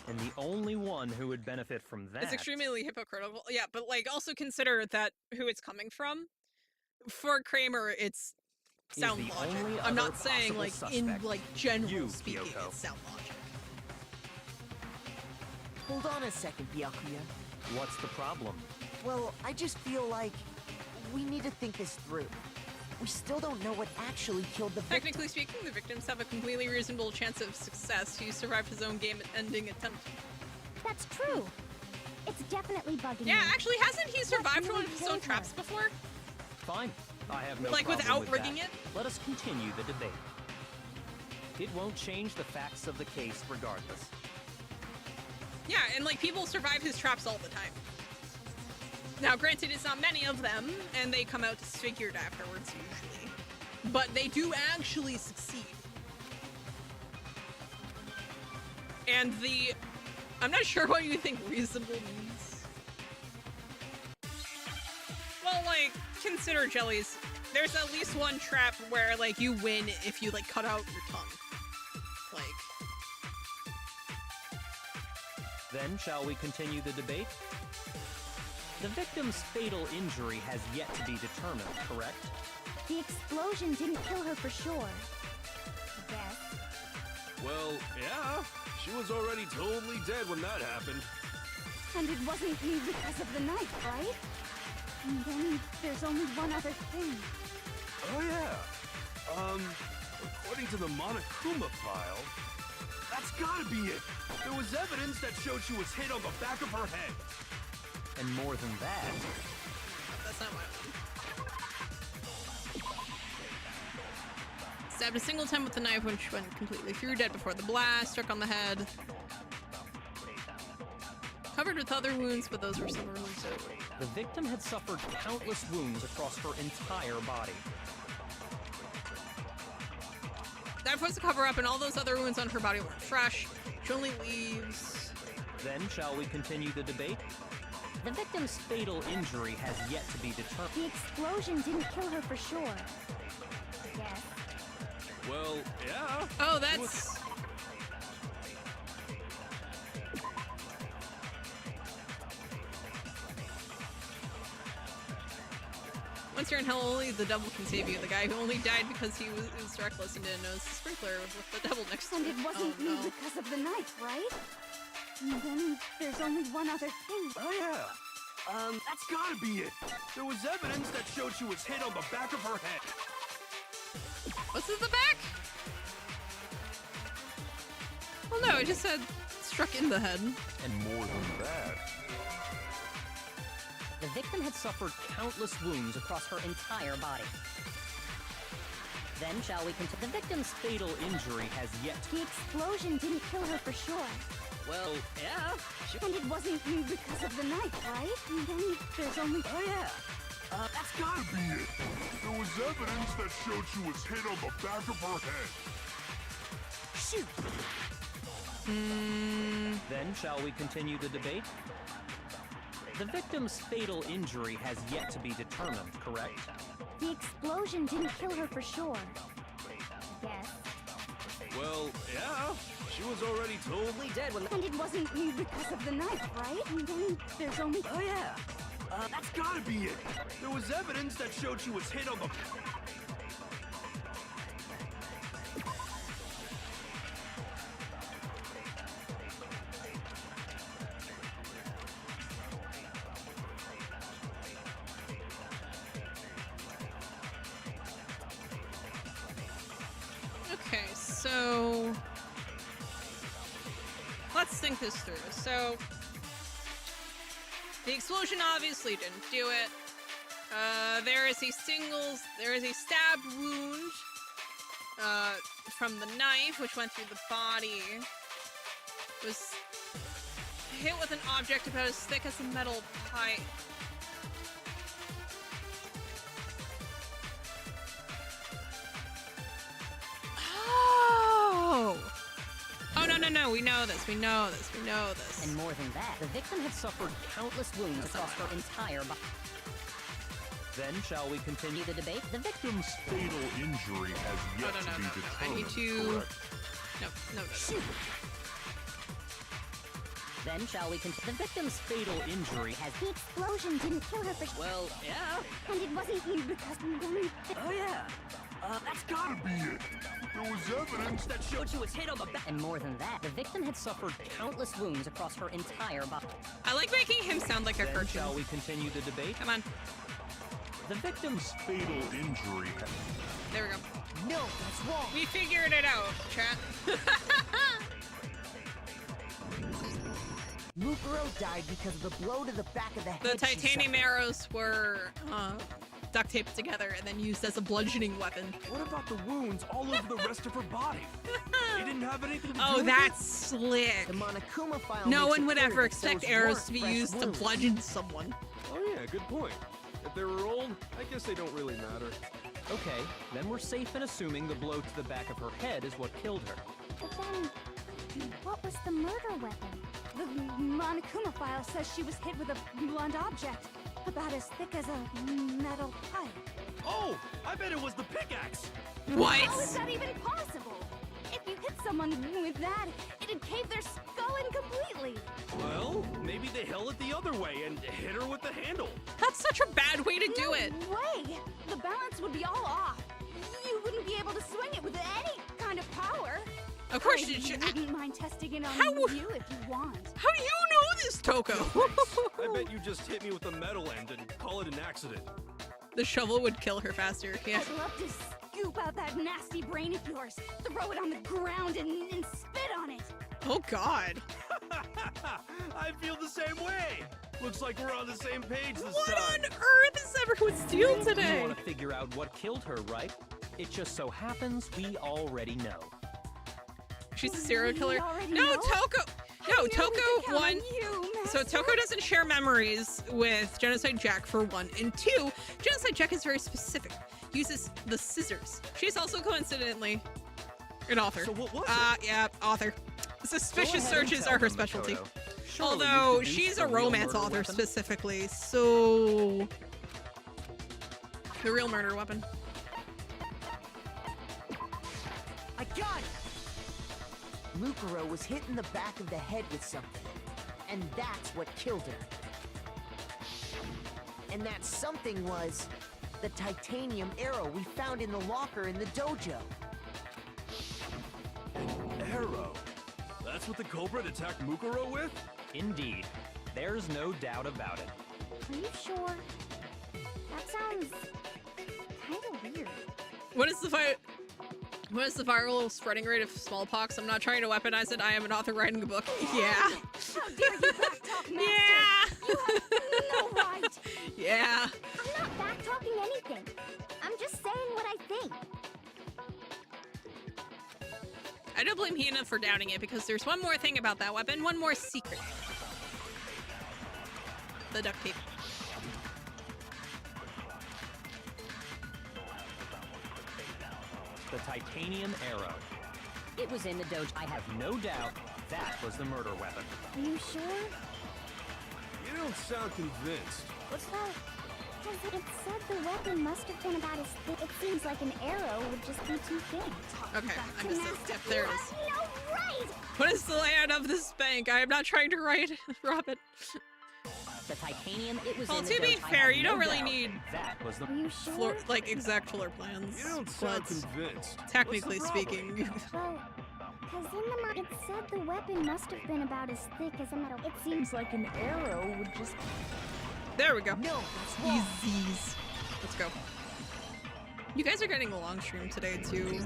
And the only one who would benefit from that... It's extremely hypocritical. Yeah, but like also consider that who it's coming from. For Kramer, it's Is sound the logic. only I'm not other saying possible like in suspect. like general You, speaking, Kyoko. it's sound logic. Hold on a second, Byakuya. What's the problem? Well, I just feel like we need to think this through. We still don't know what actually killed the victim. Technically speaking, the victims have a completely reasonable chance of success. He survived his own game-ending attempt. That's true. It's definitely bugging Yeah, me. actually, hasn't he survived really one of his own killed her? traps before? Fine. I have no Like, problem without with rigging that. it? Let us continue the debate. It won't change the facts of the case regardless. Yeah, and like people survive his traps all the time. Now, granted, it's not many of them, and they come out disfigured afterwards usually, but they do actually succeed. And I'm not sure what you think reasonable means. Well, like, consider jellies. There's at least one trap where, like, you win if you, like, cut out your tongue. Like. Then, shall we continue the debate? The victim's fatal injury has yet to be determined, correct? The explosion didn't kill her for sure. Yes. Well, yeah. She was already totally dead when that happened. And it wasn't you because of the knife, right? And then there's only one other thing. Oh, yeah. According to the Monokuma file, that's gotta be it. There was evidence that showed she was hit on the back of her head. And more than that... That's not my one. Stabbed a single time with the knife, which went completely through, dead before the blast, struck on the head. Covered with other wounds, but those were similar wounds. The victim had suffered countless wounds across her entire body. That was a cover-up, and all those other wounds on her body weren't fresh. She only leaves... Then, shall we continue the debate? The victim's fatal injury has yet to be determined. The explosion didn't kill her for sure. Yes. Well, yeah. Oh, that's... Once you're in hell, only the devil can save you. The guy who only died because he was reckless and didn't notice the sprinkler with the devil next to him. And it wasn't you because of the knife, right? And then there's only one other thing. Oh, yeah. That's gotta be it. There was evidence that showed she was hit on the back of her head. What's in the back? Well, no, it just said struck in the head. And more than that. The victim had suffered countless wounds across her entire body. Then, shall we continue? The victim's fatal injury has yet to... The explosion didn't kill her for sure. Well, yeah. And it wasn't you because of the knife, right? And then there's only... Oh, yeah. That's gotta be it. There was evidence that showed she was hit on the back of her head. Shoot! Then, shall we continue the debate? The victim's fatal injury has yet to be determined, correct? The explosion didn't kill her for sure. Yes. Well, yeah. She was already totally dead when... And it wasn't you because of the knife, right? And then there's only... Oh, yeah. That's gotta be it. There was evidence that showed she was hit on the... Okay, so... Let's think this through. So... The explosion obviously didn't do it. There is a stab wound from the knife, which went through the body. Was hit with an object about as thick as a metal pipe. Oh! Oh, no, we know this. And more than that, the victim had suffered countless wounds across her entire body. Then, shall we continue the debate? The victim's fatal injury has yet to be determined. I need to... No. Then, shall we continue? The victim's fatal injury has... The explosion didn't kill her for sure. Well, yeah. And it wasn't you because... Oh, yeah. That's gotta be it. There was evidence that showed she was hit on the back. And more than that, the victim had suffered countless wounds across her entire body. I like making him sound like a Then, cartoon. shall we continue the debate? Come on. The victim's fatal injury. There we go. No, that's wrong. We figured it out, chat. Mukuro died because of the blow to the back of the head. The she titanium suffered. arrows were duct taped together and then used as a bludgeoning weapon. What about the wounds all over the rest of her body? They didn't have anything to do Oh, with that's slick. The Monokuma file No makes one it would clear ever that expect those arrows weren't to be fresh used to wounds. bludgeon someone. it? Oh yeah, good point. If they were old, I guess they don't really matter. Okay, then we're safe in assuming the blow to the back of her head is what killed her. But then, what was the murder weapon? The Monokuma file says she was hit with a blunt object, about as thick as a metal pipe. Oh, I bet it was the pickaxe. What? How is that even possible? If you hit someone with that, it'd cave their skull in completely. Well, maybe they held it the other way and hit her with the handle. That's such a bad way to do it. No way! The balance would be all off. You wouldn't be able to swing it with any kind of power. Of course I you wouldn't mind testing it on How- you if you want. How do you know this, Toko? I bet you just hit me with the metal end and call it an accident. The shovel would kill her faster. Yeah. I'd love to scoop out that nasty brain of yours, throw it on the ground, and spit on it. Oh God. I feel the same way. Looks like we're on the same page this What time. on earth is everyone's deal You today? want to figure out what killed her, right? It just so happens we already know. She's a serial We killer. already No, know? Toko. No, I knew we Toko could count on one. you, So Master. Toko doesn't share memories with Genocide Jack for one, and two, Genocide Jack is very specific. Uses the scissors. She's also coincidentally an author. So what was it? Yeah, author. Suspicious Go ahead and searches tell are her them, specialty. Makoto. Surely you Although produced she's the a real romance murder author weapon? specifically, so the real murder weapon. I got it! Mukuro was hit in the back of the head with something, and that's what killed her. And that something was the titanium arrow we found in the locker in the dojo. Arrow. That's what the culprit attacked Mukuro with? Indeed. There's no doubt about it. Are you sure? That sounds kind of weird. What is the fight? What is the viral spreading rate of smallpox? I'm not trying to weaponize it. I am an author writing a book. Yeah. How dare you backtalk, Master? Yeah. You have no right. Yeah. I'm not back-talking anything. I'm just saying what I think. I don't blame Hina for doubting it because there's one more thing about that weapon, one more secret. The duct tape. The titanium arrow. It was in the dojo. I have no doubt that was the murder weapon. Are you sure? You don't sound convinced. What's that? Because it said the weapon must have been about as thick. It seems like an arrow would just be too thin. Okay, I missed it. Yep, there it is. No, right! What is the layout of this bank? I am not trying to write, Robin. The titanium, it was Well, in the to be dojo. I fair, have you no don't really doubt need That was the Are you sure? floor, like exact floor plans. You don't sound but convinced. technically What's the problem? speaking, Well, because in the it said the weapon must have been about as thick as a metal. It seems like an arrow would just... there we go. No, that's wrong. Easies. Let's go. You guys are getting a long stream today too,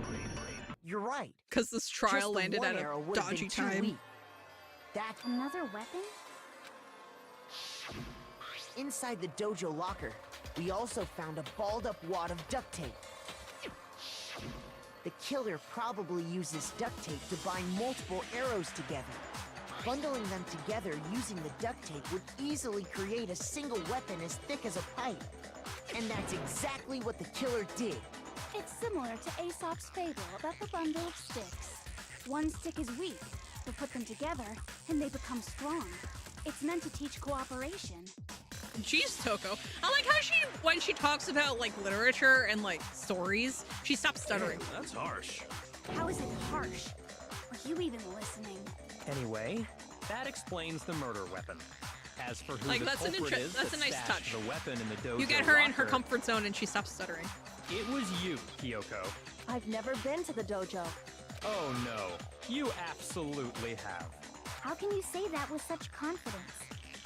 You're right. because this Just trial the landed one at arrow a would have dodgy been too time. weak. That Another weapon? inside the dojo locker, we also found a balled up wad of duct tape. The killer probably uses duct tape to bind multiple arrows together. Bundling them together using the duct tape would easily create a single weapon as thick as a pipe. And that's exactly what the killer did. It's similar to Aesop's fable about the bundle of sticks. One stick is weak, but put them together, and they become strong. It's meant to teach cooperation. Jeez, Toko. I like how she, when she talks about like literature and like stories, she stops stuttering. That's harsh. How is it harsh? Are you even listening? Anyway, that explains the murder weapon. As for who Like, the that's an culprit is that's a that nice stashed touch. the weapon in the dojo You get her in her locker, comfort zone and she stops stuttering. It was you, Kyoko. I've never been to the dojo. Oh no, you absolutely have. How can you say that with such confidence?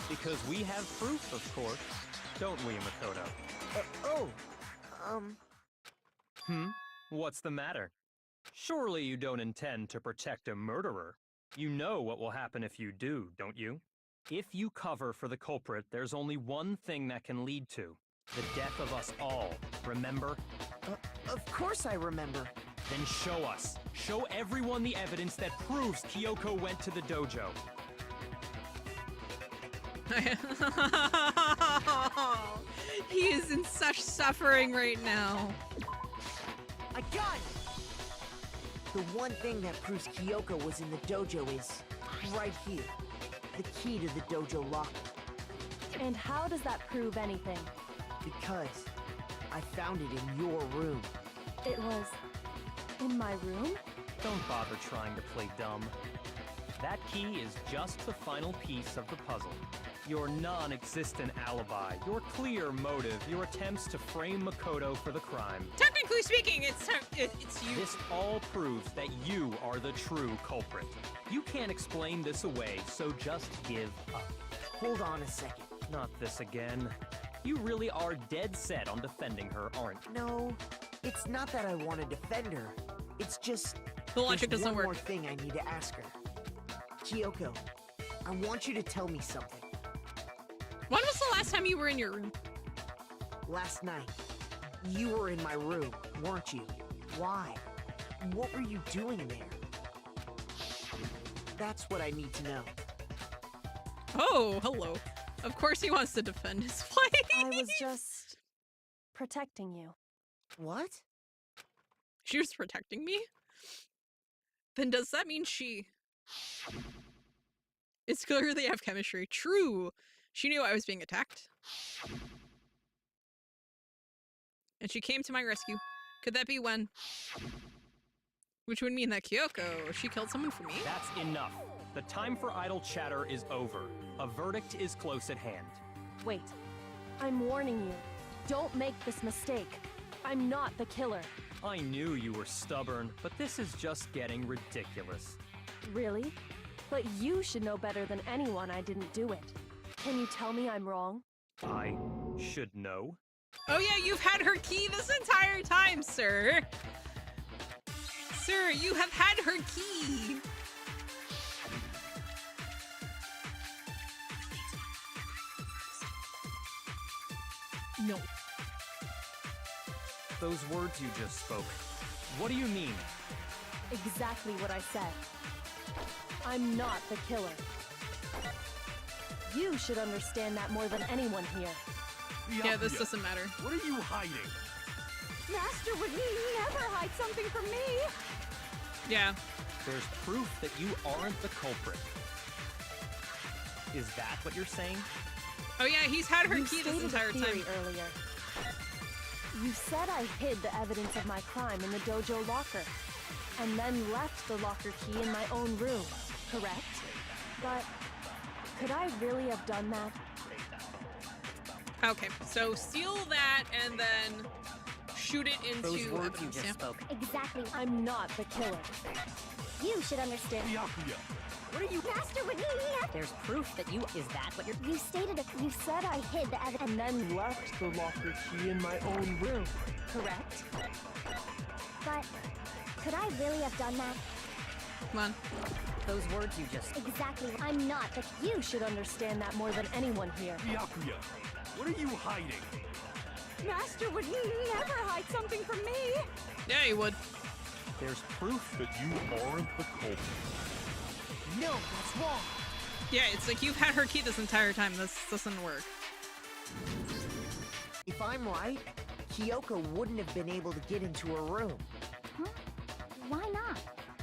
Because we have proof, of course. Don't we, Makoto? What's the matter? Surely you don't intend to protect a murderer. You know what will happen if you do, don't you? If you cover for the culprit, there's only one thing that can lead to. The death of us all, remember? Of course I remember. Then show us. Show everyone the evidence that proves Kyoko went to the dojo. He is in such suffering right now. I got it! The one thing that proves Kyoko was in the dojo is right here. The key to the dojo locker. And how does that prove anything? Because I found it in your room. It was in my room? Don't bother trying to play dumb. That key is just the final piece of the puzzle. Your non-existent alibi, your clear motive, your attempts to frame Makoto for the crime. Technically speaking, it's you. This all proves that you are the true culprit. You can't explain this away, so just give up. Hold on a second. Not this again. You really are dead set on defending her, aren't you? No, it's not that I want to defend her. It's just The logic there's doesn't one work. more thing I need to ask her. Kyoko, I want you to tell me something. When was the last time you were in your room? Last night, you were in my room, weren't you? Why? What were you doing there? That's what I need to know. Oh, hello. Of course he wants to defend his wife. I was just protecting you. What? She was protecting me? Then does that mean she... It's clear they have chemistry. True. She knew I was being attacked. And she came to my rescue. Could that be when... Which would mean that Kyoko, she killed someone for me? That's enough. The time for idle chatter is over. A verdict is close at hand. Wait. I'm warning you. Don't make this mistake. I'm not the killer. I knew you were stubborn, but this is just getting ridiculous. Really? But you should know better than anyone I didn't do it. Can you tell me I'm wrong? I should know. Oh yeah, you've had her key this entire time, sir. Sir, you have had her key. No. Those words you just spoke, what do you mean? Exactly what I said. I'm not the killer. You should understand that more than anyone here. Yeah, this doesn't matter. What are you hiding? Master would never hide something from me. Yeah. There's proof that you aren't the culprit. Is that what you're saying? Oh yeah, he's had her You key this stated a entire theory time. earlier. You said I hid the evidence of my crime in the dojo locker, and then left the locker key in my own room, correct? But could I really have done that? Okay, so steal that and then shoot it into Those words you evidence, just yeah? spoke. Exactly. I'm not the killer. You should understand. Byakuya. What are you? Master would never. There's proof that you... Is that what you're... You stated you said I hid the evidence. And then left the locker key in my own room, correct? But could I really have done that? Come on. Those words you just... Exactly. I'm not the. You should understand that more than anyone here. Byakuya. What are you hiding? Master would never hide something from me. Yeah, he would. There's proof That you aren't the culprit. No, that's wrong. Yeah, it's like you've had her key this entire time. This doesn't work. If I'm right, Kyoko wouldn't have been able to get into her room Huh? Why not?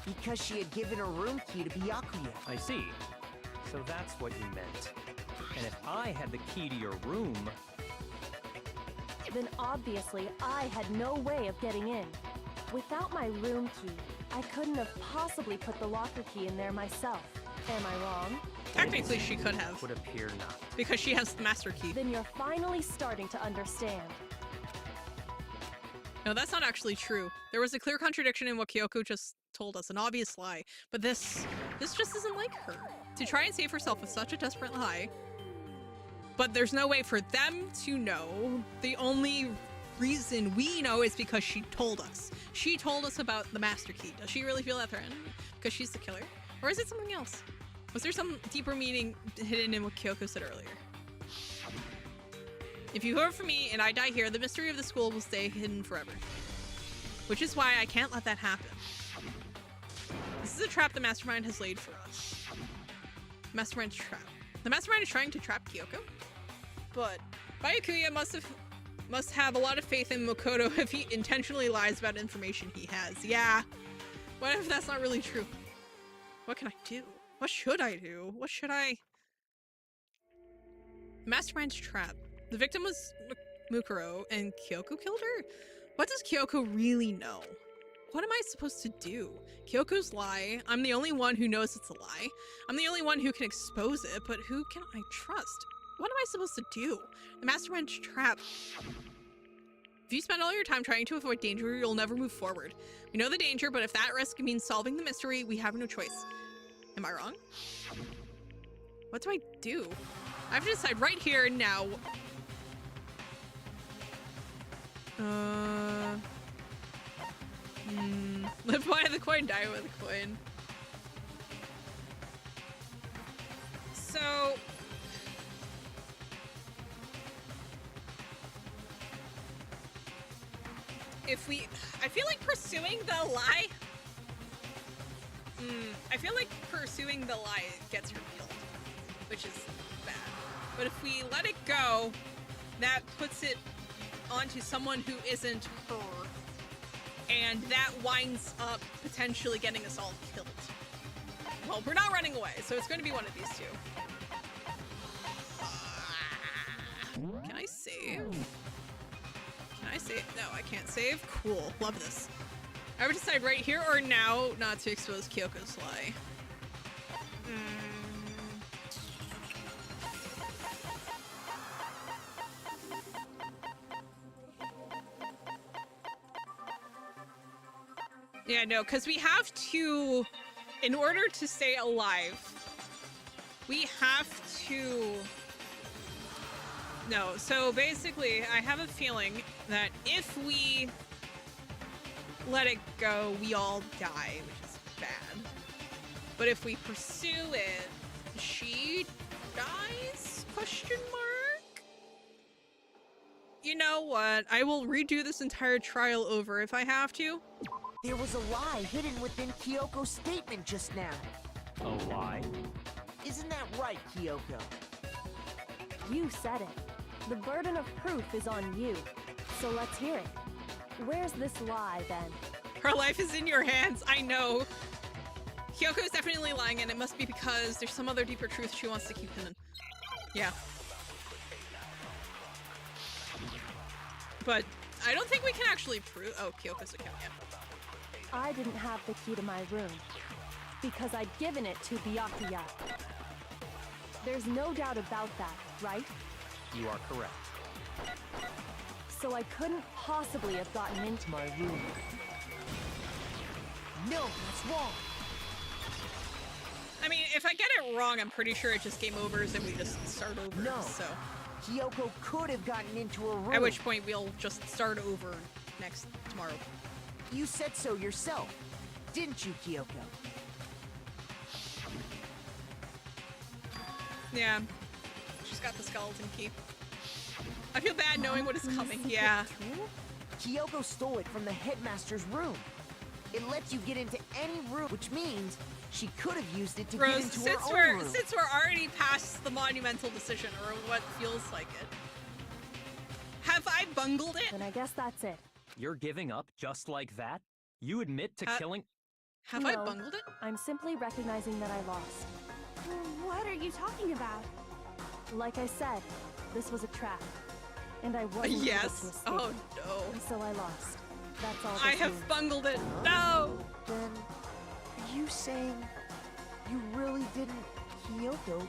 because she had given her room key to Byakuya. I see. So that's what you meant. And if I had the key to your room... Then obviously I had no way of getting in. Without my room key, I couldn't have possibly put the locker key in there myself. Am I wrong? Technically, she could have, would appear not. because she has the master key. Then you're finally starting to understand. No, that's not actually true. There was a clear contradiction in what Kyoko just told us, an obvious lie. But this just isn't like her. To try and save herself with such a desperate lie. But there's no way for them to know. The only reason we know is because she told us. She told us about the master key. Does she really feel that threatened? Because she's the killer? Or is it something else? Was there some deeper meaning hidden in what Kyoko said earlier? If you vote for me and I die here, the mystery of the school will stay hidden forever. Which is why I can't let that happen. This is a trap the Mastermind has laid for us. Mastermind's trap. The Mastermind is trying to trap Kyoko, but Byakuya must have a lot of faith in Makoto if he intentionally lies about information he has. Yeah. What if that's not really true? What can I do? What should I do? What should I... Mastermind's trap. The victim was Mukuro, and Kyoko killed her? What does Kyoko really know? What am I supposed to do? Kyoko's lie. I'm the only one who knows it's a lie. I'm the only one who can expose it, but who can I trust? What am I supposed to do? The Mastermind's trap. If you spend all your time trying to avoid danger, you'll never move forward. We know the danger, but if that risk means solving the mystery, we have no choice. Am I wrong? What do I do? I have to decide right here and now. Live by the coin, die with the coin. So... if we... I feel like pursuing the lie... I feel like pursuing the lie gets her killed, which is bad. But if we let it go, that puts it onto someone who isn't her, and that winds up potentially getting us all killed. Well, we're not running away, so it's going to be one of these two. Can I save? Can I save? No, I can't save. Cool. Love this. I would decide right here or now not to expose Kyoko's lie. Yeah, no, because we have to, in order to stay alive, we have to... No, so basically, I have a feeling that if we let it go, we all die, which is bad. But if we pursue it, she dies? Question mark? You know what? I will redo this entire trial over if I have to. There was a lie hidden within Kyoko's statement just now. A lie? Isn't that right, Kyoko? You said it. The burden of proof is on you. So let's hear it. Where's this lie, then? Her life is in your hands, I know. Kyoko is definitely lying, and it must be because there's some other deeper truth she wants to keep hidden. Yeah. But I don't think we can actually prove... Oh, Kyoko's account, yeah. I didn't have the key to my room because I'd given it to Byakuya. There's no doubt about that, right? You are correct. So I couldn't possibly have gotten into my room. No, that's wrong. I mean, if I get it wrong, I'm pretty sure it just game overs and we just start over. No. So Kyoko could have gotten into her room. at which point we'll just start over tomorrow. You said so yourself, didn't you, Kyoko? Yeah. She's got the skeleton key. I feel bad knowing what is coming. Yeah. Kyoko stole it from the headmaster's room. It lets you get into any room, which means she could have used it to get into her own room. Since we're already past the monumental decision, or what feels like it, have I bungled it? Then I guess that's it. You're giving up just like that? You admit to killing... Have I bungled it? I'm simply recognizing that I lost. What are you talking about? Like I said, this was a trap. And I wasn't able to Yes. escape Oh it. no. So I lost. That's all I this have means. bungled it. No. Then, are you saying you really didn't, Kyoko?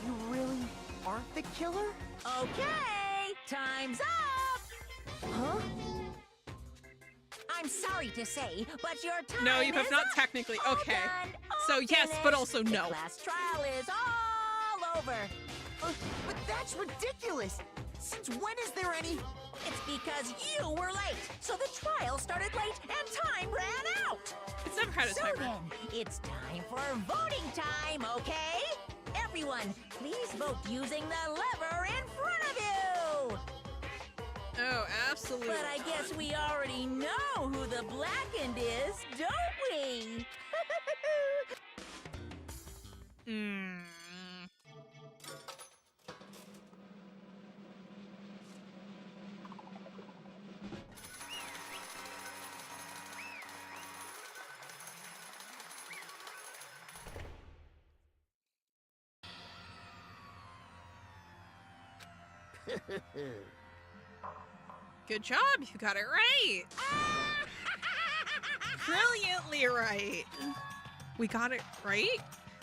You really aren't the killer? Okay, time's up! Huh? I'm sorry to say, but your time No, you have is not up. technically. All Okay. done, So all yes, but finished. also no. The class trial is all over. But that's ridiculous! Since when is there any... It's because you were late, so the trial started late and time ran out. It's never had a So timer. then, it's time for voting time, okay? Everyone, please vote using the lever in front of you. Oh, absolutely. But I guess we already know who the blackened is, don't we? Hmm. Good job, you got it right. Brilliantly right. We got it right?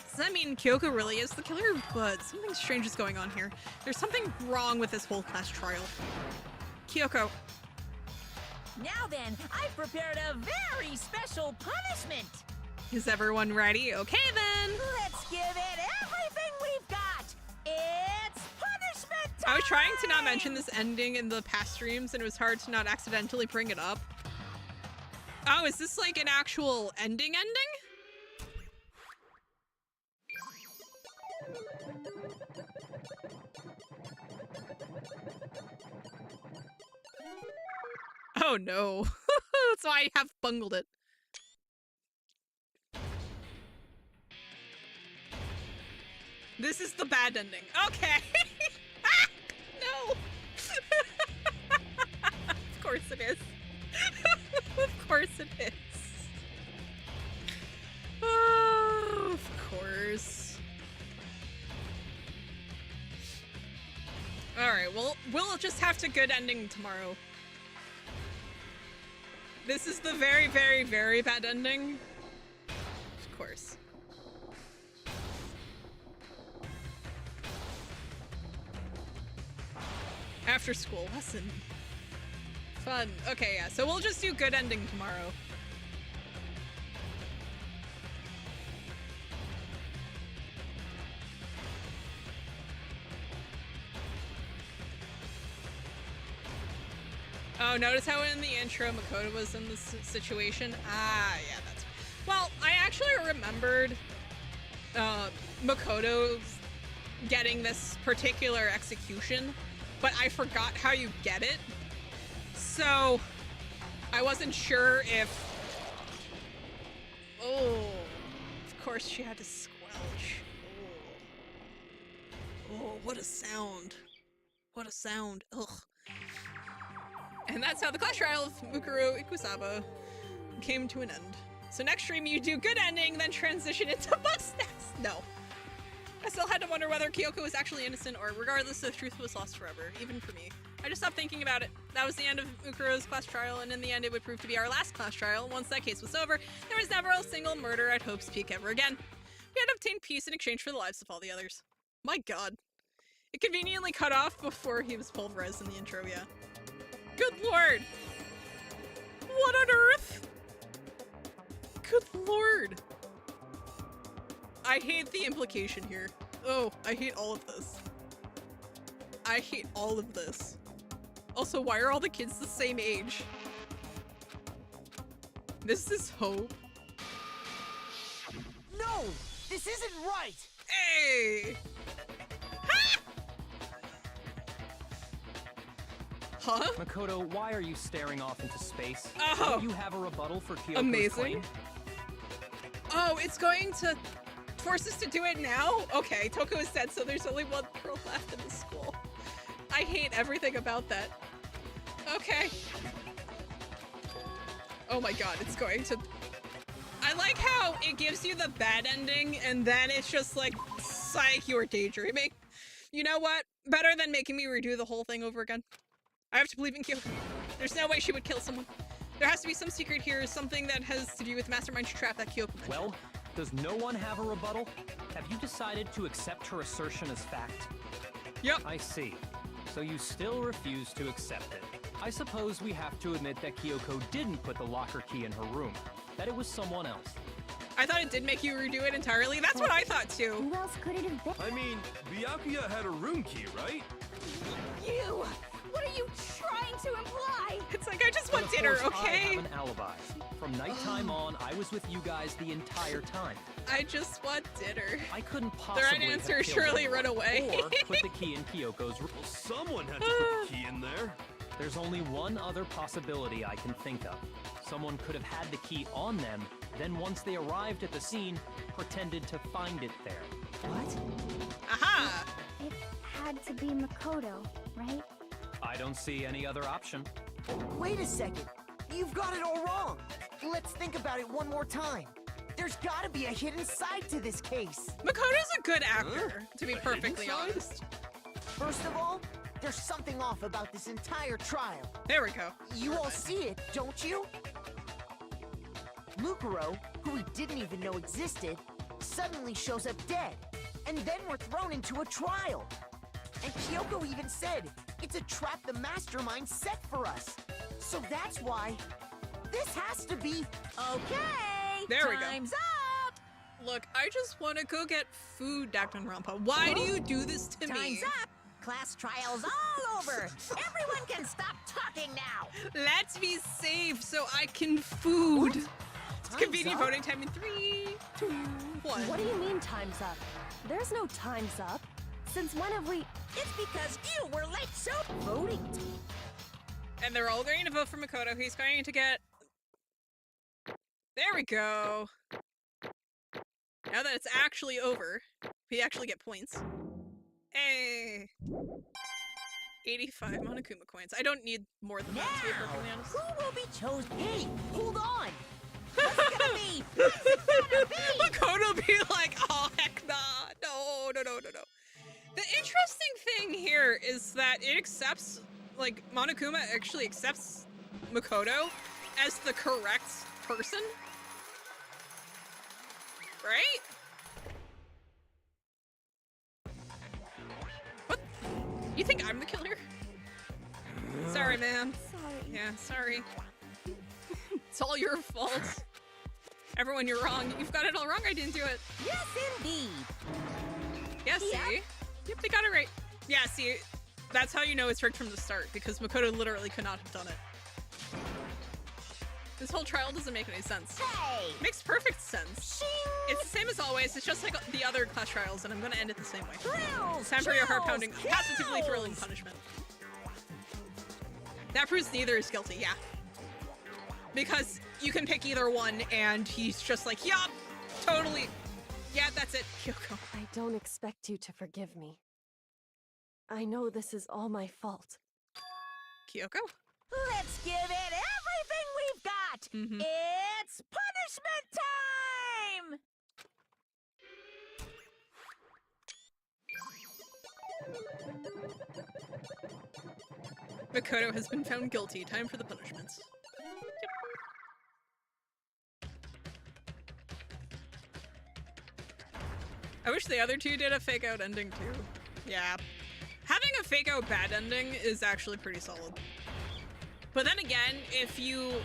Does that mean Kyoko really is the killer? But something strange is going on here. There's something wrong with this whole class trial. Kyoko. Now then, I've prepared a very special punishment. Is everyone ready? Okay then. Let's give it everything we've got. It's punishment time! I was trying to not mention this ending in the past streams, and it was hard to not accidentally bring it up. Oh, is this like an actual ending? Oh no. That's why I have bungled it. This is the bad ending. Okay. Ah, no. Of course it is. Of course it is. Oh, of course. Alright, well, we'll just have to good ending tomorrow. This is the very, very, very bad ending. Of course. After school lesson. Fun. Okay, yeah, so we'll just do good ending tomorrow. Oh, notice how in the intro Makoto was in this situation? Ah, yeah, that's... Well, I actually remembered Makoto getting this particular execution, but I forgot how you get it. So, I wasn't sure if... Oh, of course she had to squelch. Oh, what a sound. What a sound. Ugh. And that's how the class trial of Mukuro Ikusaba came to an end. So next stream you do good ending, then transition into mustache. No. I still had to wonder whether Kyoko was actually innocent or regardless the truth was lost forever, even for me. I just stopped thinking about it. That was the end of Mukuro's class trial, and in the end it would prove to be our last class trial. Once that case was over, there was never a single murder at Hope's Peak ever again. We had obtained peace in exchange for the lives of all the others. My god. It conveniently cut off before he was pulverized in the intro, yeah. Good lord! What on earth? Good lord! I hate the implication here. Oh, I hate all of this. I hate all of this. Also, why are all the kids the same age? This is Hope. No! This isn't right! Hey! Ha! Huh? Makoto, why are you staring off into space? Oh. Do you have a rebuttal for Kyoko's Amazing. claim? Oh, it's going to force us to do it now? Okay, Toko is dead, so there's only one girl left in the school. I hate everything about that. Okay. Oh my god, it's going to... I like how it gives you the bad ending, and then it's just like, psych, you were daydreaming. You know what? Better than making me redo the whole thing over again. I have to believe in Kyoko. There's no way she would kill someone. There has to be some secret here, something that has to do with Mastermind's trap that Kyoko mentioned. Well, does no one have a rebuttal? Have you decided to accept her assertion as fact? Yep. I see. So you still refuse to accept it. I suppose we have to admit that Kyoko didn't put the locker key in her room. That it was someone else. I thought it did make you redo it entirely. That's what I thought too. Who else could it have been? I mean, Byakuya had a room key, right? You! What are you trying to imply? It's like, I just But want of dinner, course, I okay? have an alibi. From nighttime on, I was with you guys the entire time. I just want dinner. I couldn't The possibly right have answer is killed surely anyone run away. or put the key in Kyoko's room. Well, someone had to put the key in there. There's only one other possibility I can think of. Someone could have had the key on them, then once they arrived at the scene, pretended to find it there. What? Aha! It had to be Makoto, right? I don't see any other option. Wait a second. You've got it all wrong. Let's think about it one more time. There's gotta be a hidden side to this case. Makoto's a good actor, to be perfectly honest. First of all, there's something off about this entire trial. There we go. You all see it, don't you? Mukuro, who we didn't even know existed, suddenly shows up dead. And then we're thrown into a trial. And Kyoko even said, it's a trap the mastermind set for us. So that's why this has to be... Okay, There we go. time's up! Look, I just want to go get food, Danganronpa. Why do you do this to me? Time's up! Class trials all over! Everyone can stop talking now! Let's be safe so I can food. It's Time's convenient up? voting time in 3, 2, 1. What do you mean time's up? There's no time's up. Since when have we... It's because you were late, so voting. And they're all going to vote for Makoto. He's going to get... There we go. Now that it's actually over, we actually get points. Hey! 85 Monokuma coins. I don't need more than that, to be perfectly honest. Who will be chosen? Hey, hold on! What's it gonna be? What's it gonna be? Makoto be like, oh heck nah. No, no, no, no, no. The interesting thing here is that it accepts, like, Monokuma actually accepts Makoto as the correct person. Right? What? You think I'm the killer? Sorry, man. Sorry. Yeah, sorry. It's all your fault. Everyone, you're wrong. You've got it all wrong. I didn't do it. Yes, indeed. Yeah, see? Yep. Yep, they got it right. Yeah, see? That's how you know it's rigged from the start, because Makoto literally could not have done it. This whole trial doesn't make any sense. Hey! Makes perfect sense. Shing! It's the same as always. It's just like the other class trials, and I'm gonna end it the same way. Thrills! Time for your chills, heart-pounding, positively kills. thrilling punishment. That proves neither is guilty, yeah. Because you can pick either one, and he's just like, yup, totally. Yeah, that's it, Kyoko. I don't expect you to forgive me. I know this is all my fault. Kyoko? Let's give it everything we've got! Mhm. It's punishment time! Makoto has been found guilty. Time for the punishments. I wish the other two did a fake out ending too. Yeah. Having a fake out bad ending is actually pretty solid. But then again, if you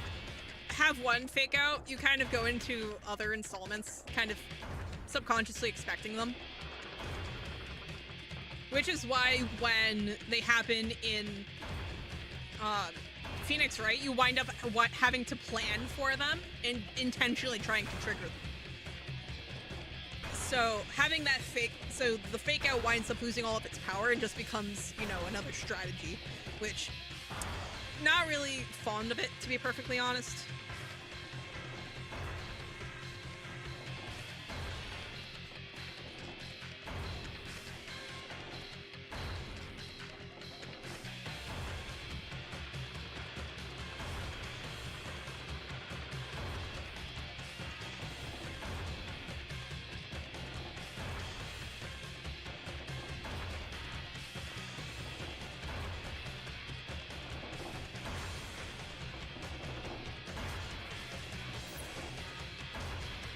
have one fake out, you kind of go into other installments kind of subconsciously expecting them. Which is why when they happen in Phoenix, right, you wind up having to plan for them and intentionally trying to trigger them. So having that so the fake out winds up losing all of its power and just becomes, you know, another strategy, which not really fond of it, to be perfectly honest.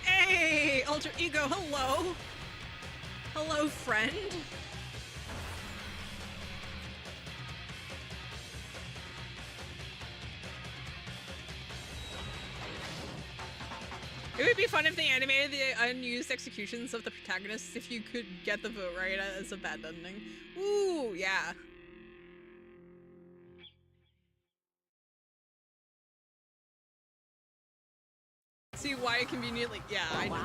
Hey, alter ego, hello. Hello, friend. It would be fun if they animated the unused executions of the protagonists if you could get the vote right as a bad ending. Ooh, yeah. See why conveniently? Yeah, I know.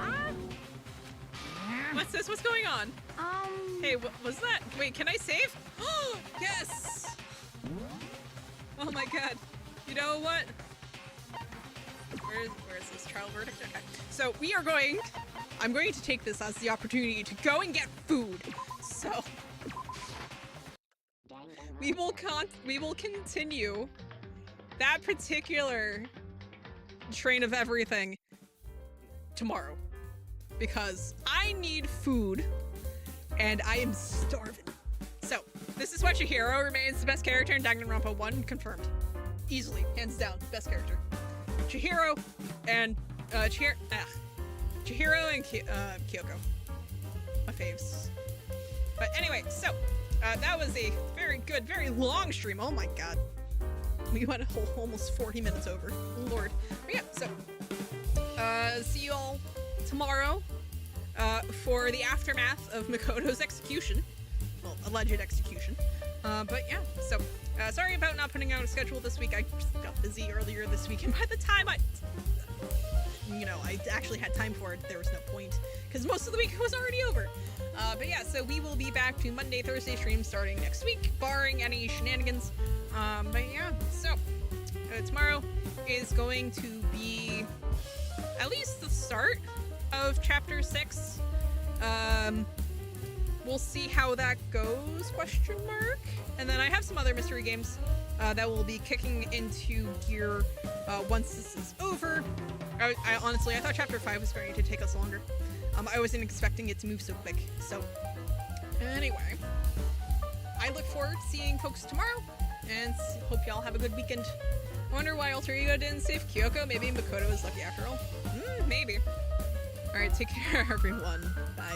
What's this? What's going on? Hey, what was that? Wait, can I save? Oh, yes! Oh my god. You know what? Where is this trial verdict? Okay. So I'm going to take this as the opportunity to go and get food. So we will continue that particular train of everything tomorrow because I need food and I am starving. So this is why Chihiro remains the best character in Danganronpa 1, confirmed. Easily, hands down, best character. Chihiro and Chihiro and Kyoko. My faves. But anyway, so that was a very good, very long stream. Oh my god. We went a whole almost 40 minutes over. Lord. But yeah, so see you all tomorrow for the aftermath of Makoto's execution. Well, alleged execution. But yeah, so sorry about not putting out a schedule this week. I just got busy earlier this week, and by the time I actually had time for it, there was no point, because most of the week was already over. But yeah, so we will be back to Monday, Thursday streams starting next week, barring any shenanigans. But yeah, so tomorrow is going to be at least the start of Chapter 6. We'll see how that goes, question mark. And then I have some other mystery games that will be kicking into gear once this is over. I honestly, I thought Chapter 5 was going to take us longer. I wasn't expecting it to move so quick. So, anyway, I look forward to seeing folks tomorrow, and hope y'all have a good weekend. I wonder why Alter Ego didn't save Kyoko. Maybe Makoto was lucky after all. Maybe. Alright, take care, everyone. Bye.